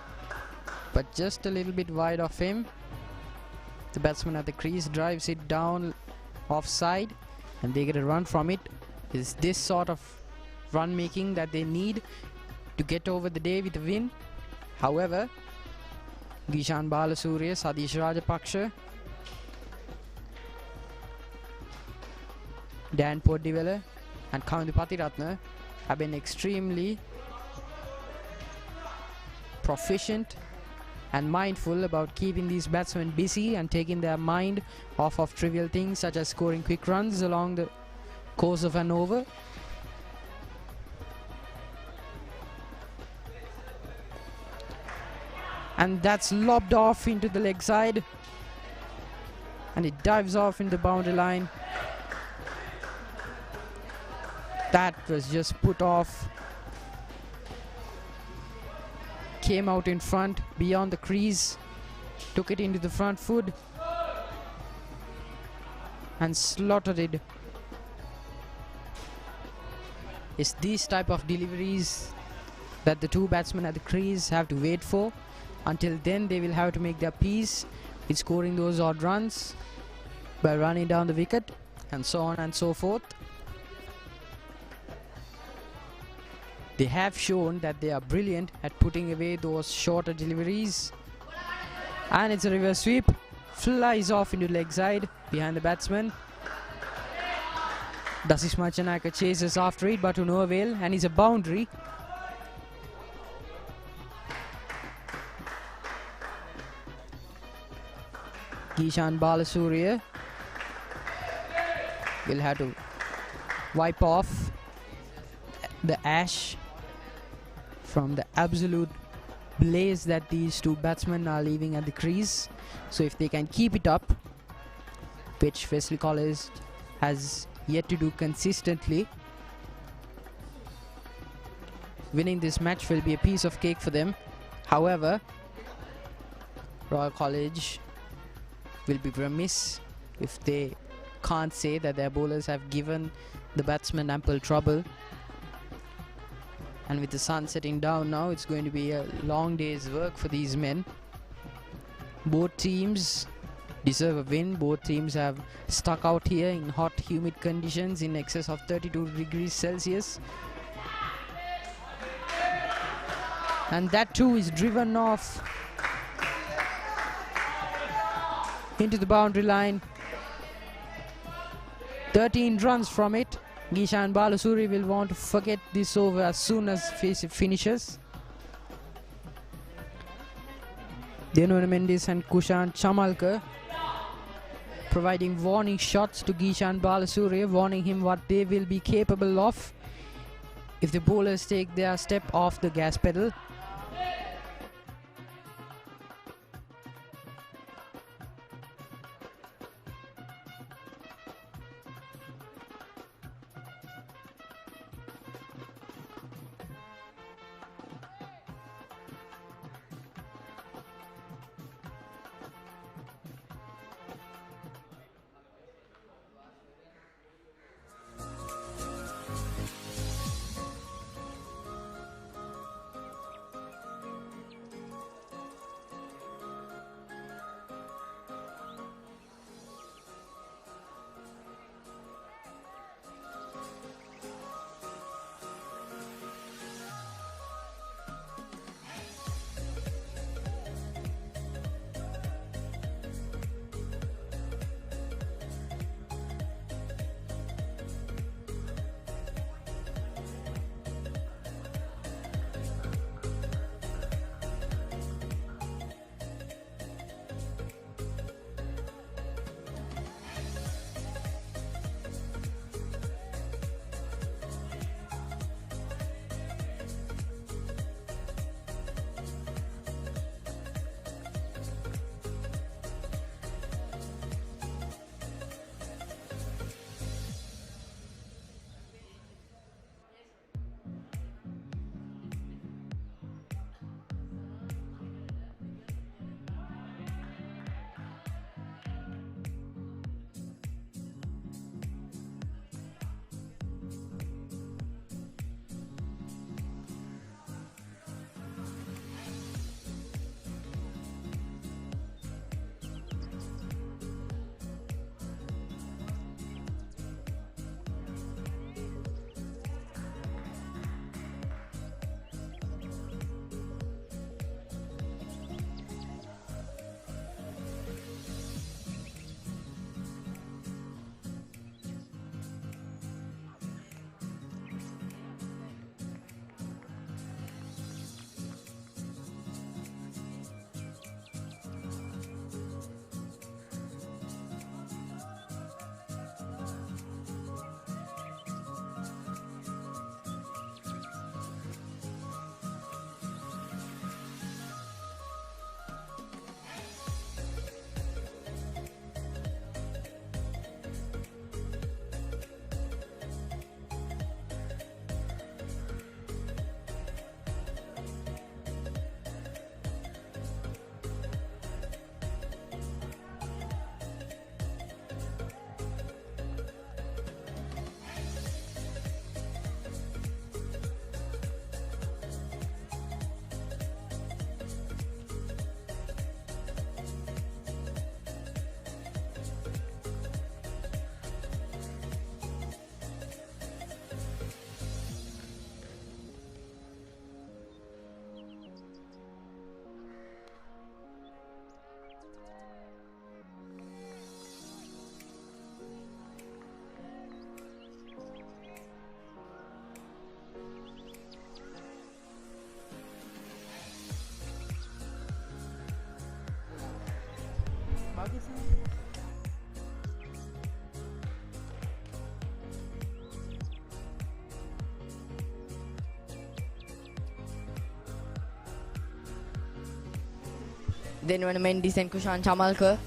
but just a little bit wide of him. The batsman at the crease drives it down offside and they get a run from it. It's this sort of run making that they need to get over the day with a win. However, Gishan Balasuriya, Sadish Rajapaksha, Dan Poddiwala and Umindu Katugampala have been extremely proficient and mindful about keeping these batsmen busy and taking their mind off of trivial things such as scoring quick runs along the course of an over. And that's lobbed off into the leg side and it dives off in the boundary line. That was just put off, came out in front beyond the crease, took it into the front foot and slaughtered it. It's these type of deliveries that the two batsmen at the crease have to wait for. Until then, they will have to make their peace with scoring those odd runs by running down the wicket and so on and so forth. They have shown that they are brilliant at putting away those shorter deliveries. And it's a reverse sweep. Flies off into leg side behind the batsman. Dasis Machanaka chases after it but to no avail, and it's a boundary. Gishan Balasuriya will have to wipe off the ash from the absolute blaze that these two batsmen are leaving at the crease. So if they can keep it up, which Wesley College has yet to do consistently, winning this match will be a piece of cake for them. However, Royal College will be remiss if they can't say that their bowlers have given the batsmen ample trouble. And with the sun setting down now, it's going to be a long day's work for these men. Both teams deserve a win. Both teams have stuck out here in hot, humid conditions in excess of 32 degrees Celsius. And that too is driven off into the boundary line. 13 runs from it. Gishan Balasuriya will want to forget this over as soon as it finishes. Denver Mendes and Kushan Chamalkar providing warning shots to Gishan Balasuriya, warning him what they will be capable of if the bowlers take their step off the gas pedal. Then when Mendes and Kushan Chamalkar.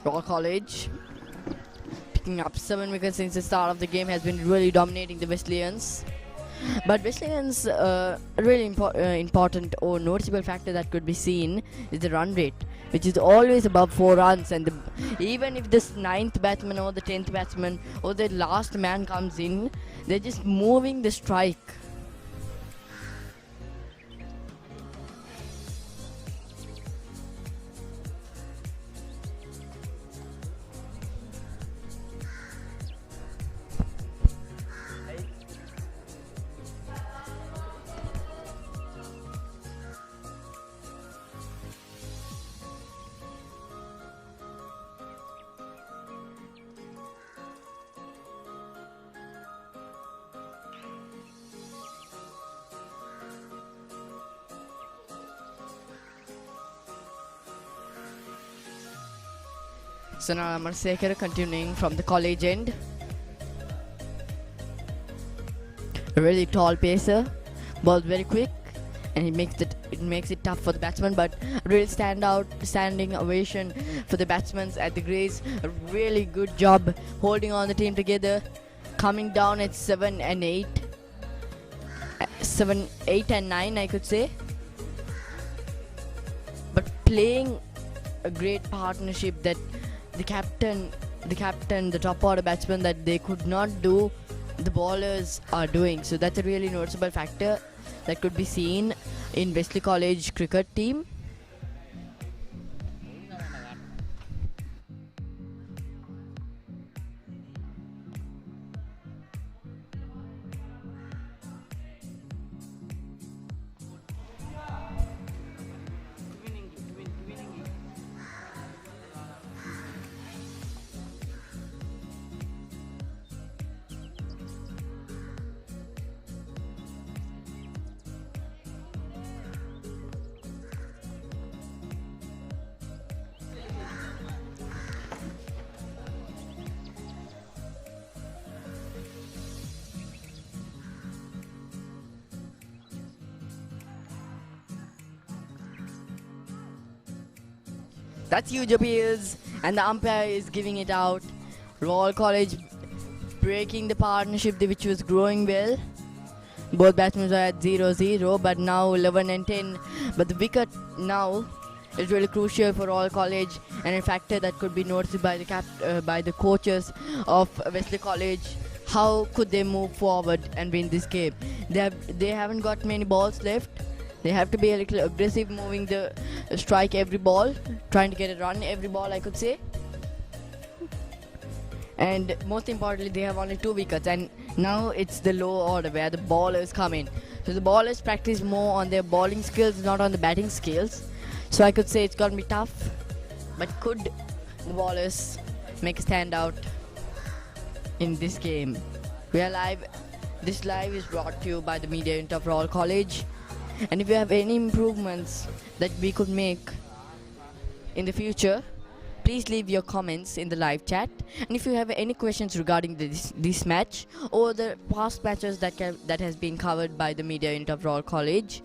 Royal College picking up 7 wickets since the start of the game, has been really dominating the Wesleyans. But Wesleyans, a really important or noticeable factor that could be seen is the run rate, which is always above 4 runs. And even if this 9th batsman or the 10th batsman or the last man comes in, they're just moving the strike. So now Ammar Riyaz continuing from the college end. A really tall pacer, ball very quick, and it makes it tough for the batsman. But a real standing ovation for the batsmen at the crease. A really good job holding on the team together, coming down at 7 and 8, 7, 8 and 9, I could say. But playing a great partnership that the captain, the top order batsman, that they could not do, the bowlers are doing. So that's a really noticeable factor that could be seen in Wesley College cricket team. That's huge appeals, and the umpire is giving it out. Royal College breaking the partnership which was growing well. Both batsmen are at 0-0, but now 11 and 10. But the wicket now is really crucial for Royal College, and a factor that could be noticed by the coaches of Wesley College. How could they move forward and win this game? They haven't got many balls left. They have to be a little aggressive, moving the strike every ball, trying to get a run every ball, I could say. And most importantly, they have only 2 wickets, and now it's the low order where the bowlers come in. So the bowlers practice more on their bowling skills, not on the batting skills. So I could say it's going to be tough, but could the bowlers make a stand out in this game? We are live. This live is brought to you by the media unit of Royal College. And if you have any improvements that we could make in the future, please leave your comments in the live chat. And if you have any questions regarding this match or the past matches that has been covered by the media unit of Royal College,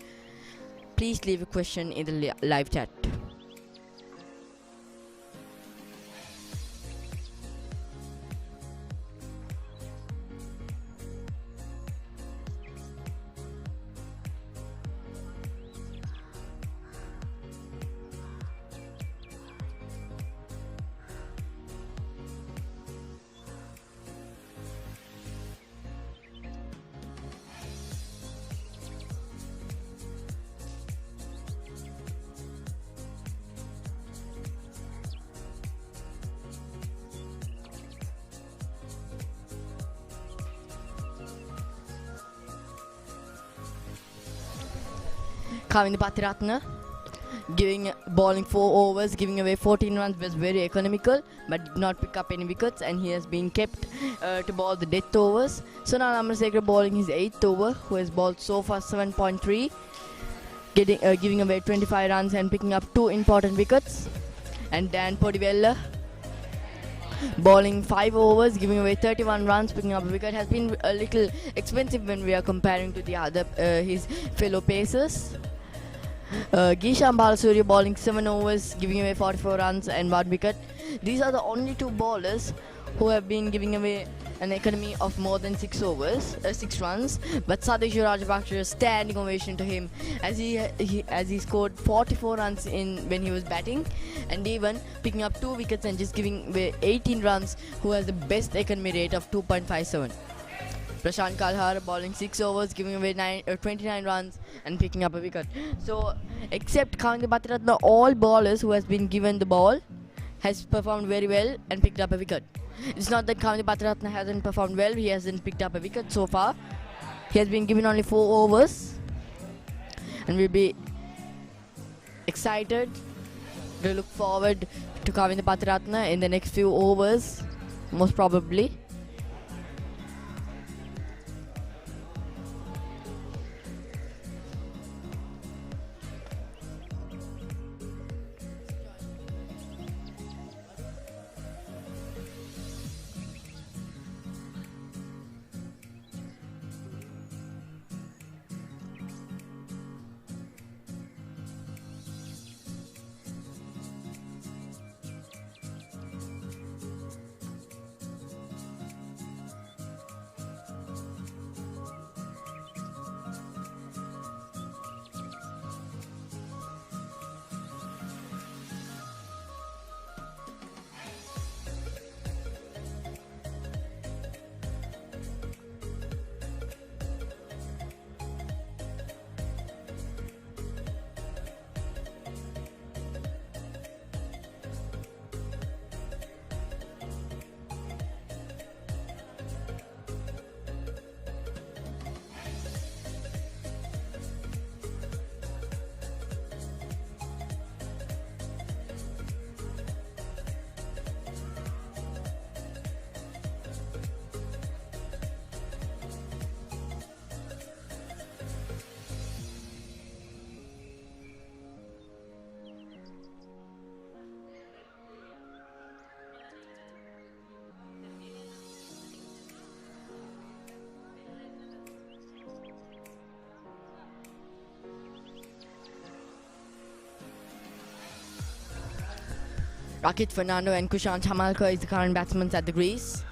please leave a question in the live chat. Aavin Abeydeera bowling 4 overs, giving away 14 runs, was very economical, but did not pick up any wickets, and he has been kept to bowl the death overs. So now Ammar Riyaz bowling his 8th over, who has bowled so far 7.3, giving away 25 runs and picking up 2 important wickets. And Dan Podivella bowling 5 overs, giving away 31 runs, picking up a wicket. Has been a little expensive when we are comparing to the other his fellow pacers. Gisham Balasuriya bowling 7 overs, giving away 44 runs and 1 wicket. These are the only 2 bowlers who have been giving away an economy of more than 6 runs. But Sadeshwar Rajapaksa, standing ovation to him as he scored 44 runs when he was batting, and even picking up 2 wickets and just giving away 18 runs, who has the best economy rate of 2.57. Prashant Kalhar bowling 6 overs, giving away 29 runs and picking up a wicket. So, except Kavindra Bhattachatna, all bowlers who has been given the ball has performed very well and picked up a wicket. It's not that Kavindra Bhattachatna hasn't performed well, he hasn't picked up a wicket so far. He has been given only 4 overs, and we'll be excited to look forward to Kavindra Bhattachatna in the next few overs, most probably. Rakit Fernando and Kushan Chamalka is the current batsmen at the crease.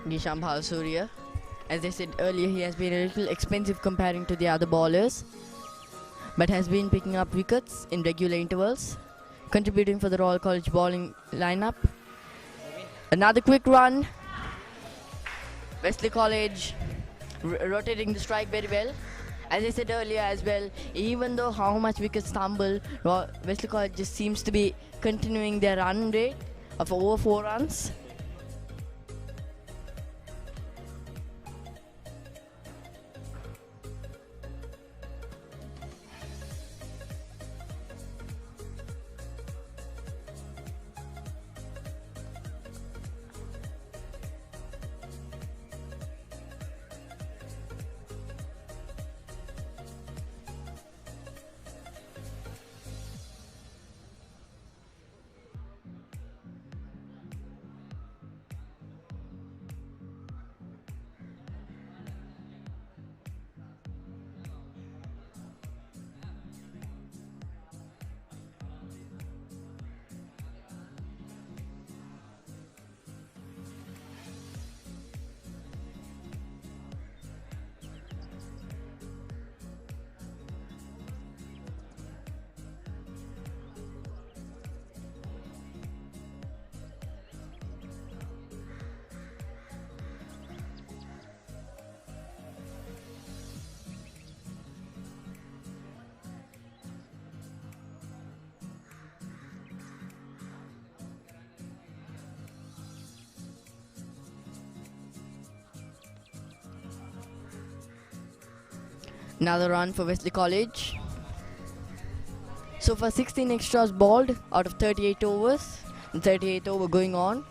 Gisham Balasuriya. As I said earlier, he has been a little expensive comparing to the other bowlers, but has been picking up wickets in regular intervals, contributing for the Royal College bowling lineup. Another quick run. Wesley College rotating the strike very well. As I said earlier as well, even though how much wickets stumble, Wesley College just seems to be continuing their run rate of over 4 runs. Another run for Wesley College. So far 16 extras balled out of 38 overs. The 38th over going on.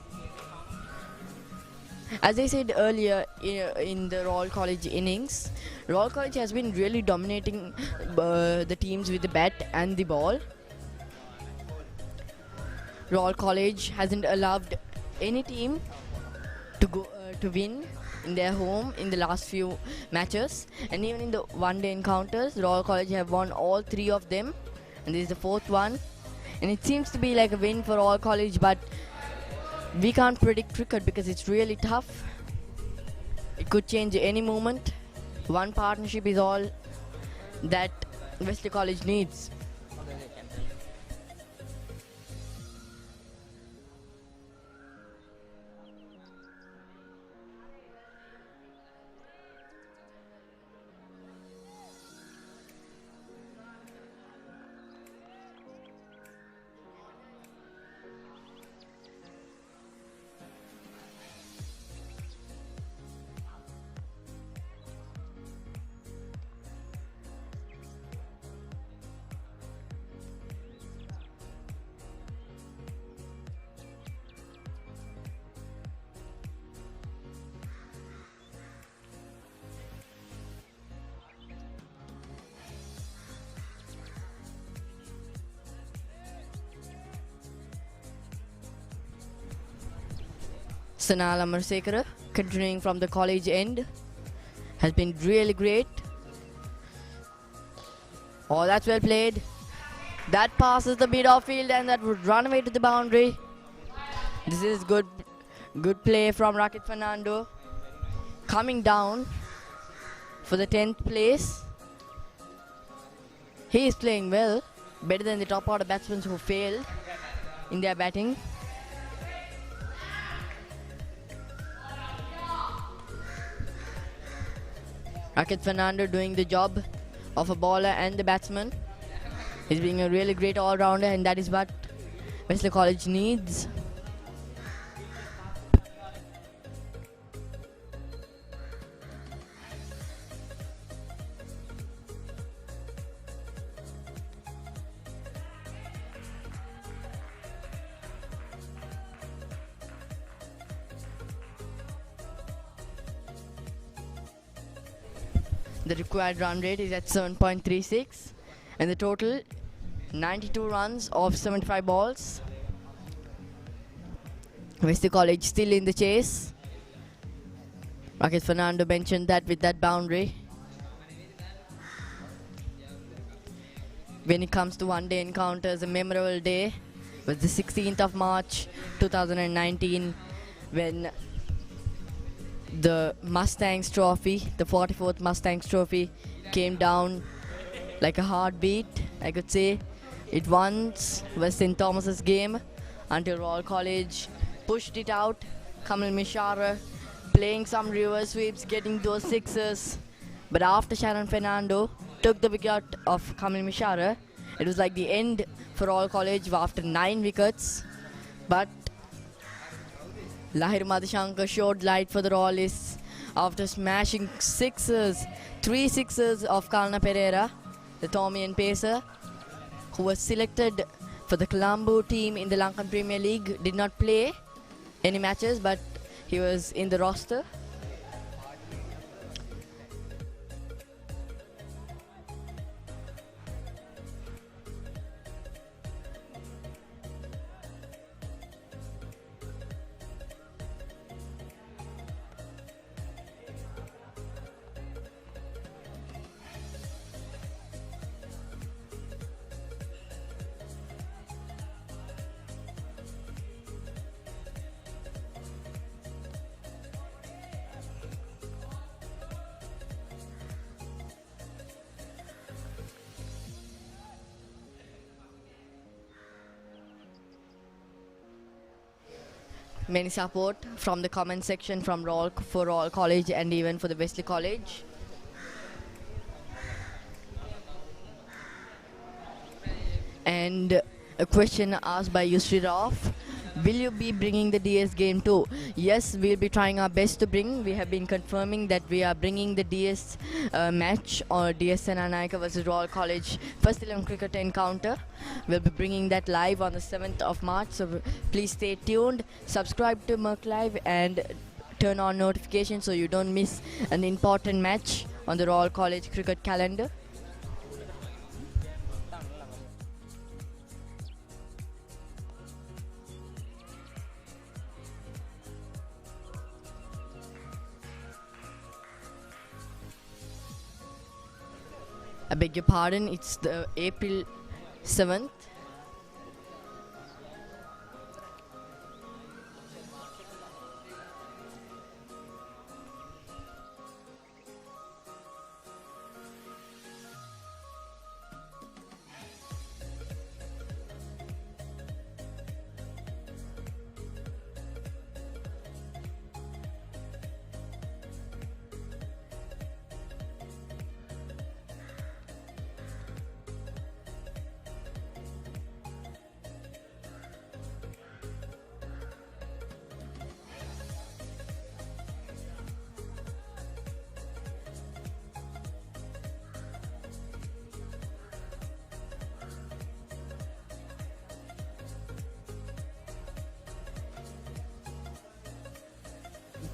As I said earlier in the Royal College innings, Royal College has been really dominating the teams with the bat and the ball. Royal College hasn't allowed any team to win in their home in the last few matches, and even in the one-day encounters, Royal College have won all 3 of them, and this is the 4th one. And it seems to be like a win for Royal College, but we can't predict cricket because it's really tough. It could change any moment. One partnership is all that Wesley College needs. Ammar Riyaz, continuing from the college end, has been really great. Oh, that's well played. That passes the mid-off field and that would run away to the boundary. This is good play from Harith Fernando. Coming down for the 10th place. He is playing well, better than the top order batsmen who failed in their batting. Harith Fernando doing the job of a bowler and the batsman. He's being a really great all-rounder, and that is what Wesley College needs. The required run rate is at 7.36 and the total 92 runs of 75 balls. Wesley College still in the chase. Harith Fernando mentioned that with that boundary. When it comes to one-day encounters, a memorable day was the 16th of March 2019 when the Mustangs Trophy, the 44th Mustangs Trophy, came down like a heartbeat, I could say. It once was St. Thomas's game until Royal College pushed it out. Kamal Mishara playing some reverse sweeps, getting those sixes. But after Sharon Fernando took the wicket of Kamal Mishara, it was like the end for Royal College after 9 wickets. But Lahir Madhushankar showed light for the Royalists after smashing 3 sixes of Kalna Pereira, the Tomian pacer, who was selected for the Colombo team in the Lankan Premier League. Did not play any matches, but he was in the roster. Many support from the comment section from for Royal College and even for the Wesley College. And a question asked by Yusri Rauf: will you be bringing the DS game too? Yes, we'll be trying our best to bring. We have been confirming that we are bringing the DS match, or DS Senanayaka versus Royal College first 11 cricket encounter. We'll be bringing that live on the 7th of March, so please stay tuned. Subscribe to MURCLIVE and turn on notifications so you don't miss an important match on the Royal College cricket calendar. I beg your pardon, it's the April 7th.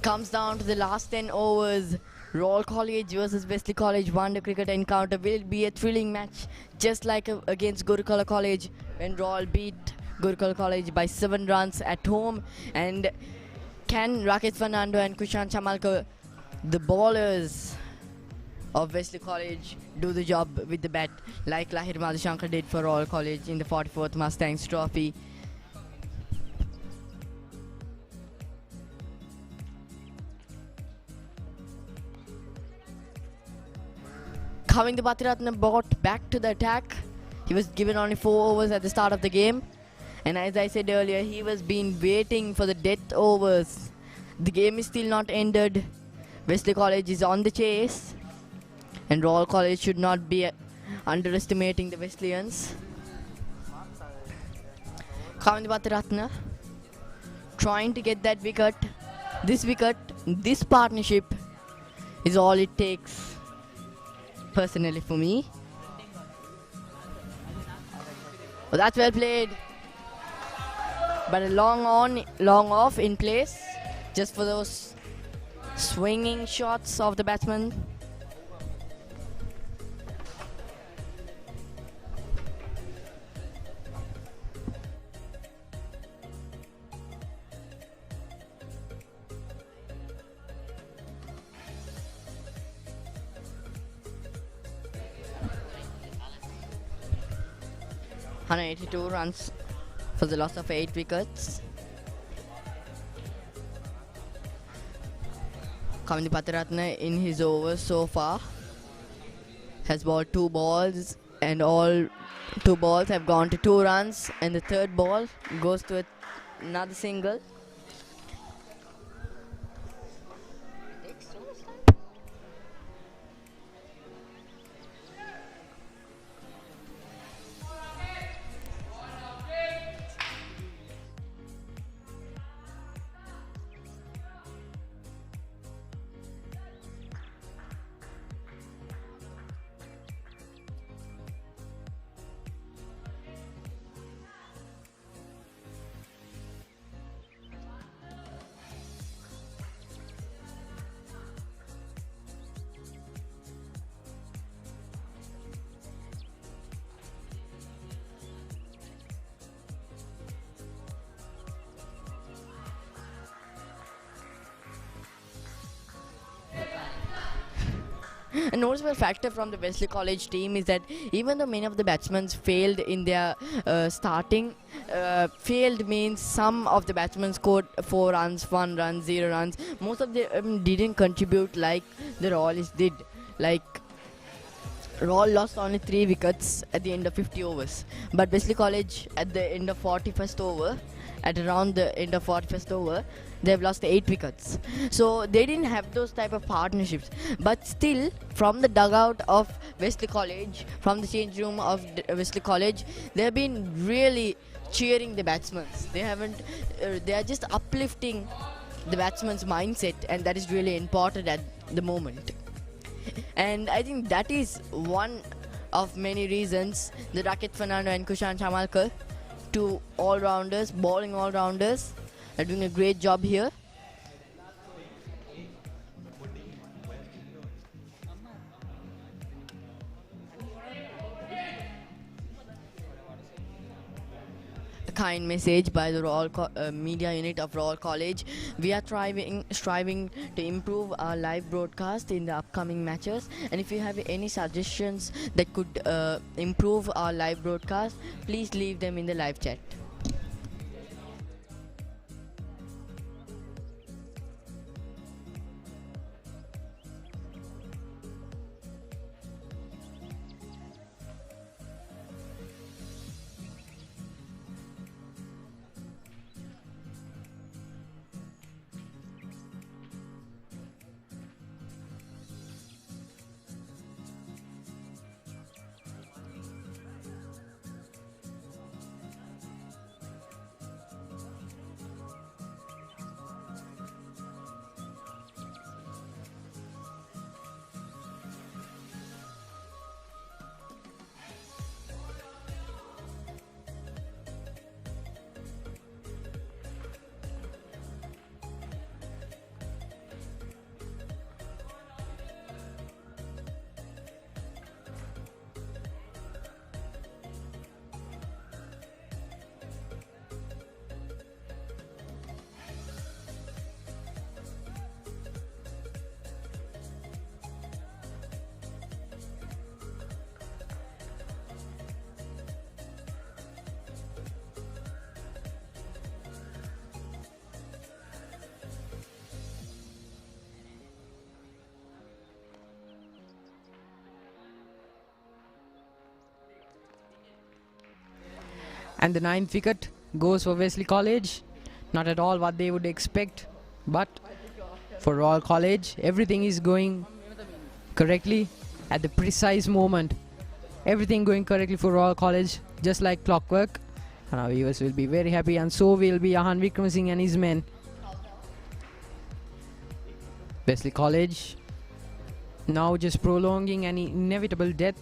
Comes down to the last 10 overs. Royal College versus Wesley College one-day cricket encounter will be a thrilling match, just like against Gurukula College when Royal beat Gurukula College by 7 runs at home. And can Rakesh Fernando and Kushan Chamalka, the bowlers of Wesley College, do the job with the bat like Lahir Madhushankar did for Royal College in the 44th Mustangs Trophy? Kavindu Bhattirathne brought back to the attack. He was given only 4 overs at the start of the game. And as I said earlier, he was been waiting for the death overs. The game is still not ended. Wesley College is on the chase. And Royal College should not be underestimating the Wesleyans. Kavindu Bhattirathne trying to get that wicket. This partnership is all it takes. Personally for me. Well, that's well played. But a long on, long off in place. Just for those swinging shots of the batsman. (182 runs for the loss of 8 wickets. Kavindu Bhattirathne in his overs so far has bowled 2 balls, and all 2 balls have gone to 2 runs, and the 3rd ball goes to another single. A noticeable factor from the Wesley College team is that even though many of the batsmen failed in their starting, failed means some of the batsmen scored 4 runs, 1 run, 0 runs. Most of them didn't contribute like the Royalists did. Like Royal lost only 3 wickets at the end of 50 overs, but Wesley College at the end of 41st over, at around the end of 41st over, they've lost 8 wickets. So they didn't have those type of partnerships. But still, from the dugout of Wesley College, from the change room of Wesley College, they've been really cheering the batsmen. They haven't. They are just uplifting the batsman's mindset, and that is really important at the moment. And I think that is one of many reasons that Rakit Fernando and Kushan Chamalkar, two all-rounders, bowling all-rounders, are doing a great job here. A kind message by the media unit of Royal College. We are striving to improve our live broadcast in the upcoming matches, and if you have any suggestions that could improve our live broadcast, please leave them in the live chat. And the 9th wicket goes for Wesley College. Not at all what they would expect, but for Royal College, everything is going correctly at the precise moment. Everything going correctly for Royal College, just like clockwork. And our viewers will be very happy, and so will be Ahan Wickramasinghe and his men. Wesley College now just prolonging an inevitable death.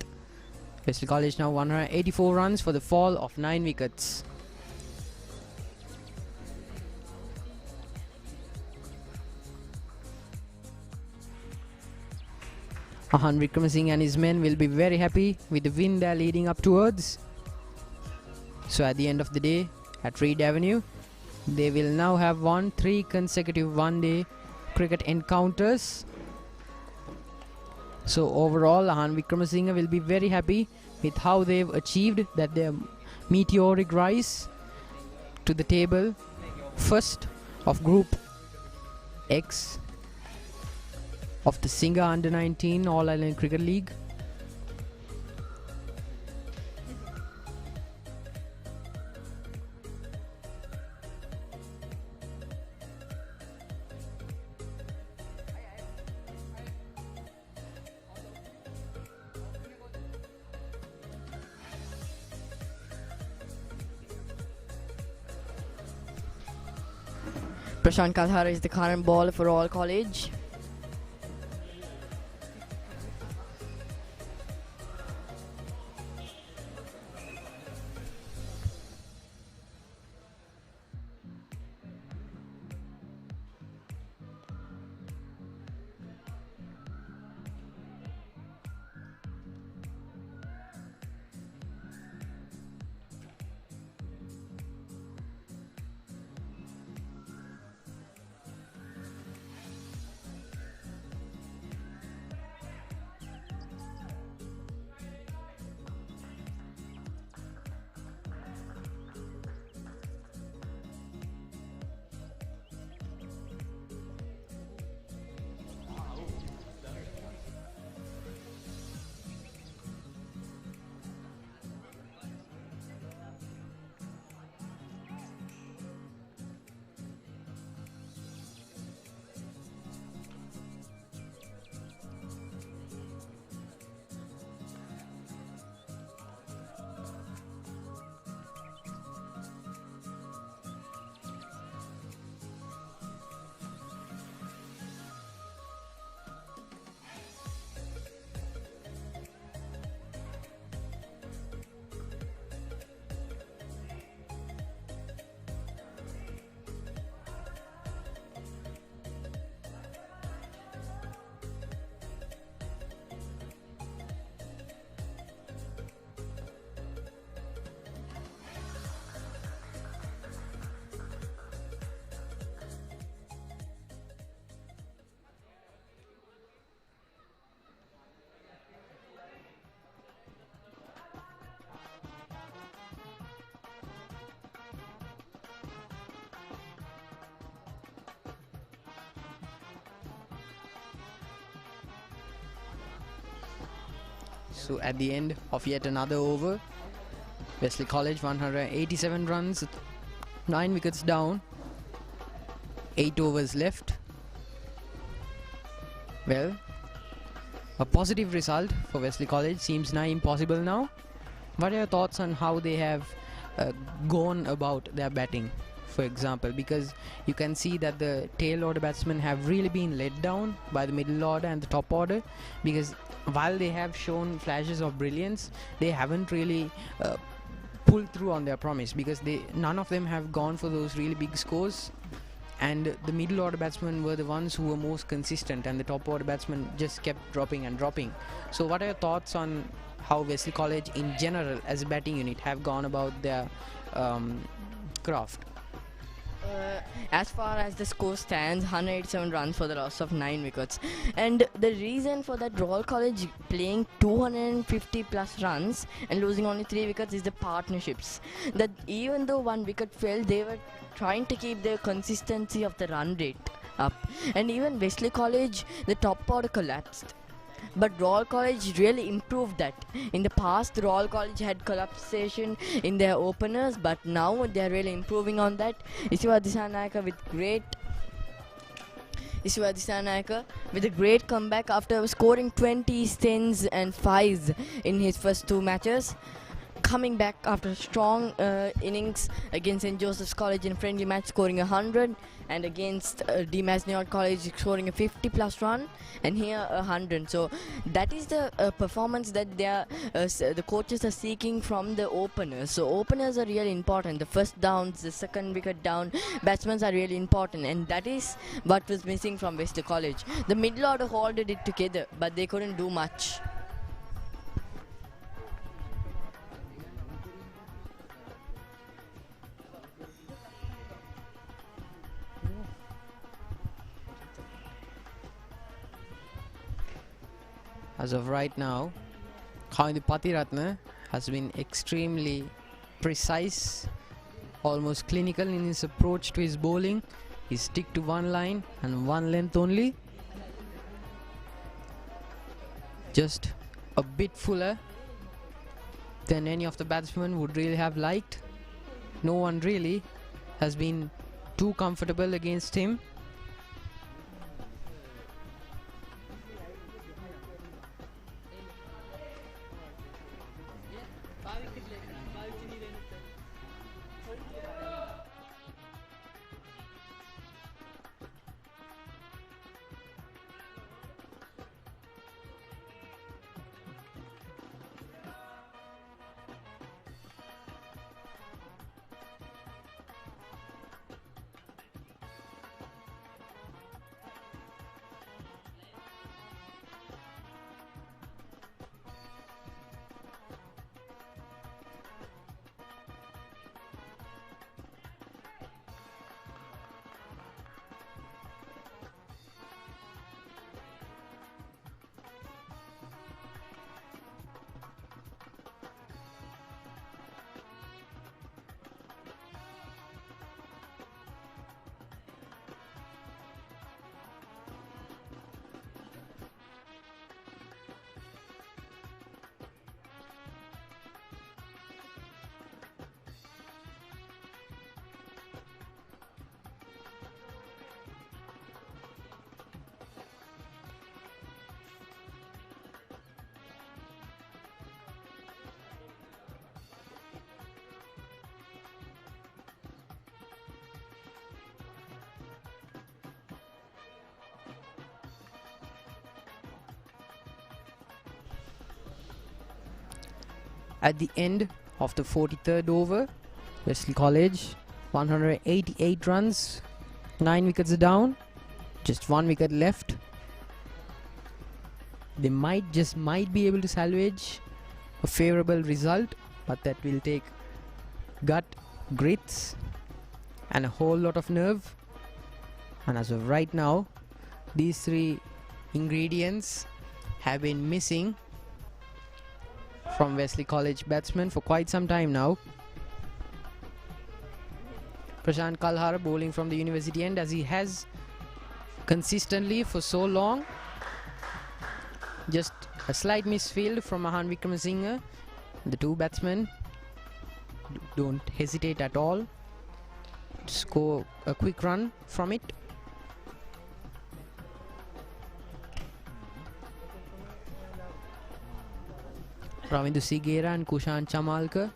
Wesley College now 184 runs for the fall of 9 wickets. Ahan Wickramasinghe and his men will be very happy with the win they are leading up towards. So at the end of the day, at Reed Avenue, they will now have won 3 consecutive one-day cricket encounters. So overall, Ahan Wickramasinghe will be very happy with how they've achieved that their meteoric rise to the table, first of Group X of the Singa Under-19 All-Ireland Cricket League. Prashant Kadhara is the current bowler for Royal College. So at the end of yet another over, Wesley College 187 runs, 9 wickets down, 8 overs left. Well, a positive result for Wesley College seems nigh impossible now. What are your thoughts on how they have gone about their batting, for example? Because you can see that the tail order batsmen have really been let down by the middle order and the top order, because while they have shown flashes of brilliance, they haven't really pulled through on their promise, because none of them have gone for those really big scores, and the middle order batsmen were the ones who were most consistent, and the top order batsmen just kept dropping and dropping. So what are your thoughts on how Wesley College in general as a batting unit have gone about their craft? As far as the score stands, 187 runs for the loss of 9 wickets, and the reason for that Royal College playing 250 plus runs and losing only 3 wickets is the partnerships. That even though 1 wicket fell, they were trying to keep the consistency of the run rate up, and even Wesley College, the top order collapsed. But Royal College really improved that. In the past, Royal College had collapsation in their openers, but now they are really improving on that. Isiwa Disanayaka with a great comeback after scoring 20 tens and 5s in his first 2 matches. Coming back after a strong innings against St. Joseph's College in a friendly match, scoring 100, and against D. Masniod College scoring a 50 plus run, and here 100. So that is the performance that the coaches are seeking from the openers. So openers are really important. The first downs, the second wicket down, batsmen are really important, and that is what was missing from Wesley College. The middle order holded it together, but they couldn't do much. As of right now, Umindu Katugampala has been extremely precise, almost clinical in his approach to his bowling. He stick to one line and one length only. Just a bit fuller than any of the batsmen would really have liked. No one really has been too comfortable against him. At the end of the 43rd over, Wesley College 188 runs, 9 wickets down, just 1 wicket left. They might be able to salvage a favourable result, but that will take gut, grits and a whole lot of nerve. And as of right now, these 3 ingredients have been missing from Wesley College batsmen for quite some time now. Prashant Kalhar bowling from the university end, as he has consistently for so long. Just A slight misfield from Mahan Wickramasinghe. The two batsmen don't hesitate at all to score a quick run from it. Ravindu Sigera and Kushan Chamalkar.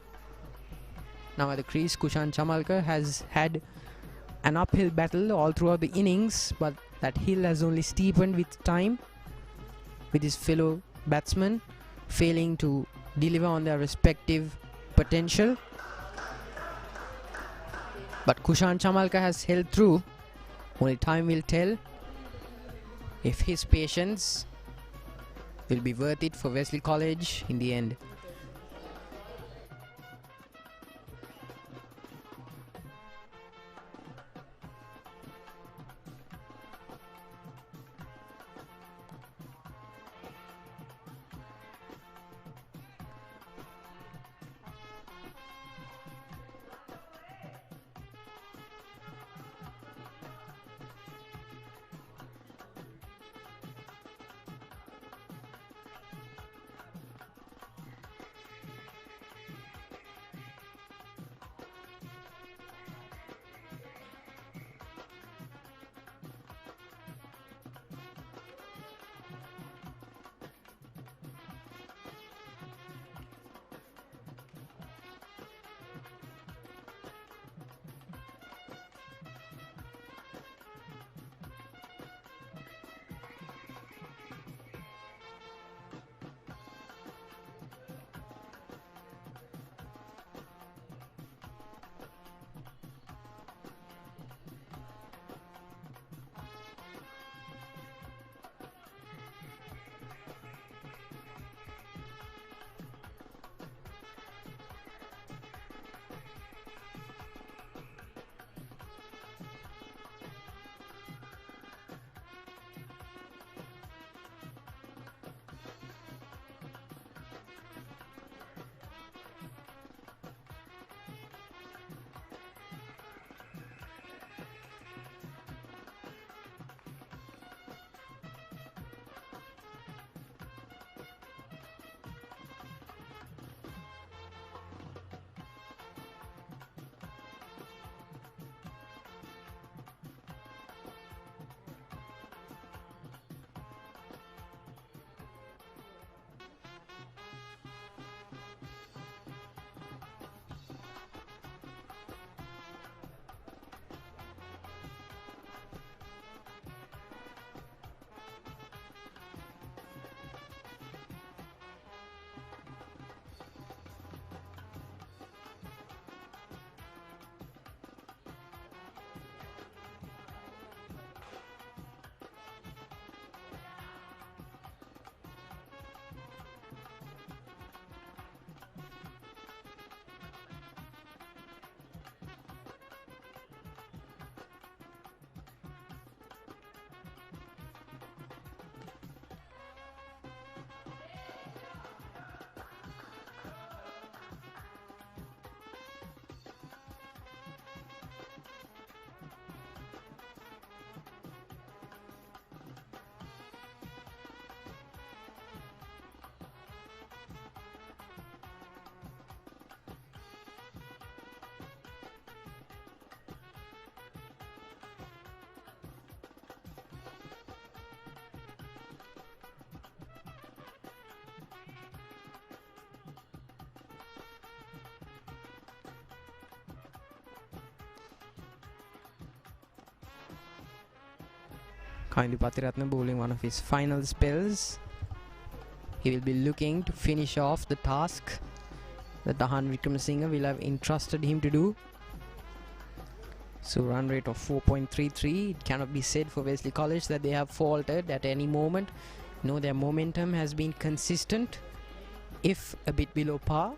Now at the crease, Kushan Chamalkar has had an uphill battle all throughout the innings, but that hill has only steepened with time, with his fellow batsmen failing to deliver on their respective potential. But Kushan Chamalkar has held through. Only time will tell if his patience will be worth it for Wesley College in the end. Kaindu Pathiratna bowling one of his final spells. He will be looking to finish off the task that Mahan Wickramasinghe will have entrusted him to do. So run rate of 4.33. It cannot be said for Wesley College that they have faltered at any moment. No, their momentum has been consistent, if a bit below par.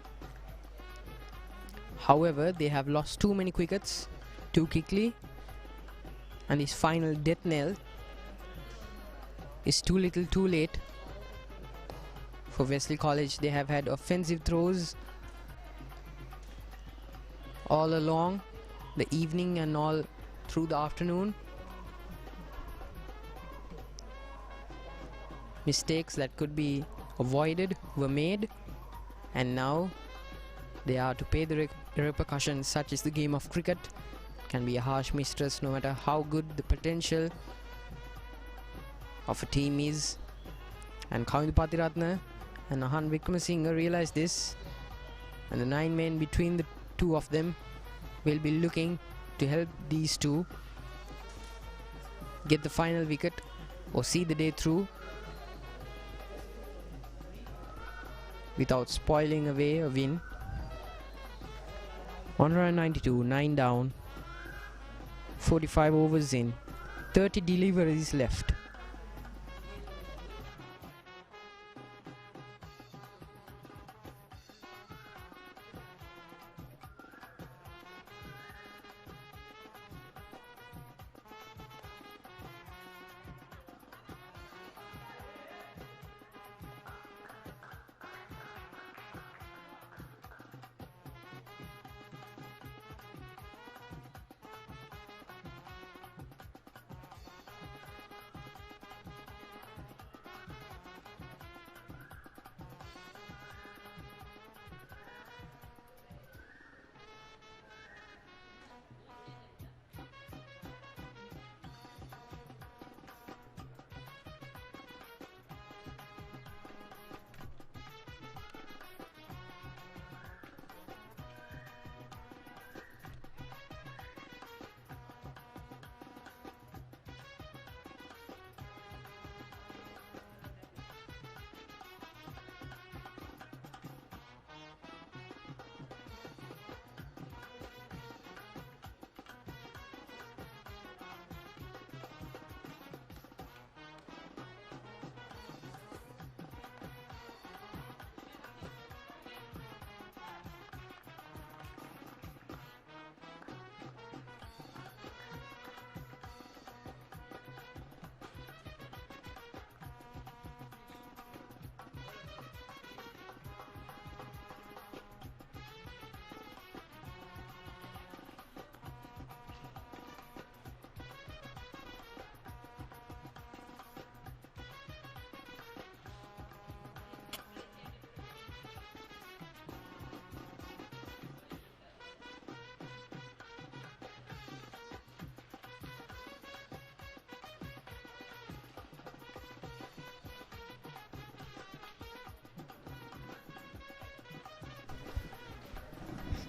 However, they have lost too many wickets too quickly, and his final death knell is too little too late for Wesley College. They have had offensive throws all along the evening and all through the afternoon. Mistakes that could be avoided were made, and now they are to pay the repercussions. Such is the game of cricket. Can be a harsh mistress no matter how good the potential of a team is. And Kavindu Patiratna and Ahan Wickramasinghe realized this, and the 9 men between the two of them will be looking to help these two get the final wicket or see the day through without spoiling away a win. 192, 9 down, 45 overs in, 30 deliveries left.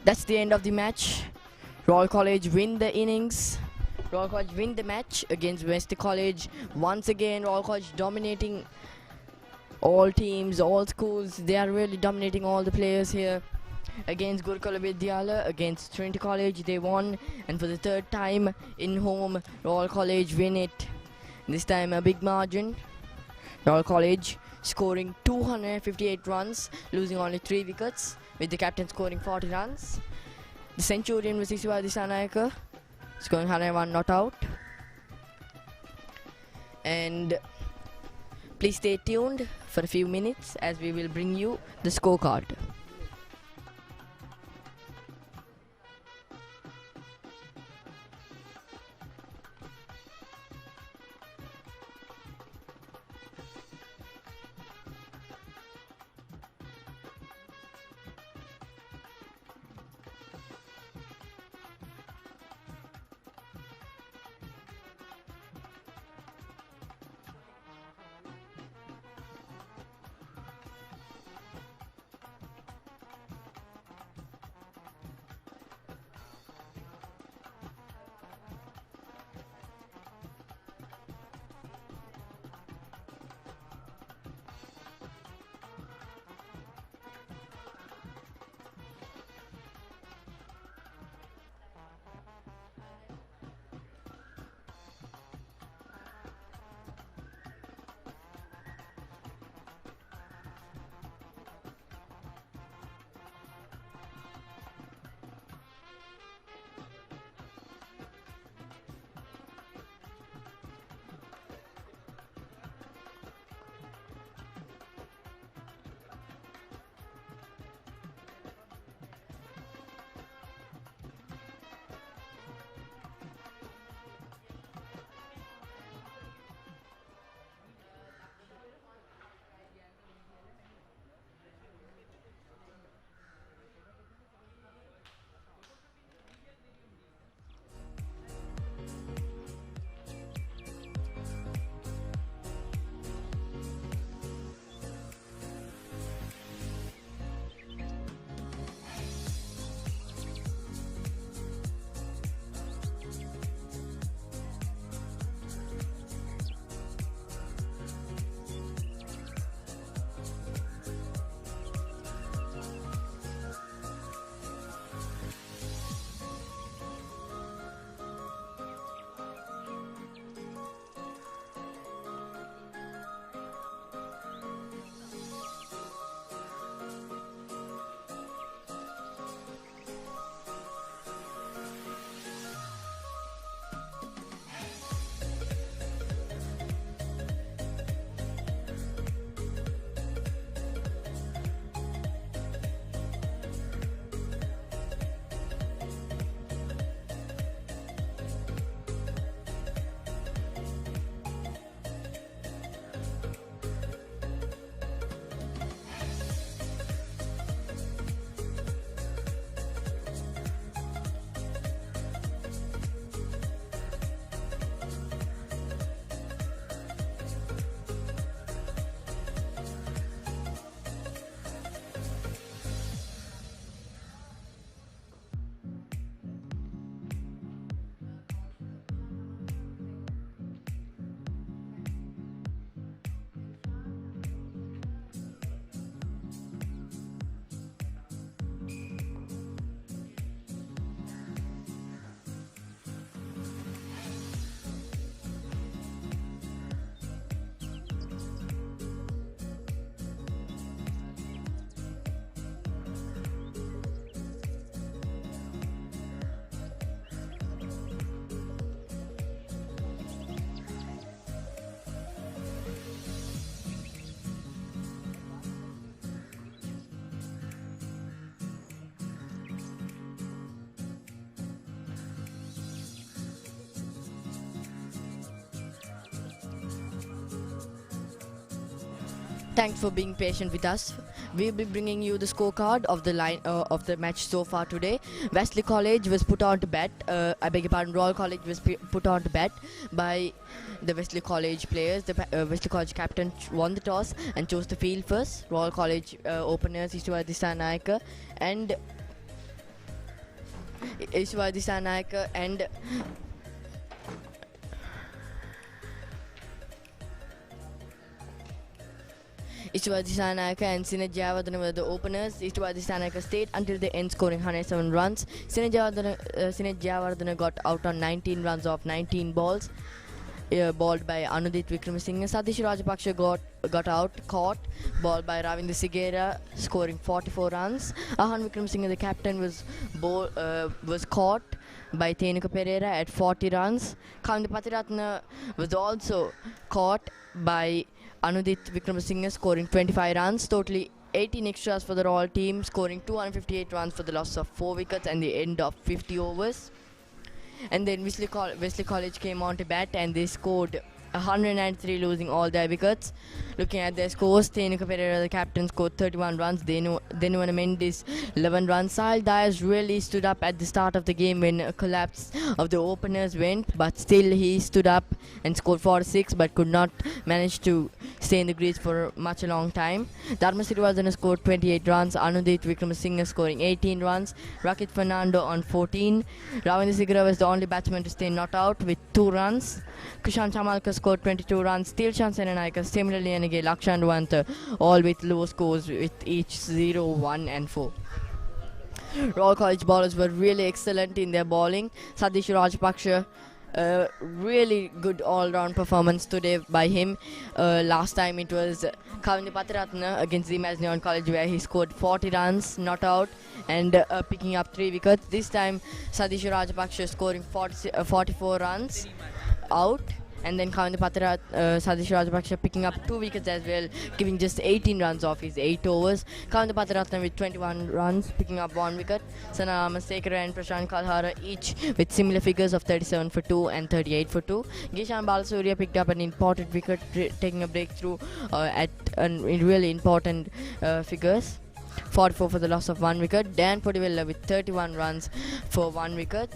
That's the end of the match. Royal College win the innings. Royal College win the match against Wesley College. Once again, Royal College dominating all teams, all schools. They are really dominating all the players here. Against Gurukula Vidyalaya, against Trinity College, they won. And for the third time in home, Royal College win it. This time a big margin. Royal College scoring 258 runs, losing only 3 wickets, with the captain scoring 40 runs. The Centurion was Siva Disanayaka, scoring 101 not out. And please stay tuned for a few minutes as we will bring you the scorecard. Thanks for being patient with us. We'll be bringing you the scorecard of the match so far today. Wesley College was put on to bat. I beg your pardon. Royal College was put on to bat by the Wesley College players. The Wesley College captain won the toss and chose the field first. Royal College openers Ishwar Dissanayake and Ishwar Dissanayake and Sinat Jayawardene were the openers. Ishwar Dissanayake stayed until the end, scoring 107 runs. Sinat Jayawardene got out on 19 runs off 19 balls, balled by Anudit Wickramasinghe. Satish Rajapaksa got out, caught, balled by Ravindra Sigera, scoring 44 runs. Ahan Wickramasinghe, the captain, was caught by Thenuka Pereira at 40 runs. Kavindra Patiratna was also caught by Anudit Wickramasinghe, scoring 25 runs. Totally 18 extras for the Royal team, scoring 258 runs for the loss of 4 wickets and the end of 50 overs. And then Wesley College came on to bat and they scored 193, losing all their wickets. Looking at their scores, Thenuka Pereira, the captain, scored 31 runs. Denuvana Mendes 11 runs. Sahil Dias really stood up at the start of the game when a collapse of the openers went, but still he stood up and scored 46, but could not manage to stay in the crease for much a long time. Dharma Sirivardhana scored 28 runs. Anudit Wickramasinghe scoring 18 runs. Rakit Fernando on 14. Ravindra Sigara was the only batsman to stay not out with 2 runs. Kushan Chamalka scored 22 runs. Tilshan Senanayake, Sithum Liyanage, Lakshan Duwanta, all with low scores with each 0, 1 and 4. Royal College bowlers were really excellent in their bowling. Satish Rajapaksa, really good all-round performance today by him. Last time it was Kavindra Patiratna against the Imagineon College where he scored 40 runs, not out, and picking up 3 wickets. This time Satish Rajapaksa scoring 44 runs, out. And then Satish Rajapaksa picking up 2 wickets as well, giving just 18 runs off his 8 overs. Kavindra Patiratna with 21 runs, picking up 1 wicket. Sana Amasekara and Prashant Kalhara each with similar figures of 37 for 2 and 38 for 2. Gishan Balasuriya picked up an important wicket, taking a breakthrough at really important figures. 44 for the loss of 1 wicket. Dan Podivella with 31 runs for 1 wicket.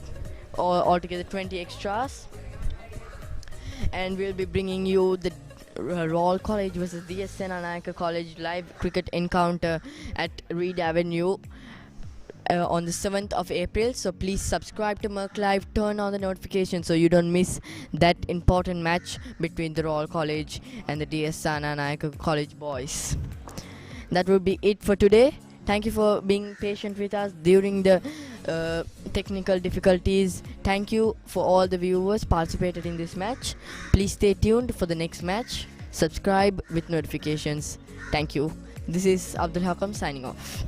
Altogether 20 extras. And we'll be bringing you the Royal College versus DS Senanayake College live cricket encounter at Reed Avenue on the 7th of April. So please subscribe to MURCLIVE, turn on the notifications so you don't miss that important match between the Royal College and the DS Senanayake College boys. That will be it for today. Thank you for being patient with us during the technical difficulties. Thank you for all the viewers participated in this match. Please stay tuned for the next match. Subscribe with notifications. Thank you. This is Abdul Hakam signing off.